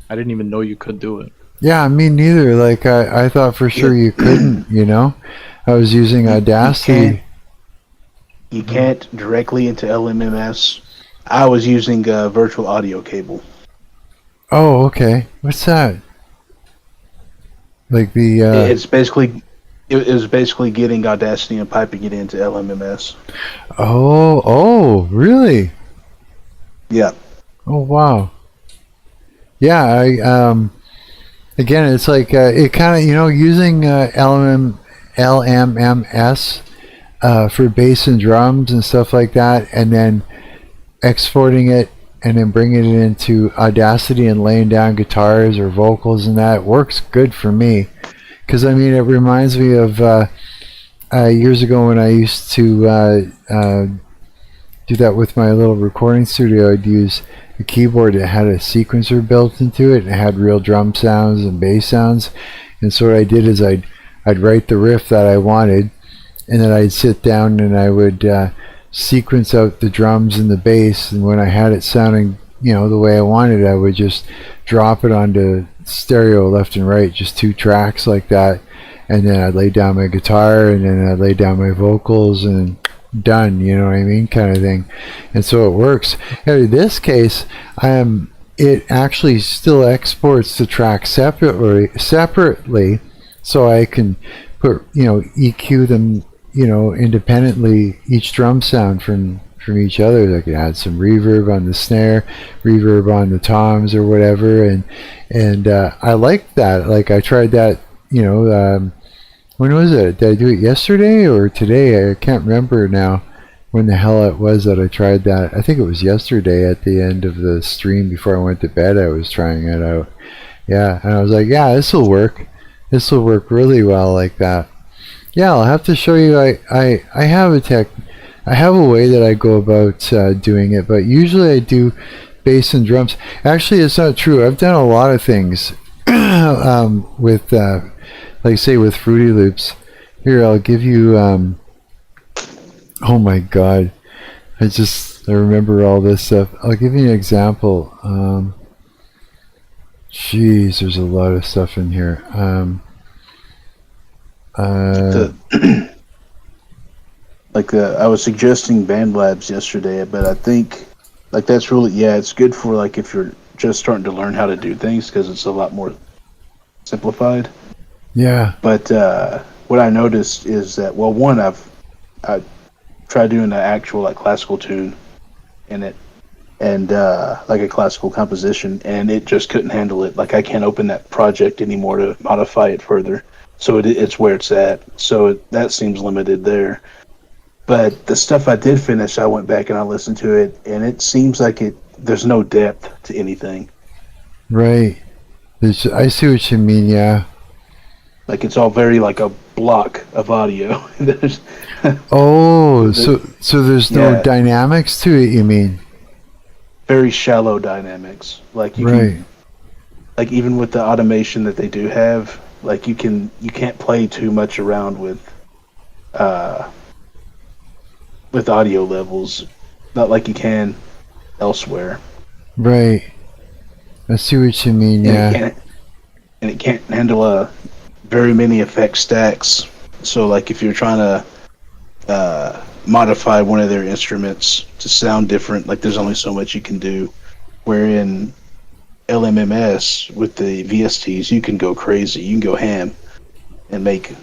I didn't even know you could do it. yeah, me neither. Like I thought for sure you couldn't, you know? I was using Audacity. You can't directly into LMMS. I was using a virtual audio cable. Oh, okay. What's that? Like the It's basically it was basically getting Audacity and piping it into LMMS. oh, really? Yeah. Oh, wow. Yeah, I again, it's like it kind of, you know, using LMMS for bass and drums and stuff like that, and then exporting it and then bringing it into Audacity and laying down guitars or vocals, and that works good for me. Because I mean, it reminds me of years ago when I used to do that with my little recording studio. I'd use a keyboard that had a sequencer built into it, and it had real drum sounds and bass sounds. And so what I did is I'd write the riff that I wanted, and then I'd sit down and I would sequence out the drums and the bass, and when I had it sounding, you know, the way I wanted, I would just drop it onto stereo left and right, just 2 tracks like that, and then I'd lay down my guitar, and then I'd lay down my vocals, and done, you know what I mean, kind of thing. And so it works. In this case, it actually still exports the track separately, so I can put, you know, EQ them, you know, independently, each drum sound from each other. I could add some reverb on the snare, reverb on the toms or whatever, and I like that. Like I tried that, you know, when was it? Did I do it yesterday or today? I can't remember now when the hell it was that I tried that. I think it was yesterday at the end of the stream before I went to bed. I was trying it out. Yeah, and I was like, yeah, this will work. This will work really well like that. Yeah, I'll have to show you. I have a way that I go about doing it, but usually I do bass and drums. Actually, it's not true. I've done a lot of things with, like say with Fruity Loops. Here, I'll give you. Oh my God, I remember all this stuff. I'll give you an example. Jeez, there's a lot of stuff in here. I was suggesting BandLabs yesterday, but I think like that's really, yeah, it's good for like if you're just starting to learn how to do things because it's a lot more simplified. Yeah. But what I noticed is that, well, one, I tried doing an actual like classical tune in it, and like a classical composition, and it just couldn't handle it. Like I can't open that project anymore to modify it further. So it's where it's at. So that seems limited there. But the stuff I did finish, I went back and I listened to it, and it seems like there's no depth to anything. Right. I see what you mean, yeah. Like it's all very like a block of audio. So there's no dynamics to it, you mean? Very shallow dynamics. Like you can, like even with the automation that they do have, like you can't play too much around with audio levels, not like you can elsewhere. Right. I see what you mean, yeah. And it can't handle very many effect stacks. So like if you're trying to modify one of their instruments to sound different, like there's only so much you can do. Where in LMMS with the VSTs, you can go crazy, you can go ham and make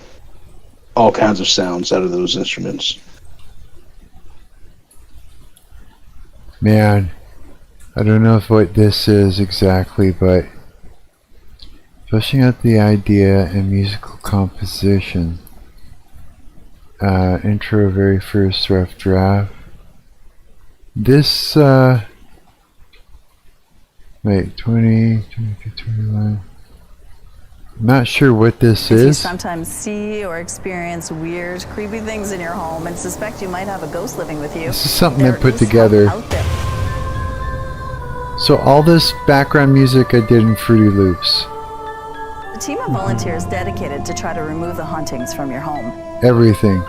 all kinds of sounds out of those instruments. Man, I don't know what this is exactly, but fleshing out the idea and musical composition. Intro, very first rough draft. This, wait, 20, 21. I'm not sure what this If you is. sometimes see or experience weird, creepy things in your home and suspect you might have a ghost living with you, This is something I there put is together. help out there. So all this background music I did in Fruity Loops. A team of volunteers dedicated to try to remove the hauntings from your home. Everything.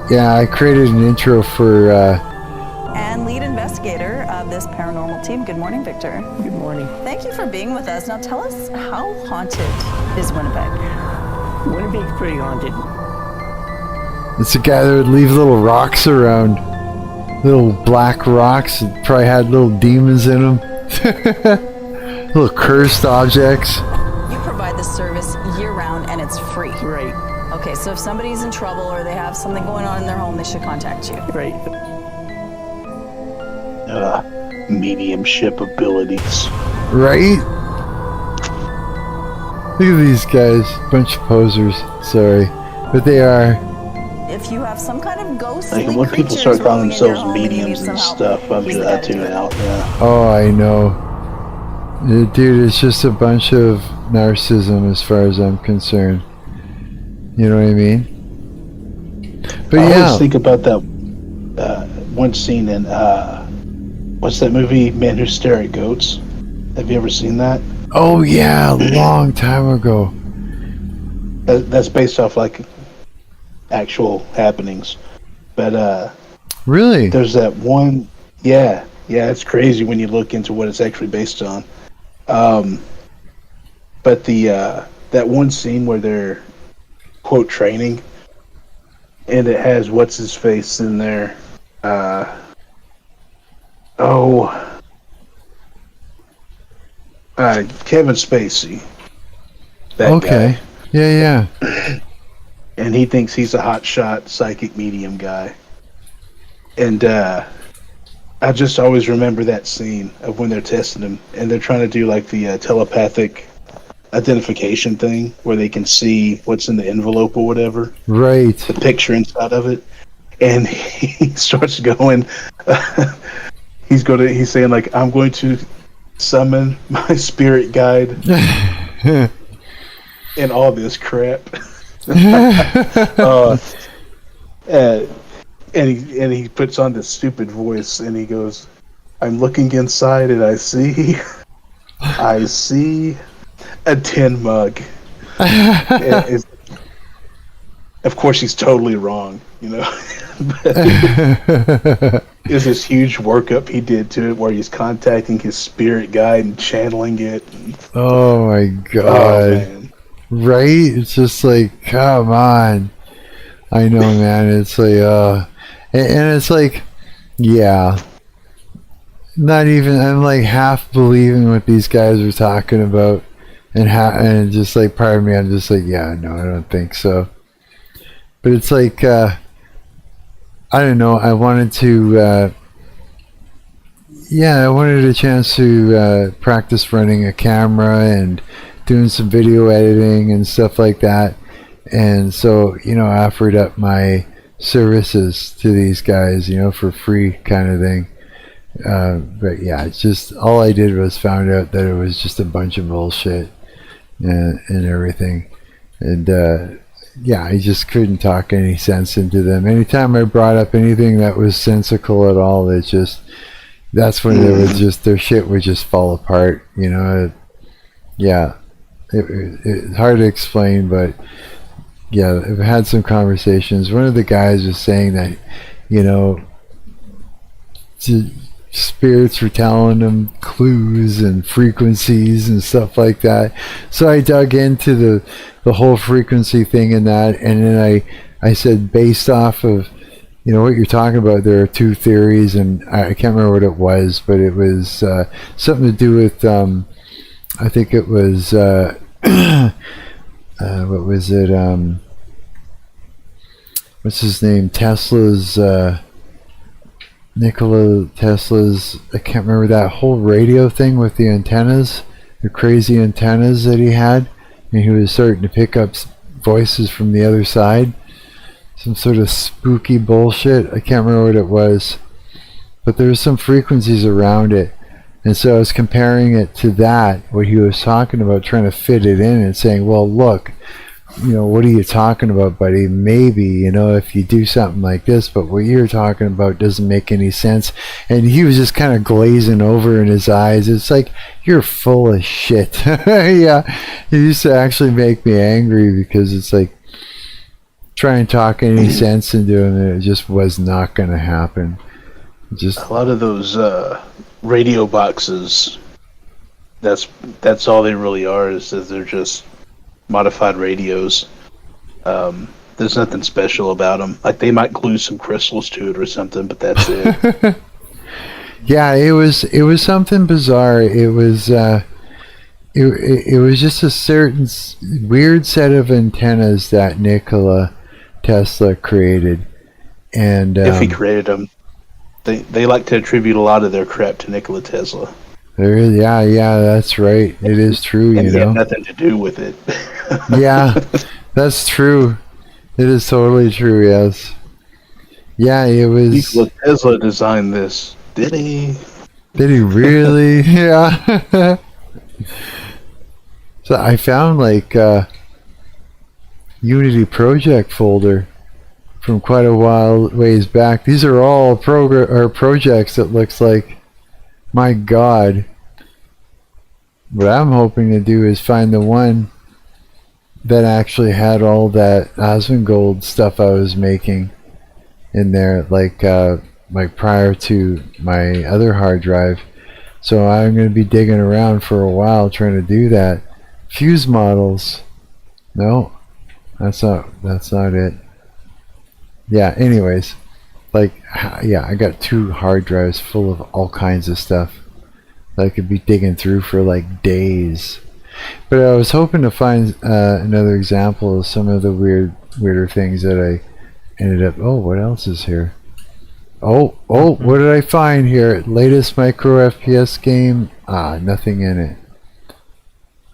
Yeah, I created an intro for And lead investigator of this paranormal team. Good morning, Victor. Good morning. Thank you for being with us. Now tell us, how haunted is Winnipeg? Winnipeg's pretty haunted. it's a guy that would leave little rocks around. Little black rocks that probably had little demons in them. Little cursed objects. You provide this service year-round and it's free. Right. Okay, so if somebody's in trouble or they have something going on in their home, they should contact you. Right. Mediumship abilities. Right? Look at these guys. Bunch of posers. Sorry. But they are. If you have some kind of ghostly Like when people creatures start calling roaming in your themselves home and you need mediums some and help, stuff, I'm he's sure the I guy to do tune it. out. Yeah. Oh, I know. Dude, it's just a bunch of narcissism as far as I'm concerned. You know what I mean? But I yeah. always think about that one scene in what's that movie, Man Who Stare at Goats? Have you ever seen that? Oh yeah, a long time ago. That's based off like actual happenings. But Really? there's that one. Yeah, it's crazy when you look into what it's actually based on. But that one scene where they're quote training, and it has what's his face in there. Kevin Spacey. That Okay. guy. Yeah. And he thinks he's a hotshot psychic medium guy. And I just always remember that scene of when they're testing him, and they're trying to do like the telepathic identification thing where they can see what's in the envelope or whatever, Right. the picture inside of it. And he starts going, he's saying like, I'm going to summon my spirit guide and all this crap. And he puts on this stupid voice and he goes, I'm looking inside and I see a tin mug. Of course he's totally wrong, you know. There's this huge workup he did to it where he's contacting his spirit guide and channeling it. Oh my god. man. Right? It's just like, come on. I know, man. It's like, and it's like, yeah. Not even, I'm like half believing what these guys are talking about. And just like, part of me, I'm just like, yeah, no, I don't think so. but it's like I don't know. I wanted to. I wanted a chance to practice running a camera and doing some video editing and stuff like that. And so, I offered up my services to these guys, for free kind of thing. But yeah, it's just, all I did was found out that it was just a bunch of bullshit and everything. And I just couldn't talk any sense into them. Anytime I brought up anything that was sensical at all, it just, that's when it was just, their shit would just fall apart, It's hard to explain, but yeah, I've had some conversations. One of the guys was saying that, spirits were telling them clues and frequencies and stuff like that. So I dug into the whole frequency thing and that, and then I said, based off of what you're talking about, there are two theories, and I can't remember what it was, but it was something to do with I think it was what was it, what's his name, Nikola Tesla's, I can't remember, that whole radio thing with the antennas, the crazy antennas that he had, and he was starting to pick up voices from the other side, some sort of spooky bullshit. I can't remember what it was, but there was some frequencies around it, and so I was comparing it to that, what he was talking about, trying to fit it in and saying, well, look, what are you talking about, buddy? Maybe, if you do something like this, but what you're talking about doesn't make any sense. And he was just kind of glazing over in his eyes. It's like, you're full of shit. Yeah, it used to actually make me angry, because it's like, try and talk any sense into him, and it just was not going to happen. Just a lot of those radio boxes, that's all they really are, is that they're just modified radios. There's nothing special about them. Like, they might glue some crystals to it or something, but that's it. Yeah, it was something bizarre. It was it was just a certain weird set of antennas that Nikola Tesla created, and if he created them, they like to attribute a lot of their crap to Nikola Tesla. Yeah, that's right. It is true, and he had nothing to do with it. Yeah, that's true. It is totally true, yes. Yeah, it was... Nikola Tesla designed this. Did he? Did he really? Yeah. So I found, like, Unity project folder from quite a ways back. These are all projects that looks like. My God. What I'm hoping to do is find the one that actually had all that Asmongold stuff I was making in there, like prior to my other hard drive. So I'm going to be digging around for a while trying to do that. Fuse models. No, that's not it. Yeah, anyways. Like, yeah, I got 2 hard drives full of all kinds of stuff that I could be digging through for like days. But I was hoping to find another example of some of the weirder things that I ended up... Oh, what else is here? Oh, what did I find here? Latest micro FPS game? Ah, nothing in it.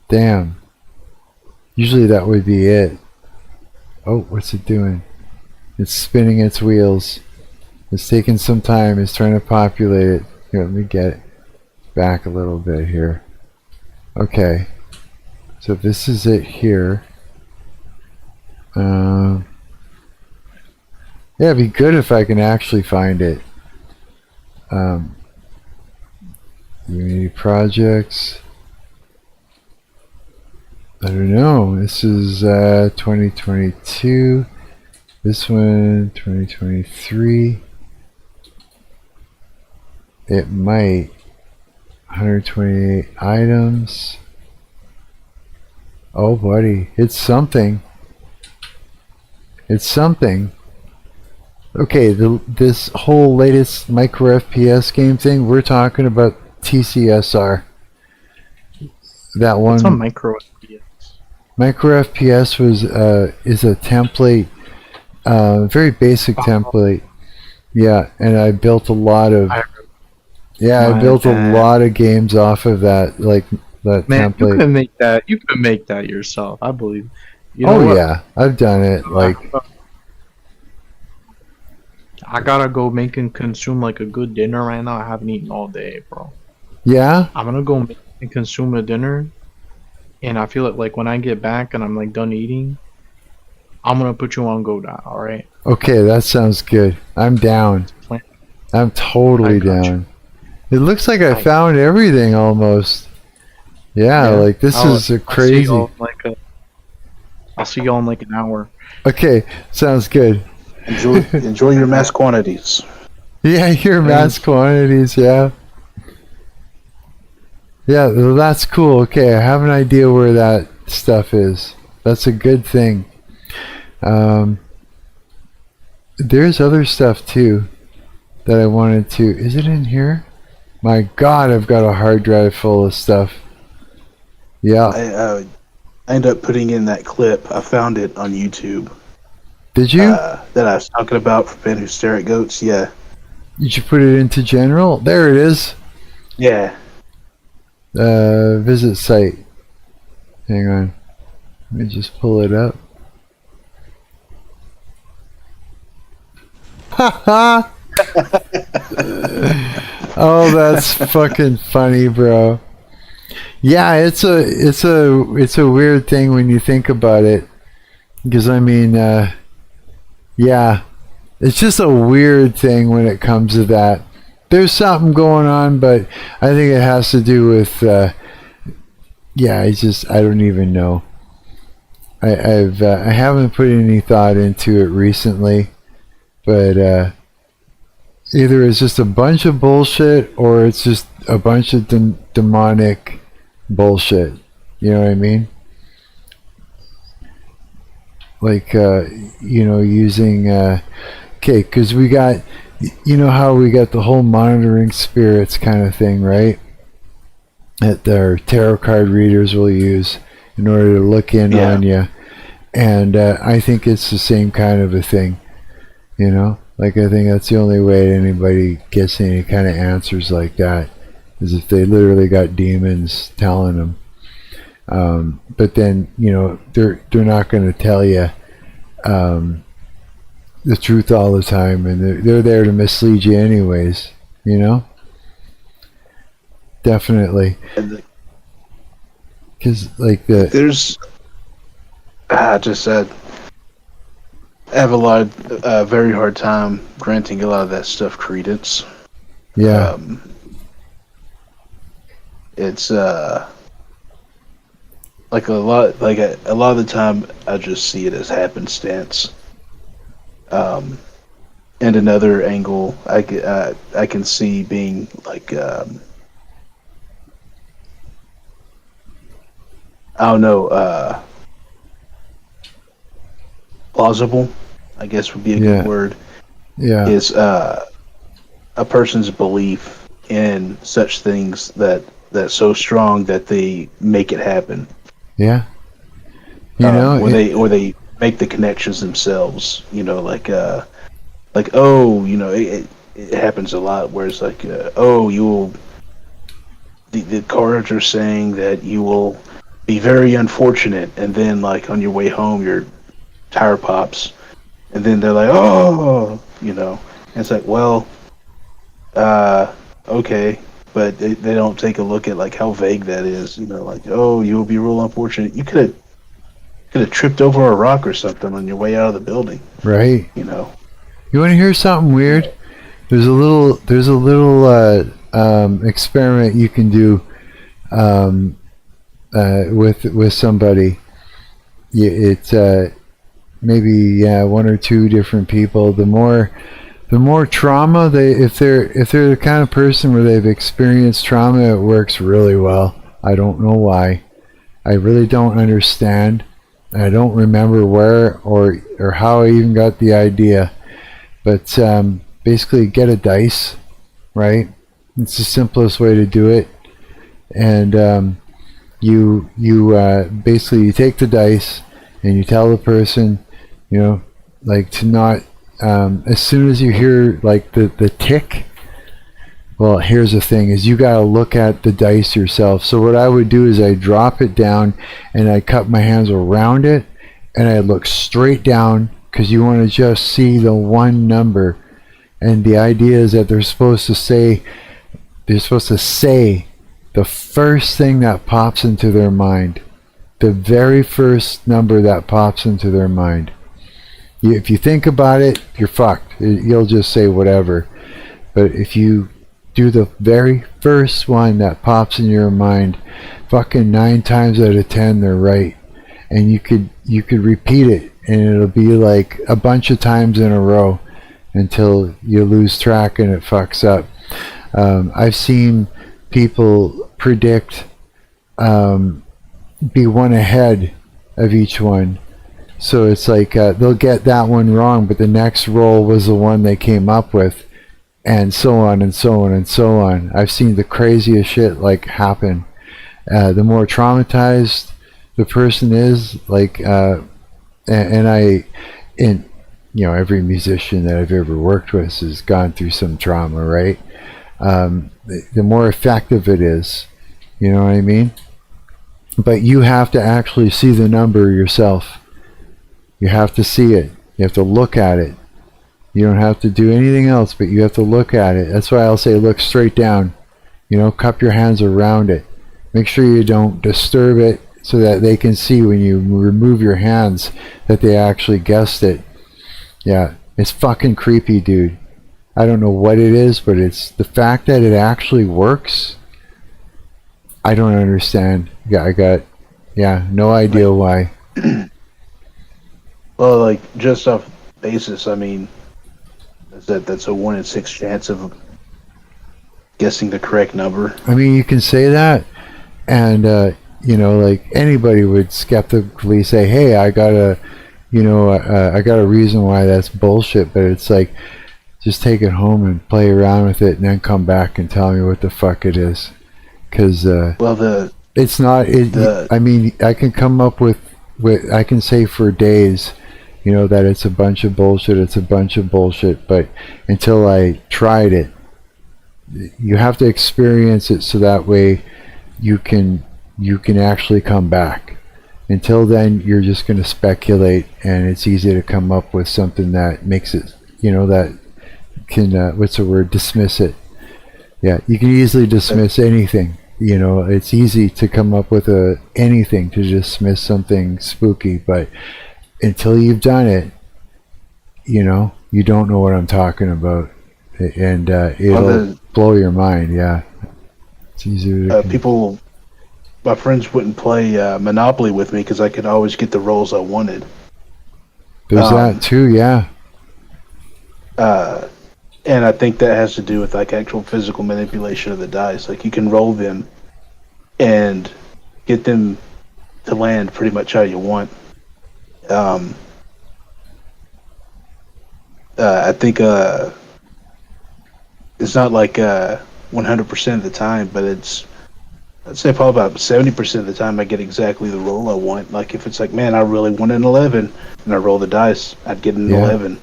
Damn. Usually that would be it. Oh, what's it doing? It's spinning its wheels. It's taking some time. It's trying to populate it. Here, let me get it back a little bit here. Okay. So this is it here. Yeah, it'd be good if I can actually find it. Unity projects. I don't know. This is 2022. This one, 2023. It might. 128 items. Oh, buddy. It's something. It's something. Okay, this whole latest micro FPS game thing, we're talking about TCSR. That one. What's a micro FPS? Micro FPS is a template Very basic template. Yeah, and I built a lot of games off of that, like that Man, template. you can make that yourself. I believe. You know what? Yeah, I've done it. Like, I gotta go make and consume like a good dinner right now. I haven't eaten all day, bro. yeah. I'm gonna go make and consume a dinner, and I feel like when I get back and I'm like done eating, I'm gonna put you on Godot. All right. Okay, that sounds good. I'm down. I'm totally down. It looks like I found everything almost. Yeah, like this is a crazy. I'll see y'all in like an hour. Okay, sounds good. Enjoy your mass quantities. Yeah, your mass quantities. Yeah. Yeah, well, that's cool. Okay, I have an idea where that stuff is. That's a good thing. There's other stuff too that I wanted to. Is it in here? My God, I've got a hard drive full of stuff. Yeah. I ended up putting in that clip. I found it on YouTube. Did you? That I was talking about for Ben Who Stare at Goats. Yeah. Did you put it into general? There it is. Yeah. Visit site. Hang on. Let me just pull it up. Haha. Oh, that's fucking funny, bro. Yeah, it's a weird thing when you think about it, because I mean, yeah, it's just a weird thing when it comes to that. There's something going on, but I think it has to do with, yeah, I don't even know. I haven't put any thought into it recently, but either it's just a bunch of bullshit or it's just a bunch of demonic bullshit. You know what I mean? Like, using, okay, because we got, you know how we got the whole monitoring spirits kind of thing, right? That our tarot card readers will use in order to look in on you. And I think it's the same kind of a thing, you know? Like, I think that's the only way anybody gets any kind of answers like that, is if they literally got demons telling them. But then, they're not going to tell you the truth all the time, and they're there to mislead you anyways, you know? Definitely. Because, like, there's... I just said... I have a very hard time granting a lot of that stuff credence. Yeah. It's like a lot of the time I just see it as happenstance. And another angle I can see being like I don't know, plausible, I guess would be a good word. Yeah. Is a person's belief in such things that's so strong that they make it happen. Yeah. Or they make the connections themselves. It happens a lot where it's like, the cards are saying that you will be very unfortunate, and then like on your way home your tire pops, and then they're like, and it's like, well, okay, but they don't take a look at like how vague that is, like, you'll be real unfortunate. You could have tripped over a rock or something on your way out of the building, right? You want to hear something weird? There's a little experiment you can do with somebody. It's maybe one or two different people. The more trauma if they're the kind of person where they've experienced trauma, it works really well. I don't know why. I really don't understand. I don't remember where or how I even got the idea. But basically, get a dice, right? It's the simplest way to do it. And you basically, you take the dice and you tell the person, like to not, as soon as you hear like the tick, well, here's the thing, is you got to look at the dice yourself. So what I would do is I drop it down and I cup my hands around it and I look straight down, because you want to just see the one number. And the idea is that they're supposed to say the first thing that pops into their mind, the very first number that pops into their mind. If you think about it, you're fucked. You'll just say whatever. But if you do the very first one that pops in your mind, fucking 9 times out of 10 they're right. And you could repeat it, and it'll be like a bunch of times in a row until you lose track and it fucks up. I've seen people predict, be one ahead of each one. So it's like they'll get that one wrong, but the next roll was the one they came up with, and so on and so on and so on. I've seen the craziest shit like happen. The more traumatized the person is, like, every musician that I've ever worked with has gone through some trauma, right? The more effective it is, you know what I mean? But you have to actually see the number yourself. You have to see it. You have to look at it. You don't have to do anything else, but you have to look at it. That's why I'll say look straight down. Cup your hands around it. Make sure you don't disturb it so that they can see when you remove your hands that they actually guessed it. Yeah, it's fucking creepy, dude. I don't know what it is, but it's the fact that it actually works. I don't understand. Yeah, I got no idea why. Well, like, just off basis, I mean, that's a 1 in 6 chance of guessing the correct number. I mean, you can say that, and like anybody would skeptically say, "Hey, I got a reason why that's bullshit." But it's like, just take it home and play around with it, and then come back and tell me what the fuck it is, because it's not. I mean, I can come up with I can say for days, that it's a bunch of bullshit. It's a bunch of bullshit, but until I tried it, you have to experience it so that way you can actually come back. Until then, you're just going to speculate, and it's easy to come up with something that makes it, that can dismiss it. Yeah, you can easily dismiss anything. It's easy to come up with anything to dismiss something spooky, but until you've done it, you don't know what I'm talking about, and it'll blow your mind. Yeah, it's easier to my friends wouldn't play Monopoly with me because I could always get the rolls I wanted. There's that too, yeah. And I think that has to do with like actual physical manipulation of the dice. Like, you can roll them and get them to land pretty much how you want. I think it's not like 100% of the time, but I'd say probably about 70% of the time I get exactly the roll I want. Like, if it's like, man, I really want an 11, and I roll the dice, I'd get an 11.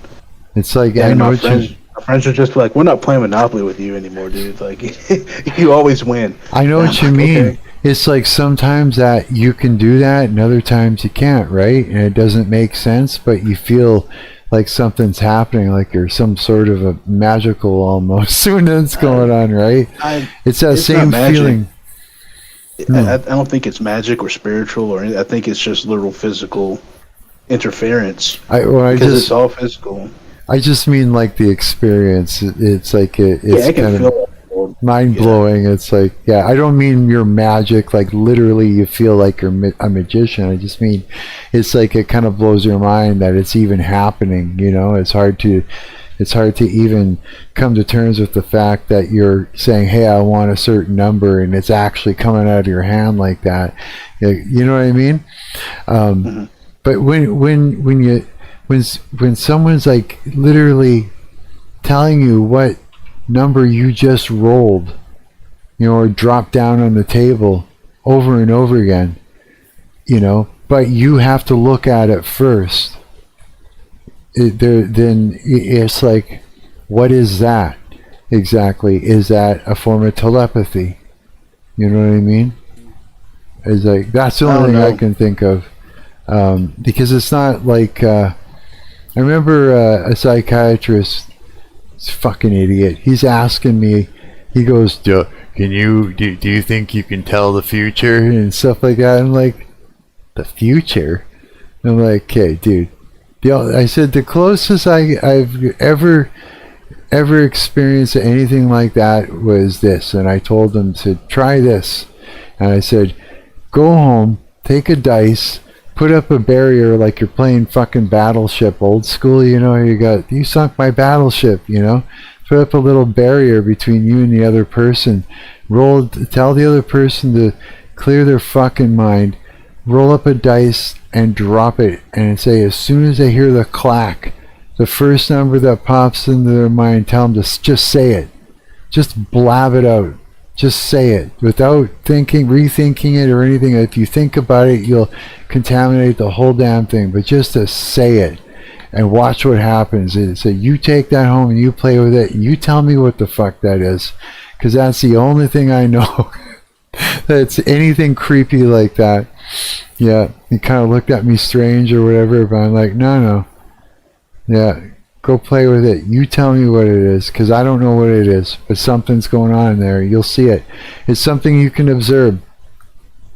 It's like, and my friends are just like, we're not playing Monopoly with you anymore, dude. Like, you always win. I know what you mean. Okay. It's like sometimes that you can do that, and other times you can't, right? And it doesn't make sense, but you feel like something's happening, like you're some sort of a magical almost when it's going on, right? It's that same feeling. I don't think it's magic or spiritual or anything. I think it's just literal physical interference. Because it's all physical. I just mean like the experience. It's like it's kind of mind blowing. Yeah. It's like, I don't mean your magic, like literally you feel like you're a magician. I just mean it's like it kind of blows your mind that it's even happening. It's hard to even come to terms with the fact that you're saying, hey, I want a certain number, and it's actually coming out of your hand like that. You know what I mean? But when someone's like literally telling you what number you just rolled, or dropped down on the table over and over again, but you have to look at it first. then it's like, what is that exactly? Is that a form of telepathy? You know what I mean? It's like, that's the only thing I can think of. Because it's not like, I remember a psychiatrist, this fucking idiot, he's asking me, he goes, do you think you can tell the future and stuff like that? I'm like, the future? I'm like, okay, dude. I said the closest I've ever experienced anything like that was this, and I told them to try this, and I said, go home, take a dice, put up a barrier like you're playing fucking Battleship, old school, you know, you sunk my battleship, you know, put up a little barrier between you and the other person, tell the other person to clear their fucking mind, roll up a dice and drop it, and say, as soon as they hear the clack, the first number that pops into their mind, tell them to just say it. Just blab it out. Just say it without rethinking it or anything. If you think about it, you'll contaminate the whole damn thing. But just to say it and watch what happens. So you take that home and you play with it and you tell me what the fuck that is. Because that's the only thing I know that's anything creepy like that. Yeah, he kind of looked at me strange or whatever, but I'm like, no. Yeah, go play with it. You tell me what it is, because I don't know what it is, but something's going on in there. You'll see it. It's something you can observe.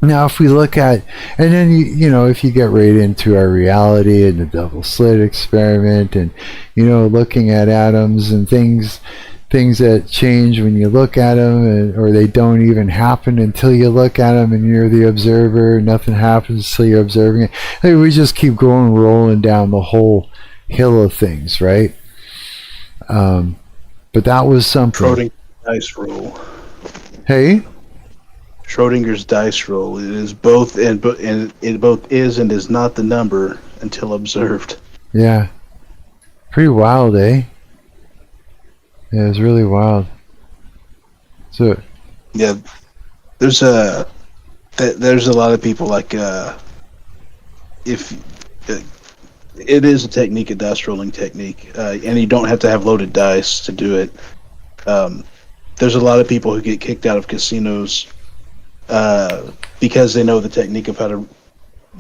Now, if we look at, and then, you know, if you get right into our reality and the double slit experiment and, you know, looking at atoms and things that change when you look at them, or they don't even happen until you look at them and you're the observer. Nothing happens until you're observing it. I mean, we just keep rolling down the whole hill of things, right? But that was something. Schrodinger's dice roll. Hey? Schrodinger's dice roll. It is both, and it both is and is not the number until observed. Yeah. Pretty wild, eh? Yeah, it's really wild. So. Yeah, there's a lot of people like if. It is a technique, a dice rolling technique, and you don't have to have loaded dice to do it. There's a lot of people who get kicked out of casinos because they know the technique of how to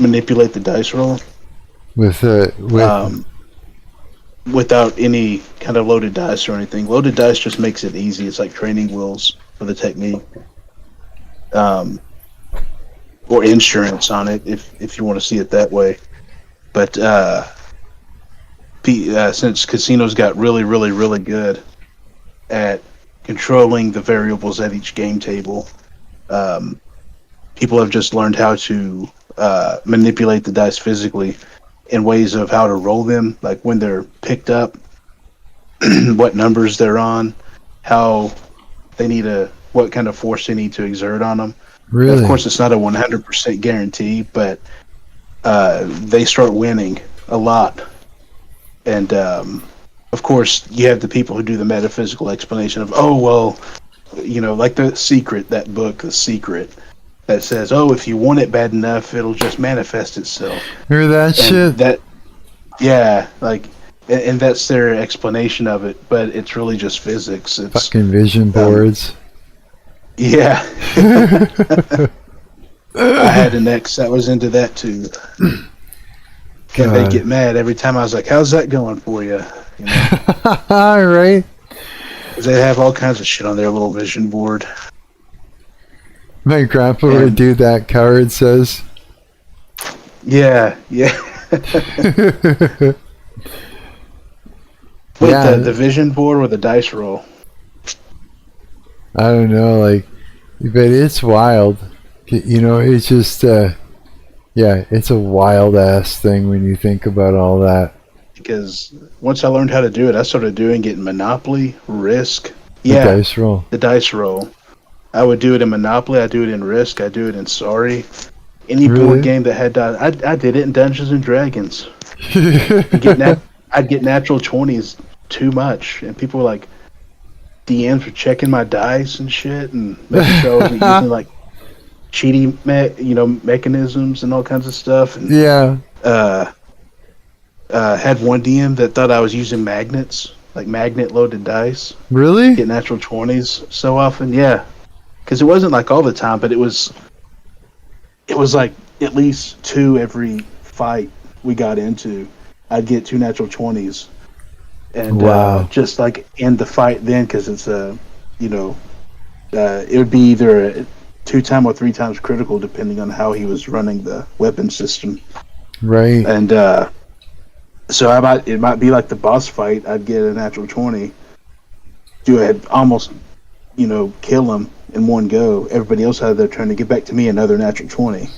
manipulate the dice roll without any kind of loaded dice or anything. Loaded dice just makes it easy. It's like training wheels for the technique, or insurance on it if you want to see it that way. But since casinos got really, really, really good at controlling the variables at each game table, people have just learned how to manipulate the dice physically in ways of how to roll them, like when they're picked up, what numbers they're on, how they what kind of force they need to exert on them. Really? Of course, it's not a 100% guarantee, but they start winning a lot. And of course, you have the people who do the metaphysical explanation of, oh, well, you know, like The Secret, that book, The Secret, that says, oh, if you want it bad enough, it'll just manifest itself. Hear that shit? Yeah, like, and that's their explanation of it, but it's really just physics. It's fucking vision boards. Yeah. I had an ex that was into that too. And they'd get mad every time I was like, how's that going for you? You know? Right. They have all kinds of shit on their little vision board. My grandpa would do that, Coward says. Yeah. Yeah. The vision board or the dice roll? I don't know, like, but it's wild. You know, it's just, it's a wild ass thing when you think about all that. Because once I learned how to do it, I started doing it in Monopoly, Risk. The dice roll. The dice roll. I would do it in Monopoly, I do it in Risk, I do it in Sorry. Any board game that had I did it in Dungeons and Dragons. I'd get natural 20s too much, and people were like, DMs were checking my dice and shit, and making sure I wasn't using like cheating mechanisms and all kinds of stuff. And, had one DM that thought I was using magnets, like magnet loaded dice. Really? Get natural 20s so often, yeah. Because it wasn't like all the time, but it was like at least 2 every fight we got into. I'd get 2 natural 20s, and Wow. just like end the fight then, because it's it would be either a 2 time or 3 times critical depending on how he was running the weapon system. Right. And so it might be like the boss fight. I'd get a natural 20, do it almost, kill him in one go. Everybody else out there trying to get back to me another natural 20,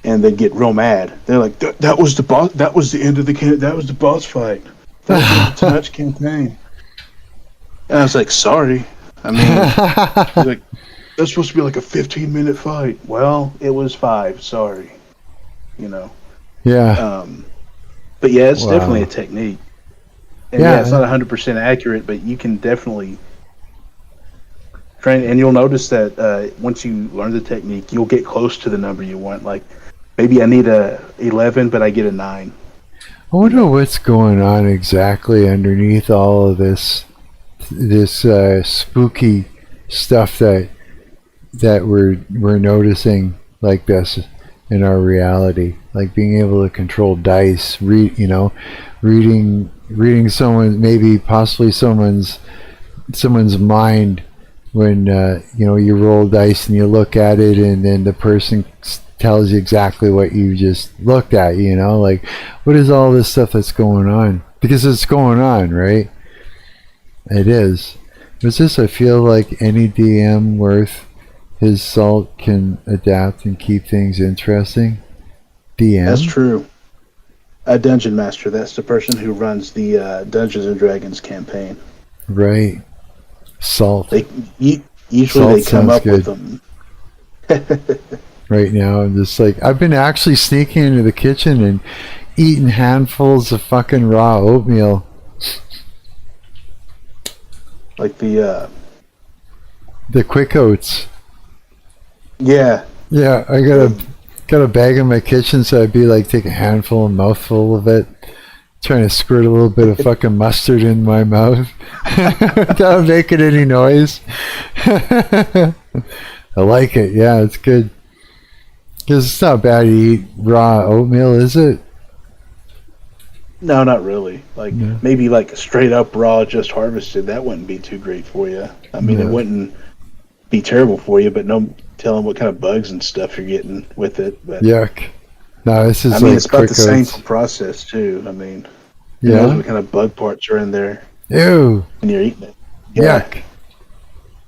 and they'd get real mad. They're like, "That was the boss. That was the end of that was the boss fight. That was the end of tonight's campaign." And I was like, "Sorry." I mean, like, that's supposed to be like a 15-minute fight. Well, it was 5. Sorry. Yeah. But yeah, it's Wow. definitely a technique. And Yeah. it's not 100% accurate, but you can definitely train. And you'll notice that once you learn the technique, you'll get close to the number you want. Like, maybe I need a 11, but I get a 9. I wonder what's going on exactly underneath all of this spooky stuff that we're noticing like this in our reality, like being able to control dice, reading someone, maybe possibly someone's mind when you roll dice and you look at it and then the person tells you exactly what you just looked at. Like, what is all this stuff that's going on? Because it's going on, right? It is. It's just, I feel like any DM worth his salt can adapt and keep things interesting. DM? That's true. A dungeon master. That's the person who runs the Dungeons and Dragons campaign. Right. Salt. Usually they come up with them. Right now, I'm just like, I've been actually sneaking into the kitchen and eating handfuls of fucking raw oatmeal. Like the quick oats. Yeah. Yeah, I got a bag in my kitchen, so I'd be like, take a handful, a mouthful of it, trying to squirt a little bit of fucking mustard in my mouth without making any noise. I like it. Yeah, it's good. Because it's not bad to eat raw oatmeal, is it? No, not really. Like, maybe like straight up raw, just harvested, that wouldn't be too great for you. I mean, it wouldn't be terrible for you, but no telling what kind of bugs and stuff you're getting with it. But, yuck. No, this is it's about the same process, too. I mean, who knows what kind of bug parts are in there. Ew. When you're eating it. Yeah. Yuck.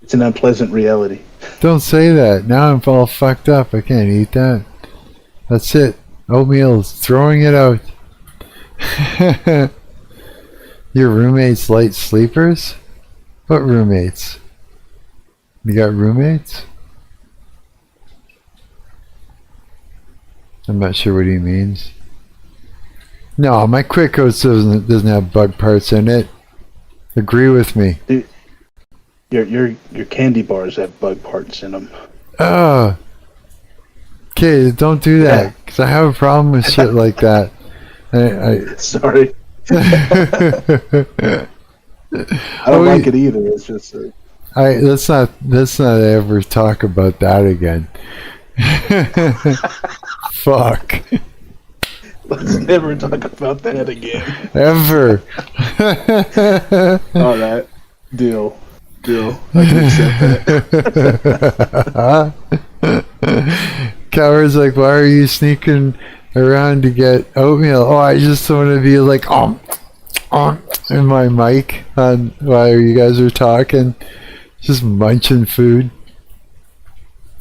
It's an unpleasant reality. Don't say that. Now I'm all fucked up. I can't eat that. That's it. Oatmeal's throwing it out. Your roommates light sleepers? What roommates? You got roommates? I'm not sure what he means. No, my quick oats doesn't have bug parts in it. Agree with me. Dude, your candy bars have bug parts in them. Oh. Okay, don't do that, because I have a problem with shit like that. Sorry. I don't like it either. It's just let's not ever talk about that again. Fuck. Let's never talk about that again. Ever. All right. Deal. I can accept that. Coward's like, why are you sneaking around to get oatmeal? Oh, I just want to be like, in my mic while you guys are talking, just munching food.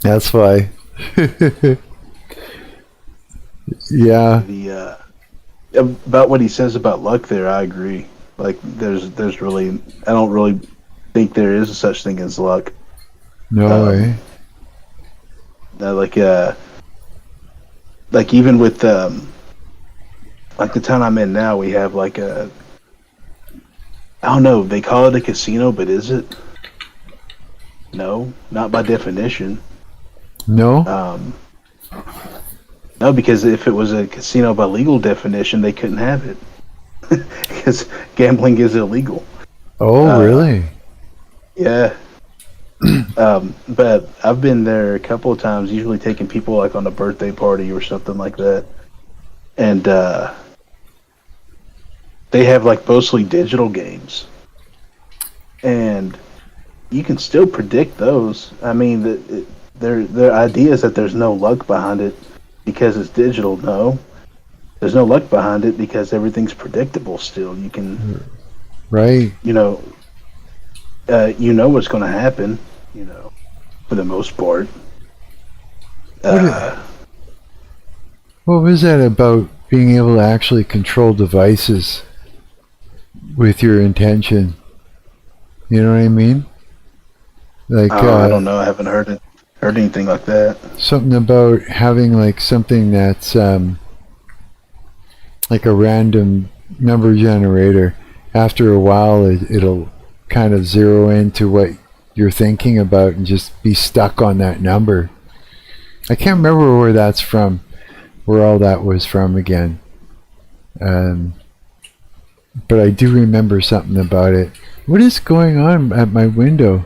That's why. Yeah. About what he says about luck there, I agree. Like, there's really, I don't really think there is a such thing as luck. No way. Like even with like the town I'm in now, we have like I don't know, they call it a casino, but is it? No, not by definition. No. No, because if it was a casino by legal definition, they couldn't have it. Because gambling is illegal. Oh, really? Yeah. But I've been there a couple of times, usually taking people like on a birthday party or something like that. And they have like mostly digital games. And you can still predict those. I mean, their idea is that there's no luck behind it because it's digital. No. There's no luck behind it because everything's predictable still. You can... Right. You know what's going to happen, for the most part. What was that about being able to actually control devices with your intention? You know what I mean? Like I don't know. I haven't heard anything like that. Something about having like something that's like a random number generator. After a while, it'll kind of zero into what you're thinking about and just be stuck on that number. I can't remember where that's from, where all that was from again. But I do remember something about it. What is going on at my window?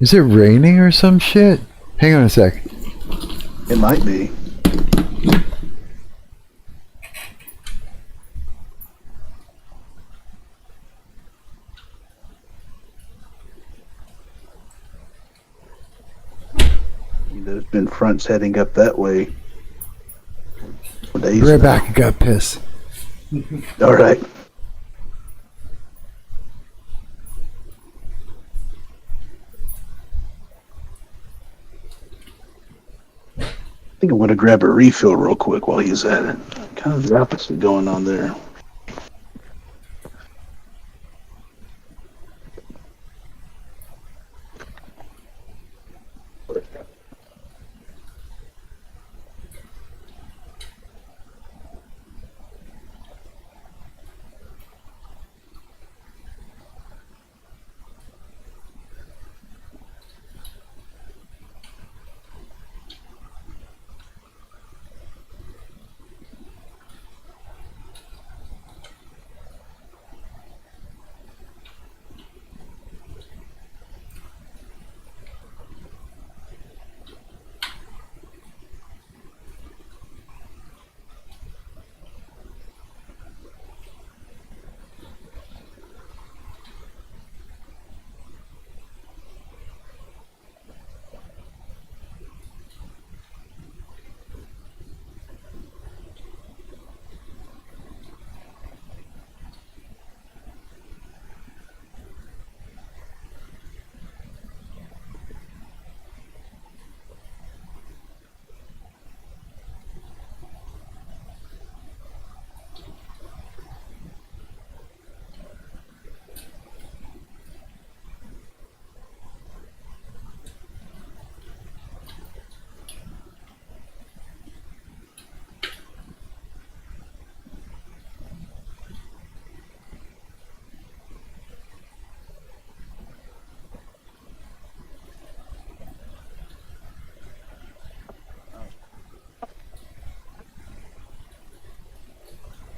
Is it raining or some shit? Hang on a sec. It might be. There's been fronts heading up that way. Be right back. I got piss. All right. I think I'm going to grab a refill real quick while he's at it. Kind of the opposite going on there.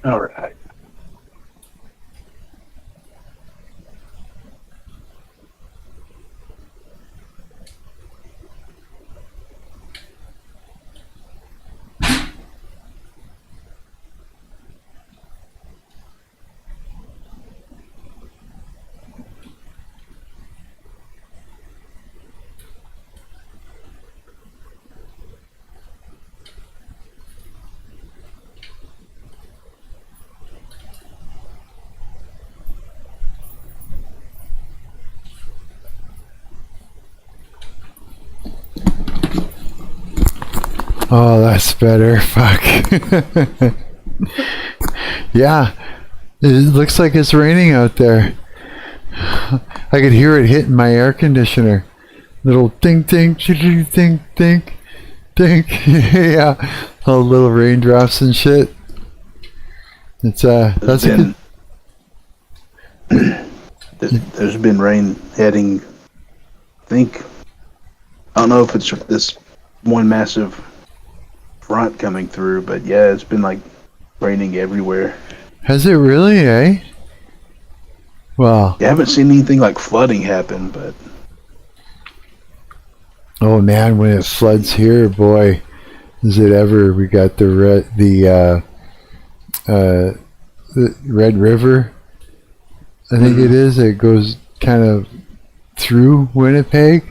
All right. Oh, that's better. Fuck. Yeah. It looks like it's raining out there. I could hear it hitting my air conditioner. Little ting ting ting ting ting ting. Yeah. All little raindrops and shit. It's that's a good... There's been rain heading, I don't know if it's this one massive front coming through, but yeah, it's been like raining everywhere. Has it really, eh? Well, You haven't seen anything like flooding happen, but oh man, when it floods here, boy, is it ever. We got the Red River, I think it is. It goes kind of through Winnipeg,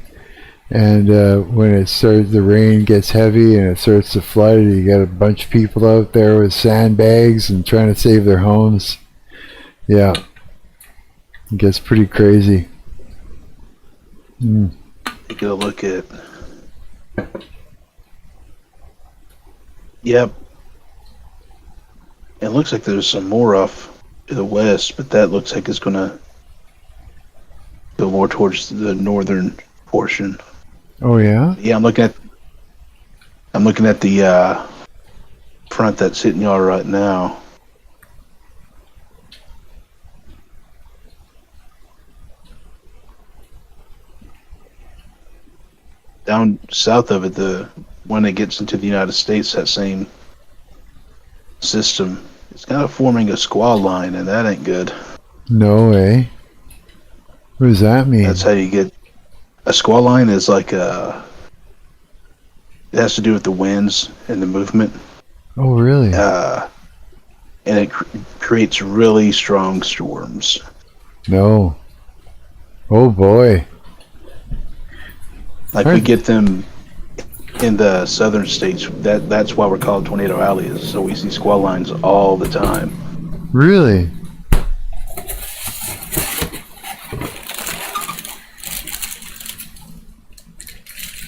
and when it starts, the rain gets heavy and it starts to flood. You got a bunch of people out there with sandbags and trying to save their homes. Yeah, it gets pretty crazy. take a look at. Yep. It looks like there's some more off to the west, but that looks like it's going to go more towards the northern portion. Oh yeah. Yeah, I'm looking at the front that's hitting y'all right now. Down south of it, when it gets into the United States, that same system, it's kind of forming a squall line, and that ain't good. No way. What does that mean? That's how you get a squall line. Is like it has to do with the winds and the movement. Oh really? And it creates really strong storms. No. Oh boy. Like we get them in the southern states. That's why we're called Tornado Alley, is so we see squall lines all the time. Really?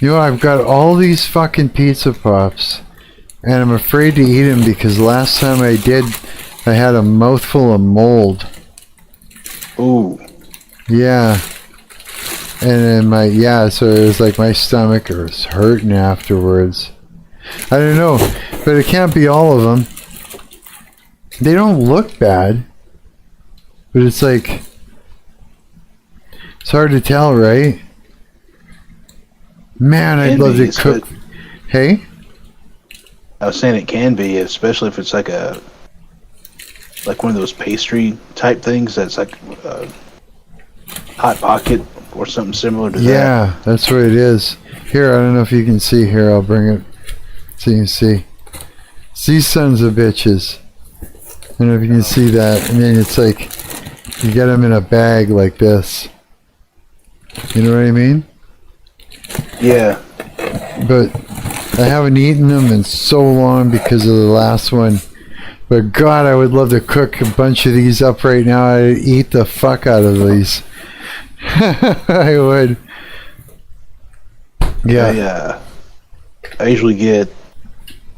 You know, I've got all these fucking pizza puffs, and I'm afraid to eat them because last time I did, I had a mouthful of mold. Ooh. Yeah. And then so it was like my stomach was hurting afterwards. I don't know, but it can't be all of them. They don't look bad, but it's like, it's hard to tell, right? Man, I'd love to cook. Hey? I was saying it can be, especially if it's like one of those pastry type things that's like Hot Pocket or something similar to that. Yeah, that's what it is. Here, I don't know if you can see. Here, I'll bring it so you can see. These sons of bitches. I don't know if you can see that. And then it's like, you get them in a bag like this. You know what I mean? Yeah. But I haven't eaten them in so long because of the last one. But God, I would love to cook a bunch of these up right now. I'd eat the fuck out of these. I would. Yeah. I usually get,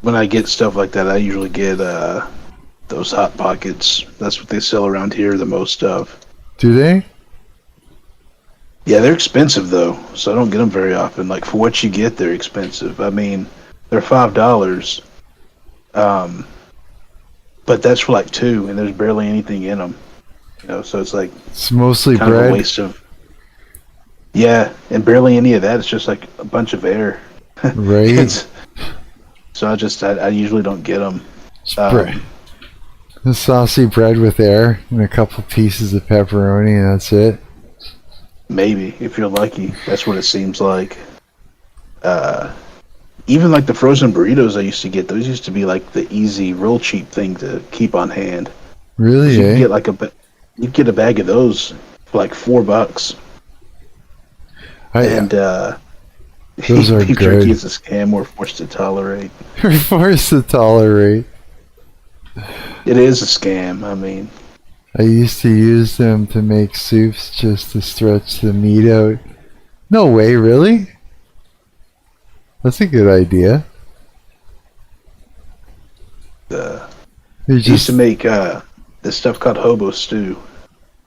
when I get stuff like that, I usually get those Hot Pockets. That's what they sell around here the most of. Do they? Yeah, they're expensive though, so I don't get them very often. Like, for what you get, they're expensive. I mean, they're $5. But that's for like two, and there's barely anything in them. You know, so it's like, it's mostly kind bread. of a waste of. Yeah, and barely any of that. It's just like a bunch of air. Right. So I usually don't get them. Bread. The saucy bread with air and a couple pieces of pepperoni, and that's it. Maybe, if you're lucky. That's what it seems like. Even like the frozen burritos I used to get, those used to be like the easy, real cheap thing to keep on hand. Really, so eh? You'd get a bag of those for like $4. Those are beef good. jerky is a scam we're forced to tolerate. We're forced to tolerate. It is a scam, I mean. I used to use them to make soups just to stretch the meat out. No way, really? That's a good idea. We used to make this stuff called hobo stew,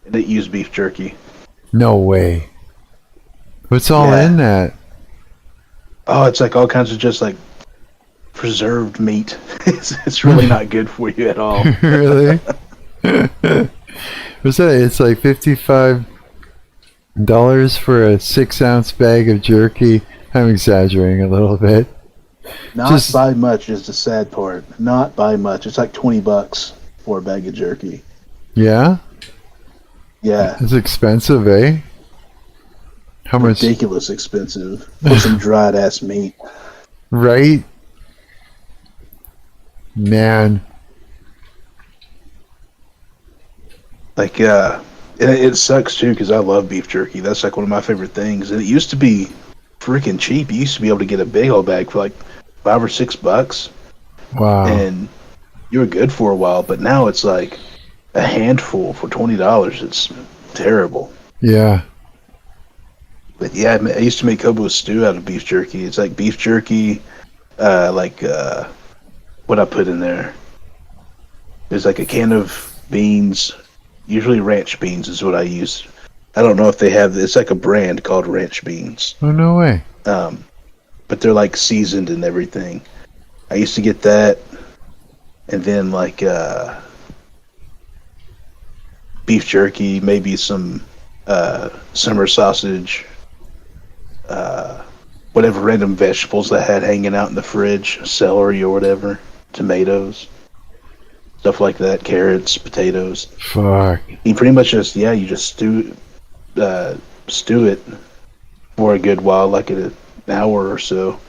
and it used beef jerky. No way. What's all in that? Oh, it's like all kinds of just like preserved meat. It's really not good for you at all. Really? What's that? It's like $55 for a 6-ounce bag of jerky. I'm exaggerating a little bit. Not by much is the sad part. Not by much. It's like $20 for a bag of jerky. Yeah? Yeah. It's expensive, eh? How much? Ridiculous expensive for some dried ass meat. Right? Man. Like, it sucks too because I love beef jerky. That's like one of my favorite things. And it used to be freaking cheap. You used to be able to get a big old bag for like $5 or $6. Wow. And you were good for a while, but now it's like a handful for $20. It's terrible. Yeah. But yeah, I used to make hobo stew out of beef jerky. It's like beef jerky, what I put in there. There's like a can of beans, usually ranch beans is what I use. I don't know if they have, it's like a brand called ranch beans. Oh, no way. But they're like seasoned and everything. I used to get that, and then like beef jerky, maybe some summer sausage, whatever random vegetables I had hanging out in the fridge, celery or whatever, tomatoes, stuff like that, carrots, potatoes. Fuck. You pretty much just, you just stew it for a good while, like an hour or so.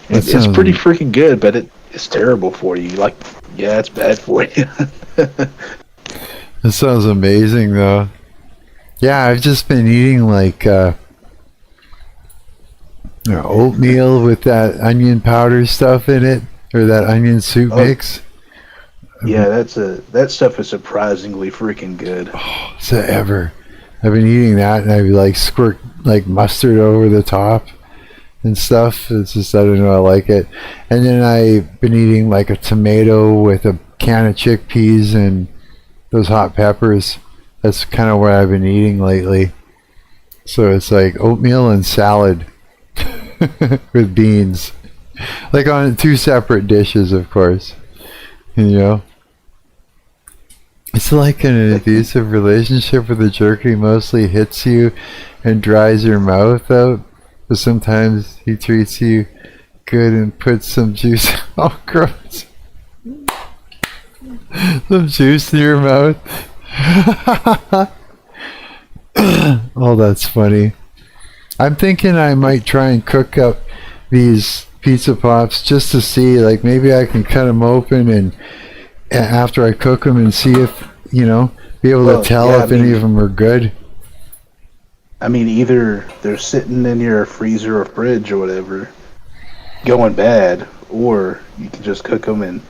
It's pretty freaking good, but it's terrible for you. Like, yeah, it's bad for you. That sounds amazing, though. Yeah, I've just been eating like oatmeal with that onion powder stuff in it, or that onion soup mix. Yeah, that stuff is surprisingly freaking good. Oh, is that ever? I've been eating that, and I like squirt like mustard over the top and stuff. It's just, I don't know, I like it. And then I've been eating like a tomato with a can of chickpeas and those hot peppers. That's kind of what I've been eating lately. So it's like oatmeal and salad with beans, like on 2 separate dishes, of course. You know, it's like an abusive relationship where the jerky mostly hits you and dries your mouth out, but sometimes he treats you good and puts some juice. Oh, gross! Some juice in your mouth. Oh, that's funny. I'm thinking I might try and cook up these pizza pops just to see, like, maybe I can cut them open and after I cook them and see if, you know, be able to tell if any of them are good. I mean, either they're sitting in your freezer or fridge or whatever, going bad, or you can just cook them and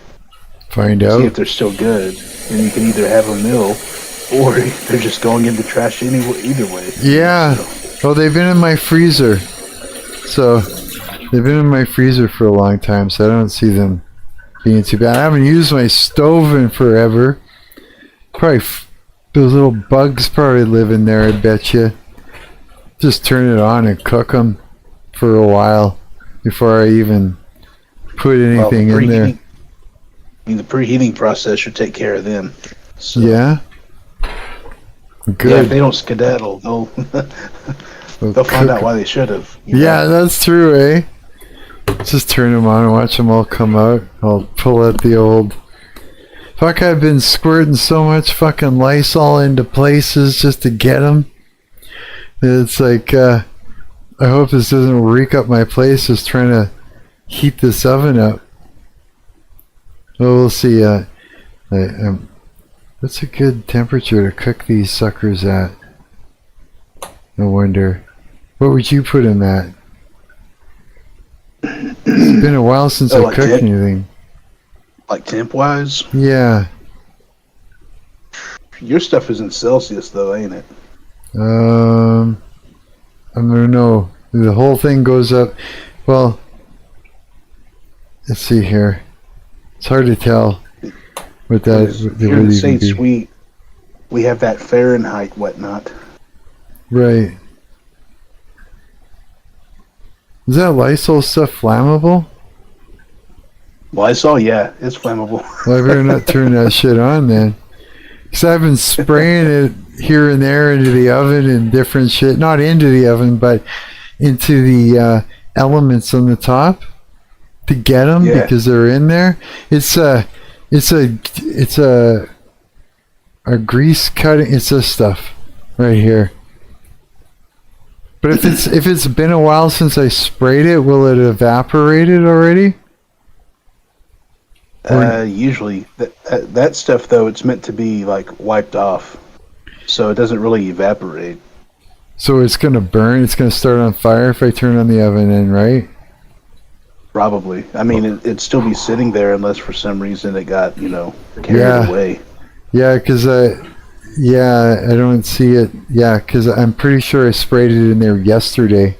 find out see if they're still good. And you can either have a meal, or they're just going in the trash anyway. Either way. Yeah. So. Oh, they've been in my freezer. So they've been in my freezer for a long time, so I don't see them being too bad. I haven't used my stove in forever. Probably those little bugs probably live in there, I bet you. Just turn it on and cook them for a while before I even put anything in there. I mean, the preheating process should take care of them. So. Yeah? Good. Yeah, if they don't skedaddle, they'll find out why they should have. Yeah, that's true, eh? Just turn them on and watch them all come out. I'll pull out the old... Fuck, I've been squirting so much fucking Lysol into places just to get them. It's like, I hope this doesn't reek up my place just trying to heat this oven up. Well, we'll see. What's a good temperature to cook these suckers at? I wonder. What would you put them at? It's been a while since I cooked anything. Like temp-wise? Yeah. Your stuff is in Celsius, though, ain't it? I don't know. The whole thing goes up. Well, let's see here. It's hard to tell. With that, here in the States, we have that Fahrenheit whatnot. Right. Is that Lysol stuff flammable? Lysol, yeah, it's flammable. Well, I better not turn that shit on then. Because I've been spraying it here and there into the oven and different shit. Not into the oven, but into the elements on the top to get them because they're in there. It's a grease cutting. It's this stuff right here. But if it's been a while since I sprayed it, will it evaporated already? Usually that stuff though, it's meant to be like wiped off, so it doesn't really evaporate. So it's gonna burn. It's gonna start on fire if I turn on the oven in, right? Probably. I mean, it'd still be sitting there unless for some reason it got carried away. Yeah, because I don't see it. Yeah, because I'm pretty sure I sprayed it in there yesterday.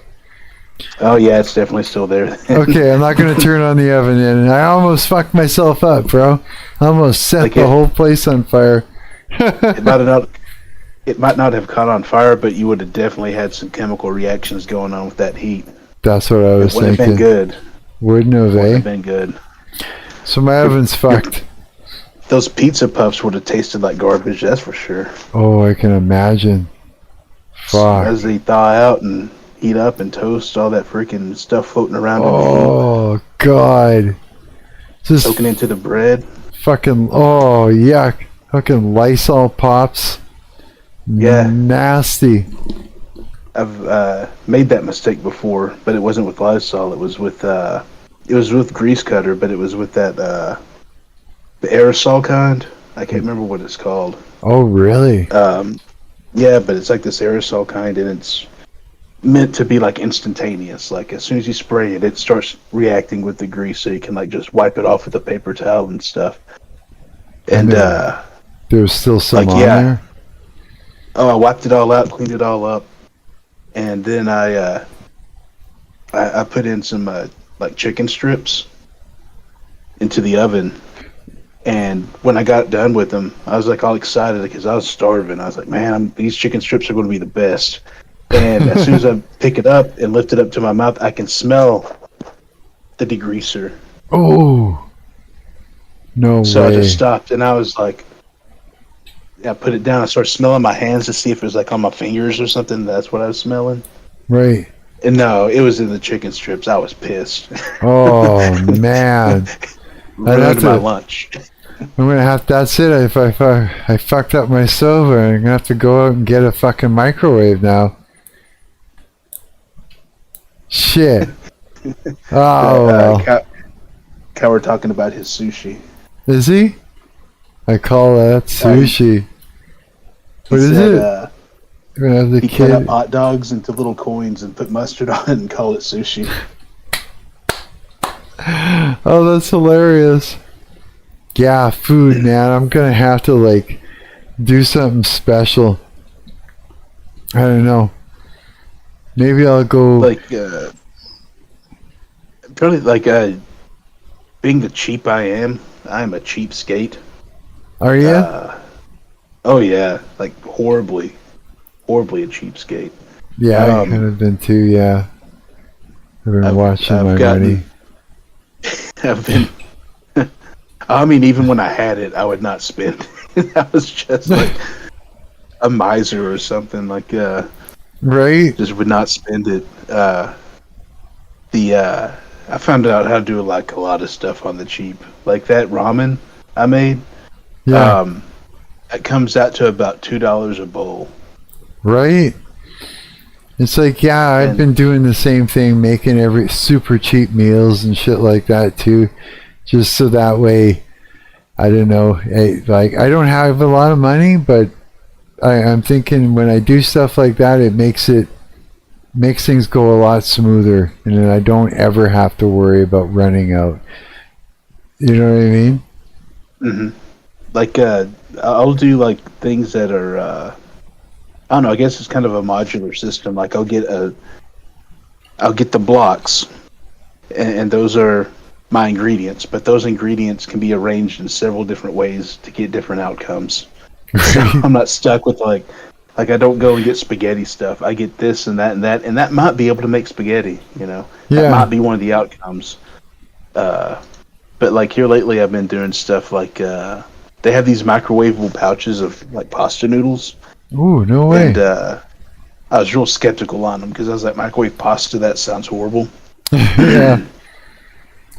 Oh yeah, it's definitely still there. Okay, I'm not gonna turn on the oven in, and I almost fucked myself up, bro. I almost set the whole place on fire. It might not have caught on fire, but you would have definitely had some chemical reactions going on with that heat. That's what I was thinking. Wouldn't have been good. Wouldn't have, Wouldn't have been good. So my oven's fucked. Those pizza puffs would have tasted like garbage, that's for sure. Oh, I can imagine. Fuck. As they thaw out and heat up and toast, all that freaking stuff floating around. Oh, God. Just soaking into the bread. Fucking, oh, yuck. Fucking Lysol pops. Yeah. Nasty. I've made that mistake before, but it wasn't with Lysol. It was with grease cutter, but it was with that the aerosol kind. I can't remember what it's called. Oh, really? Yeah, but it's like this aerosol kind, and it's meant to be like instantaneous. Like as soon as you spray it, it starts reacting with the grease, so you can like just wipe it off with a paper towel and stuff. And there's still some on there. Oh, I wiped it all out, cleaned it all up, and then I put in some like chicken strips into the oven. And when I got done with them, I was like all excited because I was starving. I was like, man, these chicken strips are going to be the best. And as soon as I pick it up and lift it up to my mouth, I can smell the degreaser. Oh, no way. So I just stopped and I was like, I put it down. I started smelling my hands to see if it was like on my fingers or something. That's what I was smelling. Right. And no, it was in the chicken strips. I was pissed. Oh, man. Ruined my lunch. I'm gonna have. That's it. If I fucked up my stove, I'm gonna have to go out and get a fucking microwave now. Shit. Oh. Well. Cow were talking about his sushi. Is he? I call that sushi. What is it? We're gonna have the he kid. cut up hot dogs into little coins and put mustard on it and call it sushi. Oh, that's hilarious. Yeah, food, man. I'm gonna have to like do something special. I don't know. Maybe I'll go like probably like being the cheap I am a cheapskate. Are you? Oh yeah, like horribly a cheapskate. Yeah, I kind of been too. Yeah, I've been watching my money. I've been. I mean, even when I had it, I would not spend. I was just like a miser or something. Like, right? Just would not spend it. I found out how to do like a lot of stuff on the cheap. Like that ramen I made. Yeah. It comes out to about $2 a bowl. Right. It's like, yeah, I've been doing the same thing, making every super cheap meals and shit like that too, just so that way, I don't know, I don't have a lot of money, but I'm thinking when I do stuff like that, it makes things go a lot smoother, and then I don't ever have to worry about running out. You know what I mean? Mm-hmm. Like, I'll do like things that are, I don't know, I guess it's kind of a modular system. Like I'll get the blocks, and those are my ingredients, but those ingredients can be arranged in several different ways to get different outcomes. So I'm not stuck with like I don't go and get spaghetti stuff. I get this and that and that, and that might be able to make spaghetti, you know. Yeah. That might be one of the outcomes. But like here lately I've been doing stuff like they have these microwavable pouches of like pasta noodles. Ooh, no way. And I was real skeptical on them because I was like, microwave pasta, that sounds horrible. Yeah.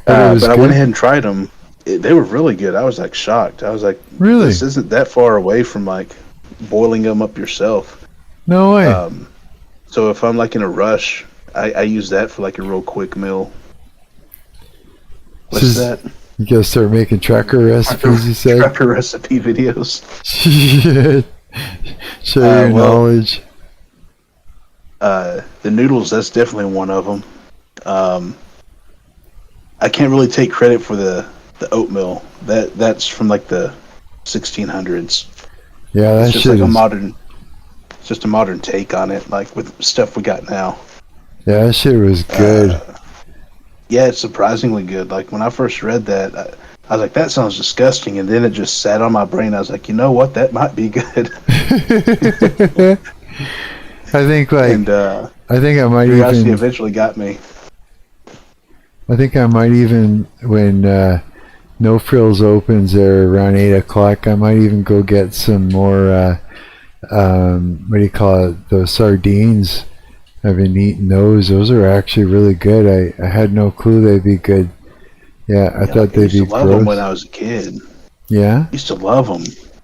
But I went ahead and tried them. They were really good. I was like shocked. I was like, really? This isn't that far away from like boiling them up yourself. No way. So if I'm like in a rush, I use that for like a real quick meal. What's that? You gotta start making tracker recipes, you said? Tracker recipe videos. Share your knowledge. The noodles, that's definitely one of them. I can't really take credit for the oatmeal. That's from like the 1600s. Yeah, that's just like it's just a modern take on it, like with stuff we got now. Yeah, that shit was good. Yeah, it's surprisingly good. Like when I first read that, I was like, that sounds disgusting, and then it just sat on my brain. I was like, you know what, that might be good. I think I might curiosity even eventually got me. I think I might even, when No Frills opens there around 8 o'clock, I might even go get some more, what do you call it, those sardines. I've been eating those. Those are actually really good. I had no clue they'd be good. Yeah, I thought they'd be I used to love them when I was a kid. Yeah? I used to love them.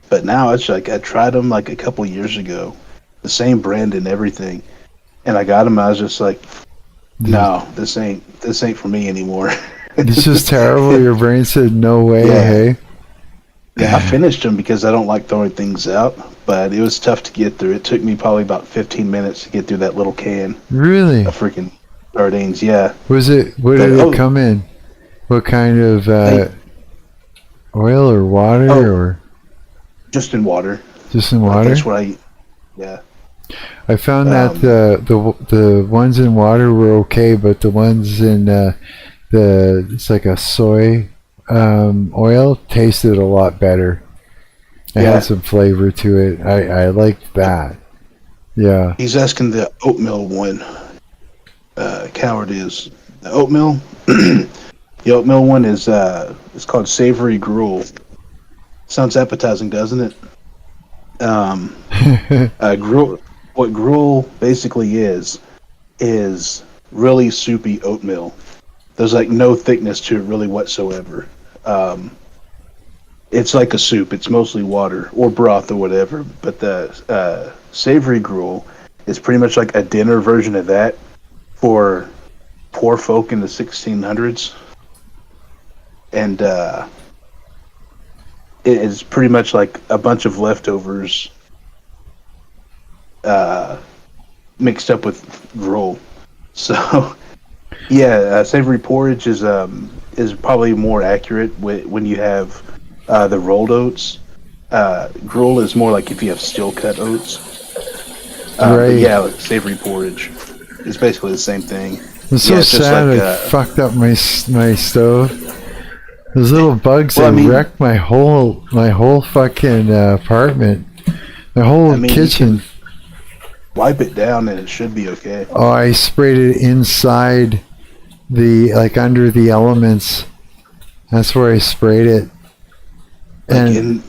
But now it's like, I tried them like a couple years ago. The same brand and everything. And I got them, I was just like, no, this ain't for me anymore. It's just terrible. Your brain said no way, hey? Yeah, I finished them because I don't like throwing things out, but it was tough to get through. It took me probably about 15 minutes to get through that little can. Really? Of freaking sardines, yeah. What did it come in? What kind of oil or water or? Just in water. Just in water? That's what I eat. Yeah. I found that the ones in water were okay, but the ones in it's like a soy oil tasted a lot better. It had some flavor to it. I liked that. Yeah. He's asking the oatmeal one. Coward is the oatmeal. The oatmeal one is it's called savory gruel. Sounds appetizing, doesn't it? Gruel. What gruel basically is really soupy oatmeal. There's like no thickness to it really whatsoever. It's like a soup. It's mostly water or broth or whatever. But the savory gruel is pretty much like a dinner version of that for poor folk in the 1600s. And it is pretty much like a bunch of leftovers mixed up with gruel. So savory porridge is probably more accurate when you have the rolled oats. Gruel is more like if you have steel cut oats. Right. Yeah, savory porridge is basically the same thing. I'm so sad I fucked up my stove. Those little bugs wrecked my whole fucking apartment, my whole kitchen. Wipe it down and it should be okay. Oh, I sprayed it inside under the elements. That's where I sprayed it. And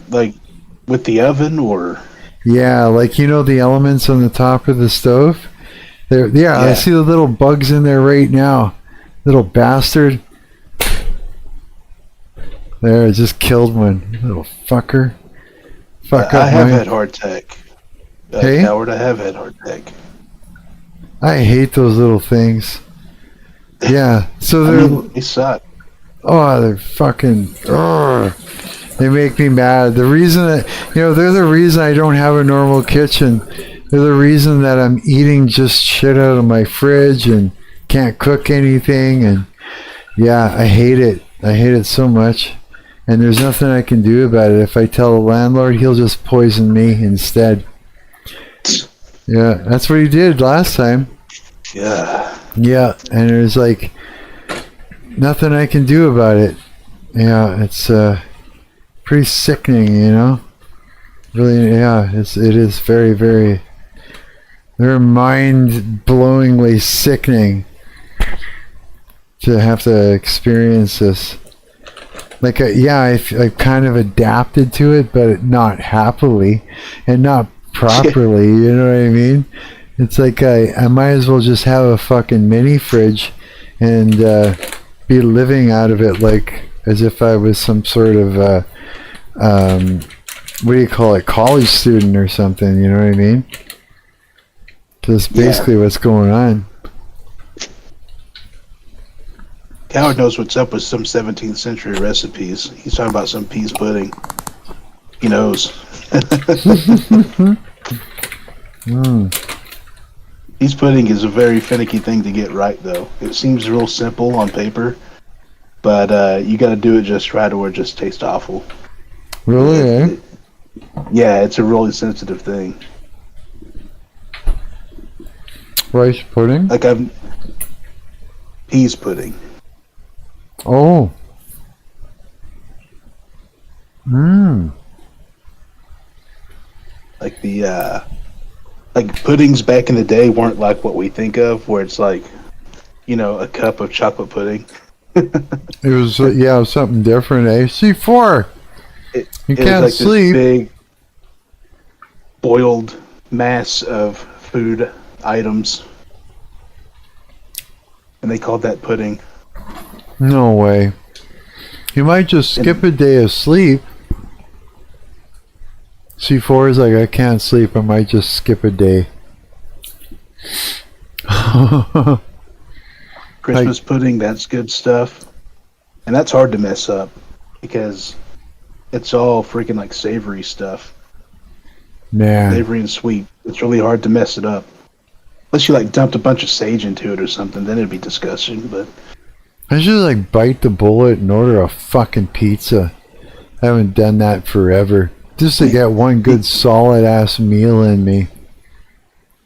with the oven or? Yeah, the elements on the top of the stove. I see the little bugs in there right now. Little bastard. There, I just killed one. Little fucker. I have had hardtack. Hey? Howard, I have had hardtack. I hate those little things. Yeah, so they suck. Oh, they're fucking. They make me mad. The reason that they're the reason I don't have a normal kitchen. They're the reason that I'm eating just shit out of my fridge and can't cook anything. And yeah, I hate it. I hate it so much. And there's nothing I can do about it. If I tell the landlord, he'll just poison me instead. Yeah, that's what he did last time. Yeah. Yeah, and there's nothing I can do about it. Yeah, it's pretty sickening, Really, yeah, it is very, very, very mind-blowingly sickening to have to experience this. I've kind of adapted to it, but not happily and not properly, you know what I mean? It's like I might as well just have a fucking mini fridge and be living out of it like as if I was some sort of what do you call it, college student or something, you know what I mean? That's basically what's going on. Coward knows what's up with some 17th century recipes. He's talking about some peas pudding. He knows. Peas pudding is a very finicky thing to get right, though. It seems real simple on paper, but you got to do it just right or it just tastes awful. Really, eh? Yeah, it's a really sensitive thing. Rice pudding? Like peas pudding. Oh. Like like puddings back in the day weren't like what we think of, where it's like, you know, a cup of chocolate pudding. It was something different, eh? C4. You can't was like sleep. This big boiled mass of food items, and they called that pudding. No way. You might just skip a day of sleep. C4 is like, I can't sleep, I might just skip a day. Christmas pudding, that's good stuff. And that's hard to mess up because it's all freaking like savory stuff. Man. Savory and sweet. It's really hard to mess it up. Unless you like dumped a bunch of sage into it or something, then it'd be disgusting, but I should like bite the bullet and order a fucking pizza. I haven't done that forever. Just to get one good solid ass meal in me.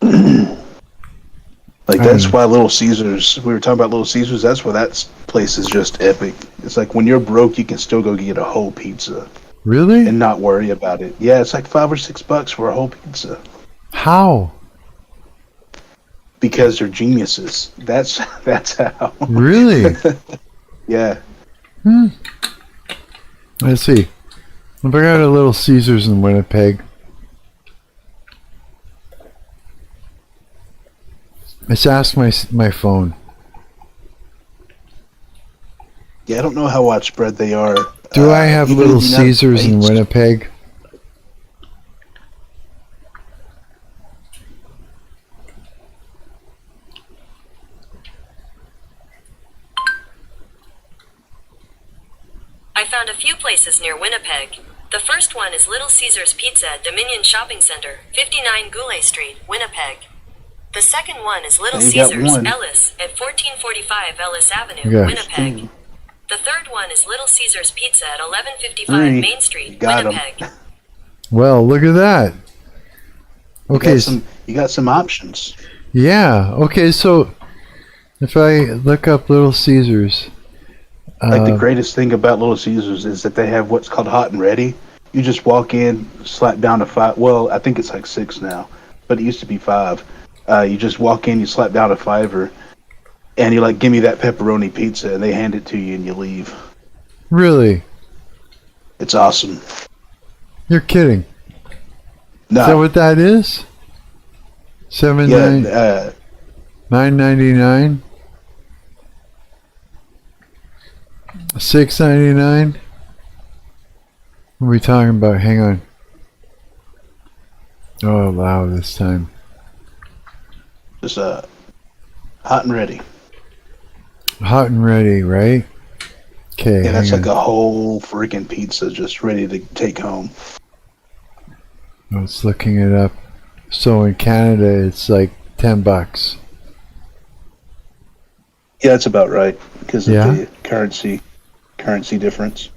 Like that's why Little Caesars, we were talking about Little Caesars, that's why that place is just epic. It's like when you're broke, you can still go get a whole pizza. Really? And not worry about it. Yeah, it's like $5 or $6 for a whole pizza. How? Because they're geniuses. That's how. Really? Yeah. Let's see. If I got a Little Caesars in Winnipeg. Let's ask my phone. Yeah, I don't know how widespread they are. Do I have even Little in the United Caesars in States. Winnipeg? I found a few places near Winnipeg. The first one is Little Caesars Pizza at Dominion Shopping Center, 59 Goulet Street, Winnipeg. The second one is Little You got Caesars one. Ellis at 1445 Ellis Avenue, You got Winnipeg. The third one is Little Caesars Pizza at 1155 Three. Main Street, Got 'em. Winnipeg. Well, look at that. Okay. You got some options. Yeah. Okay, so if I look up Little Caesars. Like the greatest thing about Little Caesars is that they have what's called hot and ready. You just walk in, slap down to $5. Well, I think it's like $6 now, but it used to be $5. You just walk in, you slap down a $5, and you like, give me that pepperoni pizza, and they hand it to you, and you leave. Really? It's awesome. You're kidding. No. Is that what that is? $9.99? $6.99? What are we talking about? Hang on. Oh, wow, this time. Just hot and ready. Hot and ready, right? Okay. Yeah, that's hang like on. a whole freaking pizza just ready to take home. I was looking it up. So in Canada, it's like $10. Yeah, that's about right because of Yeah? the currency difference.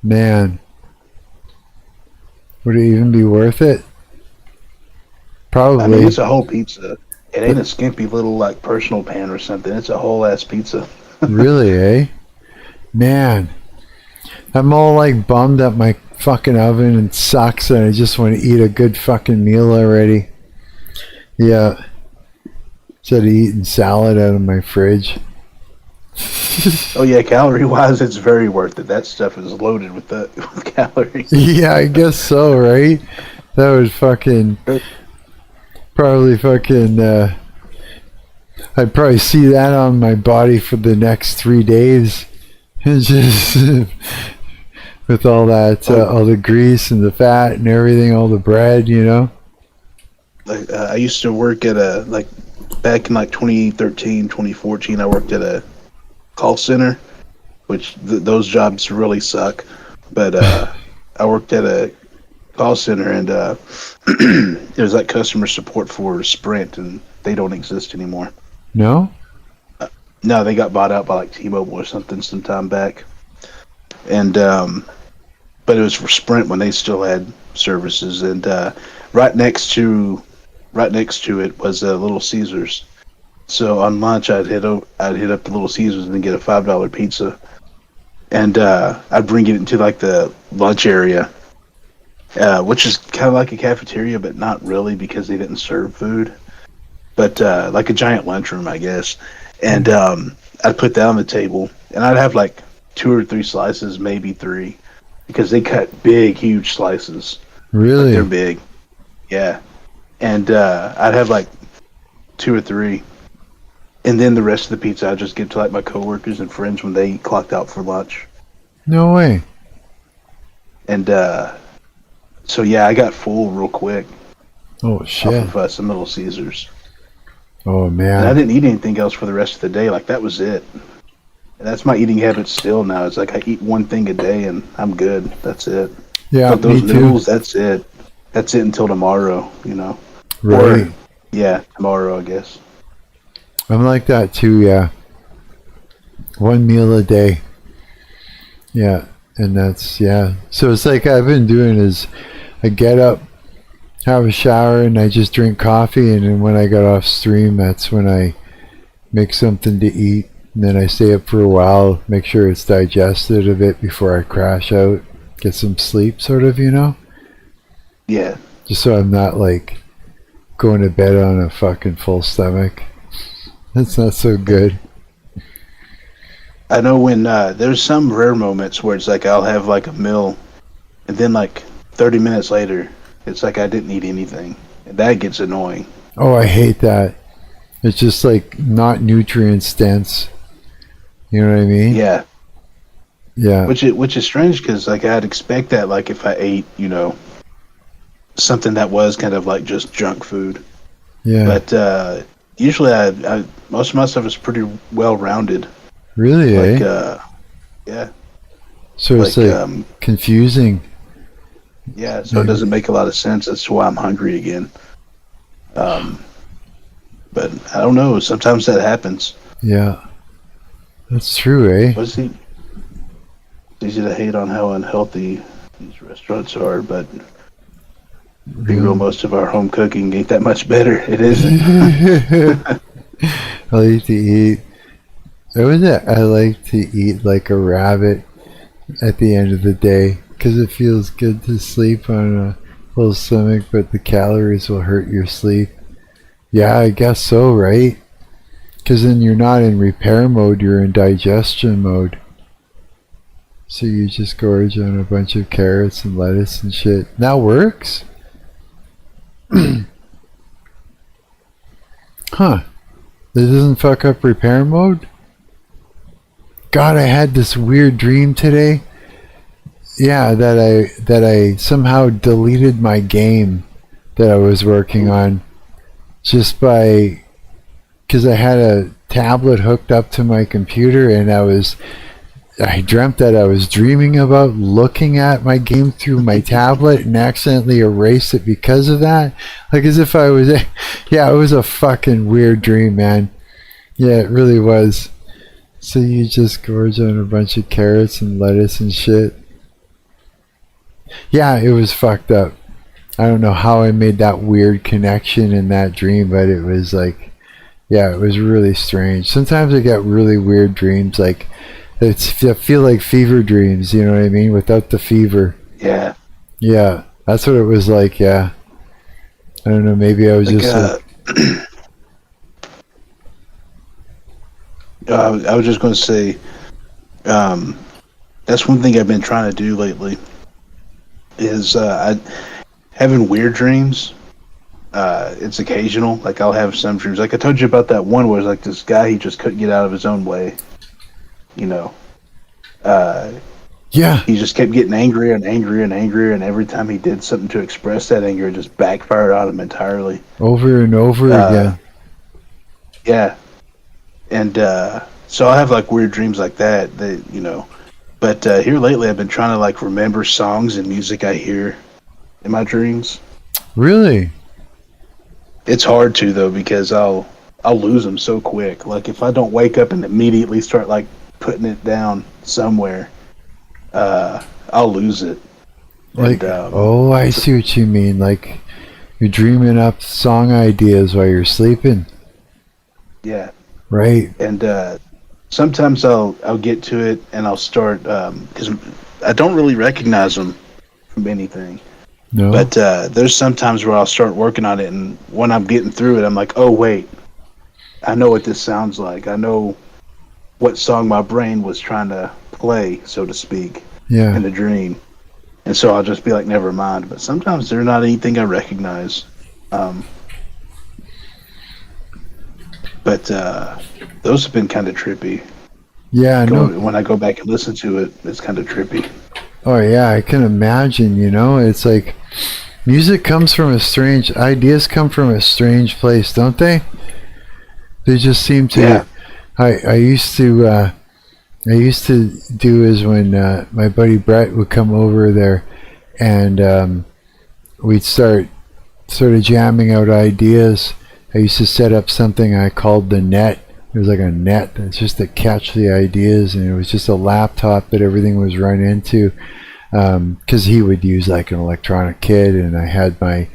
Man. Would it even be worth it? Probably. I mean, it's a whole pizza. It ain't a skimpy little like personal pan or something. It's a whole ass pizza. Really, eh? Man. I'm all like bummed at my fucking oven and sucks and I just want to eat a good fucking meal already. Yeah. Instead of eating salad out of my fridge. Oh yeah, calorie wise, it's very worth it. That stuff is loaded with calories. Yeah, I guess so, right? That would fucking probably fucking I'd probably see that on my body for the next 3 days. It's just with all that, all the grease and the fat and everything, all the bread, you know. Like I used to work at back in like 2013, 2014. I worked at a call center, which those jobs really suck. But I worked at a call center, and it was like customer support for Sprint, and they don't exist anymore. No? No, they got bought out by like T-Mobile or something some time back. And but it was for Sprint when they still had services, and right next to it was Little Caesars. So on lunch, I'd hit up the Little Caesars and get a $5 pizza, and I'd bring it into like the lunch area, which is kind of like a cafeteria, but not really because they didn't serve food, but like a giant lunchroom, I guess. And I'd put that on the table, and I'd have like 2 or 3 slices, maybe 3, because they cut big, huge slices. Really? Like they're big. Yeah. And I'd have like 2 or 3. And then the rest of the pizza I'd just give to like my coworkers and friends when they clocked out for lunch. No way. And so yeah, I got full real quick. Oh shit. Off of some Little Caesars. Oh man. And I didn't eat anything else for the rest of the day. Like that was it. And that's my eating habit still now. It's like I eat one thing a day and I'm good. That's it. Yeah, but those me noodles, too. that's it. That's it until tomorrow, you know. Right. Or, yeah, tomorrow, I guess. I'm like that too, yeah. 1 meal a day. Yeah, and that's, yeah. So it's like I've been doing is I get up, have a shower, and I just drink coffee, and then when I got off stream, that's when I make something to eat, and then I stay up for a while, make sure it's digested a bit before I crash out, get some sleep, sort of, you know? Yeah. Just so I'm not like going to bed on a fucking full stomach. That's not so good. I know when there's some rare moments where it's like I'll have like a meal, and then like 30 minutes later, it's like I didn't eat anything. And that gets annoying. Oh, I hate that. It's just like not nutrients dense. You know what I mean? Yeah. Yeah. Which is strange because like I'd expect that like if I ate, you know, something that was kind of like just junk food. Yeah. But usually I most of my stuff is pretty well rounded. Really, like, eh? Yeah. So it's like confusing. Yeah, so it doesn't make a lot of sense. That's why I'm hungry again. But I don't know. Sometimes that happens. Yeah. That's true, eh? It's easy to hate on how unhealthy these restaurants are, but be real, most of our home cooking ain't that much better. It isn't. I like to eat. What was it? I like to eat like a rabbit at the end of the day because it feels good to sleep on a full stomach, but the calories will hurt your sleep. Yeah, I guess so, right? Because then you're not in repair mode, you're in digestion mode. So you just gorge on a bunch of carrots and lettuce and shit. That works? Huh. This doesn't fuck up repair mode? God, I had this weird dream today. Yeah, that I somehow deleted my game that I was working on just by, because I had a tablet hooked up to my computer and I dreamt that I was dreaming about looking at my game through my tablet and accidentally erased it because of that. Like as if I was, yeah, it was a fucking weird dream, man. Yeah, it really was. So you just gorge on a bunch of carrots and lettuce and shit. Yeah, it was fucked up. I don't know how I made that weird connection in that dream, but it was like, yeah, it was really strange. Sometimes I get really weird dreams, like I feel like fever dreams, you know what I mean, without the fever. Yeah. Yeah, that's what it was like, yeah. I don't know, maybe I was like, just I was just going to say, that's one thing I've been trying to do lately, is having weird dreams. it's occasional. Like I'll have some dreams. Like I told you about that one where it's like this guy, he just couldn't get out of his own way. You know. Yeah. He just kept getting angrier and angrier and angrier, and every time he did something to express that anger, it just backfired on him entirely. Over and over again. Yeah. And so I have like weird dreams like that, But here lately, I've been trying to like remember songs and music I hear in my dreams. Really? It's hard to though because I'll lose them so quick. Like if I don't wake up and immediately start like putting it down somewhere, I'll lose it. Like, I see what you mean. Like you're dreaming up song ideas while you're sleeping. Yeah. Right. And sometimes I'll get to it and I'll start because I don't really recognize them from anything. No. But there's sometimes where I'll start working on it, and when I'm getting through it, I'm like, oh wait, I know what this sounds like. I know what song my brain was trying to play, so to speak, in the dream. And so I'll just be like, never mind. But sometimes they're not anything I recognize. But those have been kind of trippy. Yeah, When I go back and listen to it, it's kind of trippy. Oh yeah, I can imagine, it's like music comes from ideas come from a strange place, don't they? They just seem to, yeah. I used to do is when my buddy Brett would come over there and we'd start sort of jamming out ideas. I used to set up something I called the net. It was like a net that's just to catch the ideas, and it was just a laptop that everything was run into because he would use like an electronic kit, and I had my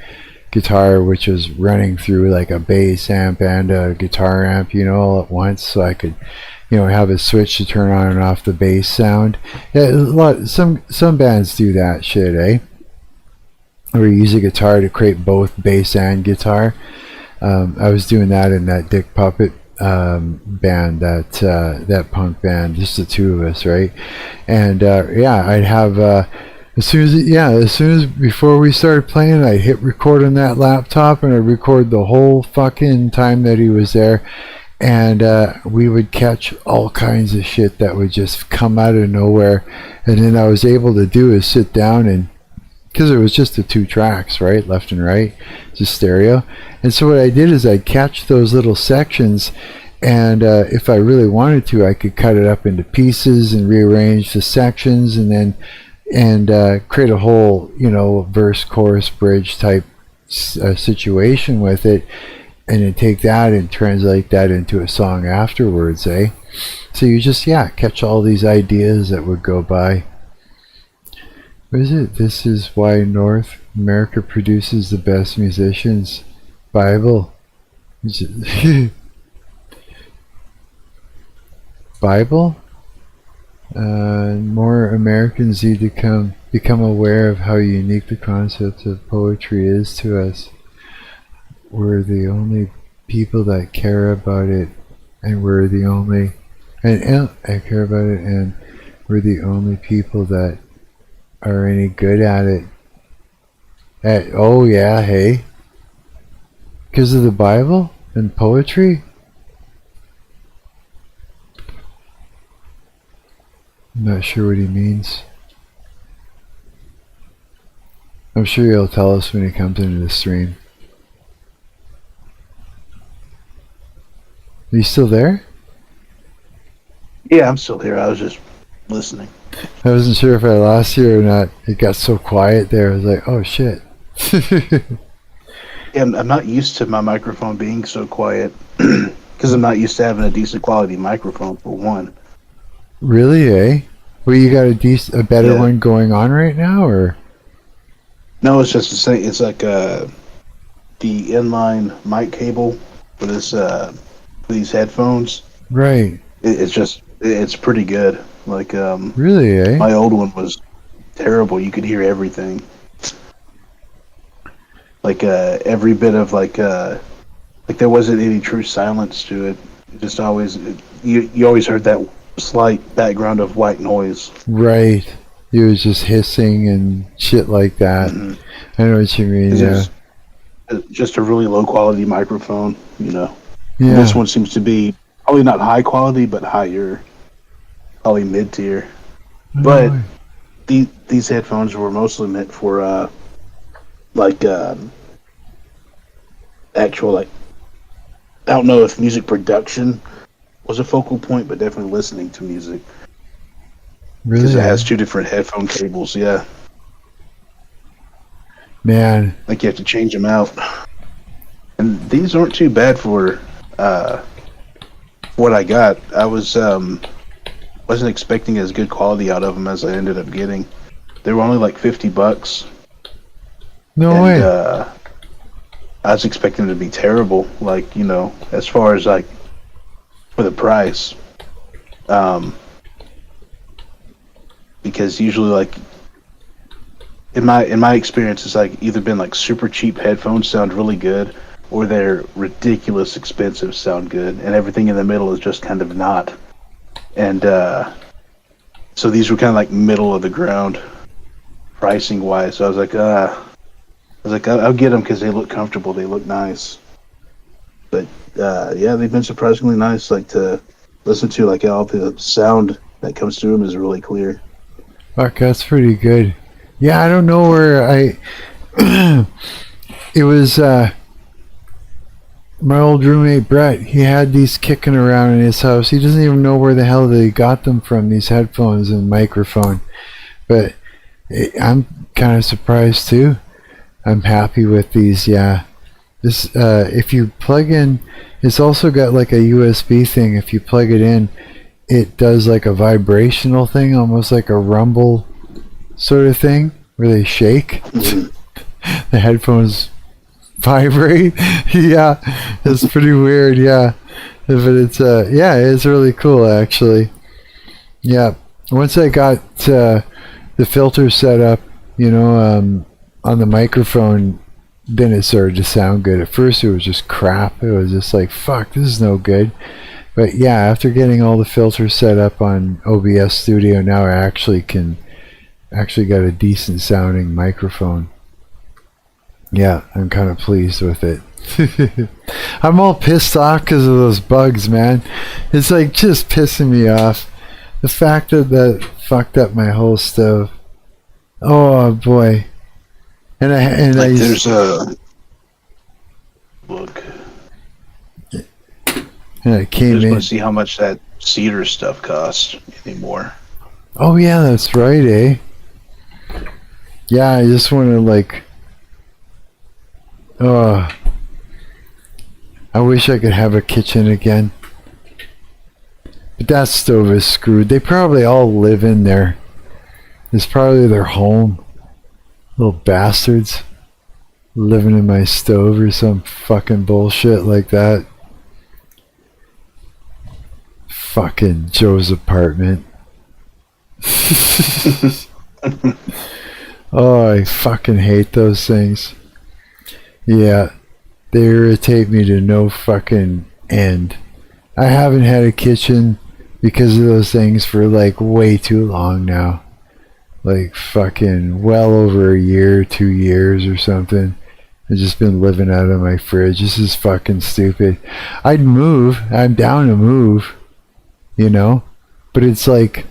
guitar which was running through like a bass amp and a guitar amp, all at once, so I could have a switch to turn on and off the bass sound. Yeah, some bands do that shit, eh? Or use a guitar to create both bass and guitar. I was doing that in that Dick Puppet band, that punk band, just the two of us, right? And I'd have as soon as before we started playing, I'd hit record on that laptop and I'd record the whole fucking time that he was there, and we would catch all kinds of shit that would just come out of nowhere. And then I was able to do is sit down, and because it was just the two tracks, right, left and right, just stereo. And so what I did is I'd catch those little sections, and if I really wanted to, I could cut it up into pieces and rearrange the sections, and then create a whole, verse, chorus, bridge type situation with it, and then take that and translate that into a song afterwards, eh? So you just catch all these ideas that would go by. What is it? This is why North America produces the best musicians. Bible. Bible? More Americans need to become aware of how unique the concept of poetry is to us. We're the only people that care about it, and we're the only I care about it, and we're the only people that are any good at it. Hey, because of the Bible and poetry. I'm not sure what he means. I'm sure he'll tell us when he comes into the stream. Are you still there? Yeah, I'm still here. I was just listening. I wasn't sure if I lost you or not. It got so quiet there. I was like, oh shit. Yeah, I'm not used to my microphone being so quiet because I'm not used to having a decent quality microphone, for one. Really, eh? Well, you got a better one going on right now, or? No, it's just the same. It's like the inline mic cable for this these headphones. Right. It's pretty good. Like really, eh? My old one was terrible. You could hear everything. Like every bit of like there wasn't any true silence to it. Just always you always heard that slight background of white noise. Right. It was just hissing and shit like that. Mm-hmm. I know what you mean. Yeah. just a really low quality microphone, you know. Yeah. This one seems to be probably not high quality, but higher, probably mid tier. But these headphones were mostly meant for actual, like, I don't know if music production was a focal point, but definitely listening to music. Really? Because it has two different headphone cables, yeah. Man. Like you have to change them out. And these aren't too bad for what I got. I wasn't expecting as good quality out of them as I ended up getting. They were only like $50. No way. I was expecting them to be terrible, like, you know, as far as like for the price. Because usually, like, in my experience, it's like either been like super cheap headphones sound really good, or they're ridiculous expensive sound good, and everything in the middle is just kind of not. And so these were kind of like middle of the ground pricing wise. So I was like, I'll get them because they look comfortable, they look nice. But yeah, they've been surprisingly nice. Like to listen to, like all the sound that comes through them is really clear. Fuck, that's pretty good. Yeah, I don't know where it was my old roommate Brett. He had these kicking around in his house. He doesn't even know where the hell they got them from, these headphones and microphone. But I'm kind of surprised too. I'm happy with these, yeah. This if you plug in, it's also got like a USB thing. If you plug it in, it does like a vibrational thing, almost like a rumble sort of thing, where they shake. The headphones vibrate. Yeah, it's pretty weird, yeah. But it's yeah, it's really cool actually. Yeah, once I got the filter set up, you know, on the microphone, then it started to sound good. At first it was just crap. It was just like, fuck, this is no good. But yeah, after getting all the filters set up on OBS Studio, now I actually got a decent sounding microphone. Yeah, I'm kind of pleased with it. I'm all pissed off because of those bugs, man. It's like just pissing me off. The fact that fucked up my whole stove. Oh boy. And like there's a look. And I came in. Want to see how much that cedar stuff costs anymore. Oh yeah, that's right, eh? Yeah, I just want to like. Oh, I wish I could have a kitchen again. But that stove is screwed. They probably all live in there. It's probably their home. Little bastards. Living in my stove or some fucking bullshit like that. Fucking Joe's apartment. Oh, I fucking hate those things. Yeah, they irritate me to no fucking end. I haven't had a kitchen because of those things for like way too long now. Like fucking well over a year, 2 years or something. I've just been living out of my fridge. This is fucking stupid. I'd move. I'm down to move. You know? But it's like,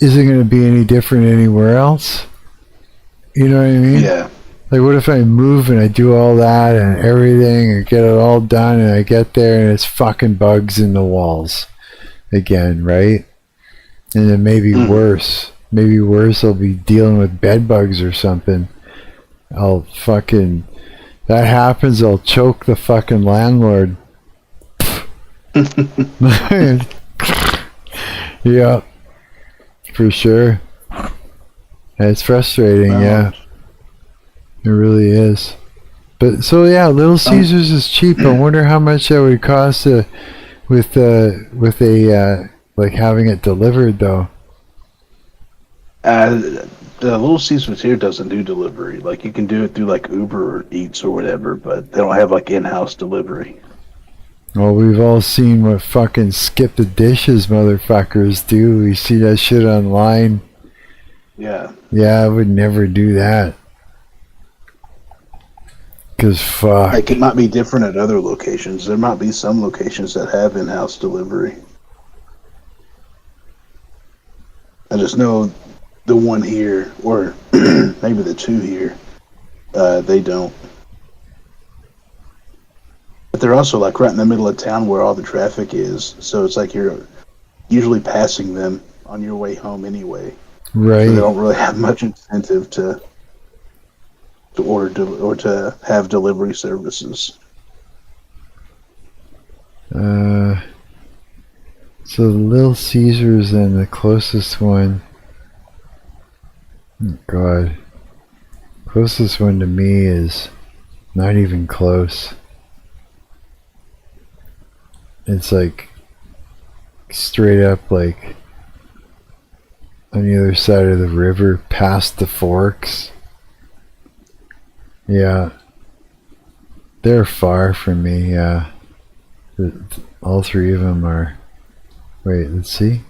is it going to be any different anywhere else? You know what I mean? Yeah. Like, what if I move and I do all that and everything and get it all done and I get there and it's fucking bugs in the walls again, right? And then maybe worse. Maybe worse, I'll be dealing with bed bugs or something. I'll fucking... That happens, I'll choke the fucking landlord. Yeah. For sure. It's frustrating, yeah. It really is. But so yeah, Little Caesars is cheap. I wonder how much that would cost with a like having it delivered though. The Little Caesars here doesn't do delivery. Like you can do it through like Uber or Eats or whatever, but they don't have like in-house delivery. Well, we've all seen what fucking skip the dishes motherfuckers do. We see that shit online. Yeah. Yeah, I would never do that. Cause fuck. Like, it might be different at other locations. There might be some locations that have in-house delivery. I just know the one here, or maybe the two here, they don't. But they're also like right in the middle of town where all the traffic is, so it's like you're usually passing them on your way home anyway. Right. So they don't really have much incentive to order or to have delivery services. So the Little Caesars and the closest one. Oh God. Closest one to me is not even close. It's like straight up like on the other side of the river past the forks. Yeah. They're far from me, yeah. All three of them are. Wait, let's see.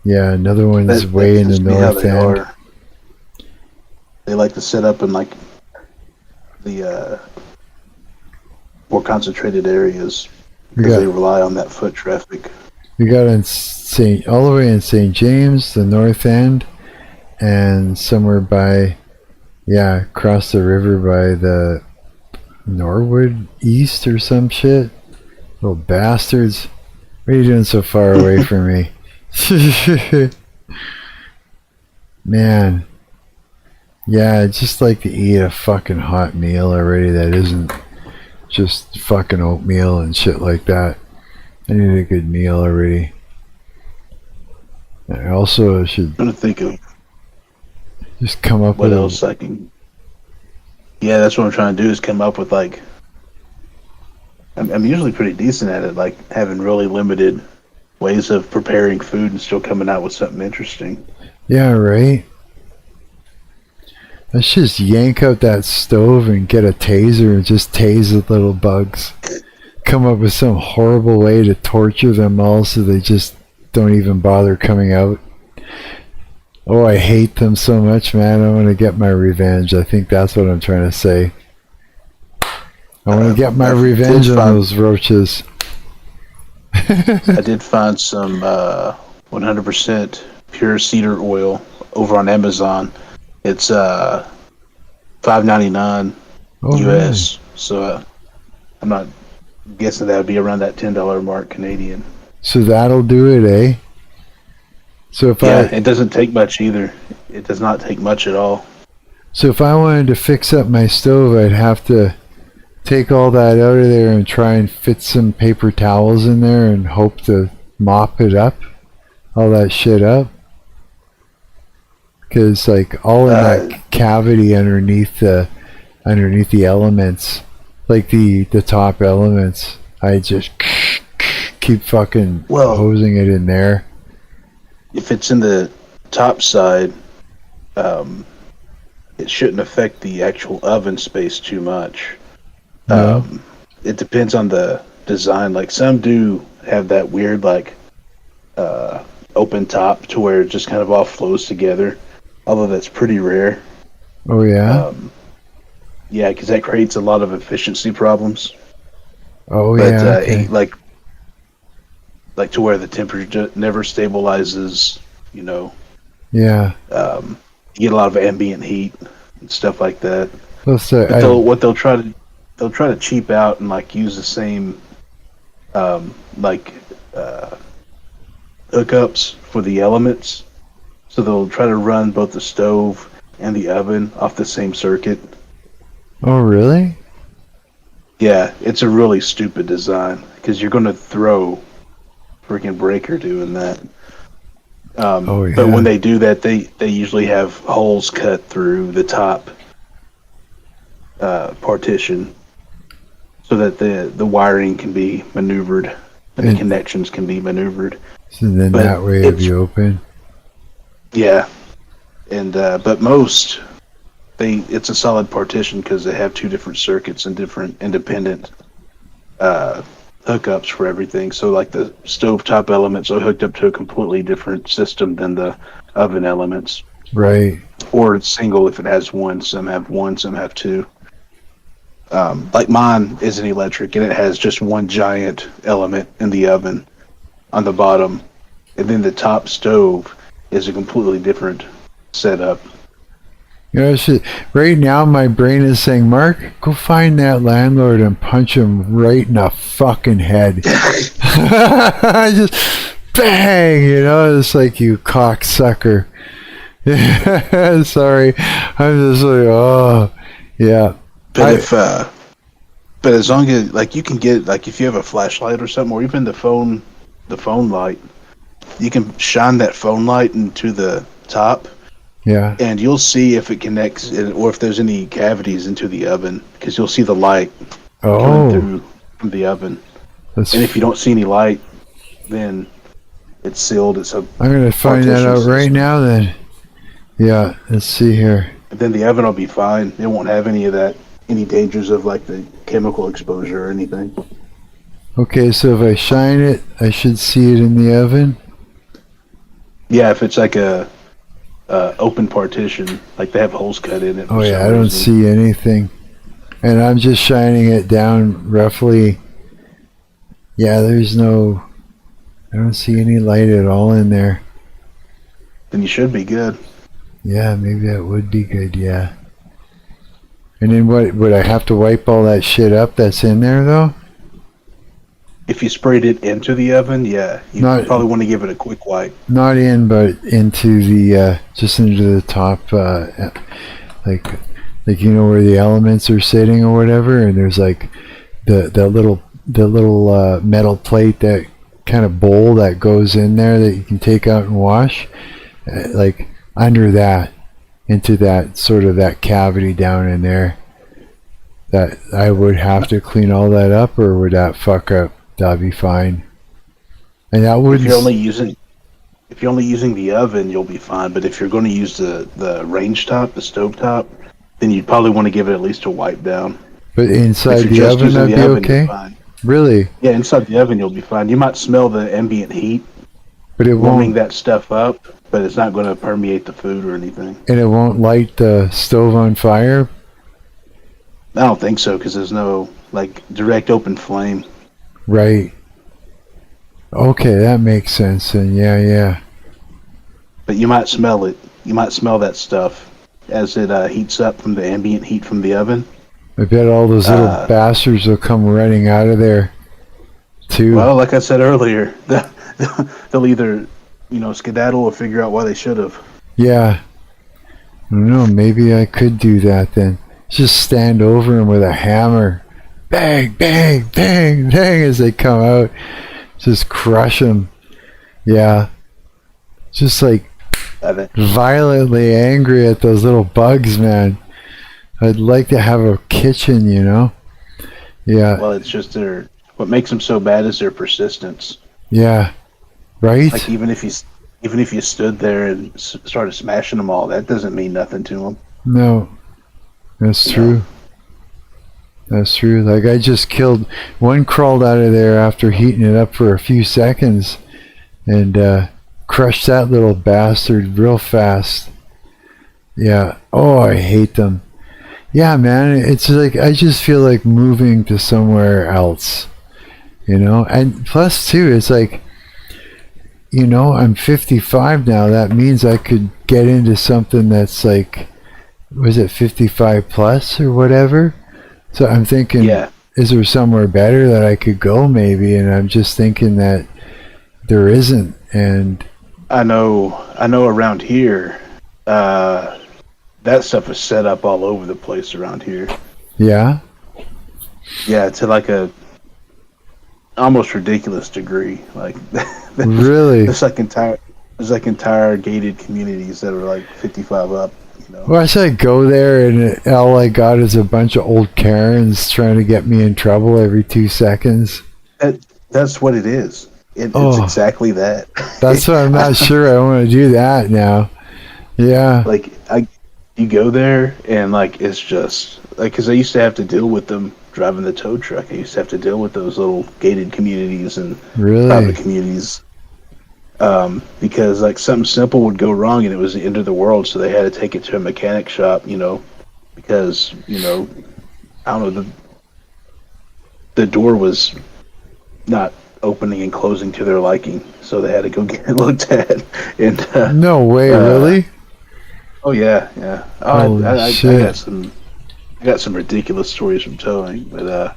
Yeah, another one's way in the north end. They like to set up in like the more concentrated areas because they rely on that foot traffic. We got in all the way in St. James, the north end, and somewhere by, across the river by the Norwood East or some shit. Little bastards. What are you doing so far away from me? Man. Yeah, I'd just like to eat a fucking hot meal already that isn't just fucking oatmeal and shit like that. I need a good meal already. I also should I'm trying to think of just come up what with else I can. Yeah, that's what I'm trying to do is come up with like. I'm usually pretty decent at it, like having really limited ways of preparing food and still coming out with something interesting. Yeah, right? Let's just yank out that stove and get a taser and just tase the little bugs. Come up with some horrible way to torture them all so they just don't even bother coming out. Oh, I hate them so much, man. I want to get my revenge. I think that's what I'm trying to say. I want to get my revenge on those roaches. I did find some 100% pure cedar oil over on Amazon. It's $5.99 US. So I'm not guessing that would be around that $10 mark Canadian. So that'll do it, eh? So if it doesn't take much either. It does not take much at all. So if I wanted to fix up my stove, I'd have to take all that out of there and try and fit some paper towels in there and hope to mop it up, all that shit up. Because like all in that cavity underneath the elements, like the top elements, I just keep fucking hosing it in there. If it's in the top side, it shouldn't affect the actual oven space too much. It depends on the design. Like some do have that weird like open top to where it just kind of all flows together. Although that's pretty rare. Oh yeah. Yeah, because that creates a lot of efficiency problems. Oh but, yeah. Okay. Like to where the temperature never stabilizes. You know. Yeah. You get a lot of ambient heat and stuff like that. So what they'll try to cheap out and like use the same hookups for the elements. So they'll try to run both the stove and the oven off the same circuit. Oh really? Yeah, it's a really stupid design because you're going to throw freaking breaker doing that. But when they do that, they usually have holes cut through the top partition so that the wiring can be maneuvered and the connections can be maneuvered. So then that way it'd be open. Yeah, and but most it's a solid partition because they have two different circuits and different independent hookups for everything. So like the stovetop elements are hooked up to a completely different system than the oven elements. Right. Or it's single if it has one. Some have one, some have two. Like mine isn't electric, and it has just one giant element in the oven on the bottom, and then the top stove is a completely different setup. You know, right now my brain is saying, Mark, go find that landlord and punch him right in the fucking head. Just bang, you know, it's like, you cocksucker. Sorry, I'm just like, oh, yeah. But but as long as, like, you can get, like, if you have a flashlight or something, or even the phone light, you can shine that phone light into the top. Yeah. And you'll see if it connects, or if there's any cavities into the oven, because you'll see the light coming through from the oven. And if you don't see any light, then it's sealed. I'm going to find that out right now then. Yeah, let's see here. And then the oven will be fine. It won't have any of that, any dangers of like the chemical exposure or anything. Okay, so if I shine it, I should see it in the oven? Yeah, if it's like a open partition, like they have holes cut in it. Oh yeah, I don't see anything. And I'm just shining it down roughly. Yeah, I don't see any light at all in there. Then you should be good. Yeah, maybe that would be good, yeah. And then what, would I have to wipe all that shit up that's in there though? If you sprayed it into the oven, yeah, you probably want to give it a quick wipe. Not in, but into the, just into the top, like you know where the elements are sitting or whatever, and there's like the little metal plate, that kind of bowl that goes in there that you can take out and wash, like under that, into that sort of that cavity down in there. That I would have to clean all that up, or would that fuck up? That'd be fine. And that would. If you're only using the oven, you'll be fine. But if you're going to use the range top, the stove top, then you'd probably want to give it at least a wipe down. But inside the oven, that'd be okay. Really? Yeah, inside the oven, you'll be fine. You might smell the ambient heat, but it warming that stuff up. But it's not going to permeate the food or anything. And it won't light the stove on fire? I don't think so, because there's no like direct open flame. Right. Okay, that makes sense. And yeah. But you might smell it. You might smell that stuff as it heats up from the ambient heat from the oven. I bet all those little bastards will come running out of there, too. Well, like I said earlier, they'll either, skedaddle or figure out why they should have. Yeah. I don't know, maybe I could do that then. Just stand over them with a hammer. Bang, bang, bang, bang, as they come out. Just crush them. Yeah. Just like violently angry at those little bugs, man. I'd like to have a kitchen, Yeah. Well, it's just what makes them so bad is their persistence. Yeah. Right? Like even if you stood there and started smashing them all, that doesn't mean nothing to them. No. That's true. That's true. Like I just killed one, crawled out of there after heating it up for a few seconds, and crushed that little bastard real fast. Yeah. Oh, I hate them. Yeah, man. It's like I just feel like moving to somewhere else, And plus, too, it's like, I'm 55 now. That means I could get into something that's like, was it 55 plus or whatever? So I'm thinking, is there somewhere better that I could go maybe? And I'm just thinking that there isn't. And I know around here, that stuff is set up all over the place around here. Yeah? Yeah, to like a almost ridiculous degree. Like really? There's like entire gated communities that are like 55 up. Well, I said go there, and all I got is a bunch of old Karens trying to get me in trouble every 2 seconds. That's what it is. It's exactly that. That's why I'm not sure I want to do that now. Yeah. Like you go there, and like it's just like, because I used to have to deal with them driving the tow truck. I used to have to deal with those little gated communities and private communities. Because like something simple would go wrong and it was the end of the world, so they had to take it to a mechanic shop, because I don't know, the door was not opening and closing to their liking, so they had to go get it looked at. And No way, really? Oh yeah, yeah. Holy I shit. I got some ridiculous stories from towing, but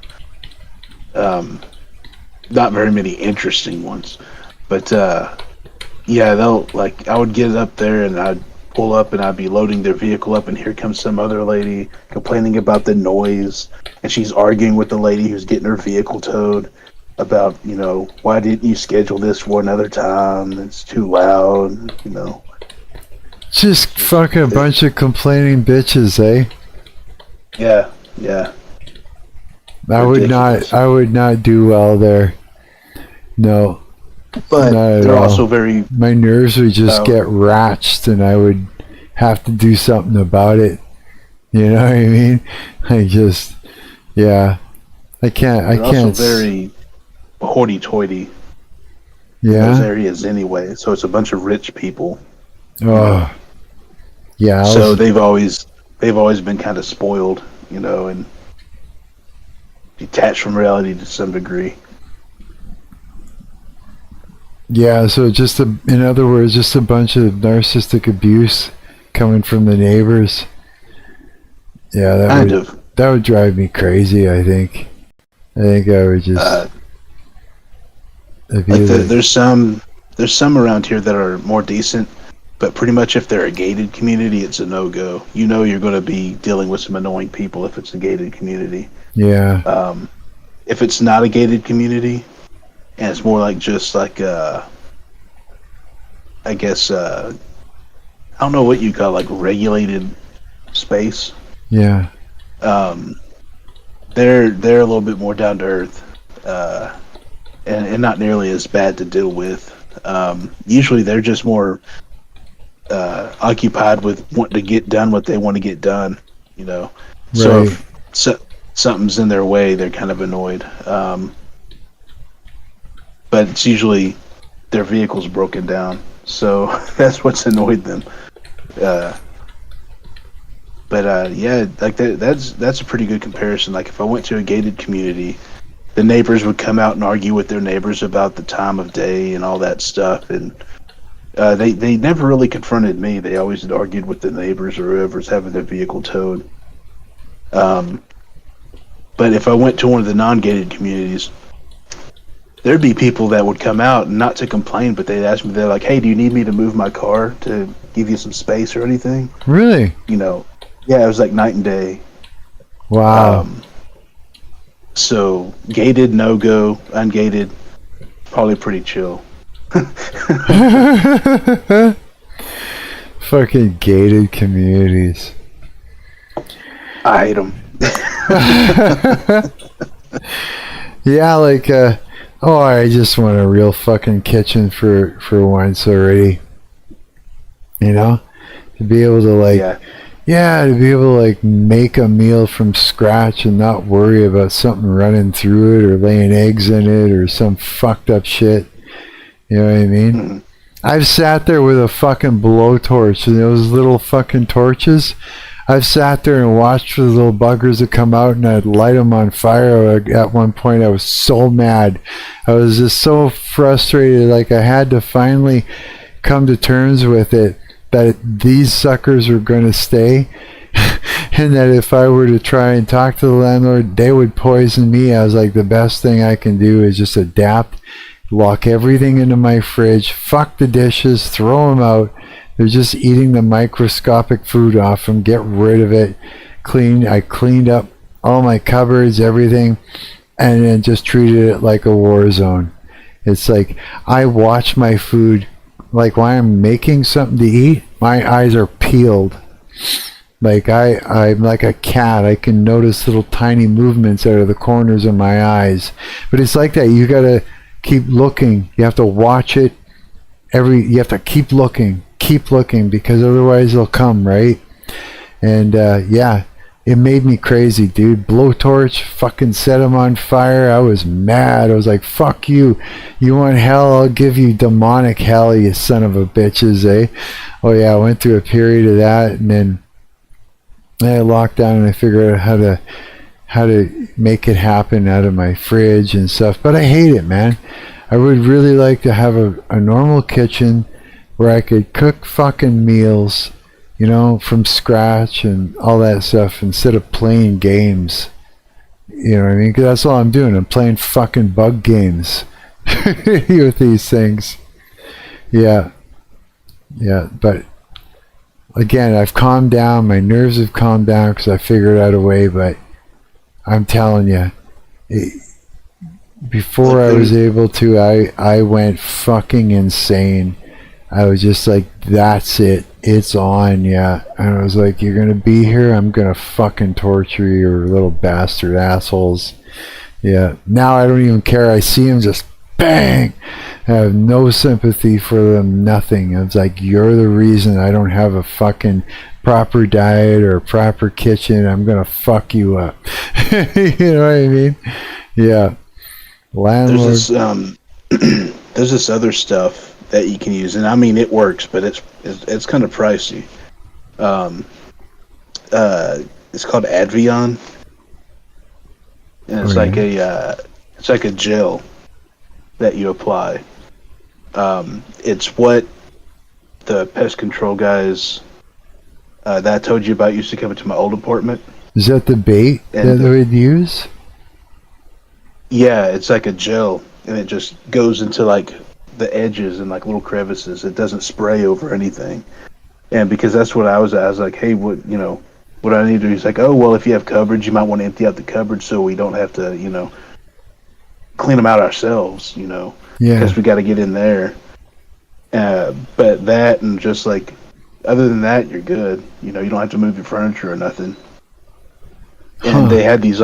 not very many interesting ones. But yeah, they'll like I would get up there and I'd pull up and I'd be loading their vehicle up, and here comes some other lady complaining about the noise, and she's arguing with the lady who's getting her vehicle towed about, you know, why didn't you schedule this for another time? It's too loud, you know. Just fucking a bunch of complaining bitches, eh? Yeah, yeah. I would not do well there. No. But not they're at all. also very... My nerves would just get ratched, and I would have to do something about it. You know what I mean? I just, yeah. I can't. They're also very hoity-toity. Yeah. In those areas anyway. So it's a bunch of rich people. Oh. Yeah. So they've always been kind of spoiled, you know, and detached from reality to some degree. Yeah, so just in other words, just a bunch of narcissistic abuse coming from the neighbors. Yeah, that would drive me crazy, I think. I think I would just there's some around here that are more decent, but pretty much if they're a gated community, it's a no-go. You know you're going to be dealing with some annoying people if it's a gated community. Yeah. If it's not a gated community, and it's more like just like I guess I don't know what you call like regulated space. Yeah. They're a little bit more down to earth, and not nearly as bad to deal with. Usually they're just more occupied with wanting to get done what they want to get done, you know. Right. So if something's in their way, they're kind of annoyed. But it's usually their vehicle's broken down, so that's what's annoyed them. But yeah, like that's a pretty good comparison. Like if I went to a gated community, the neighbors would come out and argue with their neighbors about the time of day and all that stuff, and they never really confronted me. They always argued with the neighbors or whoever's having their vehicle towed. But if I went to one of the non-gated communities, there'd be people that would come out, and not to complain, but they'd ask me, they're like, hey, do you need me to move my car to give you some space or anything? Really? You know, yeah, it was like night and day. Wow. So, gated, no-go, ungated, probably pretty chill. Fucking gated communities. I hate them. Yeah, like, I just want a real fucking kitchen for once already. You know? To be able to, like, to be able to, like, make a meal from scratch and not worry about something running through it or laying eggs in it or some fucked up shit. You know what I mean? Mm-hmm. I've sat there with a fucking blowtorch and those little fucking torches. I've sat there and watched for the little buggers that come out, and I'd light them on fire. At one point, I was so mad. I was just so frustrated. Like, I had to finally come to terms with it, that these suckers were going to stay, and that if I were to try and talk to the landlord, they would poison me. I was like, the best thing I can do is just adapt, lock everything into my fridge, fuck the dishes, throw them out. They're just eating the microscopic food off them. Get rid of it. I cleaned up all my cupboards, everything, and then just treated it like a war zone. It's like I watch my food, like when I'm making something to eat, my eyes are peeled. Like I'm like a cat. I can notice little tiny movements out of the corners of my eyes. But it's like that. You gotta keep looking. You have to watch it. You have to keep looking, because otherwise they'll come, right? And it made me crazy, dude. Blowtorch, fucking set them on fire. I was mad. I was like, fuck you. You want hell? I'll give you demonic hell, you son of a bitches, eh? Oh yeah, I went through a period of that, and then I locked down and I figured out make it happen out of my fridge and stuff. But I hate it, man. I would really like to have a normal kitchen where I could cook fucking meals, you know, from scratch and all that stuff instead of playing games. You know what I mean? 'Cause that's all I'm doing. I'm playing fucking bug games with these things. Yeah. Yeah, but again, I've calmed down. My nerves have calmed down because I figured out a way, but I'm telling you, before I was able to, I went fucking insane. I was just like, that's it. It's on, yeah. And I was like, you're going to be here? I'm going to fucking torture you, little bastard assholes. Yeah. Now I don't even care. I see him just bang. I have no sympathy for them, nothing. It's like, you're the reason I don't have a fucking proper diet or proper kitchen. I'm going to fuck you up. You know what I mean? Yeah. Landlord. There's this other stuff that you can use, and I mean it works, but it's kind of pricey. It's called Advion, and it's like a gel that you apply. It's what the pest control guys that I told you about used to come into my old apartment. Is that the bait that they would use? Yeah, it's like a gel, and it just goes into like the edges and like little crevices. It doesn't spray over anything. And because that's what I was like, hey, what I need to do? He's like, oh, well, if you have cupboards, you might want to empty out the cupboard so we don't have to, clean them out ourselves, Yeah. Because we got to get in there. But that and just like, other than that, you're good. You don't have to move your furniture or nothing. And they had these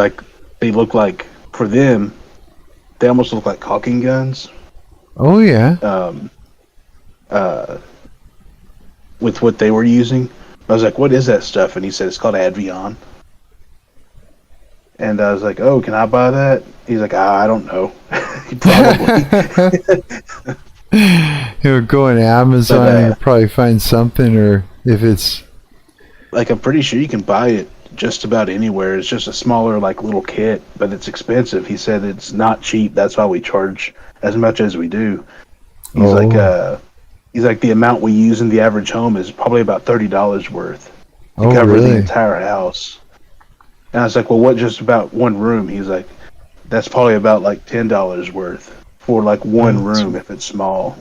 they look like, for them, they almost look like caulking guns. Oh yeah. With what they were using, I was like, "What is that stuff?" And he said, "It's called Advion." And I was like, "Oh, can I buy that?" He's like, "I don't know." Probably. Go on Amazon and probably find something, or if it's like, I'm pretty sure you can buy it just about anywhere. It's just a smaller little kit, but it's expensive. He said it's not cheap. That's why we charge as much as we do. He's like the amount we use in the average home is probably about $30 worth to cover the entire house. And I was like, well, what, just about one room? He's like, that's probably about $10 worth for one room if it's small.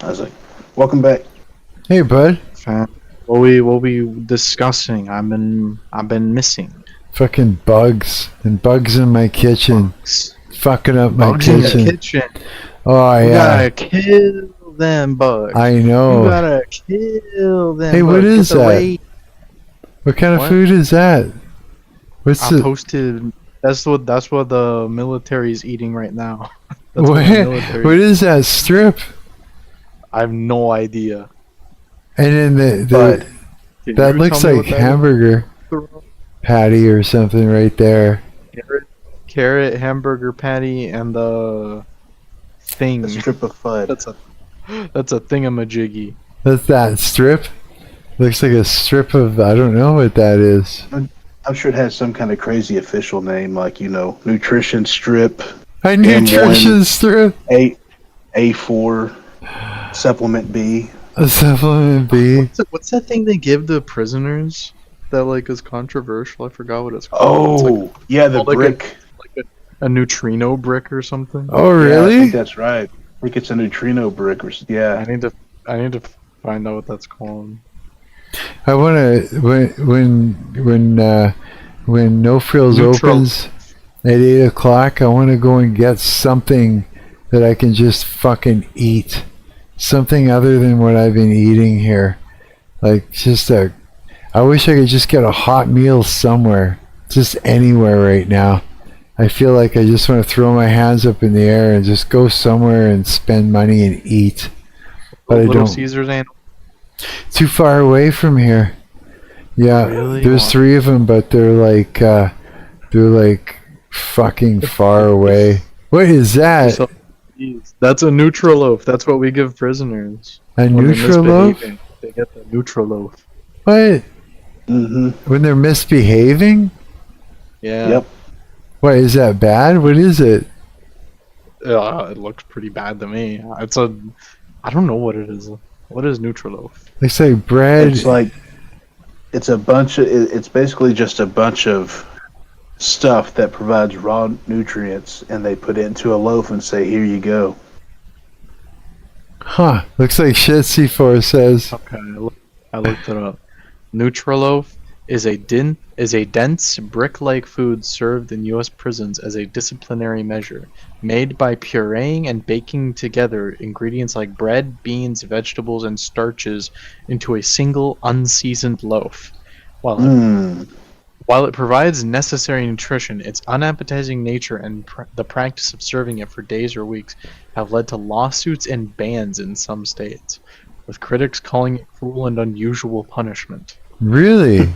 I was like, welcome back. Hey, bud. What we discussing? I've been missing. Fucking bugs and bugs in my kitchen, fucking up my kitchen. Oh You yeah. gotta kill them bugs. I know. You gotta kill them. Hey, bugs. what is Get that? away. What kind of food is that? What's I posted. That's what the military's eating right now. What? What is that strip? I have no idea. And then that looks like hamburger patty or something right there. Carrot hamburger patty and the thing. A strip of fud. That's a thingamajiggy. That's that strip? Looks like a strip of, I don't know what that is. I'm sure it has some kind of crazy official name, nutrition strip. A nutrition strip? A4 supplement B. A supplement B. What's that thing they give the prisoners that is controversial? I forgot what it's called. Oh, yeah, the brick. A neutrino brick or something. Oh, really? Yeah, I think that's right. I think it's a neutrino brick or yeah. I need to find out what that's called. I want to when No Frills opens at 8 o'clock. I want to go and get something that I can just fucking eat, something other than what I've been eating here. I wish I could just get a hot meal somewhere, just anywhere right now. I feel like I just want to throw my hands up in the air and just go somewhere and spend money and eat. But I don't. Caesars ain't too far away from here. Yeah, really? There's 3 of them, but they're fucking far away. What is that? That's a neutral loaf. That's what we give prisoners. A neutral loaf? They get the neutral loaf. What? Mm-hmm. When they're misbehaving? Yeah. Yep. What, is that bad? What is it? It looks pretty bad to me. I don't know what it is. What is Nutriloaf? They say bread. It's like it's a bunch of. It's basically just a bunch of stuff that provides raw nutrients, and they put it into a loaf and say, "Here you go." Huh. Looks like shit, C4 says. Okay, I looked it up. Nutriloaf is a dense brick-like food served in U.S. prisons as a disciplinary measure, made by pureeing and baking together ingredients like bread, beans, vegetables, and starches into a single unseasoned loaf. While it provides necessary nutrition, its unappetizing nature and the practice of serving it for days or weeks have led to lawsuits and bans in some states, with critics calling it cruel and unusual punishment. Really?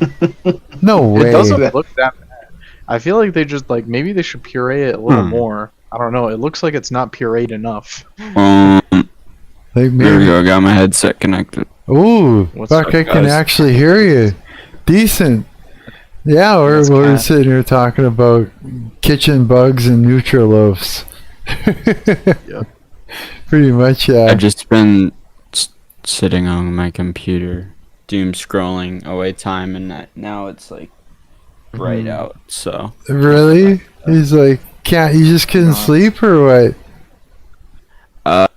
No way. It doesn't look that bad. I feel like they just maybe they should puree it a little more. I don't know. It looks like it's not pureed enough. Like maybe... There we go. I got my headset connected. Ooh, What's fuck! up, I can guys? actually hear you. Decent. Yeah, we're sitting here talking about kitchen bugs and Nutriloafs. Yep. Pretty much, yeah. I've just been sitting on my computer, doom scrolling away time, and now it's like bright out. So Really? He's like, you just couldn't sleep or what?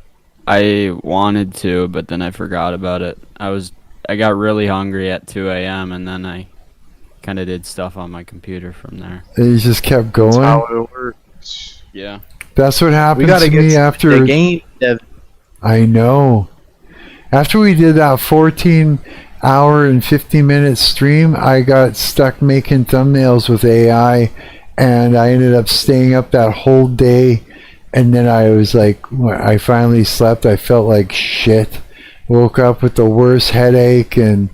I wanted to, but then I forgot about it. I got really hungry at 2 a.m. and then I kind of did stuff on my computer from there. And he just kept going. That's how it works. Yeah. That's what happened gotta to get me after the game, Devin. I know. After we did that 14-hour and 50-minute stream, I got stuck making thumbnails with AI, and I ended up staying up that whole day. And then I was like, when I finally slept, I felt like shit. Woke up with the worst headache, and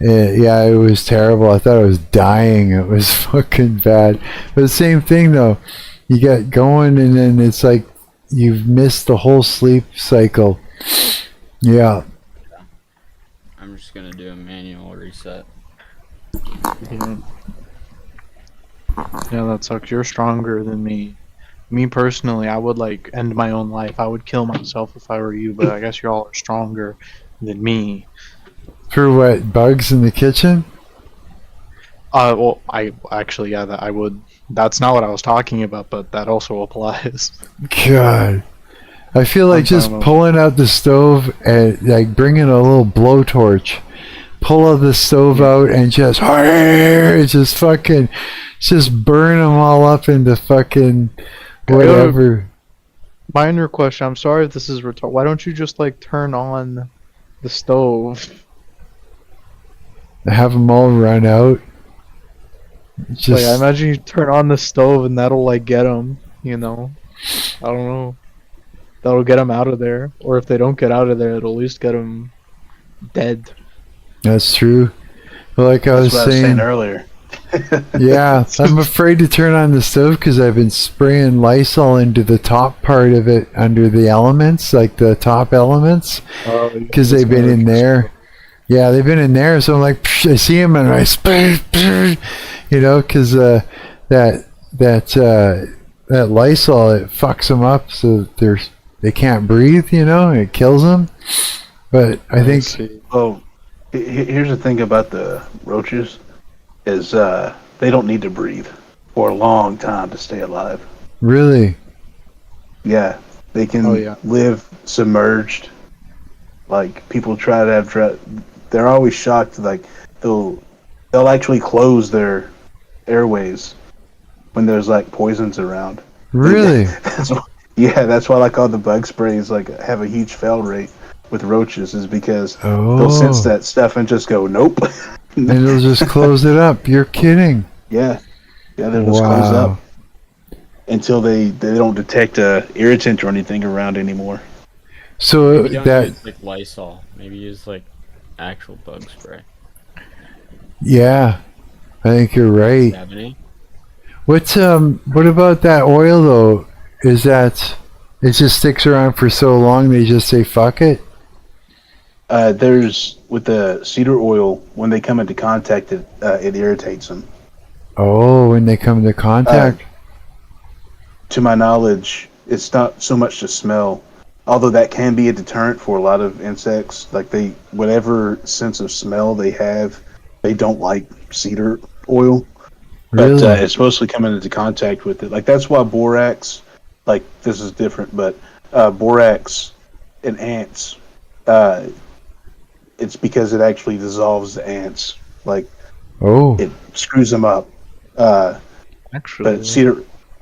yeah, it was terrible. I thought I was dying. It was fucking bad. But the same thing though, you get going and then it's like you've missed the whole sleep cycle. Yeah. I'm just gonna do a manual reset. Yeah, that sucks. You're stronger than me. Me personally, I would end my own life. I would kill myself if I were you, but I guess y'all are stronger than me. For what, bugs in the kitchen? Well, I actually, yeah, that I would. That's not what I was talking about, but that also applies. God. I feel like just pulling out the stove and like bringing a little blowtorch, pull the stove out and just fucking just burn them all up into fucking whatever. Minor question. I'm sorry if this is retarded. Why don't you just turn on the stove? Have them all run out. Just I imagine you turn on the stove and that'll get them. I don't know. That'll get them out of there. Or if they don't get out of there, it'll at least get them dead. That's true. But like I was saying earlier. Yeah, I'm afraid to turn on the stove because I've been spraying Lysol into the top part of it under the elements, like the top elements, because they've been in there. Yeah, they've been in there, so I'm like, I see them and I spray, because that Lysol, it fucks them up, so they can't breathe, it kills them. But I think. Oh, here's the thing about the roaches. Is they don't need to breathe for a long time to stay alive. Really? Yeah, they can live submerged. Like people try to have, they're always shocked. They'll actually close their airways when there's poisons around. Really? That's why all the bug sprays have a huge fail rate with roaches is because they'll sense that stuff and just go nope. And they'll just close it up. You're kidding. Yeah, they'll just close up until they don't detect a irritant or anything around anymore. So maybe don't use Lysol. Maybe use actual bug spray. Yeah, I think you're right. Have any? What about that oil though? Is that it just sticks around for so long they just say fuck it? There's with the cedar oil when they come into contact, it irritates them. Oh, when they come into contact. To my knowledge, it's not so much the smell, although that can be a deterrent for a lot of insects. Like whatever sense of smell they have, they don't like cedar oil. Really? But it's mostly coming into contact with it. Like that's why borax, like this is different, but borax and ants, it's because it actually dissolves the ants. Like it screws them up. Actually, but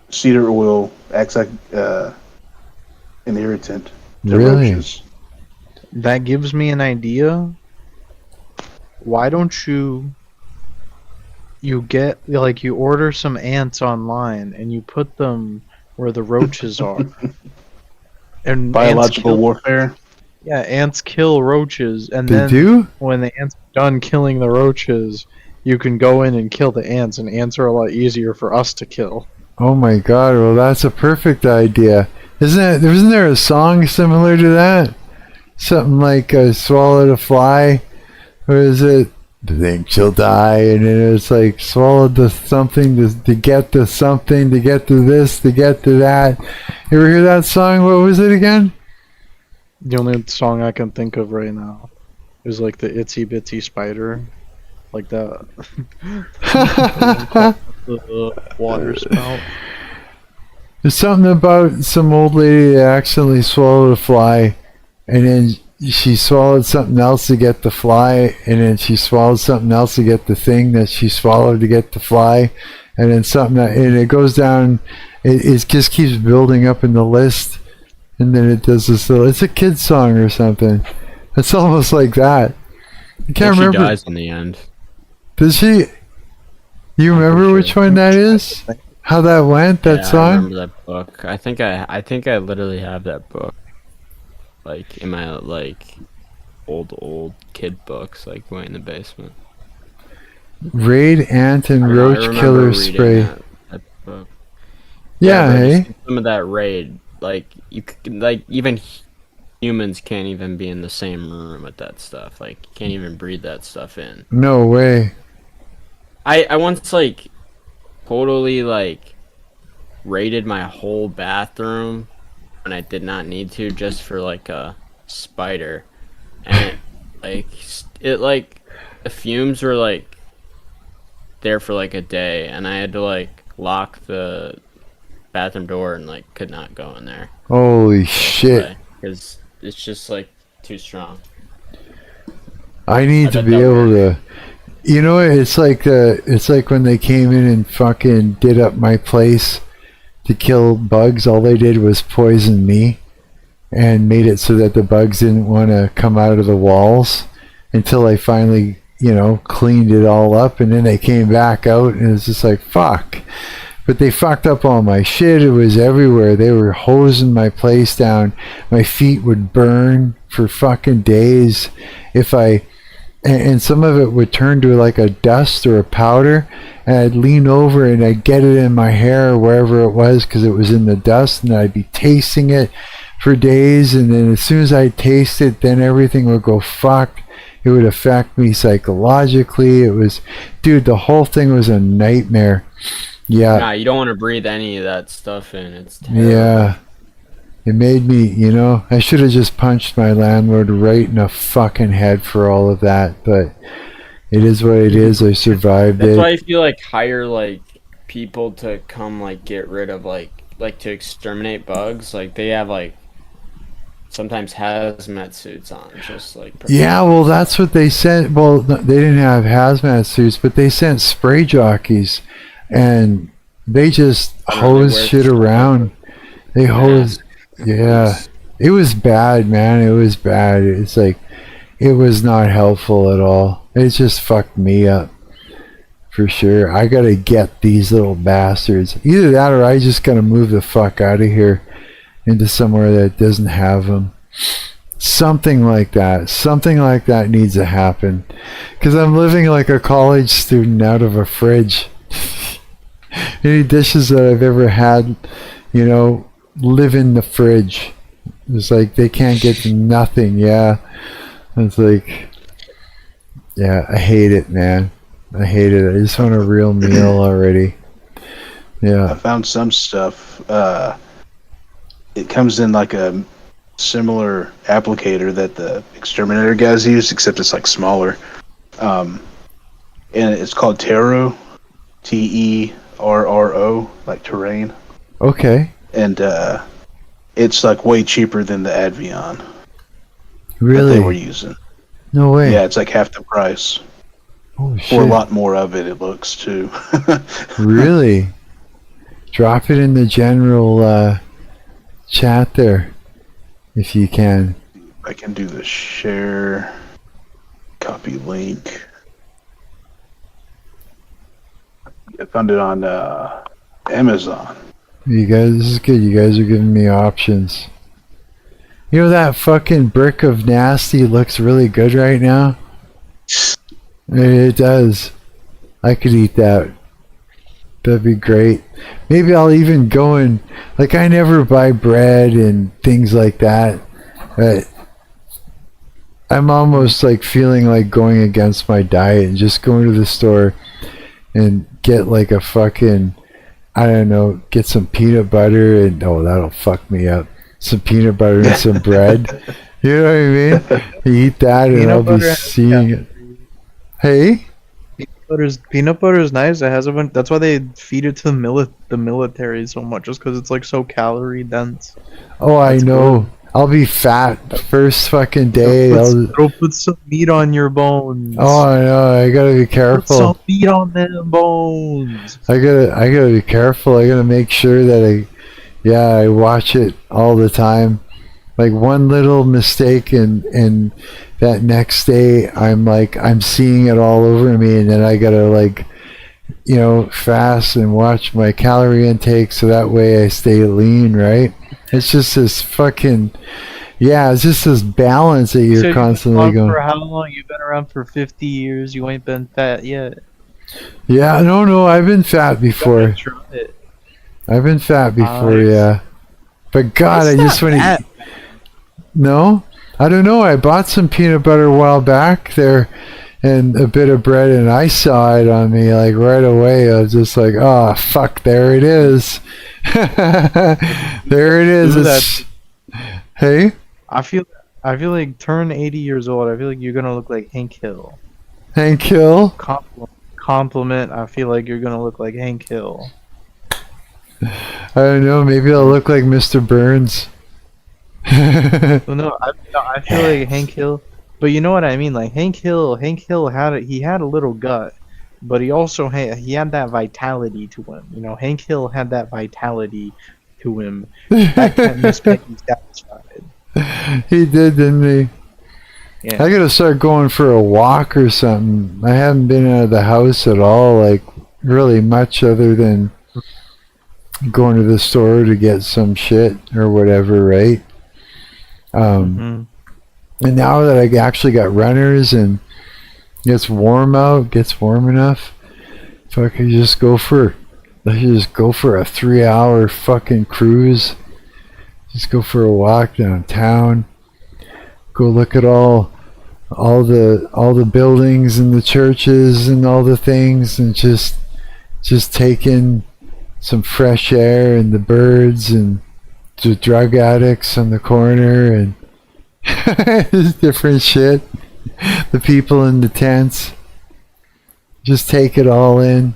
cedar oil acts like an irritant to roaches. That gives me an idea. Why don't you get, like, you order some ants online and you put them where the roaches are? And biological warfare? Yeah, ants kill roaches, and They do? When the ants are done killing the roaches, you can go in and kill the ants, and ants are a lot easier for us to kill. Oh my god, well that's a perfect idea. Isn't there a song similar to that? Something like swallowed a fly, or is it think she'll die, and then it's like swallowed the something to get to something, to get to this, to get to that. You ever hear that song? What was it again? The only song I can think of right now is like the Itsy Bitsy Spider, like that. The water spout. There's something about some old lady that accidentally swallowed a fly, and then she swallowed something else to get the fly, and then she swallowed something else to get the thing that she swallowed to get the fly, and then and it goes down. It just keeps building up in the list, and then it does this little. It's a kid's song or something. It's almost like that. I can't remember. She dies in the end. Does she? You remember which one that is? How that went? That song? I remember that book. I think I literally have that book, like in my like old kid books, like way in the basement. Raid Ant and Roach Killer Spray. That book. Yeah, hey. Some of that raid, like you can, like even humans can't even be in the same room with that stuff. Like you can't even breathe that stuff in. No way. I once like totally like raided my whole bathroom when I did not need to, just for like a spider, and it the fumes were like there for like a day, and I had to like lock the bathroom door and like could not go in there. Holy shit. Because it's just like too strong. I need to be able to. You know, it's like when they came in and fucking did up my place to kill bugs. All they did was poison me and made it so that the bugs didn't want to come out of the walls until I finally, cleaned it all up, and then they came back out, and it's just like, fuck. But they fucked up all my shit. It was everywhere. They were hosing my place down. My feet would burn for fucking days and some of it would turn to like a dust or a powder, and I'd lean over and I'd get it in my hair or wherever it was because it was in the dust, and I'd be tasting it for days, and then as soon as I taste it, then everything would go fuck. It would affect me psychologically. It was, dude, the whole thing was a nightmare. Yeah. Nah, you don't want to breathe any of that stuff in. It's terrible. Yeah. It made me, I should have just punched my landlord right in the fucking head for all of that, but it is what it is. I survived it. That's why I feel like hire like people to come like get rid of like to exterminate bugs. Like they have like sometimes hazmat suits on, just like. Yeah, well, that's what they sent. Well, they didn't have hazmat suits, but they sent spray jockeys, and they just hose shit around. They hose. Yeah, it was bad, man. It was bad. It's like, it was not helpful at all. It just fucked me up. For sure. I gotta get these little bastards. Either that or I just gotta move the fuck out of here into somewhere that doesn't have them. Something like that. Something like that needs to happen. Because I'm living like a college student out of a fridge. Any dishes that I've ever had, live in the fridge. It's like they can't get to nothing. Yeah, it's like, yeah, I hate it, man. I hate it. I just want a real meal already. I Yeah. found some stuff. It comes in like a similar applicator that the exterminator guys use, except it's like smaller. And it's called Terro, Terro, like terrain. Okay. And it's like way cheaper than the Advion that Really? they were using. No way. Yeah, it's like half the price. Oh For a shit. lot more of it, it looks too. Really? Drop it in the general chat there, if you can. I can do the share, copy link. I found it on Amazon. You guys, this is good. You guys are giving me options. You know that fucking brick of nasty looks really good right now? It does. I could eat that. That'd be great. Maybe I'll even go and, like, I never buy bread and things like that. I'm almost like feeling like going against my diet and just going to the store and get like a fucking, I don't know, get some peanut butter and, oh, that'll fuck me up. Some peanut butter and some bread. You know what I mean? You eat that and I'll be seeing it. Hey? Peanut butter is nice. It has a bunch. That's why they feed it to the military so much, just because it's like so calorie dense. Oh, I know. I'll be fat first fucking day. It'll put some meat on your bones. Oh, I know. I gotta be careful. Put some meat on them bones. I gotta be careful. I gotta make sure that I watch it all the time. Like one little mistake and that next day I'm seeing it all over me, and then I gotta fast and watch my calorie intake so that way I stay lean, right? It's just this fucking, it's just this balance that you're constantly going. For how long? You've been around for 50 years. You ain't been fat yet. Yeah, no, I've been fat before. Try it. I've been fat before, yeah. But God, I just want to. No, I don't know. I bought some peanut butter a while back there, and a bit of bread, and I saw it on me like right away. I was just like, "Oh fuck, there it is." There it is. Hey, I feel like turn 80 years old. I feel like you're gonna look like Hank Hill. Hank Hill. Compliment. I feel like you're gonna look like Hank Hill. I don't know. Maybe I'll look like Mr. Burns. Well, no, I feel like Hank Hill, but you know what I mean. Like Hank Hill had a little gut, but he also had that vitality to him. You know, Hank Hill had that vitality to him that kept Miss Peggy satisfied. He did, didn't he? Yeah. I gotta start going for a walk or something. I haven't been out of the house at all, like really much, other than going to the store to get some shit or whatever, right? And now that I actually got runners and it's warm out, gets warm enough, if I could just go for a 3-hour fucking cruise, just go for a walk downtown, go look at all the buildings and the churches and all the things, and just take in some fresh air and the birds and the drug addicts on the corner and different shit, the people in the tents. Just take it all in.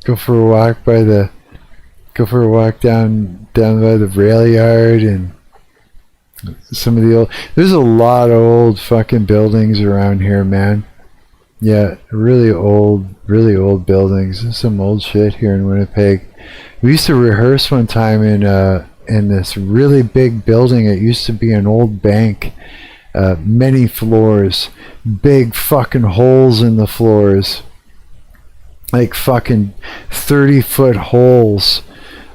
Go for a walk down by the rail yard, and some of the there's a lot of old fucking buildings around here, man. Yeah, really old buildings. There's some old shit here in Winnipeg. We used to rehearse one time in this really big building. It used to be an old bank, many floors, big fucking holes in the floors, like fucking 30-foot holes,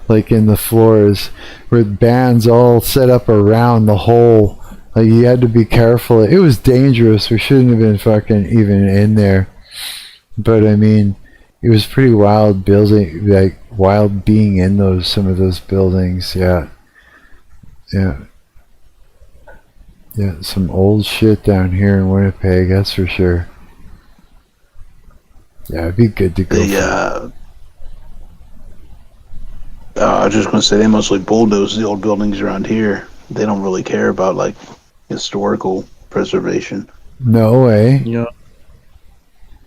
like in the floors, with bands all set up around the hole. Like you had to be careful. It was dangerous. We shouldn't have been fucking even in there. But I mean, it was pretty wild building, like wild being in some of those buildings. Yeah, some old shit down here in Winnipeg, that's for sure. Yeah, it'd be good to go. I was just gonna say they mostly bulldoze the old buildings around here. They don't really care about like historical preservation. No way. Yeah.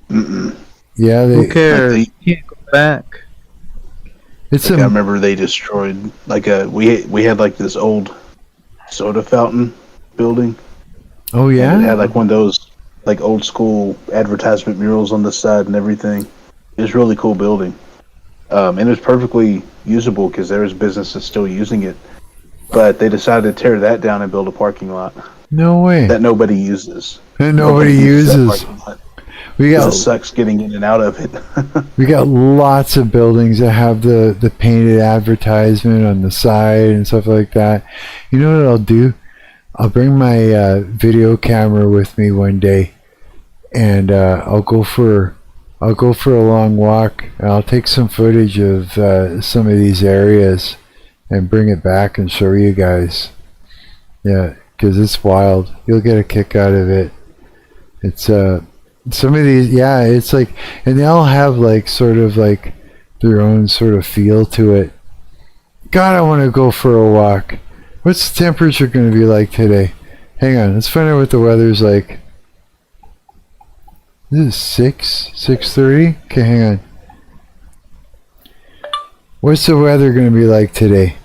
Mm-mm. Yeah, Who cares? You can't go back. It's I remember they destroyed like we had like this old soda fountain building. Oh yeah. And it had like one of those like old school advertisement murals on the side and everything. It was a really cool building. And it was perfectly usable because there was businesses still using it. But they decided to tear that down and build a parking lot. No way. That nobody uses. And nobody uses. That parking lot. We got. It sucks getting in and out of it. We got lots of buildings that have the painted advertisement on the side and stuff like that. You know what I'll do? I'll bring my video camera with me one day, and I'll go for a long walk. And I'll take some footage of some of these areas and bring it back and show you guys. Yeah, because it's wild. You'll get a kick out of it. It's some of these, yeah, it's like, and they all have like sort of like their own sort of feel to it. God, I want to go for a walk. What's the temperature going to be like today? Hang on, let's find out what the weather's like. This is 6:30? Okay, hang on. What's the weather going to be like today?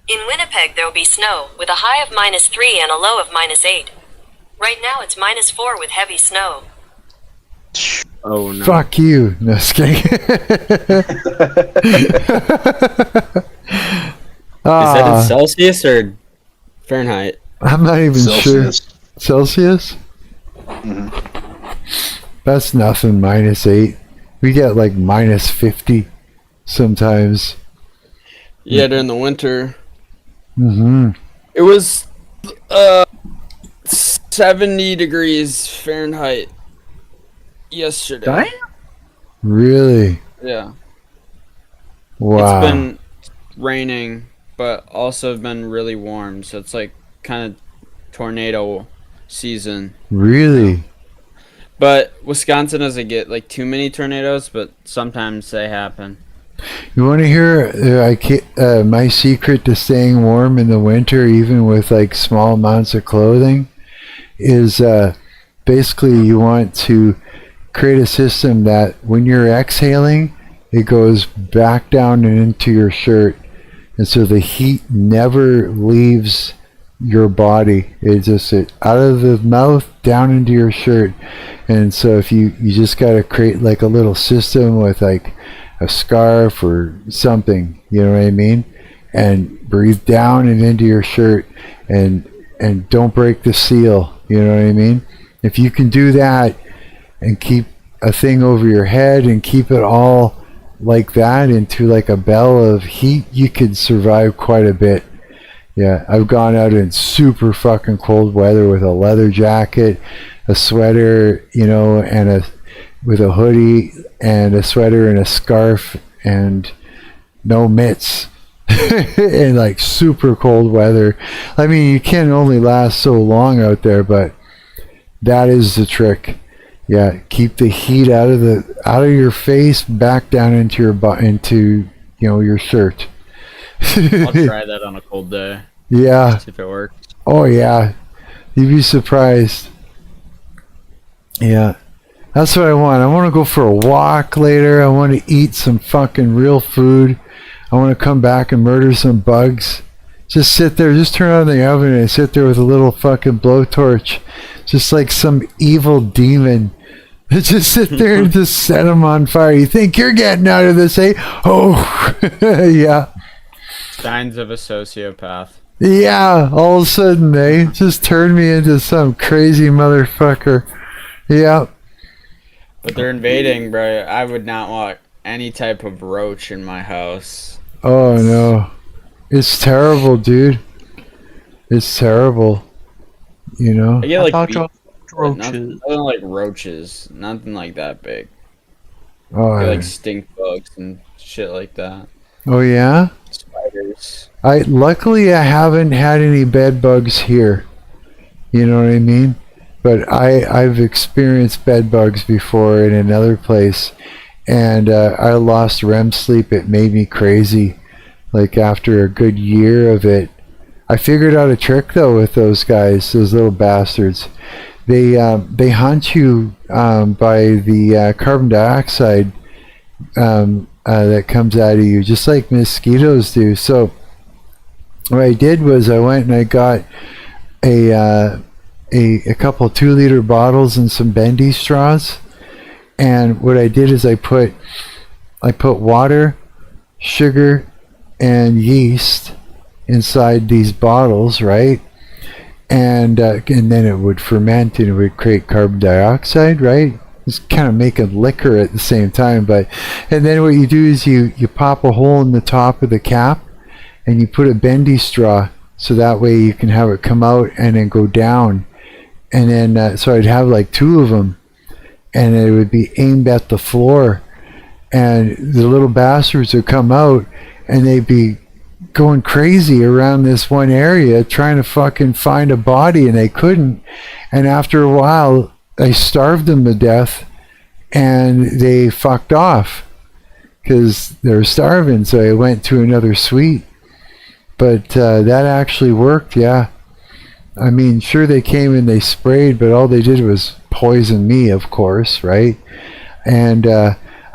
In Winnipeg, there will be snow, with a high of -3 and a low of -8. Right now, it's -4 with heavy snow. Oh no. Fuck you. No, just kidding. Is that in Celsius or Fahrenheit? I'm not even Celsius. sure. Celsius? Mm-hmm. That's nothing, -8. We get like -50 sometimes. Yeah, during the winter. Mm-hmm. It was 70 degrees Fahrenheit yesterday. Damn. Really? Yeah. Wow. It's been raining, but also been really warm, so it's like kind of tornado season. Really? But Wisconsin doesn't get like too many tornadoes, but sometimes they happen. You want to hear my secret to staying warm in the winter, even with like small amounts of clothing, is basically you want to create a system that when you're exhaling, it goes back down and into your shirt, and so the heat never leaves your body. It's just out of the mouth down into your shirt. And so if you just got to create like a little system with like a scarf or something, you know what I mean, and breathe down and into your shirt, and don't break the seal, you know what I mean. If you can do that and keep a thing over your head and keep it all like that into like a bell of heat, you could survive quite a bit. Yeah, I've gone out in super fucking cold weather with a leather jacket, a sweater, you know, and with a hoodie and a sweater and a scarf and no mitts in like super cold weather. I mean, you can only last so long out there, but that is the trick. Yeah, keep the heat out of your face, back down into your shirt. I'll try that on a cold day. Yeah. See if it works. Oh yeah, you'd be surprised. Yeah, that's what I want. I want to go for a walk later. I want to eat some fucking real food. I want to come back and murder some bugs. Just sit there, just turn on the oven and sit there with a little fucking blowtorch, just like some evil demon. Just sit there and just set them on fire. You think you're getting out of this, eh? Oh, yeah. Signs of a sociopath. Yeah, all of a sudden they just turned me into some crazy motherfucker. Yeah. But they're invading, bro. I would not want any type of roach in my house. Oh no. It's terrible, dude. It's terrible. You know? I get like roaches. Nothing like roaches. Nothing like that big. Oh, I get like stink bugs and shit like that. Oh yeah? Spiders. Luckily I haven't had any bed bugs here. You know what I mean? But I've experienced bed bugs before in another place, and I lost REM sleep. It made me crazy. Like after a good year of it, I figured out a trick though with those guys, those little bastards. They hunt you by the carbon dioxide that comes out of you, just like mosquitoes do. So what I did was I went and I got a couple 2-liter bottles and some bendy straws, and what I did is I put water, sugar, and yeast inside these bottles, right? And then it would ferment and it would create carbon dioxide, right? It's kind of making liquor at the same time. And then what you do is you pop a hole in the top of the cap and you put a bendy straw, so that way you can have it come out and then go down. And then so I'd have like 2 of them, and it would be aimed at the floor, and the little bastards would come out and they'd be going crazy around this one area trying to fucking find a body, and they couldn't. And after a while I starved them to death and they fucked off because they were starving. So I went to another suite, but that actually worked. Yeah, I mean, sure, they came and they sprayed, but all they did was poison me, of course, right? And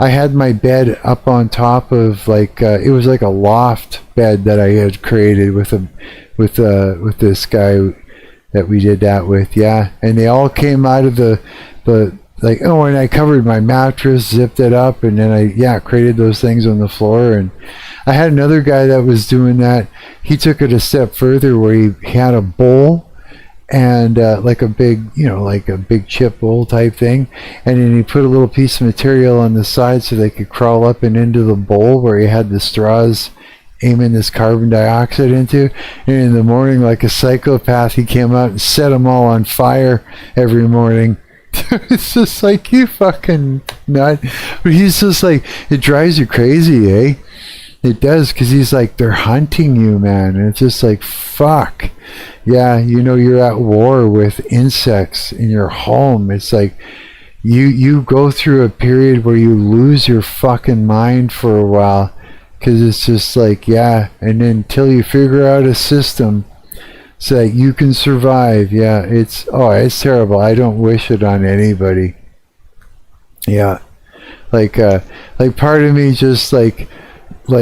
I had my bed up on top of it was like a loft bed that I had created with this guy that we did that with, yeah. And they all came out of the and I covered my mattress, zipped it up, and then I created those things on the floor. And I had another guy that was doing that. He took it a step further, where he had a bowl and like a big chip bowl type thing, and then he put a little piece of material on the side so they could crawl up and into the bowl where he had the straws aiming this carbon dioxide into. And in the morning, like a psychopath, he came out and set them all on fire every morning. It's just like, you fucking nut. But he's just like, it drives you crazy, eh? It does, because he's like, they're hunting you, man. And it's just like, fuck. Yeah, you're at war with insects in your home. It's like you go through a period where you lose your fucking mind for a while, because it's just like, yeah. And then until you figure out a system so that you can survive, yeah, it's terrible. I don't wish it on anybody. Yeah, like part of me just like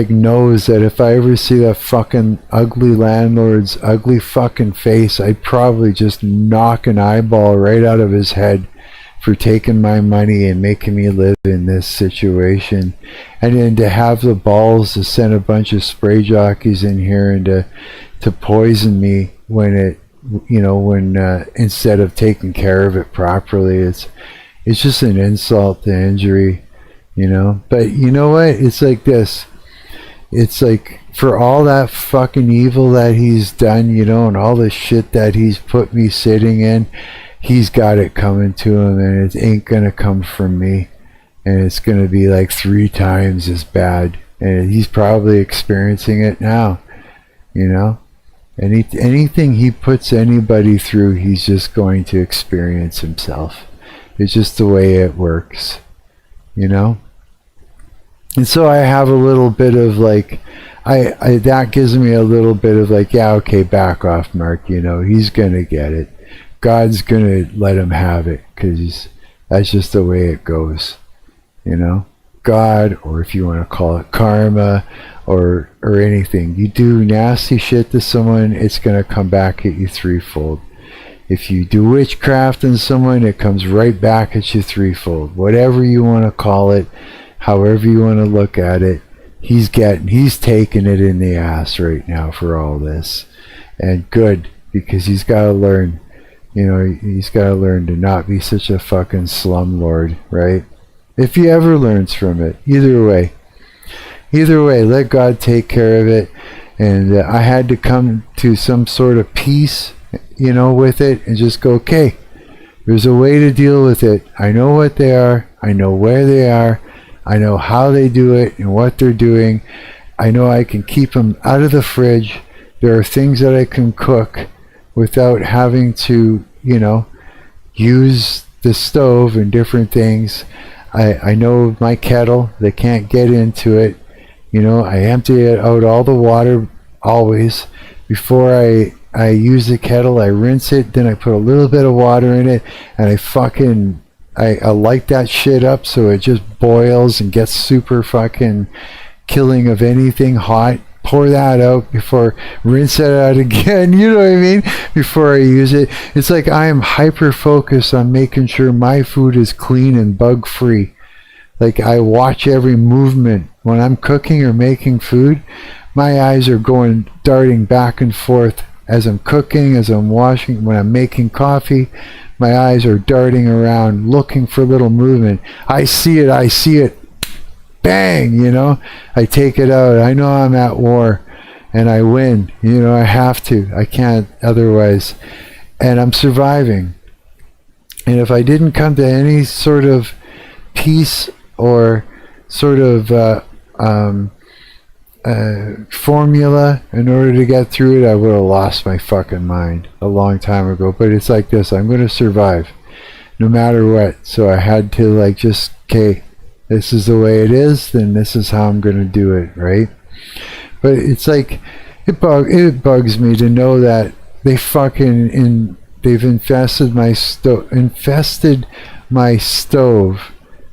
knows that if I ever see that fucking ugly landlord's ugly fucking face, I'd probably just knock an eyeball right out of his head for taking my money and making me live in this situation. And then to have the balls to send a bunch of spray jockeys in here and to poison me when instead of taking care of it properly, it's just an insult to injury, But you know what? It's like this. It's like, for all that fucking evil that he's done, and all the shit that he's put me sitting in, he's got it coming to him, and it ain't gonna come from me. And it's gonna be like 3 times as bad. And he's probably experiencing it now, Anything he puts anybody through, he's just going to experience himself. It's just the way it works, And so I have a little bit of like, that gives me a little bit of like, yeah, okay, back off, Mark. He's gonna get it. God's gonna let him have it, because that's just the way it goes. God, or if you want to call it karma, or anything. You do nasty shit to someone, it's gonna come back at you threefold. If you do witchcraft on someone, it comes right back at you threefold. Whatever you want to call it, however you want to look at it, he's taking it in the ass right now for all this. And good, because he's got to learn, he's got to learn to not be such a fucking slumlord, right? If he ever learns from it. Either way, let God take care of it. And I had to come to some sort of peace, with it, and just go, okay, there's a way to deal with it. I know what they are. I know where they are. I know how they do it and what they're doing. I know I can keep them out of the fridge. There are things that I can cook without having to, use the stove and different things. I know my kettle, they can't get into it. I empty it out all the water always. Before I use the kettle, I rinse it, then I put a little bit of water in it, and I light that shit up so it just boils and gets super fucking killing of anything hot. Pour that out before, rinse it out again, you know what I mean? Before I use it. It's like I am hyper focused on making sure my food is clean and bug free. Like I watch every movement. When I'm cooking or making food, my eyes are darting back and forth as I'm cooking, as I'm washing, when I'm making coffee. My eyes are darting around looking for little movement. I see it. Bang, I take it out. I know I'm at war and I win. I have to. I can't otherwise. And I'm surviving. And if I didn't come to any sort of peace or sort of formula in order to get through it, I would have lost my fucking mind a long time ago. But it's like this. I'm going to survive no matter what. So I had to okay, this is the way it is, then this is how I'm going to do it, right? But it's like, it bugs me to know that they've infested my stove,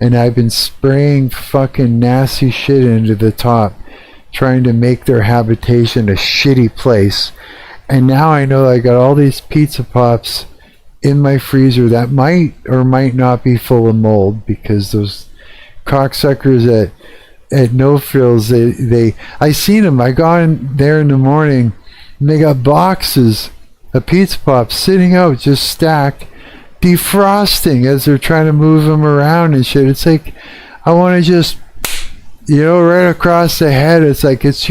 and I've been spraying fucking nasty shit into the top, trying to make their habitation a shitty place. And now I know I got all these pizza pops in my freezer that might or might not be full of mold, because those cocksuckers at No Frills, I seen them. I got in there in the morning and they got boxes of pizza pops sitting out, just stacked, defrosting as they're trying to move them around and shit. It's like, I want to just, right across the head. It's like, it's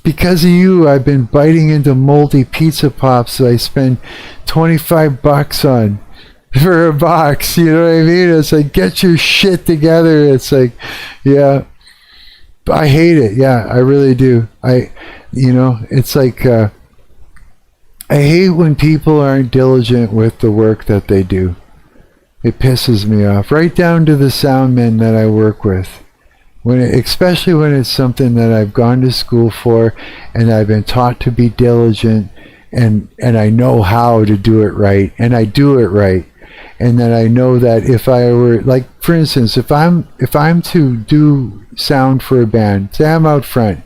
because of you I've been biting into moldy pizza pops that I spend $25 on for a box, you know what I mean? It's like, get your shit together. It's like, yeah, I hate it. Yeah, I really do. It's like, I hate when people aren't diligent with the work that they do. It pisses me off, right down to the sound men that I work with. Especially when it's something that I've gone to school for and I've been taught to be diligent, and I know how to do it right, and I do it right. And then I know that if I were, like, for instance, if I'm to do sound for a band, say I'm out front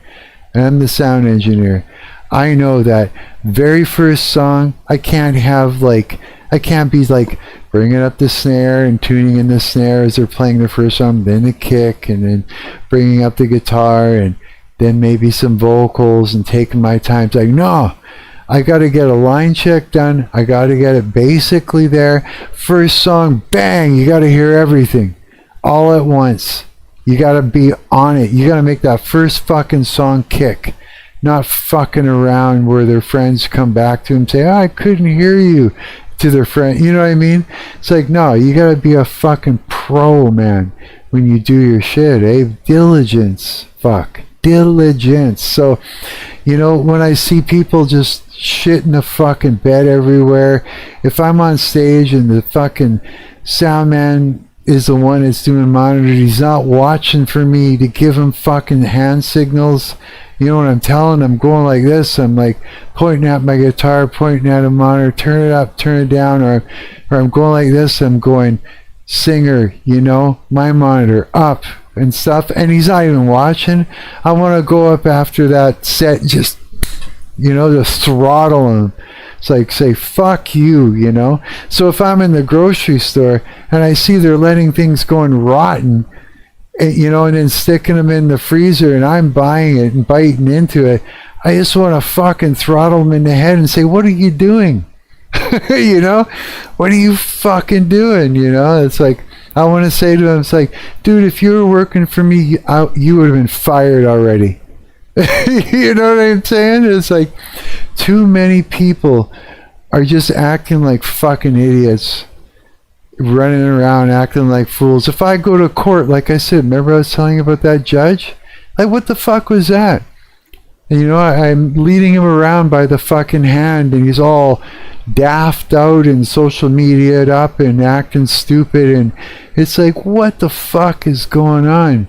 and I'm the sound engineer, I know that very first song, I can't be bringing up the snare and tuning in the snare as they're playing the first song, then the kick, and then bringing up the guitar, and then maybe some vocals, and taking my time. It's like, no, I got to get a line check done. I got to get it basically there. First song, bang, you got to hear everything all at once. You got to be on it. You got to make that first fucking song kick. Not fucking around where their friends come back to them and say, oh, I couldn't hear you, to their friend. You know what I mean? It's like, no, you got to be a fucking pro, man, when you do your shit, eh? Diligence. Fuck. Diligence. So, when I see people just shit in the fucking bed everywhere, if I'm on stage and the fucking sound man is the one that's doing monitor, he's not watching for me to give him fucking hand signals. You know what I'm telling him? I'm going like this. I'm like pointing at my guitar, pointing at a monitor, turn it up, turn it down, or I'm going like this. I'm going, singer, my monitor up and stuff, and he's not even watching. I want to go up after that set, just just throttle him. It's like, say, fuck you, So if I'm in the grocery store and I see they're letting things going rotten, and then sticking them in the freezer, and I'm buying it and biting into it, I just want to fucking throttle them in the head and say, what are you doing? What are you fucking doing? It's like, I want to say to him, it's like, dude, if you were working for me, you would have been fired already. You know what I'm saying? It's like, too many people are just acting like fucking idiots, running around acting like fools. If I go to court, like I said, remember I was telling you about that judge? Like, what the fuck was that? And I'm leading him around by the fucking hand, and he's all daft out and social media'd up and acting stupid, and it's like, what the fuck is going on?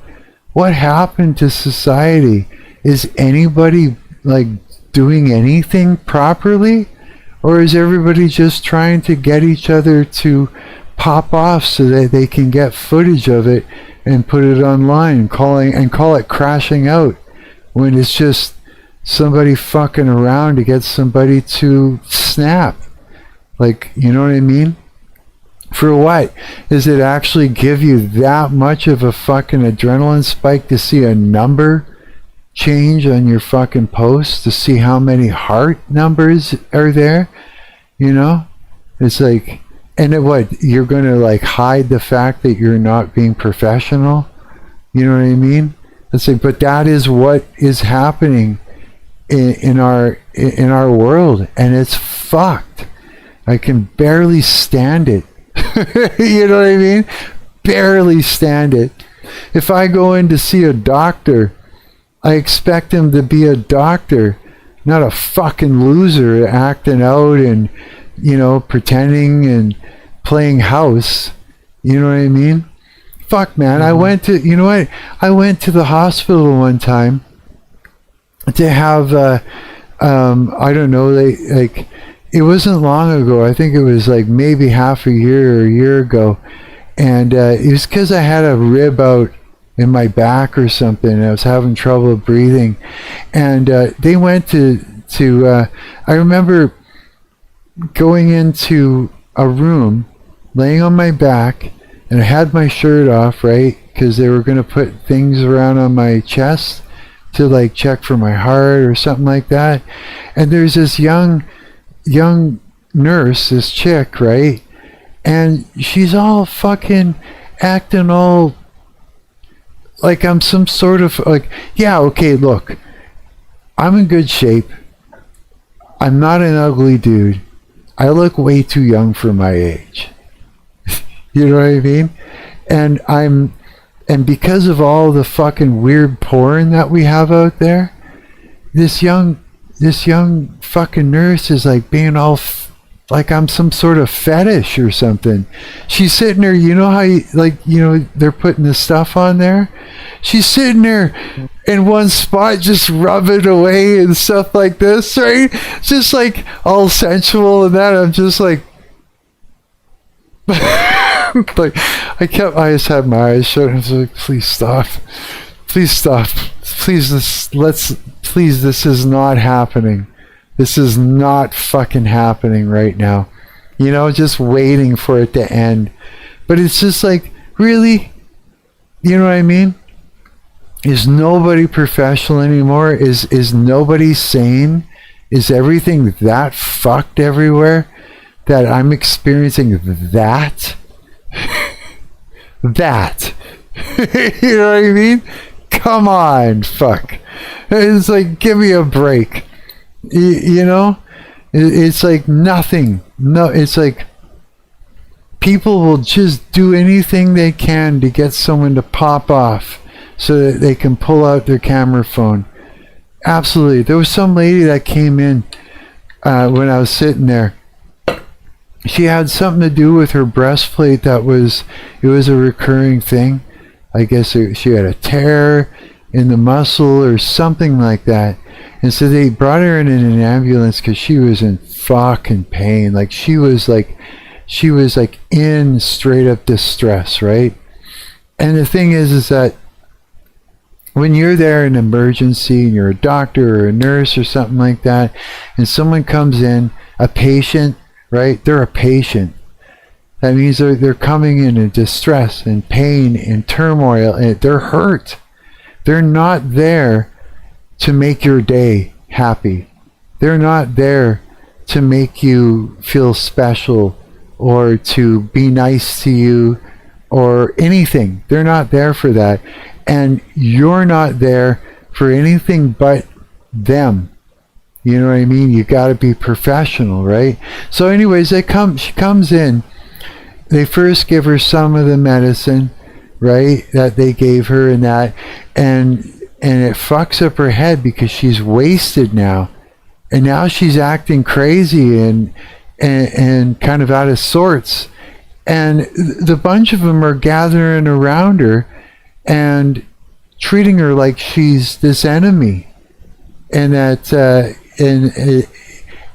What happened to society? Is anybody like doing anything properly? Or is everybody just trying to get each other to pop off so that they can get footage of it and put it online, call it crashing out, when it's just somebody fucking around to get somebody to snap? Like, you know what I mean? For what? Does it actually give you that much of a fucking adrenaline spike to see a number change on your fucking post, to see how many heart numbers are there? It's like, and what, you're gonna like hide the fact that you're not being professional? You know what I mean? It's like, but that is what is happening in our world, and it's fucked. I can barely stand it. You know what I mean? Barely stand it. If I go in to see a doctor, I expect him to be a doctor, not a fucking loser acting out and, pretending and playing house. You know what I mean? Fuck, man. I went to the hospital one time to have, I don't know, it wasn't long ago. I think it was like maybe half a year or a year ago. And it was because I had a rib out in my back or something, and I was having trouble breathing. And they went to I remember going into a room, laying on my back, and I had my shirt off, right? Because they were going to put things around on my chest to like check for my heart or something like that. And there's this young nurse, this chick, right? And she's all fucking acting all like I'm some sort of like, yeah, okay, look, I'm in good shape. I'm not an ugly dude. I look way too young for my age. You know what I mean? And because of all the fucking weird porn that we have out there, this young fucking nurse is like being all like I'm some sort of fetish or something. She's sitting there, you know how they're putting the stuff on there? She's sitting there in one spot just rubbing away and stuff like this, right? Just like all sensual and that. I'm just like like I just had my eyes shut. I was like, please stop. Please stop. Please, this is not happening. This is not fucking happening right now. Just waiting for it to end. But it's just like, really? You know what I mean? Is nobody professional anymore? Is nobody sane? Is everything that fucked everywhere that I'm experiencing that? That. You know what I mean? Come on, fuck. It's like, give me a break. It's like nothing. No, it's like people will just do anything they can to get someone to pop off so that they can pull out their camera phone. Absolutely. There was some lady that came in when I was sitting there. She had something to do with her breastplate it was a recurring thing. I guess she had a tear in the muscle or something like that. And so they brought her in an ambulance because she was in fucking pain. Like she was in straight up distress, right? And the thing is that when you're there in emergency and you're a doctor or a nurse or something like that, and someone comes in, a patient, right? They're a patient. That means they're coming in distress and pain and turmoil, and they're hurt. They're not there to make your day happy. They're not there to make you feel special or to be nice to you or anything. They're not there for that. And you're not there for anything but them. You know what I mean? You got to be professional, right? So anyways, she comes in. They first give her some of the medicine, right, that they gave her and that. And and it fucks up her head because she's wasted now, and now she's acting crazy and kind of out of sorts, and the bunch of them are gathering around her and treating her like she's this enemy, and that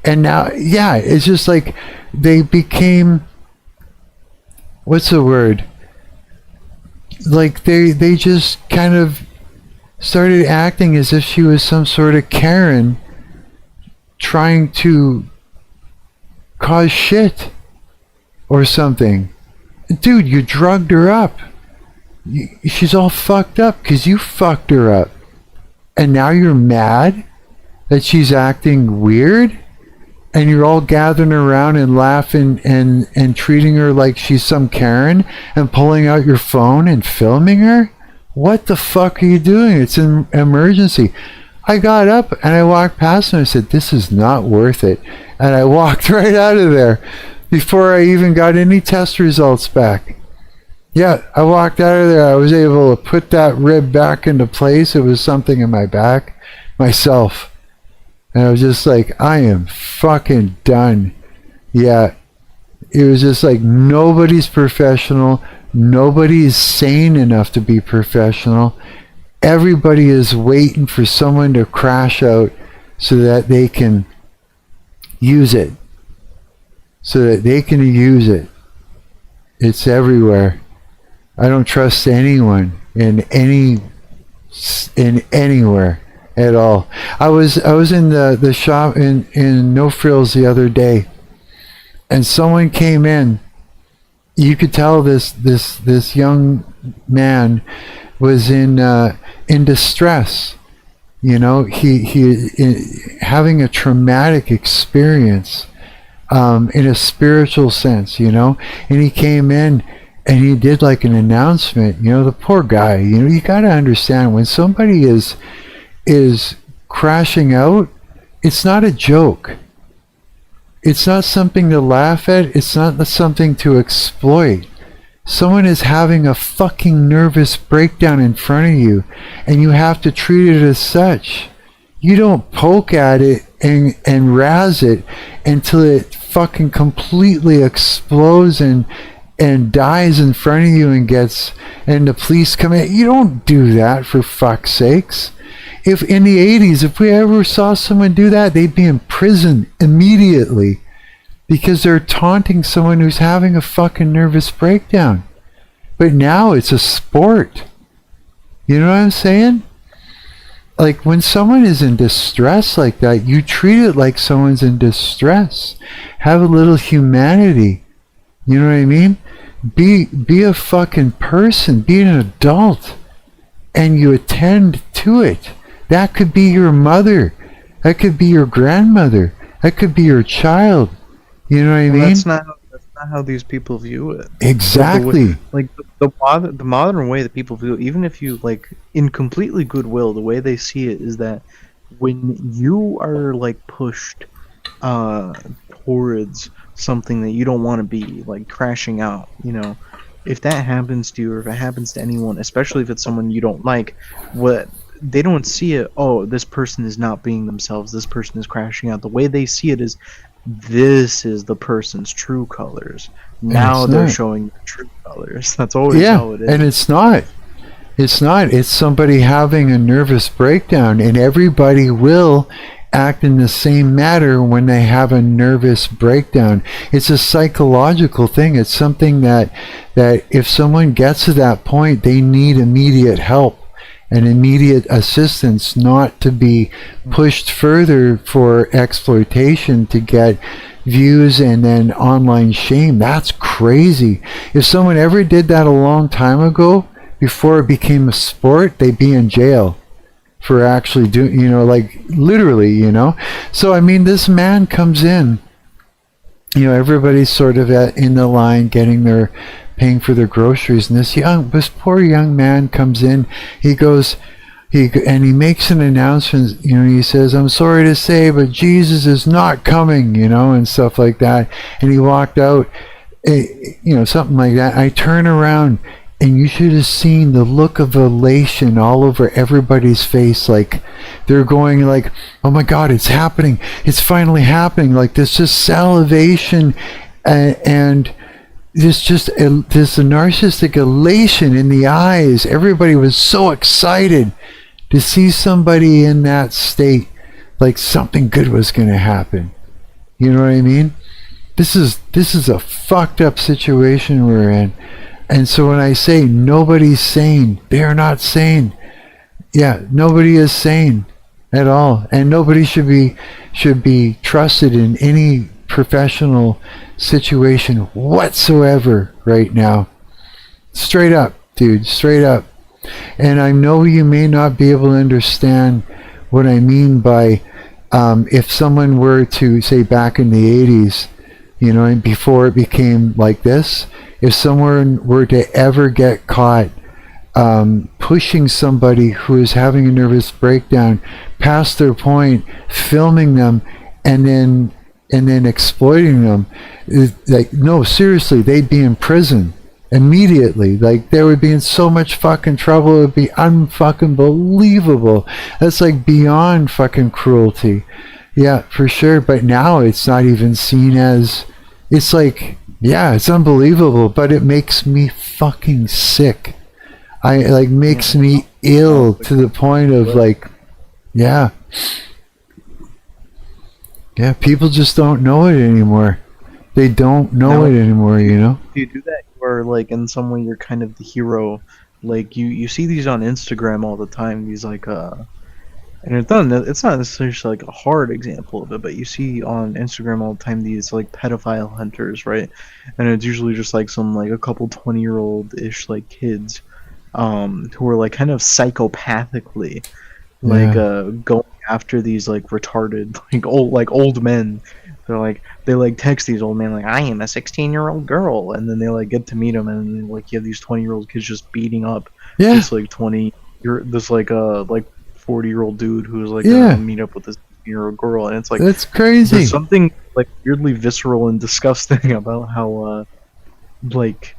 and now, yeah, it's just like they became, what's the word, like they just kind of started acting as if she was some sort of Karen trying to cause shit or something. Dude, you drugged her up. She's all fucked up because you fucked her up. And now you're mad that she's acting weird? And you're all gathering around and laughing and treating her like she's some Karen and pulling out your phone and filming her? What the fuck are you doing? It's an emergency. I got up and I walked past and I said, this is not worth it. And I walked right out of there before I even got any test results back. Yeah, I walked out of there. I was able to put that rib back into place. It was something in my back myself. And I was just like, I am fucking done. Yeah, it was just like nobody's professional. Nobody is sane enough to be professional. Everybody is waiting for someone to crash out so that they can use it. It's everywhere. I don't trust anyone in anywhere at all. I was in the shop in No Frills the other day, and someone came in. You could tell this young man was in distress. You know, he having a traumatic experience in a spiritual sense, you know. And he came in and he did like an announcement. You know, the poor guy. You know, you got to understand when somebody is crashing out, it's not a joke. It's not something to laugh at. It's not something to exploit. Someone is having a fucking nervous breakdown in front of you, and you have to treat it as such. You don't poke at it and razz it until it fucking completely explodes and dies in front of you and the police come in. You don't do that, for fuck's sakes. If in the 80s, if we ever saw someone do that, they'd be in prison immediately because they're taunting someone who's having a fucking nervous breakdown. But now it's a sport. You know what I'm saying? Like when someone is in distress like that, you treat it like someone's in distress. Have a little humanity. You know what I mean? Be a fucking person. Be an adult. And you attend to it. That could be your mother. That could be your grandmother. That could be your child. You know what I mean? That's not how these people view it. Exactly. The modern way that people view it, even if you like in completely goodwill, the way they see it is that when you are like pushed towards something that you don't want to be, like crashing out, you know, if that happens to you or if it happens to anyone, especially if it's someone you don't like, what they don't see it, oh, this person is not being themselves, this person is crashing out. The way they see it is, this is the person's true colors. Now they're showing the true colors. That's always how it is. And it's not. It's somebody having a nervous breakdown, and everybody will act in the same manner when they have a nervous breakdown. It's a psychological thing. It's something that if someone gets to that point, they need immediate help and immediate assistance, not to be pushed further for exploitation to get views and then online shame. That's crazy. If someone ever did that a long time ago, before it became a sport, they'd be in jail for actually doing, you know, like literally, you know. So I mean, this man comes in, you know, everybody's sort of in the line paying for their groceries, and this poor young man comes in. He makes an announcement, you know. He says, "I'm sorry to say, but Jesus is not coming," you know, and stuff like that. And he walked out, you know, something like that. I turn around, And you should have seen the look of elation all over everybody's face. Like they're going like, oh my God, it's happening. It's finally happening. Like this just salivation and this narcissistic elation in the eyes. Everybody was so excited to see somebody in that state, like something good was going to happen. You know what I mean? This is a fucked up situation we're in. And so when I say nobody's sane, they are not sane. Yeah, nobody is sane at all, and nobody should be trusted in any professional situation whatsoever right now. Straight up, dude, straight up. And I know you may not be able to understand what I mean by if someone were to say back in the 80s, you know, and before it became like this, if someone were to ever get caught pushing somebody who is having a nervous breakdown past their point, filming them, and then exploiting them, like, no, seriously, they'd be in prison immediately. Like, they would be in so much fucking trouble. It would be unfucking believable. That's like beyond fucking cruelty. Yeah, for sure. But now it's not even seen as, it's like, yeah, it's unbelievable, but it makes me fucking sick. Makes me ill to the point of like, yeah, people just don't know it anymore. They don't know it anymore, you know? If you do that, or like in some way you're kind of the hero. Like you see these on Instagram all the time, these like and it's not necessarily like a hard example of it, but you see on Instagram all the time these like pedophile hunters, right? And it's usually just like some like a couple 20-year-old-ish like kids who are like kind of psychopathically going after these like retarded like old men. They like text these old men like, I am a 16-year-old girl, and then they like get to meet them, and like you have these 20-year-old kids just beating up this like 40-year-old dude who's like gonna meet up with this 16-year-old girl, and it's like, that's crazy. There's something like weirdly visceral and disgusting about how like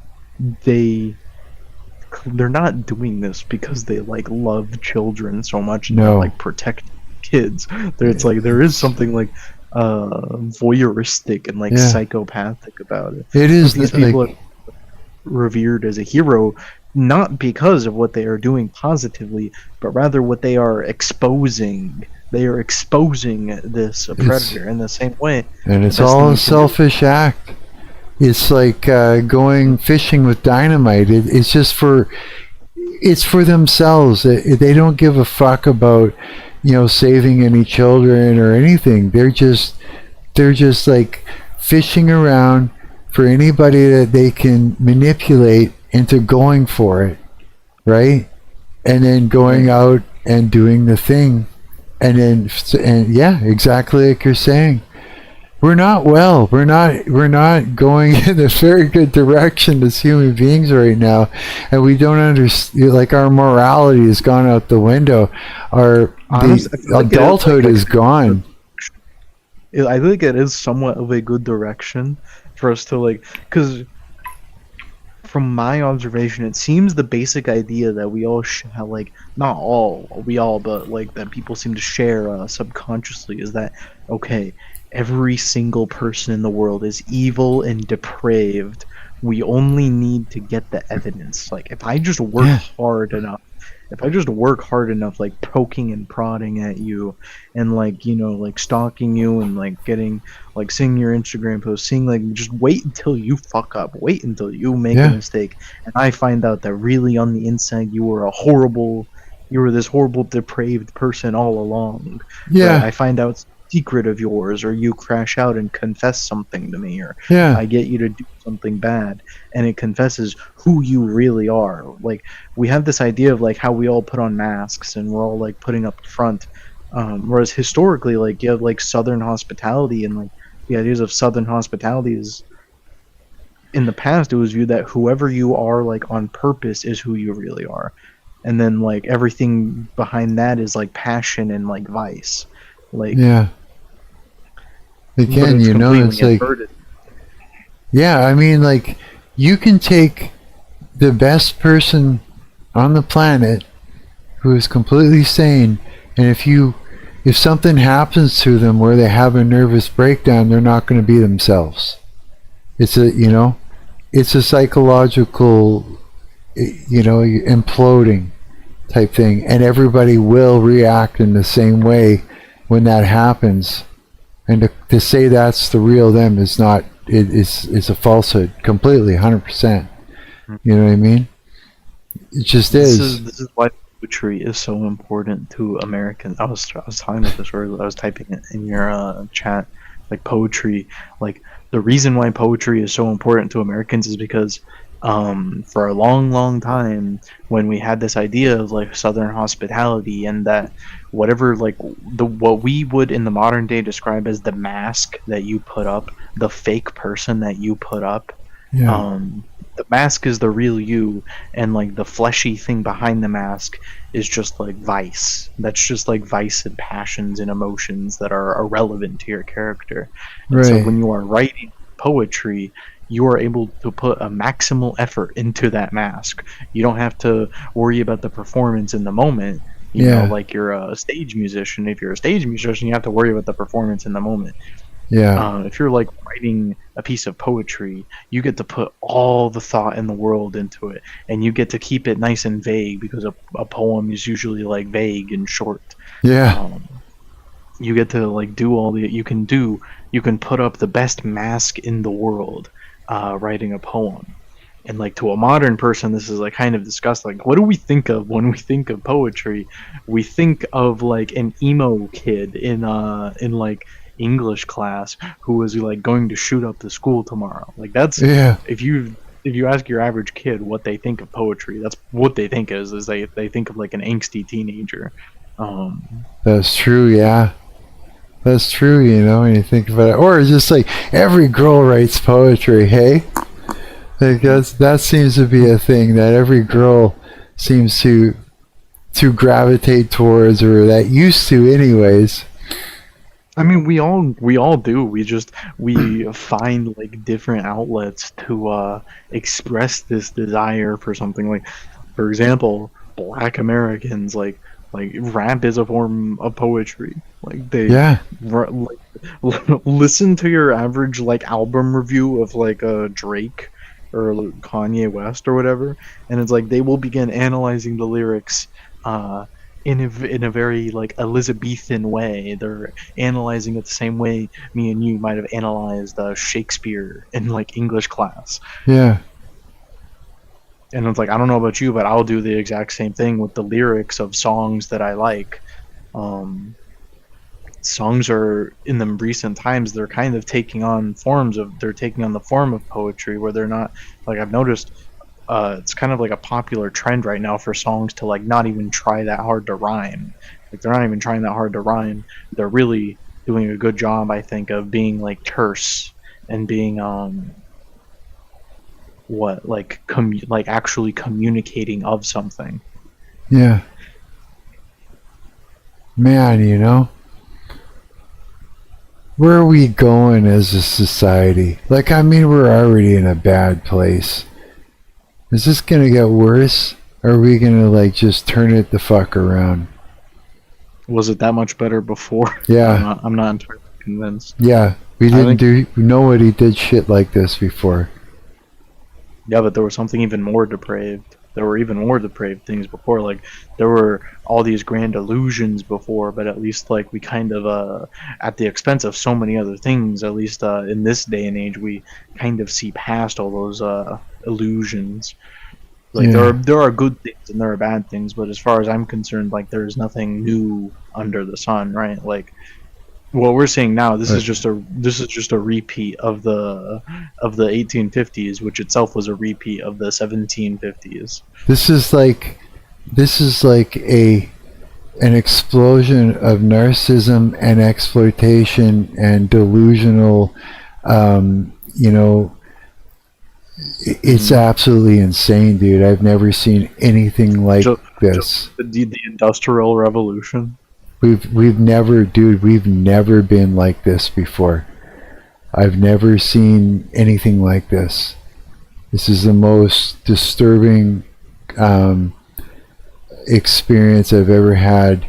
they're not doing this because they like love children so much and they like protect kids. It's like there is something like voyeuristic and like psychopathic about it. It is. These people are revered as a hero not because of what they are doing positively, but rather what they are exposing. They are exposing this predator in the same way. And it's all a selfish act. It's like going fishing with dynamite. It's just for themselves. They don't give a fuck about, you know, saving any children or anything. They're just like fishing around for anybody that they can manipulate into going for it, right? And then going out and doing the thing, and yeah, exactly like you're saying. We're not well. We're not going in a very good direction as human beings right now, and we don't understand. Like, our morality has gone out the window. Adulthood is gone. I think it is somewhat of a good direction for us to like, because from my observation, it seems the basic idea that we all have, like, not all, we all, but like that people seem to share subconsciously is that, okay, every single person in the world is evil and depraved. We only need to get the evidence. Like, if I just work hard enough, like poking and prodding at you and like, you know, like stalking you and like getting, like seeing your Instagram posts, seeing like, just wait until you fuck up, wait until you make a mistake, and I find out that really on the inside you were this horrible depraved person all along. Yeah. But I find out secret of yours, or you crash out and confess something to me, or I get you to do something bad and it confesses who you really are. Like, we have this idea of like how we all put on masks and we're all like putting up the front, whereas historically, like, you have like Southern hospitality, and like the ideas of Southern hospitality is, in the past, it was viewed that whoever you are like on purpose is who you really are, and then like everything behind that is like passion and like vice. Like, again, you know, it's like, I mean, like, you can take the best person on the planet who is completely sane, and if something happens to them where they have a nervous breakdown, they're not going to be themselves. It's a psychological, imploding type thing, and everybody will react in the same way when that happens. And to say that's the real them is not. It's a falsehood, completely, 100%. You know what I mean? It just is. This is why poetry is so important to Americans. I was talking about this earlier. I was typing it in your chat. Like poetry, like the reason why poetry is so important to Americans is because for a long time, when we had this idea of like Southern hospitality and that whatever, like what we would in the modern day describe as the mask that you put up, the fake person that you put up, the mask is the real you, and like the fleshy thing behind the mask is just like vice. That's just like vice and passions and emotions that are irrelevant to your character. And so when you are writing poetry, you are able to put a maximal effort into that mask. You don't have to worry about the performance in the moment. You know, like you're a stage musician. If you're a stage musician, you have to worry about the performance in the moment. If you're like writing a piece of poetry, you get to put all the thought in the world into it, and you get to keep it nice and vague because a poem is usually like vague and short. You get to like do all the you can put up the best mask in the world writing a poem. And like to a modern person, this is like kind of disgusting. Like, what do we think of when we think of poetry? We think of like an emo kid in like English class who was like going to shoot up the school tomorrow. Like that's if you ask your average kid what they think of poetry, that's what they think is they think of like an angsty teenager. That's true. That's true. When you think about it, or just like every girl writes poetry. Hey, like that seems to be a thing that every girl seems to gravitate towards, or that used to, anyways. I mean, we all do. We find like different outlets to express this desire for something. Like, for example, Black Americans like rap is a form of poetry. Like they listen to your average like album review of like Drake or Kanye West or whatever, and it's like they will begin analyzing the lyrics in a very like Elizabethan way. They're analyzing it the same way me and you might have analyzed Shakespeare in like English class. And it's like, I don't know about you, but I'll do the exact same thing with the lyrics of songs that I like. Songs are, in the recent times, they're kind of taking on the form of poetry, where they're not, like I've noticed, it's kind of like a popular trend right now for songs to like not even try that hard to rhyme. Like they're not even trying that hard to rhyme. They're really doing a good job, I think, of being like terse and being actually communicating of something. Man, where are we going as a society? Like, I mean, we're already in a bad place. Is this gonna get worse? Or are we gonna like just turn it the fuck around? Was it that much better before? I'm not entirely convinced. Nobody did shit like this before. Yeah, but there was something even more depraved. There were even more depraved things before. Like, there were all these grand illusions before, but at least, like, we kind of, at the expense of so many other things, at least in this day and age, we kind of see past all those illusions. Like, there are good things and there are bad things, but as far as I'm concerned, like, there's nothing new under the sun, right? Like, what we're seeing now, this is just a repeat of the 1850s, which itself was a repeat of the 1750s. This is like an explosion of narcissism and exploitation and delusional. It's absolutely insane, dude. I've never seen anything like this. The Industrial Revolution. We've never been like this before. I've never seen anything like this. This is the most disturbing experience I've ever had,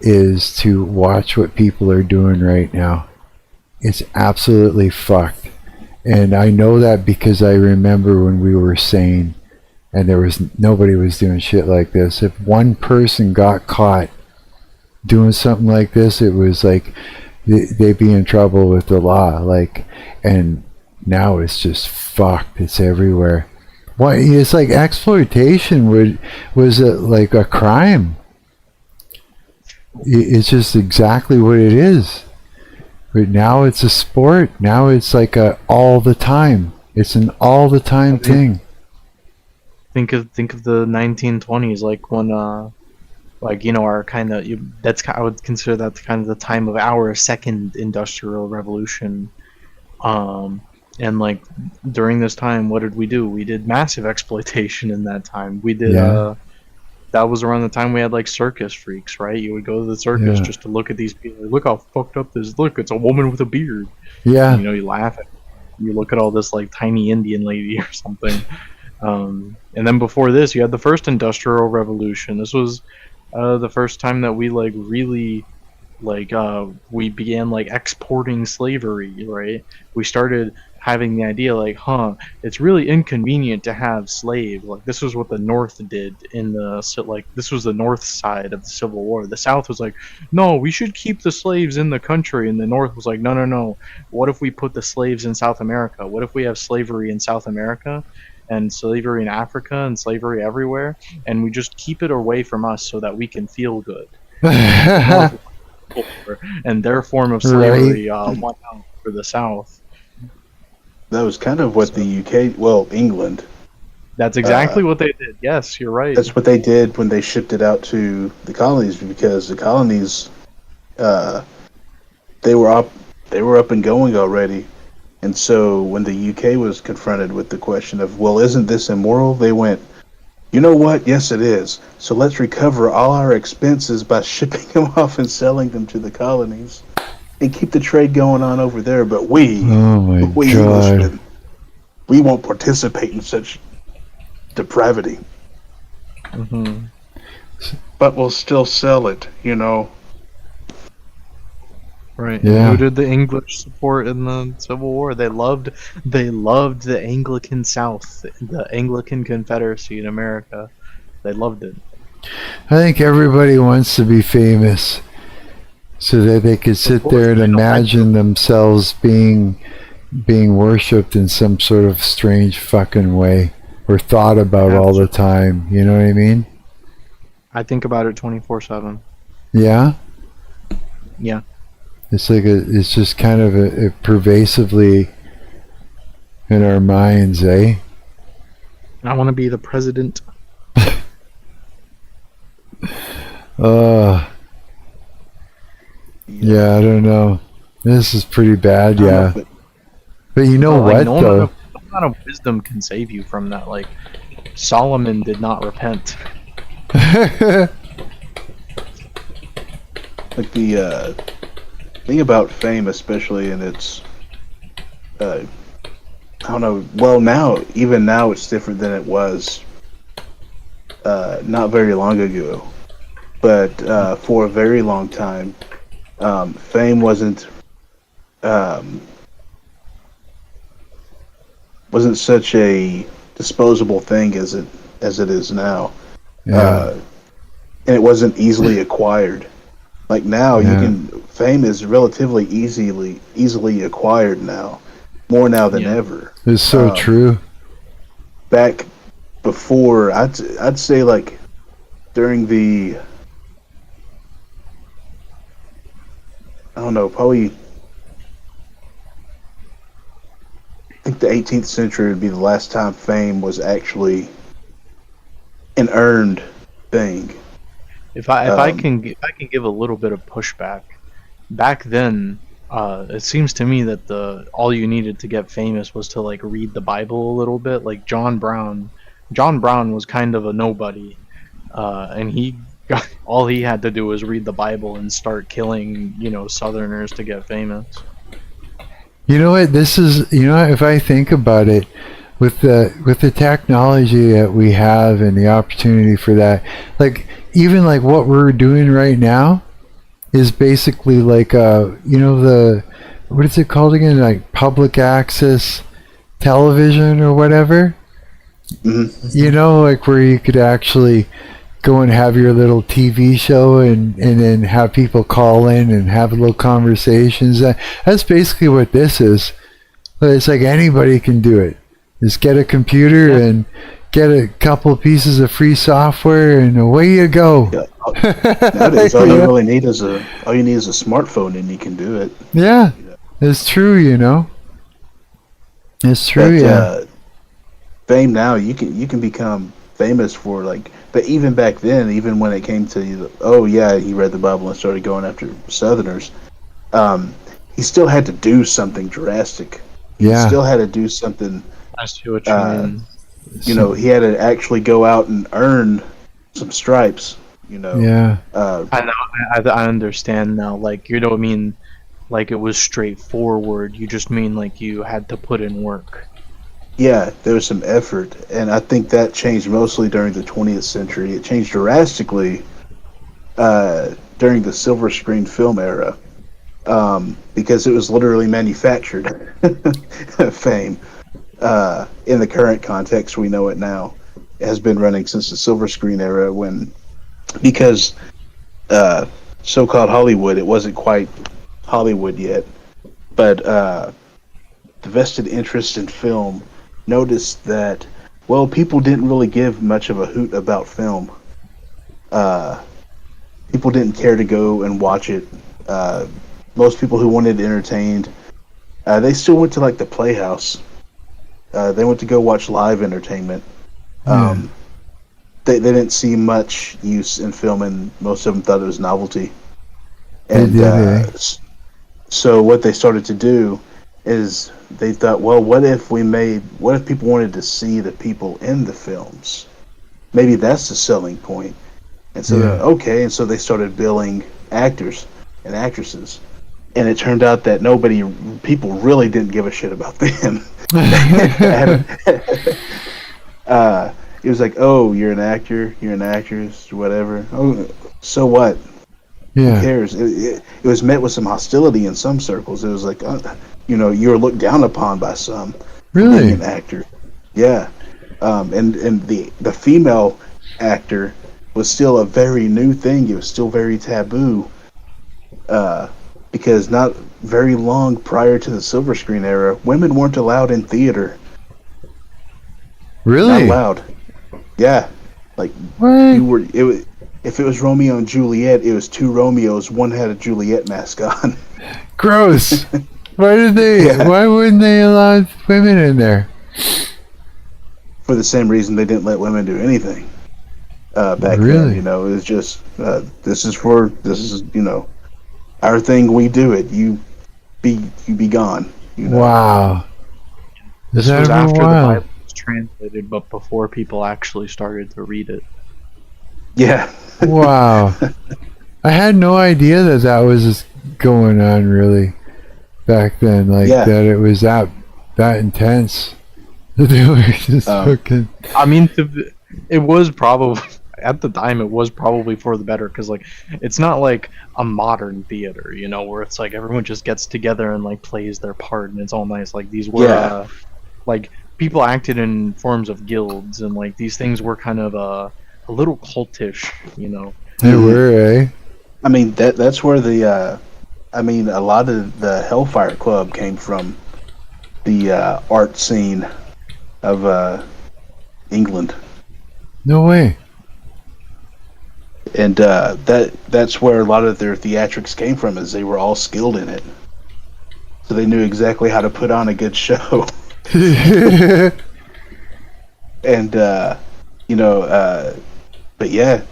is to watch what people are doing right now. It's absolutely fucked. And I know that because I remember when we were sane and nobody was doing shit like this. If one person got caught doing something like this, it was like they'd be in trouble with the law. Like, and now it's just fucked. It's everywhere. Why? It's like exploitation was like a crime. It's just exactly what it is. But now it's a sport. Now it's like a all the time. It's an all the time thing. Think of the 1920s, like when like, you know, our kind of I would consider that kind of the time of our second industrial revolution. And like during this time, what did we do? We did massive exploitation in that time. We did that was around the time we had like circus freaks, right? You would go to the circus just to look at these people. Look how fucked up this. Look, it's a woman with a beard. Yeah. And, you know, you laugh at. You look at all this like tiny Indian lady or something. And then before this, you had the first industrial revolution. This was the first time that we like really like we began like exporting slavery, right? We started having the idea like, it's really inconvenient to have slaves. Like, this was what the North did in this was the North side of the Civil War. The South was like, no, we should keep the slaves in the country. And the North was like, no. What if we put the slaves in South America? What if we have slavery in South America and slavery in Africa and slavery everywhere? And we just keep it away from us so that we can feel good. And their form of slavery won out for the South. That was kind of what the UK, well, England. That's exactly what they did. Yes, you're right. That's what they did when they shipped it out to the colonies, because the colonies, they were up and going already. And so when the UK was confronted with the question of, well, isn't this immoral? They went, you know what? Yes, it is. So let's recover all our expenses by shipping them off and selling them to the colonies and keep the trade going on over there. But we Englishmen, we won't participate in such depravity. Mm-hmm. But we'll still sell it, you know. Right. Yeah. Who did the English support in the Civil War? They loved the Anglican South, the Anglican Confederacy in America. They loved it. I think everybody wants to be famous so that they could sit there and imagine themselves being worshipped in some sort of strange fucking way, or thought about all the time. You know what I mean? I think about it 24/7. Yeah? Yeah. It's like it's just kind of a pervasively in our minds, eh? I want to be the president. Yeah, I don't know. This is pretty bad, yeah. But you know what, though? No amount of wisdom can save you from that. Like, Solomon did not repent. Like the thing about fame, especially in its, I don't know. Well, even now, it's different than it was not very long ago. But for a very long time, fame wasn't such a disposable thing as it is now. Yeah. And it wasn't easily acquired. Like now, fame is relatively easily acquired now, more now than ever. It's so true. Back before, I'd say like during the, I don't know, probably, I think the 18th century would be the last time fame was actually an earned thing. If I can give a little bit of pushback, back then, it seems to me that all you needed to get famous was to like read the Bible a little bit. Like John Brown was kind of a nobody, and all he had to do was read the Bible and start killing, Southerners to get famous. You know what? If I think about it, with the technology that we have and the opportunity for that, like even like what we're doing right now is basically like the what is it called again, like public access television or whatever. Like where you could actually go and have your little TV show and then have people call in and have little conversations. That's basically what this is. But it's like anybody can do it. Just get a computer and get a couple pieces of free software and away you go. Nowadays, all you really need is a smartphone and you can do it. Yeah, it's true. It's true. Fame now, you can become famous for like, but even back then, even when it came to he read the Bible and started going after Southerners, he still had to do something drastic. He still had to do something. I see what you mean. He had to actually go out and earn some stripes. Yeah. I know. I understand now. Like, you don't mean like it was straightforward. You just mean like you had to put in work. Yeah, there was some effort, and I think that changed mostly during the 20th century. It changed drastically during the silver screen film era, because it was literally manufactured fame. In the current context, we know it now. It has been running since the silver screen era, because so-called Hollywood, it wasn't quite Hollywood yet, but the vested interest in film noticed that, people didn't really give much of a hoot about film. People didn't care to go and watch it. Most people who wanted entertained, they still went to like the Playhouse. They went to go watch live entertainment. They didn't see much use in film, and most of them thought it was novelty. And so what they started to do is they thought, what if people wanted to see the people in the films? Maybe that's the selling point. And so and so they started billing actors and actresses, and it turned out that people really didn't give a shit about them. It was like, you're an actor, you're an actress, whatever. Oh, so what? Yeah. Who cares? It was met with some hostility in some circles. It was like, you were looked down upon by some. Really? Being an actor. Yeah. And the female actor was still a very new thing. It was still very taboo. Because not very long prior to the silver screen era, women weren't allowed in theater. Really? Not allowed. Yeah. Like, what? If it was Romeo and Juliet, it was two Romeos. One had a Juliet mask on. Gross. Why wouldn't they allow women in there? For the same reason they didn't let women do anything back Really? then. It was just this is our thing. We do it. You be gone. Wow. This was after the Bible was translated, but before people actually started to read it. Yeah. Wow. I had no idea that was going on really back then. Like that it was that intense. They were just fucking. I mean, it was probably at the time. It was probably for the better, because like it's not like a modern theater, where it's like everyone just gets together and like plays their part and it's all nice. Like these were like people acted in forms of guilds, and like these things were kind of a little cultish, They were, eh? I mean that's where a lot of the Hellfire Club came from. The art scene of England. No way. And that's where a lot of their theatrics came from, is they were all skilled in it. So they knew exactly how to put on a good show. And but yeah.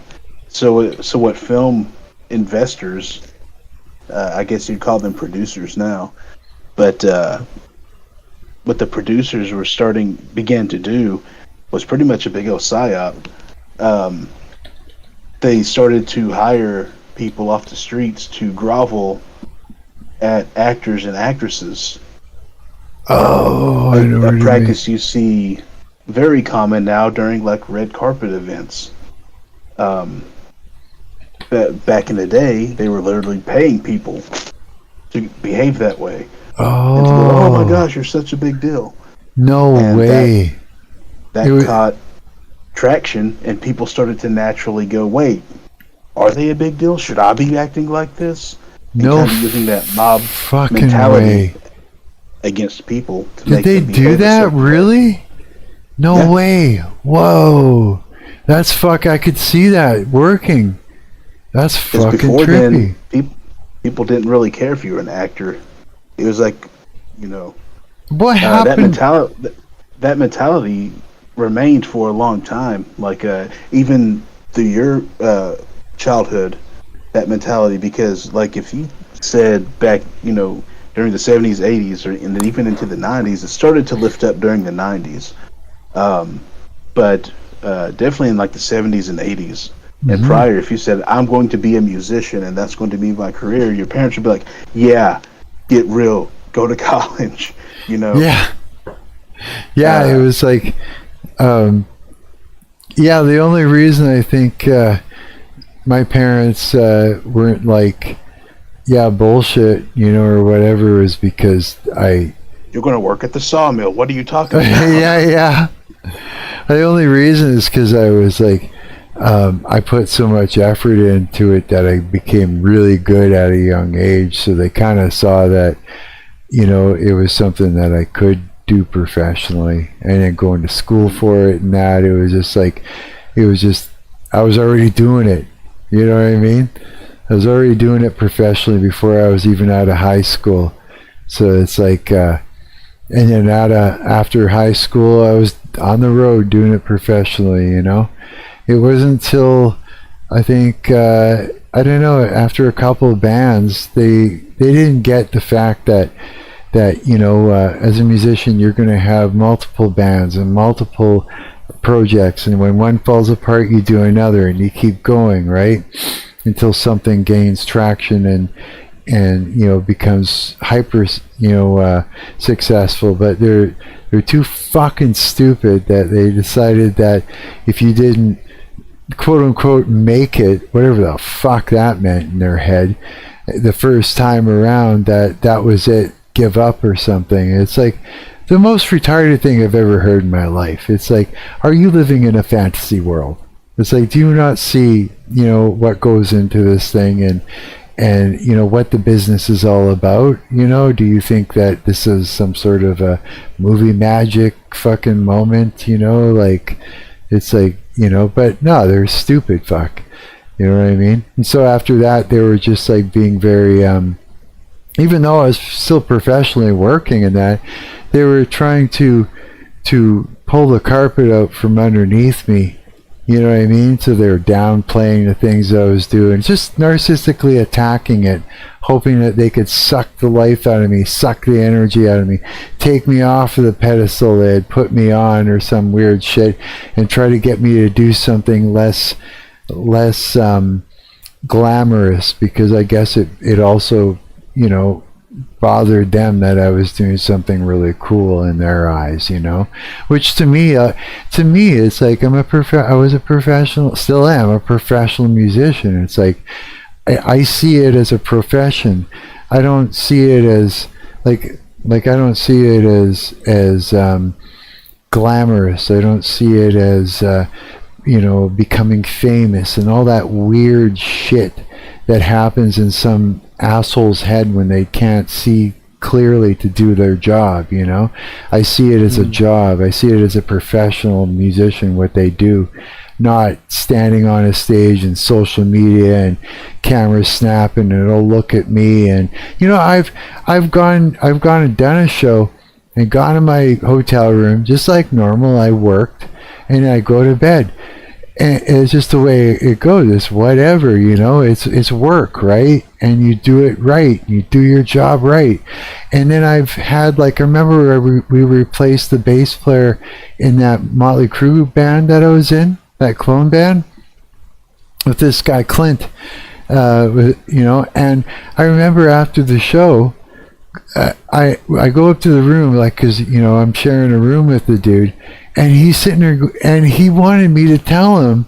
So what film investors, I guess you'd call them producers now, but what the producers began to do was pretty much a big old psyop. They started to hire people off the streets to grovel at actors and actresses Oh, I know what a you practice you see very common now during like red carpet events. Back in the day, they were literally paying people to behave that way. And to go, oh my gosh, you're such a big deal. No And way. That caught traction, and people started to naturally go, wait, are they a big deal? Should I be acting like this? And No kind of using that mob fucking mentality way. against people. To Did make they them do behave a that? certain way. Really? No Yeah. way. Whoa. That's I could see that working. That's 'Cause fucking before trippy. then, people didn't really care if you were an actor. It was like, you know, What that happened? that mentality remained for a long time. Like even through your childhood, that mentality. Because like if you said back, you know, during the 70s, 80s, and then even into the 90s, it started to lift up during the 90s. But definitely in like the 70s and 80s. And Mhm. prior, if you said, I'm going to be a musician and that's going to be my career, your parents would be like, yeah, get real, go to college, you know? Yeah. Yeah, it was like, yeah, the only reason I think my parents weren't like, yeah, bullshit, you know, or whatever, is because You're going to work at the sawmill. What are you talking about? yeah. The only reason is because I was like, I put so much effort into it that I became really good at a young age. So they kind of saw that, you know, it was something that I could do professionally, and then going to school for it and that. It was just like, I was already doing it. You know what I mean? I was already doing it professionally before I was even out of high school. So it's like, and then after high school, I was on the road doing it professionally, you know? It wasn't until, I think, I don't know, after a couple of bands, they didn't get the fact that you know, as a musician, you're going to have multiple bands and multiple projects, and when one falls apart, you do another, and you keep going, right? Until something gains traction and you know, becomes hyper, you know, successful. But they're too fucking stupid that they decided that if you didn't, quote unquote, make it, whatever the fuck that meant in their head, the first time around, that was it, give up or something. It's like the most retarded thing I've ever heard in my life. It's like, are you living in a fantasy world? It's like, do you not see, you know, what goes into this thing, and you know what the business is all about? You know, do you think that this is some sort of a movie magic fucking moment? You know, like, it's like, you know, but no, they're stupid fuck. You know what I mean? And so after that, they were just like being very, even though I was still professionally working in that, they were trying to pull the carpet out from underneath me. You know what I mean? So they were downplaying the things I was doing, just narcissistically attacking it, hoping that they could suck the life out of me, suck the energy out of me, take me off of the pedestal they had put me on or some weird shit, and try to get me to do something less glamorous, because I guess it also, you know, bothered them that I was doing something really cool in their eyes, you know, which to me it's like, I was a professional, still am a professional musician. It's like, I see it as a profession. I don't see it as like I don't see it as glamorous. I don't see it as you know, becoming famous and all that weird shit that happens in some asshole's head when they can't see clearly to do their job, you know? I see it as a job. I see it as a professional musician, what they do, not standing on a stage and social media and cameras snapping and oh, look at me. And you know, I've gone and done a show and gone to my hotel room just like normal. I worked and I go to bed. And it's just the way it goes. It's whatever, you know, it's work, right? And you do it right. You do your job right. And then I've had, like, I remember we replaced the bass player in that Motley Crue band that I was in, that clone band, with this guy Clint, you know. And I remember after the show, I go up to the room, like, cause I'm sharing a room with the dude, and he's sitting there, and he wanted me to tell him.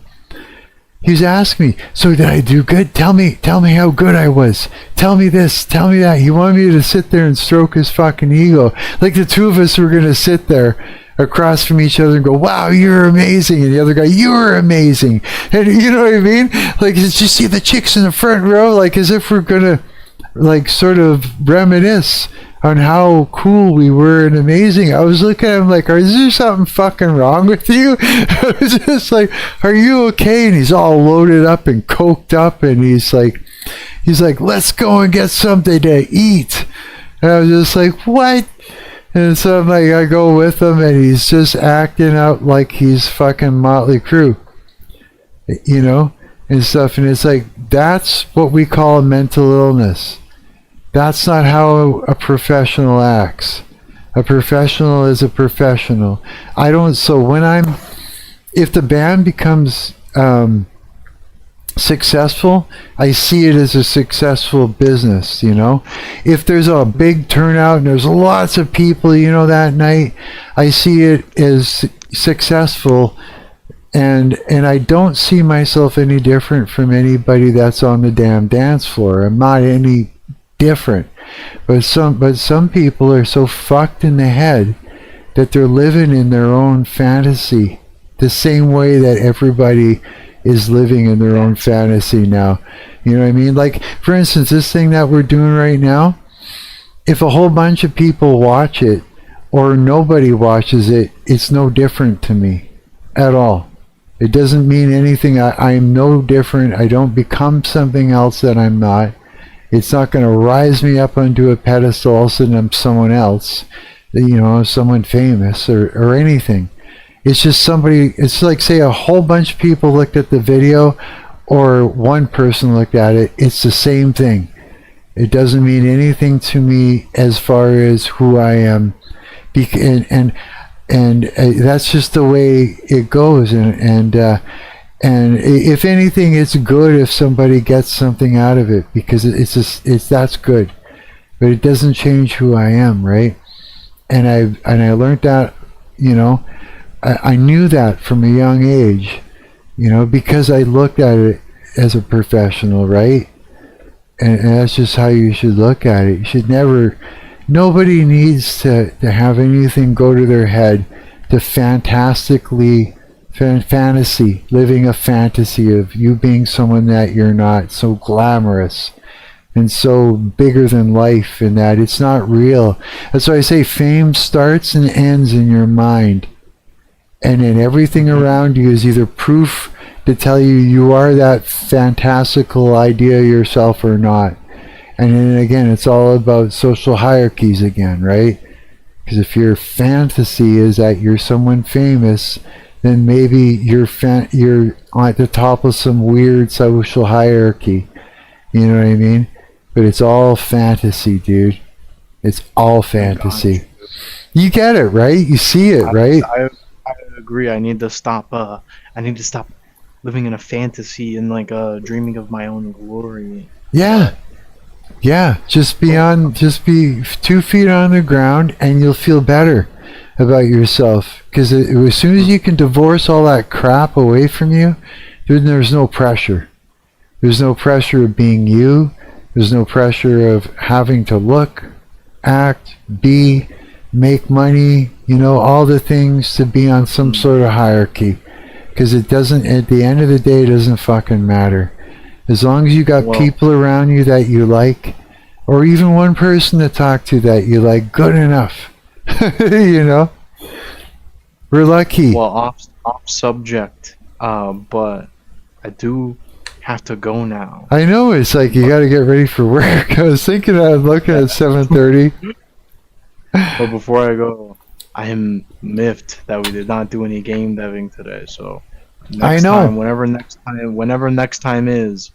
He was asking me, so did I do good? Tell me how good I was. Tell me this, tell me that. He wanted me to sit there and stroke his fucking ego. Like the two of us were gonna sit there across from each other and go, wow, you're amazing. And the other guy, you were amazing. And you know what I mean? Like, did you see the chicks in the front row? Like, as if we're gonna, like, sort of reminisce on how cool we were and amazing. I was looking at him like, is there something fucking wrong with you? I was just like, are you okay? And he's all loaded up and coked up, and he's like, let's go and get something to eat. And I was just like, what? And so I'm like, I go with him, and he's just acting out like he's fucking Motley Crue, and stuff. And it's like, that's what we call a mental illness. That's not how a professional acts. A professional is a professional. If the band becomes successful, I see it as a successful business, If there's a big turnout and there's lots of people, that night, I see it as successful, and I don't see myself any different from anybody that's on the damn dance floor. I'm not any different. But some people are so fucked in the head that they're living in their own fantasy, the same way that everybody is living in their own fantasy now. You know what I mean? Like, for instance, this thing that we're doing right now, if a whole bunch of people watch it or nobody watches it, it's no different to me at all. It doesn't mean anything. I'm no different. I don't become something else that I'm not. It's not going to rise me up onto a pedestal. All of a sudden I'm someone else, someone famous or anything. It's just somebody. It's like, say, a whole bunch of people looked at the video, or one person looked at it. It's the same thing. It doesn't mean anything to me as far as who I am, and that's just the way it goes. And if anything, it's good if somebody gets something out of it, because that's good, but it doesn't change who I am, right? And I learned that, I knew that from a young age, because I looked at it as a professional, right? And that's just how you should look at it. You should never. Nobody needs to have anything go to their head to living a fantasy of you being someone that you're not, so glamorous and so bigger than life, and that it's not real. That's why I say fame starts and ends in your mind, and then everything around you is either proof to tell you are that fantastical idea yourself or not. And then again, it's all about social hierarchies again, right? Because if your fantasy is that you're someone famous, then maybe you're at the top of some weird social hierarchy. You know what I mean? But it's all fantasy, dude. It's all fantasy. You get it, right? You see it, right? I agree. I need to stop living in a fantasy and dreaming of my own glory. Yeah. Just be 2 feet on the ground, and you'll feel better about yourself. Because as soon as you can divorce all that crap away from you, then there's no pressure. There's no pressure of being you. There's no pressure of having to look, act, be, make money, all the things to be on some sort of hierarchy. Because it doesn't, at the end of the day, it doesn't fucking matter. As long as you got people around you that you like, or even one person to talk to that you like, good enough. We're lucky. Well, off subject, but I do have to go now. I know, it's like you got to get ready for work. I was thinking I was looking at 7:30. But before I go, I am miffed that we did not do any game deving today. So I know. Whenever next time is,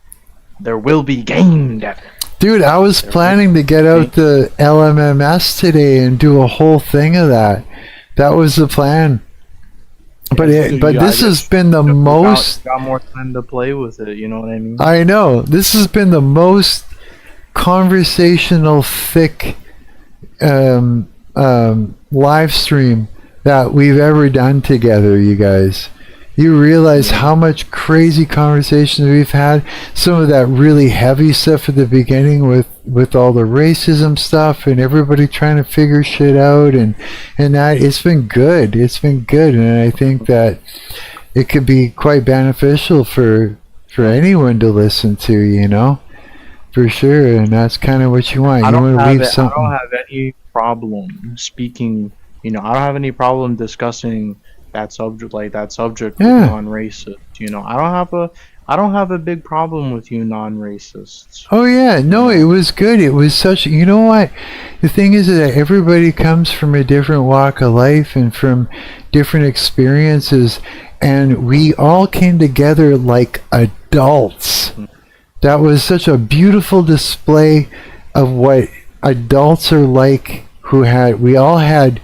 there will be game deving. Dude, I was planning to get out the LMMS today and do a whole thing of that. That was the plan. But this has been the most. Got more time to play with it. You know what I mean? I know. This has been the most conversational, thick live stream that we've ever done together, you guys. You realize how much crazy conversations we've had. Some of that really heavy stuff at the beginning with all the racism stuff and everybody trying to figure shit out, and that it's been good. It's been good, and I think that it could be quite beneficial for anyone to listen to, you know, for sure. And that's kind of what you want. You want to leave something. I don't have any problem speaking. You know, I don't have any problem discussing that subject, like that subject with non-racist. You know, I don't have a big problem with you non-racists. Oh yeah, no, it was good. It was such, you know what? The thing is that everybody comes from a different walk of life and from different experiences, and we all came together like adults. That was such a beautiful display of what adults are like, we all had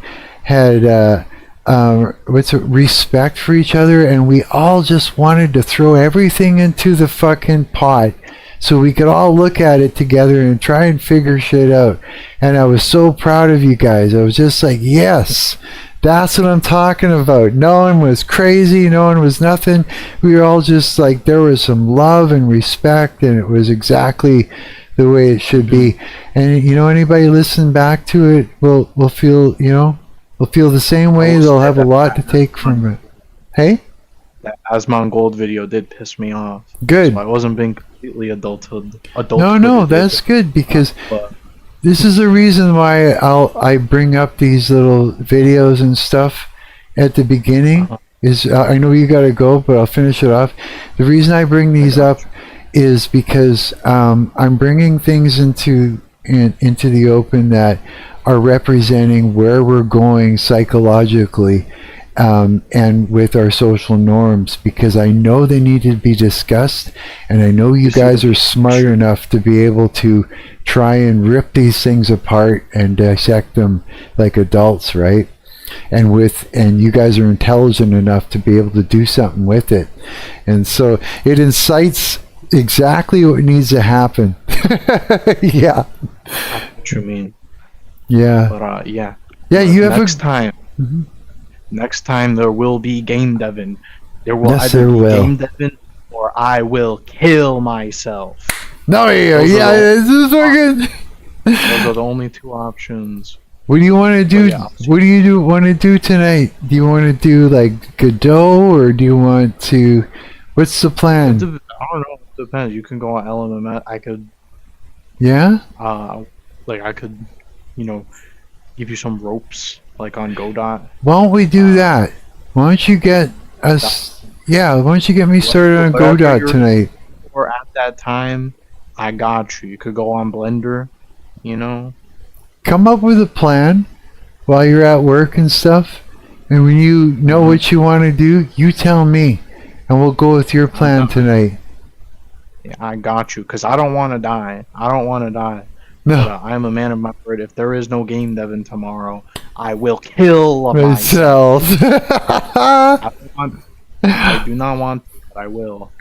respect for each other, and we all just wanted to throw everything into the fucking pot so we could all look at it together and try and figure shit out. And I was so proud of you guys. I was just like, yes, that's what I'm talking about. No one was crazy, no one was nothing. We were all just like, there was some love and respect, and it was exactly the way it should be. And you know, anybody listen back to it will feel, you know, will feel the same way. They'll have a lot to take from it. Hey? That Asmon Gold video did piss me off. Good. So I wasn't being completely adulthood. No, that's good, because this is the reason why I bring up these little videos and stuff at the beginning. Is I know you gotta go, but I'll finish it off. The reason I bring these up is because I'm bringing things into the open that are representing where we're going psychologically, and with our social norms, because I know they need to be discussed, and I know you guys are smart enough to be able to try and rip these things apart and dissect them like adults, right? And you guys are intelligent enough to be able to do something with it, and so it incites exactly what needs to happen. Yeah. What you mean? Yeah. But yeah. Yeah, you have time. Mm-hmm. Next time there will be game Devin. There will either be game Devin or I will kill myself. No, this is fucking. Those are the only two options. What do you want to do? What do you want to do tonight? Do you want to do like Godot, or do you want to? What's the plan? I don't know. It depends. You can go on LMMS. I could. Yeah. Like I could, you know, give you some ropes like on Godot. Why don't we do that? Why don't you get us? Yeah. Why don't you get me started on Godot tonight? Or at that time, I got you. You could go on Blender. You know. Come up with a plan while you're at work and stuff, and when you know what you want to do, you tell me, and we'll go with your plan tonight. Yeah, I got you, because I don't want to die. No. But, I'm a man of my word. If there is no game Devin tomorrow, I will kill myself. I do not want to, but I will.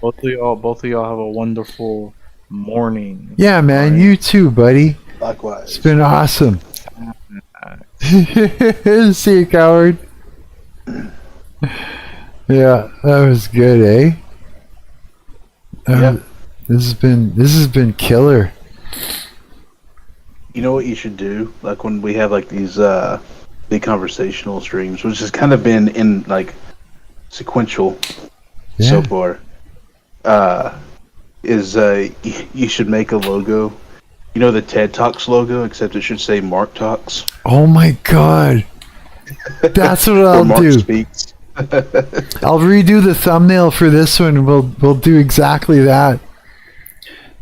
Both of y'all have a wonderful morning. Yeah, man, you too, buddy. Likewise. It's been awesome. See you, coward. Yeah, that was good, eh? Yeah. This has been killer. You know what you should do? Like when we have like these big conversational streams, which has kind of been in like sequential so far. You should make a logo. You know the TED Talks logo, except it should say Marc Talks. Oh my god. That's what I'll Marc do. Speaks. I'll redo the thumbnail for this one. We'll do exactly that.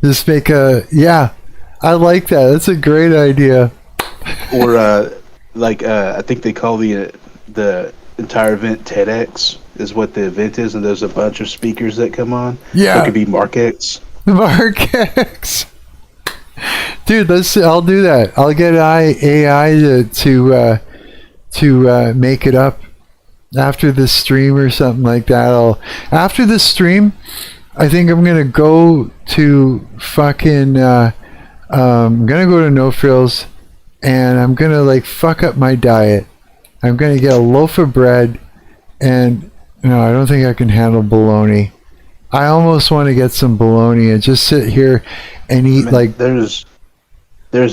Just make I like that. That's a great idea. Or I think they call the entire event TEDx is what the event is, and there's a bunch of speakers that come on. Yeah. It could be Marc X. Marc X. Dude, I'll do that. I'll get AI to make it up after the stream or something like that. After the stream, I think I'm gonna go to fucking I'm gonna go to No Frills, and I'm gonna like fuck up my diet. I'm gonna get a loaf of bread, and no, I don't think I can handle bologna. I almost want to get some bologna and just sit here and eat like. There's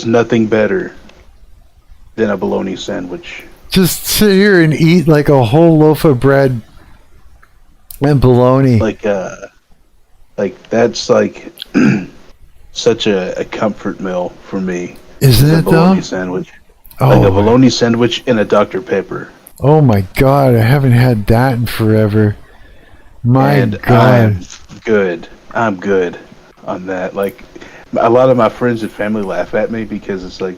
nothing better than a bologna sandwich. Just sit here and eat like a whole loaf of bread and bologna. Like that's like such a comfort meal for me. Isn't it a bologna though? Sandwich. Oh. Like a bologna sandwich and a Dr. Pepper. Oh my god, I haven't had that in forever. My god. I'm good on that. Like, a lot of my friends and family laugh at me because it's like,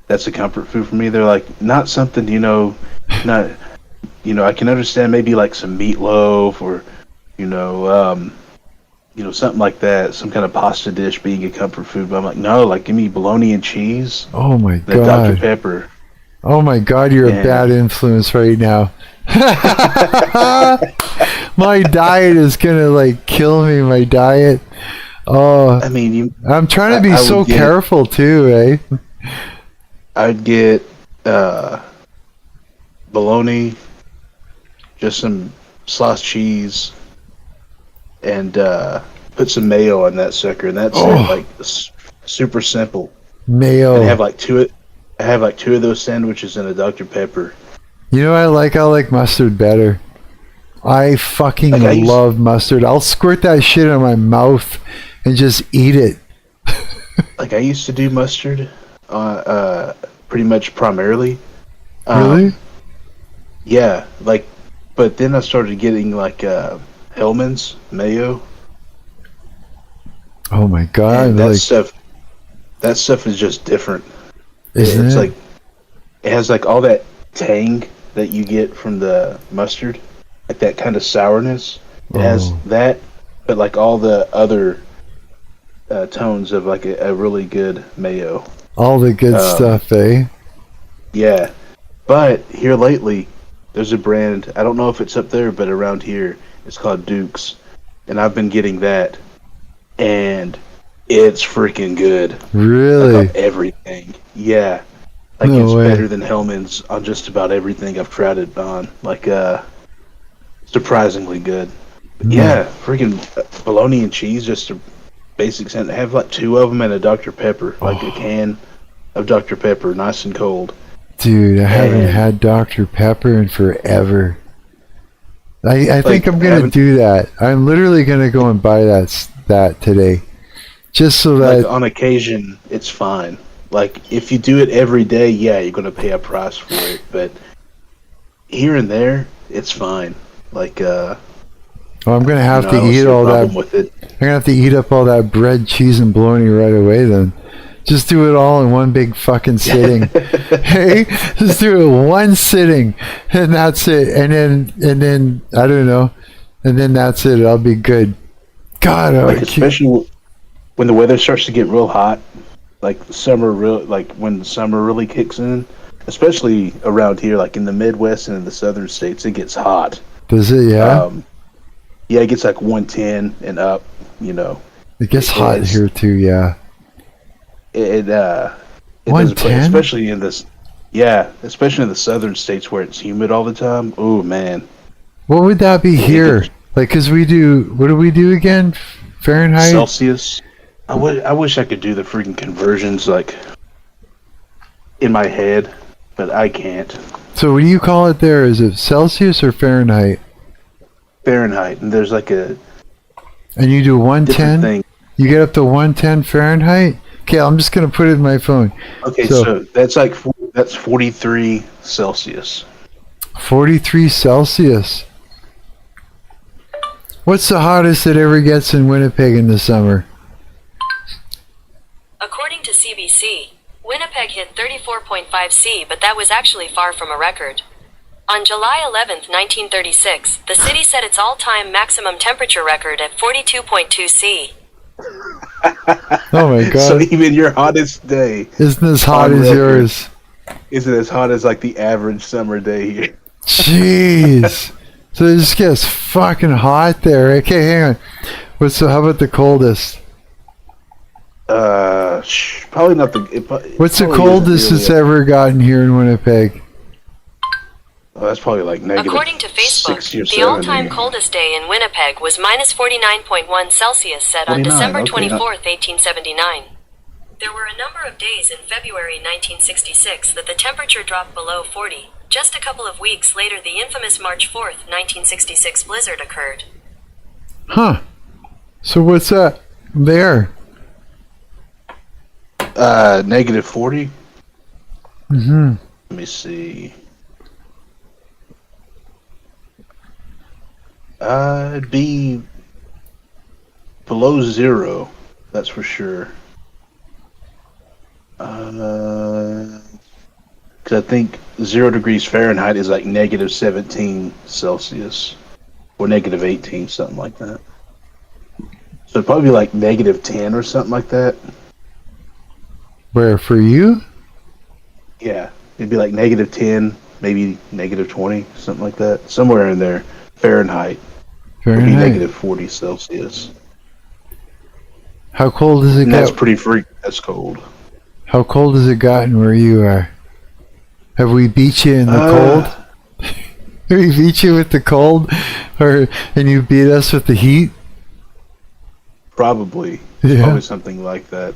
that's a comfort food for me. They're like, not something, I can understand maybe like some meatloaf or, something like that, some kind of pasta dish being a comfort food. But I'm like, no, like, give me bologna and cheese. Oh my the god. Dr. Pepper. Oh my god, you're a bad influence right now. My diet is gonna like kill me, my diet. Oh, I mean, I'm trying to be so careful too, eh? I'd get bologna, just some sliced cheese, and put some mayo on that sucker, and that's it. Like super simple. Mayo. And I have like two of those sandwiches and a Dr. Pepper. You know what I like? I like mustard better. I fucking love mustard. I'll squirt that shit in my mouth and just eat it. Like I used to do mustard, pretty much primarily. Really? Yeah, like, but then I started getting like Hellman's mayo. Oh my god! And that stuff is just different. Isn't it's it? like it has like all that tang that you get from the mustard, like that kind of sourness. It has that, but like all the other tones of like a really good mayo. All the good stuff, eh? Yeah, but here lately, there's a brand. I don't know if it's up there, but around here, it's called Duke's, and I've been getting that, and it's freaking good. Really? Like on everything. Yeah. Like it's better than Hellman's on just about everything I've tried it on. Like surprisingly good. But yeah, freaking bologna and cheese, just a basic scent. I have like two of them and a Dr. Pepper, like a can of Dr. Pepper, nice and cold. Dude, I haven't had Dr. Pepper in forever. I think I'm gonna do that. I'm literally gonna go and buy that today, just so that on occasion it's fine. Like if you do it every day, yeah, you're gonna pay a price for it. But here and there, it's fine. Like I'm gonna have to eat all that. I'm gonna have to eat up all that bread, cheese, and bologna right away. Then, just do it all in one big fucking sitting. Hey, just do it one sitting, and that's it. And then I don't know, and then that's it. I'll be good. God, like especially when the weather starts to get real hot, like when the summer really kicks in, especially around here, like in the Midwest and in the southern states, it gets hot. Does it? Yeah. Yeah, it gets like 110 and up. It gets hot here too. Yeah. It 110, especially in this. Yeah, especially in the southern states where it's humid all the time. Oh man. What would that be here? Like, cause what do we do again? Fahrenheit? Celsius. I wish I could do the freaking conversions like in my head, but I can't. So what do you call it there? Is it Celsius or Fahrenheit? Fahrenheit, and there's like a. And you do 110. You get up to 110 Fahrenheit. Okay, I'm just gonna put it in my phone. Okay, so that's like that's 43 Celsius. 43 Celsius. What's the hottest it ever gets in Winnipeg in the summer? According to CBC, Winnipeg hit 34.5 C, but that was actually far from a record. On July 11th, 1936, the city set its all-time maximum temperature record at 42.2 C. Oh my god. So even your hottest day isn't as hot as yours. Isn't as hot as like the average summer day here. Jeez. So it just gets fucking hot there. Okay, hang on. How about the coldest? Probably not the. What's the probably coldest isn't it's really ever gotten here in Winnipeg? that's probably like negative. According to Facebook, 60 or the all-time 70. coldest day in Winnipeg was minus 49.1 Celsius set on 49, December okay, 24th, 1879. There were a number of days in February 1966 that the temperature dropped below 40. Just a couple of weeks later, the infamous March 4th, 1966 blizzard occurred. Huh. So what's that there? Negative 40. Mm-hmm. Let me see. It'd be below 0. That's for sure. Because I think 0 degrees Fahrenheit is like negative 17 Celsius. Or negative 18, something like that. So it'd probably be like negative 10 or something like that. Where, for you? Yeah. It'd be like negative 10, maybe negative 20, something like that. Somewhere in there. Fahrenheit. Would be Fahrenheit. negative 40 Celsius. How cold does it And get? that's pretty that's cold. How cold has it gotten where you are? Have we beat you in the cold? Have we beat you with the cold? And you beat us with the heat? Probably. Yeah. Probably something like that.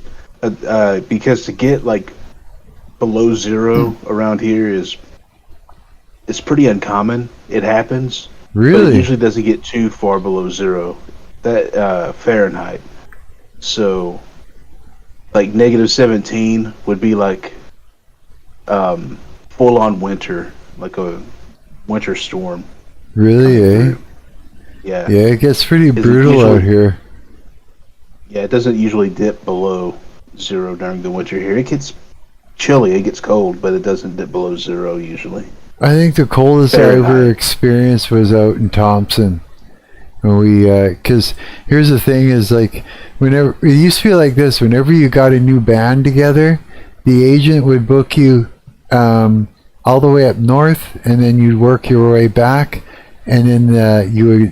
Because to get like below 0 around here is pretty uncommon. It happens. But it Really? usually doesn't get too far below 0. That Fahrenheit. So like negative 17 would be like full on winter, like a winter storm. Really, eh? Yeah. Yeah, it gets pretty Isn't brutal usually- out here. Yeah, it doesn't usually dip below 0 during the winter here. It gets chilly, it gets cold, but it doesn't dip below 0 usually. I think the coldest I ever Fahrenheit. experienced was out in Thompson. When we, because here's the thing is like, whenever, it used to be like this, whenever you got a new band together, the agent would book you all the way up north, and then you'd work your way back, and then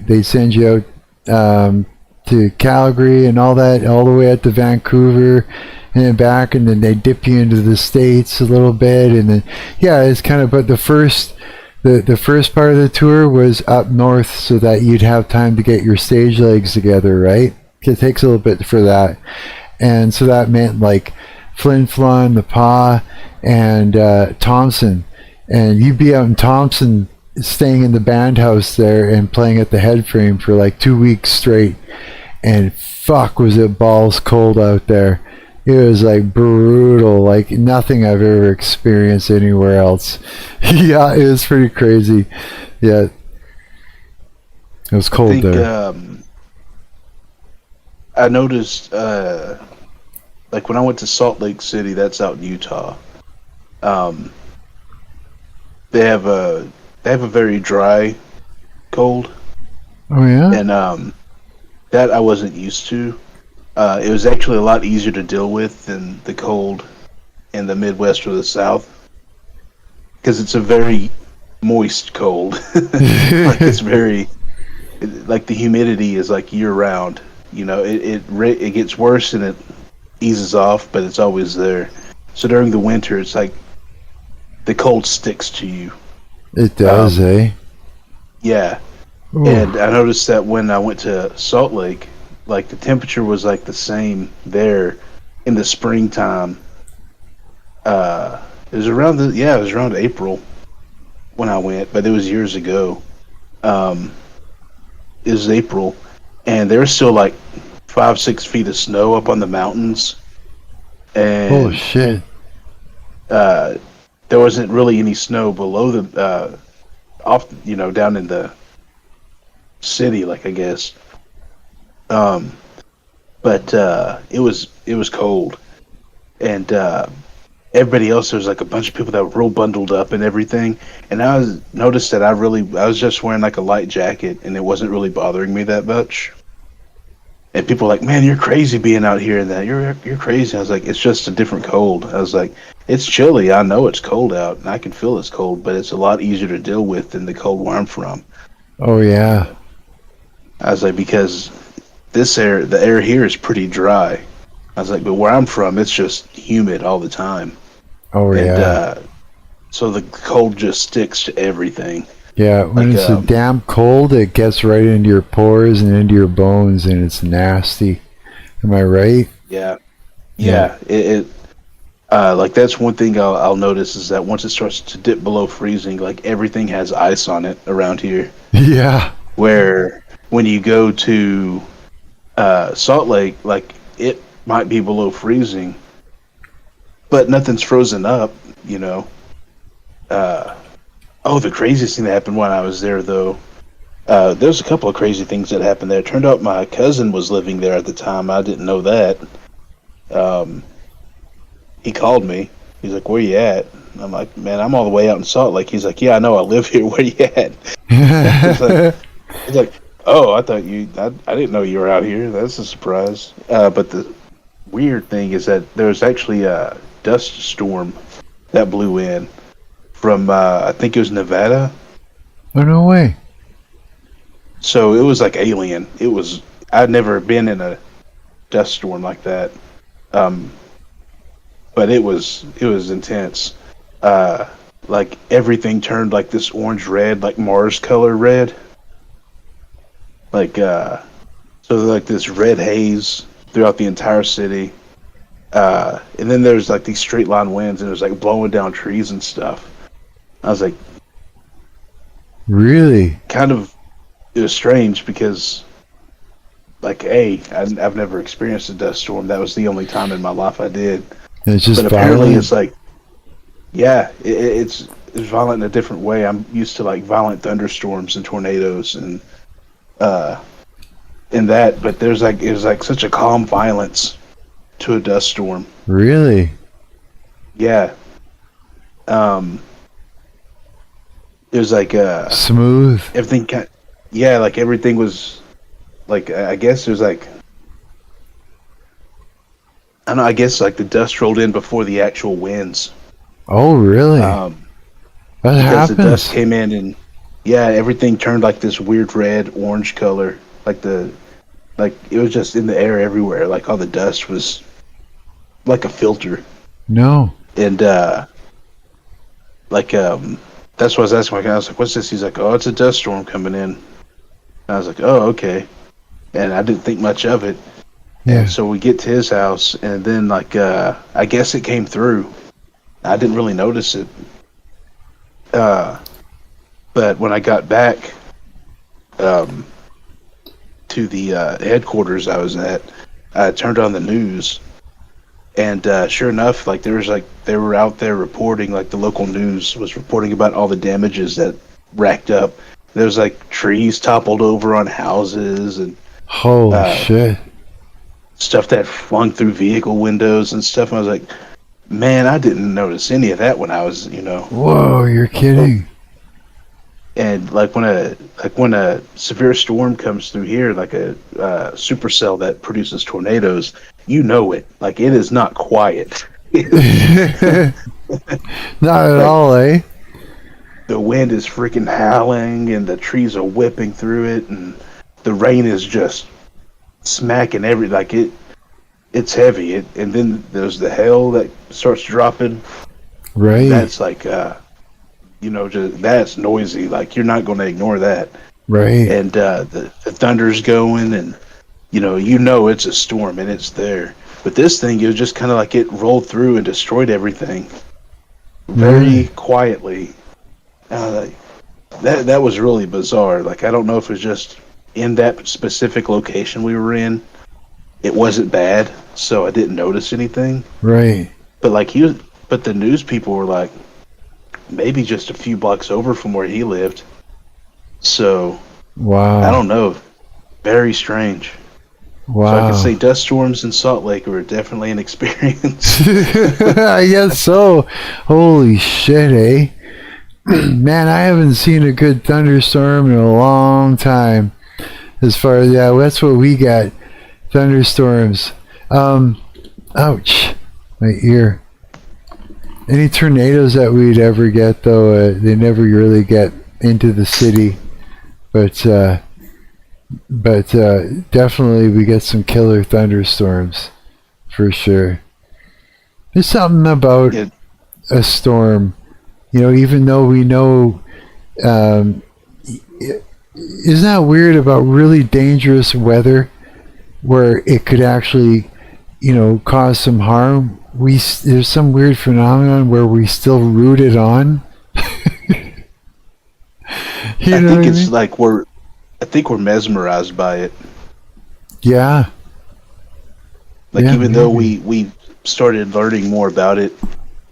they'd send you out to Calgary and all that, all the way out to Vancouver, and then back, and then they dip you into the States a little bit, and then it's kind of, but the first part of the tour was up north so that you'd have time to get your stage legs together, right? It takes a little bit for that, and so that meant like Flin Flon, the Paw, and Thompson, and you'd be out in Thompson staying in the band house there and playing at the Head Frame for like 2 weeks straight, and fuck was it balls cold out there. It was like brutal, like nothing I've ever experienced anywhere else. Yeah, it was pretty crazy. Yeah, it was cold I think, there. I noticed, like when I went to Salt Lake City, that's out in Utah. They have a very dry cold, Oh yeah. and that I wasn't used to. It was actually a lot easier to deal with than the cold in the Midwest or the South, because it's a very moist cold. Like it's very, like the humidity is like year round. You know, it gets worse and it eases off, but it's always there. So during the winter, it's like the cold sticks to you. It does, eh? Yeah. Ooh. And I noticed that when I went to Salt Lake, like the temperature was like the same there in the springtime. It was around April when I went, but it was years ago. It was April, and there's still like 5-6 feet of snow up on the mountains. And Oh shit. there wasn't really any snow below the down in the city, like I guess. But it was cold, and everybody else, there was like a bunch of people that were real bundled up and everything. And I noticed that I was just wearing like a light jacket, and it wasn't really bothering me that much. And people were like, "Man, you're crazy being out here and that. You're crazy." I was like, "It's just a different cold." I was like, "It's chilly. I know it's cold out, and I can feel it's cold, but it's a lot easier to deal with than the cold where I'm from." Oh yeah. I was like, because the air here is pretty dry. I was like, but where I'm from, it's just humid all the time. Oh And yeah. so the cold just sticks to everything. Yeah, when Like, it's a damn cold, it gets right into your pores and into your bones, and it's nasty. Am I right? Yeah. Yeah. It like that's one thing I'll notice is that once it starts to dip below freezing, like everything has ice on it around here. Yeah. Where when you go to Salt Lake, like it might be below freezing, but nothing's frozen up, you know. Oh, the craziest thing that happened when I was there, though, there's a couple of crazy things that happened there. It turned out my cousin was living there at the time. I didn't know that. He called me. He's like, "Where you at?" I'm like, "Man, I'm all the way out in Salt Lake." He's like, "Yeah, I know. I live here. Where you at?" He's like, "Oh, I thought I didn't know you were out here. That's a surprise." But the weird thing is that there was actually a dust storm that blew in from I think it was Nevada. Oh, no way. So it was like alien. I'd never been in a dust storm like that. But it was intense. Like everything turned like this orange red, like Mars color red. Like so like this red haze throughout the entire city. And then there's like these straight line winds and it was like blowing down trees and stuff. I was like, really? It was strange because, like, I've never experienced a dust storm. That was the only time in my life I did. And it's just but apparently violent? it's like, yeah, it's violent in a different way. I'm used to like violent thunderstorms and tornadoes and that, but it was like such a calm violence to a dust storm. Really? Yeah. It was like smooth. Everything yeah, like everything was like I guess there's like I don't know, I guess like the dust rolled in before the actual winds. Oh, really? That happens. Because the dust came in and yeah, everything turned like this weird red orange color. Like it was just in the air everywhere. Like all the dust was like a filter. No. And that's what I was asking my guy. I was like, "What's this?" He's like, "Oh, it's a dust storm coming in." I was like, "Oh, okay," and I didn't think much of it. Yeah. And so we get to his house, and then I guess it came through. I didn't really notice it. But when I got back to the headquarters I was at, I turned on the news. And sure enough, like they were out there reporting, like the local news was reporting about all the damages that racked up. There was like trees toppled over on houses and holy shit, stuff that flung through vehicle windows and stuff. And I was like, man, I didn't notice any of that when I was, Whoa, you're kidding. And like when a severe storm comes through here, like a supercell that produces tornadoes, you know it. Like it is not quiet. Not at all, eh? The wind is freaking howling, and the trees are whipping through it, and the rain is just smacking it's heavy. And then there's the hail that starts dropping. Right. That's like that's noisy. Like you're not going to ignore that. Right. And the thunder's going, and it's a storm, and it's there. But this thing, it was just kind of like it rolled through and destroyed everything very quietly. That was really bizarre. Like I don't know if it was just in that specific location we were in. It wasn't bad, so I didn't notice anything. Right. But but the news people were like, maybe just a few blocks over from where he lived. So, wow. I don't know. Very strange. Wow. So I could say dust storms in Salt Lake were definitely an experience. I guess so. Holy shit, eh? Man, I haven't seen a good thunderstorm in a long time. As far as, that's what we got. Thunderstorms. Ouch. My ear. Any tornadoes that we'd ever get, though, they never really get into the city. But definitely we get some killer thunderstorms. for sure. There's something about a storm, even though we know, isn't that weird about really dangerous weather where it could actually, cause some harm? There's some weird phenomenon where we still root it on. I think it's like we're mesmerized by it. Yeah. Like even though we started learning more about it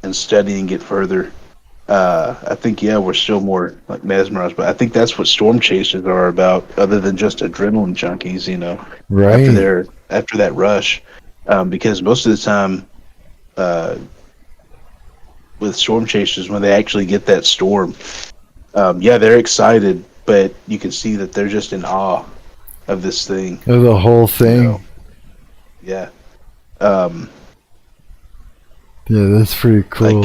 and studying it further, I think we're still more like mesmerized. But I think that's what storm chasers are about, other than just adrenaline junkies, Right. After that rush, because most of the time, with storm chasers, when they actually get that storm, they're excited, but you can see that they're just in awe of this thing. Of the whole thing. Yeah. Yeah, that's pretty cool.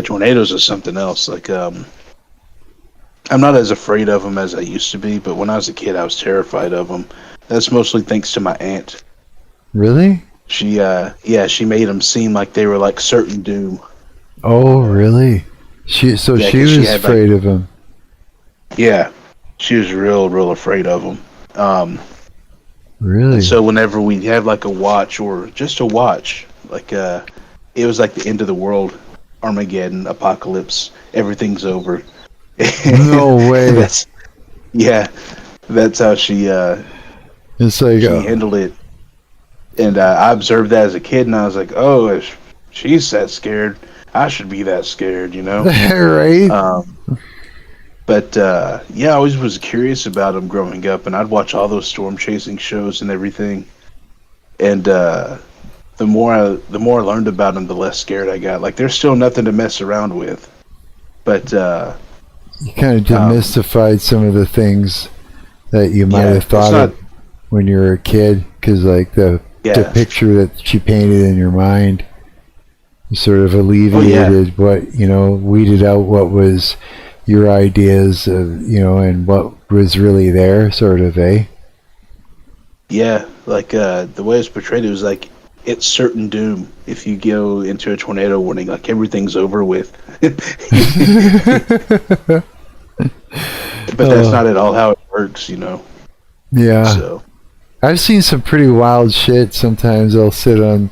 Tornadoes are something else. I'm not as afraid of them as I used to be, but when I was a kid, I was terrified of them. That's mostly thanks to my aunt. Really? She made them seem like they were like certain doom. Oh, really? She was afraid of him. Yeah, she was real afraid of them. Really? And so whenever we had like a watch or just a watch, it was like the end of the world, Armageddon, apocalypse, everything's over. No way. That's how she handled it. And I observed that as a kid, and I was like, oh, if she's that scared, I should be that scared, Right? I always was curious about them growing up, and I'd watch all those storm chasing shows and everything. And the more I learned about them, the less scared I got. Like, there's still nothing to mess around with. But you kind of demystified some of the things that you might have thought of when you were a kid, because the picture that she painted in your mind sort of alleviated what, weeded out what was your ideas of, and what was really there, sort of, eh? Yeah, the way it's portrayed, it was like it's certain doom if you go into a tornado warning, like everything's over with. But that's not at all how it works, Yeah. So I've seen some pretty wild shit. Sometimes I'll sit on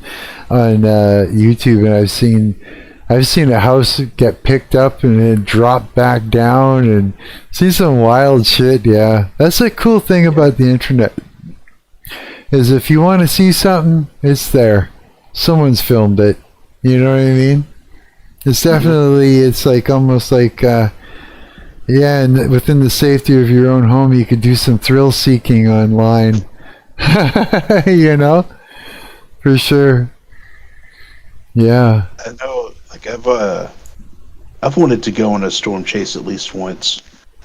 YouTube and I've seen a house get picked up and then drop back down, and see some wild shit. Yeah, that's the cool thing about the internet, is if you want to see something, it's there. Someone's filmed it. You know what I mean? It's definitely, it's like almost like, and within the safety of your own home, you could do some thrill seeking online. For sure. Yeah. I know, I've wanted to go on a storm chase at least once.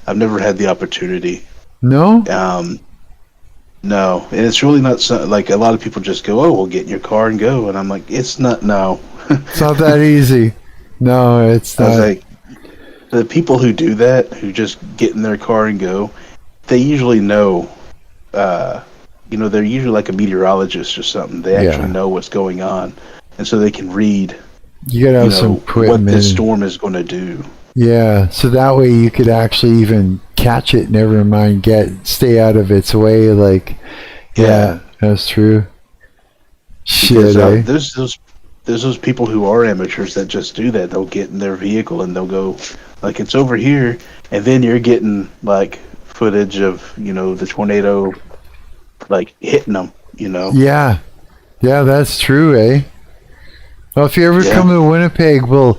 I've never had the opportunity. No? No, and it's really not like a lot of people just go, "Oh, we'll get in your car and go," and I'm like, "It's not. No, it's not that easy. No, it's not." I was like, the people who do that, who just get in their car and go, they usually know. They're usually like a meteorologist or something. They actually know what's going on, and so they can read. You gotta have some equipment. What this storm is going to do. Yeah, so that way you could actually even catch it. Never mind, stay out of its way. Yeah, that's true. Shit, there's those people who are amateurs that just do that. They'll get in their vehicle and they'll go, like, it's over here, and then you're getting like footage of the tornado, like hitting them. Yeah, that's true, eh? Well, if you ever come to Winnipeg, we'll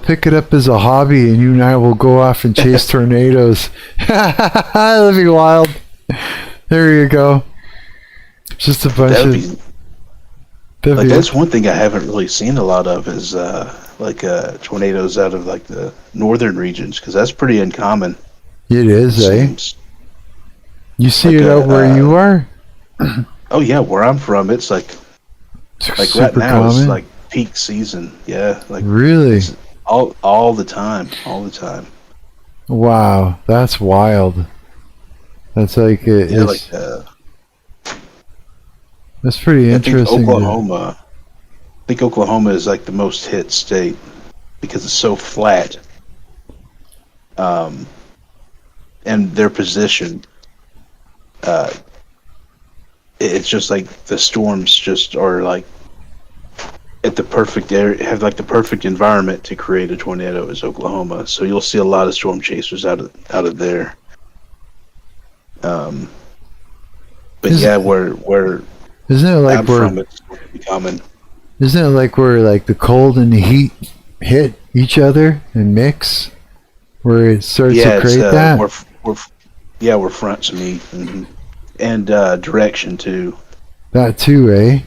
pick it up as a hobby, and you and I will go off and chase tornadoes. That'd be wild. There you go. Just a bunch of. That's one thing I haven't really seen a lot of is tornadoes out of like the northern regions, because that's pretty uncommon. It is, eh? You see it out where you are? Oh yeah, where I'm from, it's like right now common? It's like peak season. Yeah, like really all the time. Wow, that's wild. That's like That's pretty interesting. I think Oklahoma is like the most hit state because it's so flat. And their position, it's just like the storms just are like at the perfect area, have like the perfect environment to create a tornado is Oklahoma. So you'll see a lot of storm chasers out of there. But yeah, where isn't it like I'm we're from, it's common. Isn't it like where like the cold and the heat hit each other and mix, where it starts to create that? We're fronts meet, and direction too. That too, eh?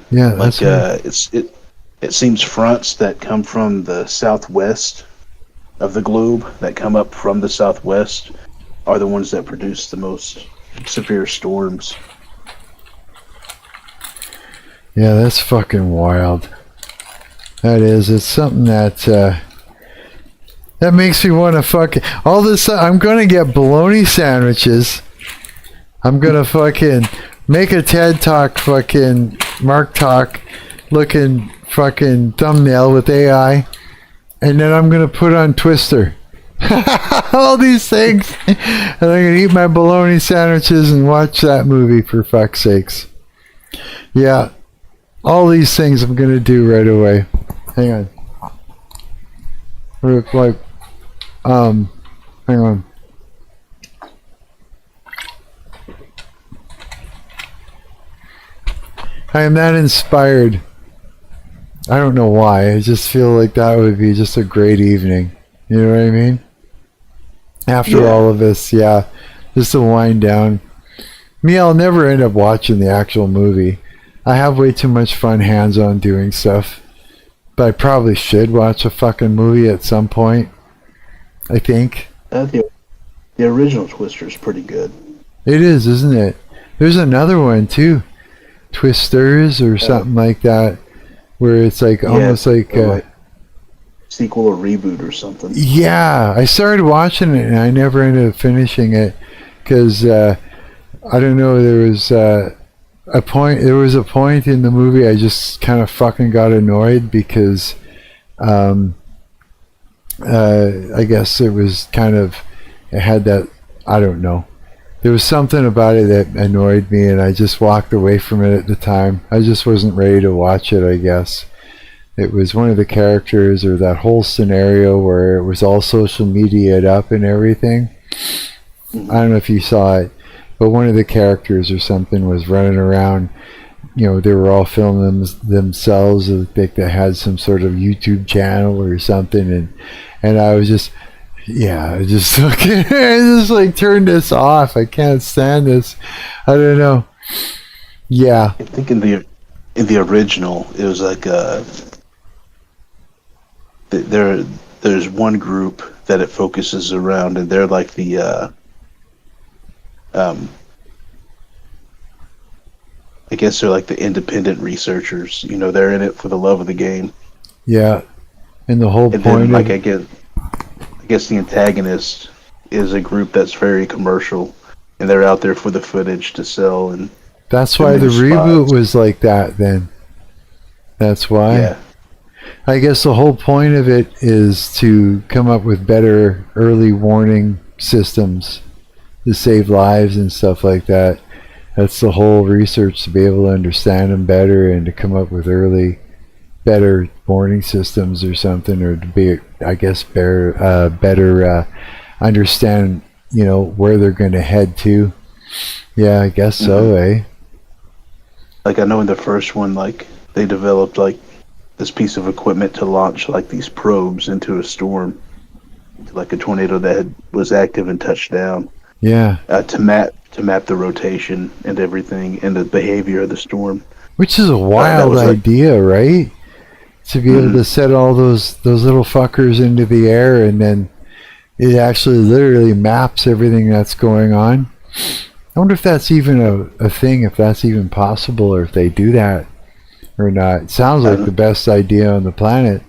Yeah, like that's it seems fronts that come from the southwest of the globe, that come up from the southwest, are the ones that produce the most severe storms. Yeah, that's fucking wild. That is. It's something that that makes me want to fucking all this. I'm gonna get bologna sandwiches. I'm gonna fucking make a TED Talk, fucking Marc Talk, looking fucking thumbnail with AI, and then I'm gonna put on Twister. All these things, and I'm gonna eat my bologna sandwiches and watch that movie, for fuck's sakes. Yeah, all these things I'm gonna do right away. Hang on. Look like, hang on. I am that inspired. I don't know why. I just feel like that would be just a great evening. You know what I mean? After all of this, yeah. Just to wind down. Me, I'll never end up watching the actual movie. I have way too much fun hands-on doing stuff. But I probably should watch a fucking movie at some point. I think. The original Twister is pretty good. It is, isn't it? There's another one too. Twisters or something like that. Where it's like almost like sequel or reboot or something. Yeah, I started watching it and I never ended up finishing it because I don't know. There was a point. There was a point in the movie I just kind of fucking got annoyed because I guess it was kind of it had that, I don't know. There was something about it that annoyed me and I just walked away from it at the time. I just wasn't ready to watch it, I guess. It was one of the characters or that whole scenario where it was all social media'd up and everything. I don't know if you saw it, but one of the characters or something was running around. You know, they were all filming themselves. I think they had some sort of YouTube channel or something, and I was just, yeah, I just fucking, I just like turn this off. I can't stand this. I don't know. Yeah. I think in the original, it was like there's one group that it focuses around, and they're like the I guess they're like the independent researchers. You know, they're in it for the love of the game. Yeah, and the whole and point. Then, like I guess the antagonist is a group that's very commercial, and they're out there for the footage to sell. And that's why the reboot was like that. Then that's why. Yeah. I guess the whole point of it is to come up with better early warning systems to save lives and stuff like that. That's the whole research, to be able to understand them better and to come up with better warning systems or something, or to be, I guess, better understand, you know, where they're going to head to. Yeah, I guess so, eh? Like I know in the first one, like they developed like this piece of equipment to launch like these probes into a storm, like a tornado that was active and touched down. Yeah. To map the rotation and everything and the behavior of the storm. Which is a wild idea, right? To be able to set all those little fuckers into the air, and then it actually literally maps everything that's going on. I wonder if that's even a thing, if that's even possible, or if they do that or not. It sounds like the best idea on the planet.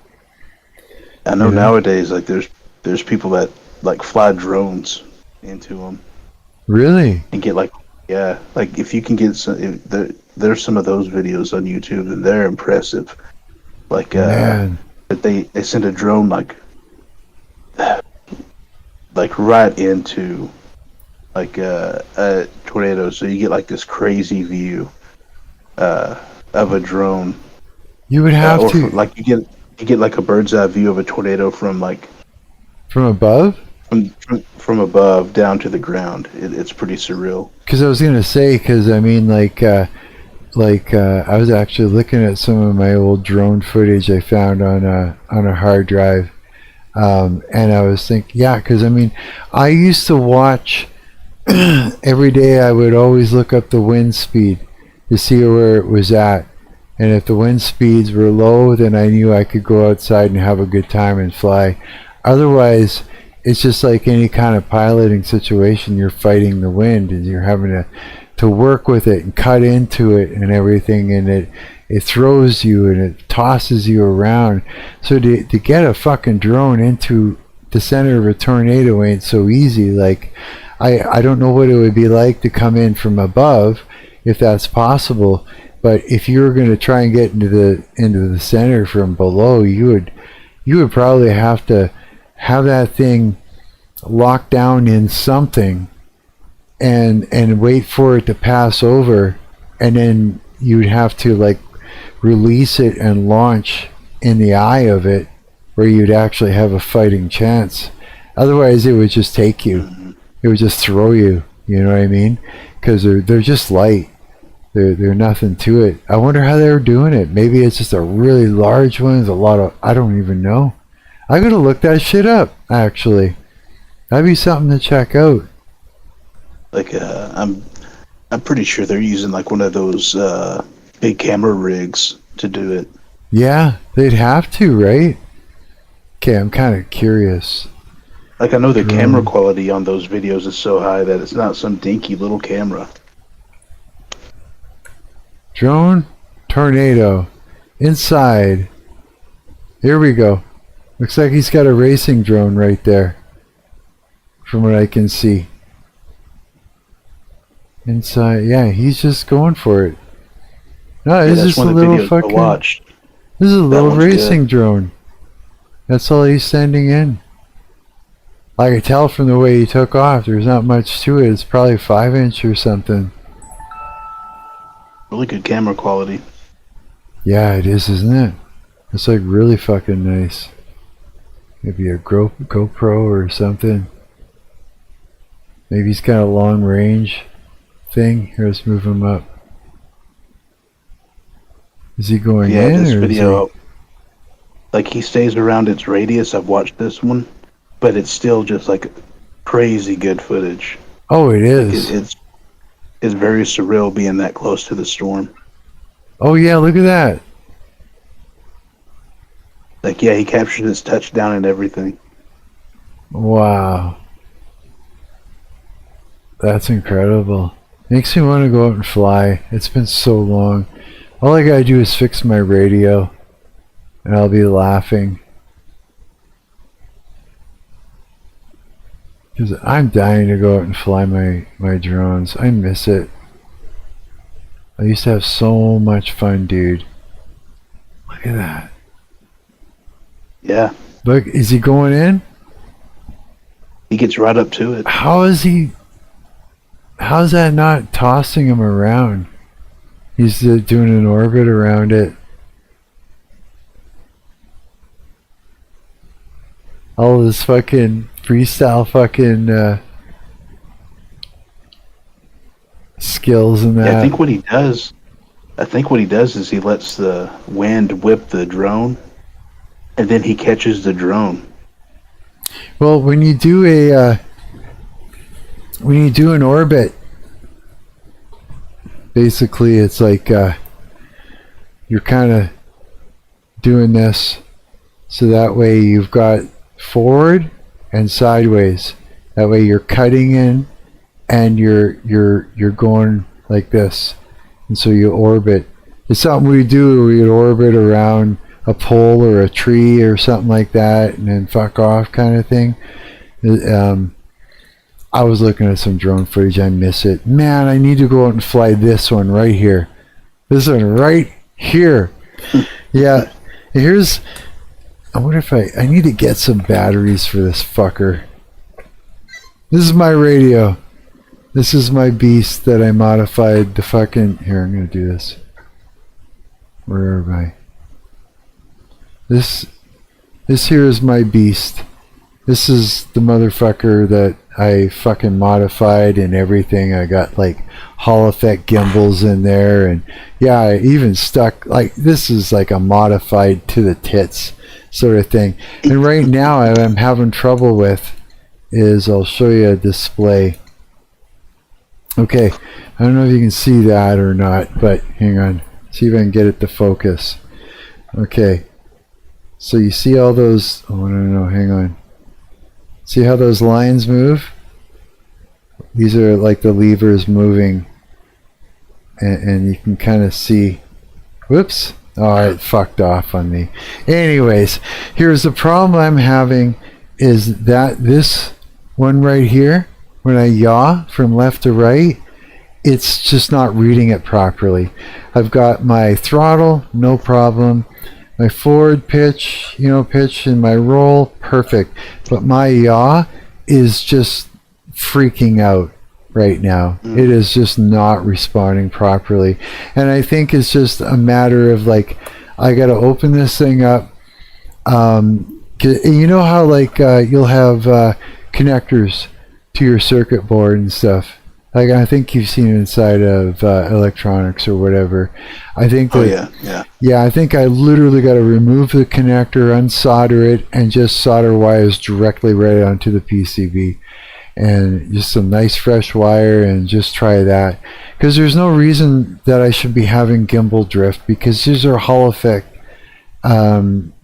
I know nowadays, like there's people that like fly drones into them. Really? And get like Yeah, like if you can get some, there's some of those videos on YouTube, and they're impressive. Like, Man. that they send a drone like right into like a tornado, so you get like this crazy view of a drone. You would have or to, like you get like a bird's eye view of a tornado from like from above. from above down to the ground. It's pretty surreal. Because I was gonna say, because I mean, I was actually looking at some of my old drone footage I found on a hard drive, and I was thinking, yeah, because I mean, I used to watch every day. I would always look up the wind speed to see where it was at, and if the wind speeds were low, then I knew I could go outside and have a good time and fly. Otherwise, it's just like any kind of piloting situation. You're fighting the wind, and you're having to work with it and cut into it and everything, and it throws you and it tosses you around. So to get a fucking drone into the center of a tornado ain't so easy. Like, I don't know what it would be like to come in from above, if that's possible. But if you were going to try and get into the center from below, you would probably have to have that thing locked down in something and wait for it to pass over, and then you'd have to like release it and launch in the eye of it, where you'd actually have a fighting chance. Otherwise, it would just take you. It would just throw you. You know what I mean? Because they're just light. They're nothing to it. I wonder how they were doing it. Maybe it's just a really large one. There's a lot of, I don't even know. I gotta look that shit up, actually. That'd be something to check out. Like, I'm pretty sure they're using like one of those big camera rigs to do it. Yeah, they'd have to, right? Okay, I'm kind of curious. Like, I know the camera quality on those videos is so high that it's not some dinky little camera. Drone tornado inside. Here we go. Looks like he's got a racing drone right there, from what I can see. Inside, yeah, he's just going for it. No, Yeah, it's that's just a one of the little videos I fucking. watched. This is a little one's racing good. drone. That's all he's sending in. I could tell from the way he took off. There's not much to it. It's probably 5-inch or something. Really good camera quality. Yeah, it is, isn't it? It's like really fucking nice. Maybe a GoPro or something. Maybe he's got a long range thing. Here, let's move him up. Is he going Yeah, in this or video, like, he stays around its radius. I've watched this one, but it's still just like crazy good footage. Oh, it Like, is. it's very surreal being that close to the storm. Oh yeah, look at that. Like, yeah, he captured his touchdown and everything. Wow. That's incredible. Makes me want to go out and fly. It's been so long. All I gotta do is fix my radio, and I'll be laughing. Because I'm dying to go out and fly my drones. I miss it. I used to have so much fun, dude. Look at that. Yeah, Look, is he going in? he gets right up to it. How is he? How's that not tossing him around? He's doing an orbit around it. All this fucking freestyle fucking skills and that. Yeah, I think what he does is he lets the wind whip the drone, and then he catches the drone. Well, when you do an orbit, basically it's like you're kind of doing this, so that way you've got forward and sideways. That way you're cutting in, and you're going like this, and so you orbit. It's something we do. We'd orbit around a pole or a tree or something like that, and then fuck off kind of thing. I was looking at some drone footage. I miss it. Man, I need to go out and fly this one right here. This one right here. Yeah. Here's... I wonder if I need to get some batteries for this fucker. This is my radio. This is my beast that I modified the fucking... Here, I'm going to do this. Where am I? This here is my beast. This is the motherfucker that I fucking modified and everything. I got like Hall effect gimbals in there, and yeah, I even stuck like this is like a modified to the tits sort of thing. And right now what I'm having trouble with is I'll show you a display. Okay, I don't know if you can see that or not, but hang on. See if I can get it to focus. Okay. So you see all those, oh no, hang on. See how those lines move? These are like the levers moving, and you can kind of see, whoops, oh, it fucked off on me. Anyways, here's the problem I'm having is that this one right here, when I yaw from left to right, it's just not reading it properly. I've got my throttle, no problem. My forward pitch, pitch, and my roll, perfect. But my yaw is just freaking out right now. It is just not responding properly. And I think it's just a matter of like, I got to open this thing up. You know how like you'll have connectors to your circuit board and stuff. Like I think you've seen inside of electronics or whatever. I think that, yeah. I think I literally got to remove the connector, unsolder it, and just solder wires directly right onto the PCB, and just some nice fresh wire, and just try that. Because there's no reason that I should be having gimbal drift, because these are Hall effect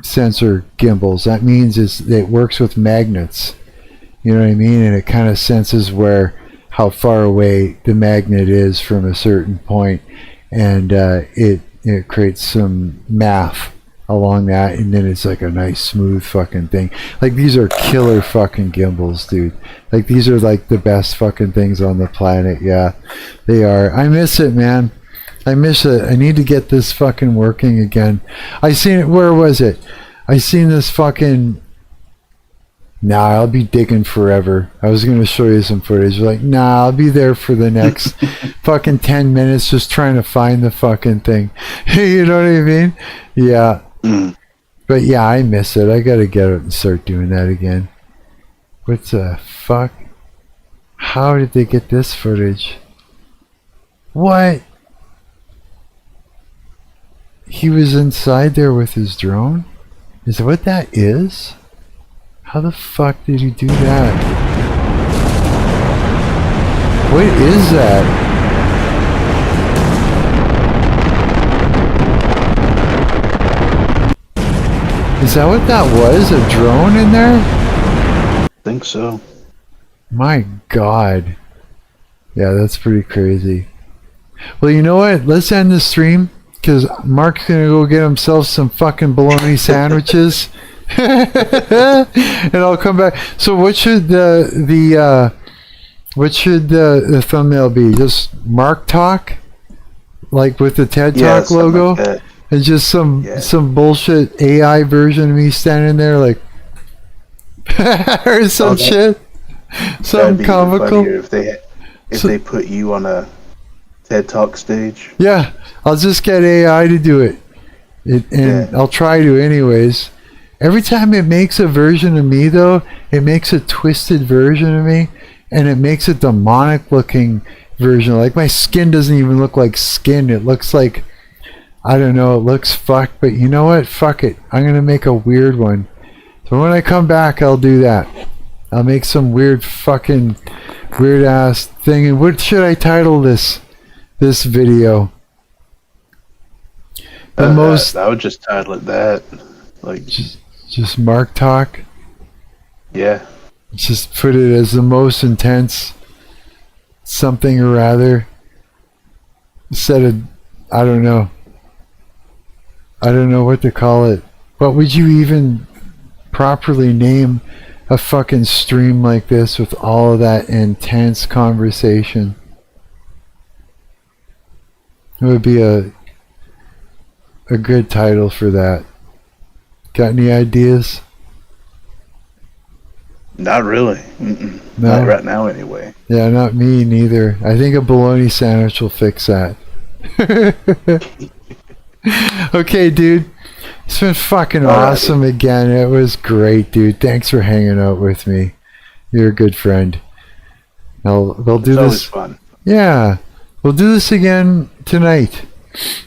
sensor gimbals. That means it works with magnets. You know what I mean? And it kind of senses how far away the magnet is from a certain point, and it creates some math along that, and then it's like a nice smooth fucking thing. Like these are killer fucking gimbals, dude. Like these are like the best fucking things on the planet. Yeah, they are. I miss it, man. I miss it. I need to get this fucking working again. I seen it. Where was it? I seen this fucking... Nah, I'll be digging forever. I was going to show you some footage. Like, nah, I'll be there for the next fucking 10 minutes just trying to find the fucking thing. You know what I mean? Yeah. But yeah, I miss it. I got to get it and start doing that again. What the fuck? How did they get this footage? What? He was inside there with his drone? Is that what that is? How the fuck did he do that? What is that? Is that what that was? A drone in there? I think so. My God. Yeah, that's pretty crazy. Well, you know what? Let's end the stream, because Marc's gonna go get himself some fucking bologna sandwiches. And I'll come back. So what should the thumbnail be? Just Marc talk, like with the TED Talk logo, like and just some bullshit AI version of me standing there like or some shit, some comical. If they put you on a TED Talk stage. Yeah, I'll just get AI to do it, I'll try to anyways. Every time it makes a version of me, though, it makes a twisted version of me, and it makes a demonic looking version. Like my skin doesn't even look like skin. It looks like, I don't know, it looks fucked, but you know what? Fuck it. I'm going to make a weird one. So when I come back, I'll do that. I'll make some weird fucking weird ass thing. And what should I title this video? I would just title it that. Like just Marc talk. Yeah. Just put it as the most intense something or rather. Instead of, I don't know what to call it. What would you even properly name a fucking stream like this with all of that intense conversation. It would be a good title for that. Got any ideas? Not really. No? Not right now, anyway. Yeah, not me neither. I think a bologna sandwich will fix that. Okay, dude. It's been fucking awesome again. It was great, dude. Thanks for hanging out with me. You're a good friend. We'll do It's always this. fun. Yeah, we'll do this again tonight.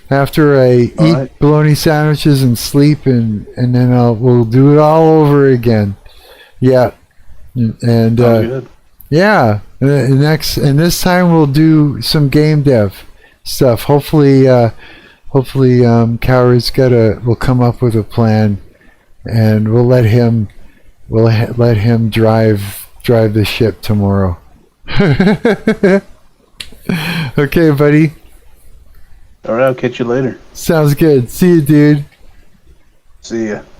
After I eat bologna sandwiches and sleep, and then we'll do it all over again. Yeah, and yeah, and this time we'll do some game dev stuff. Hopefully, Coward's will come up with a plan, and we'll let him drive the ship tomorrow. Okay, buddy. All right, I'll catch you later. Sounds good. See you, dude. See ya.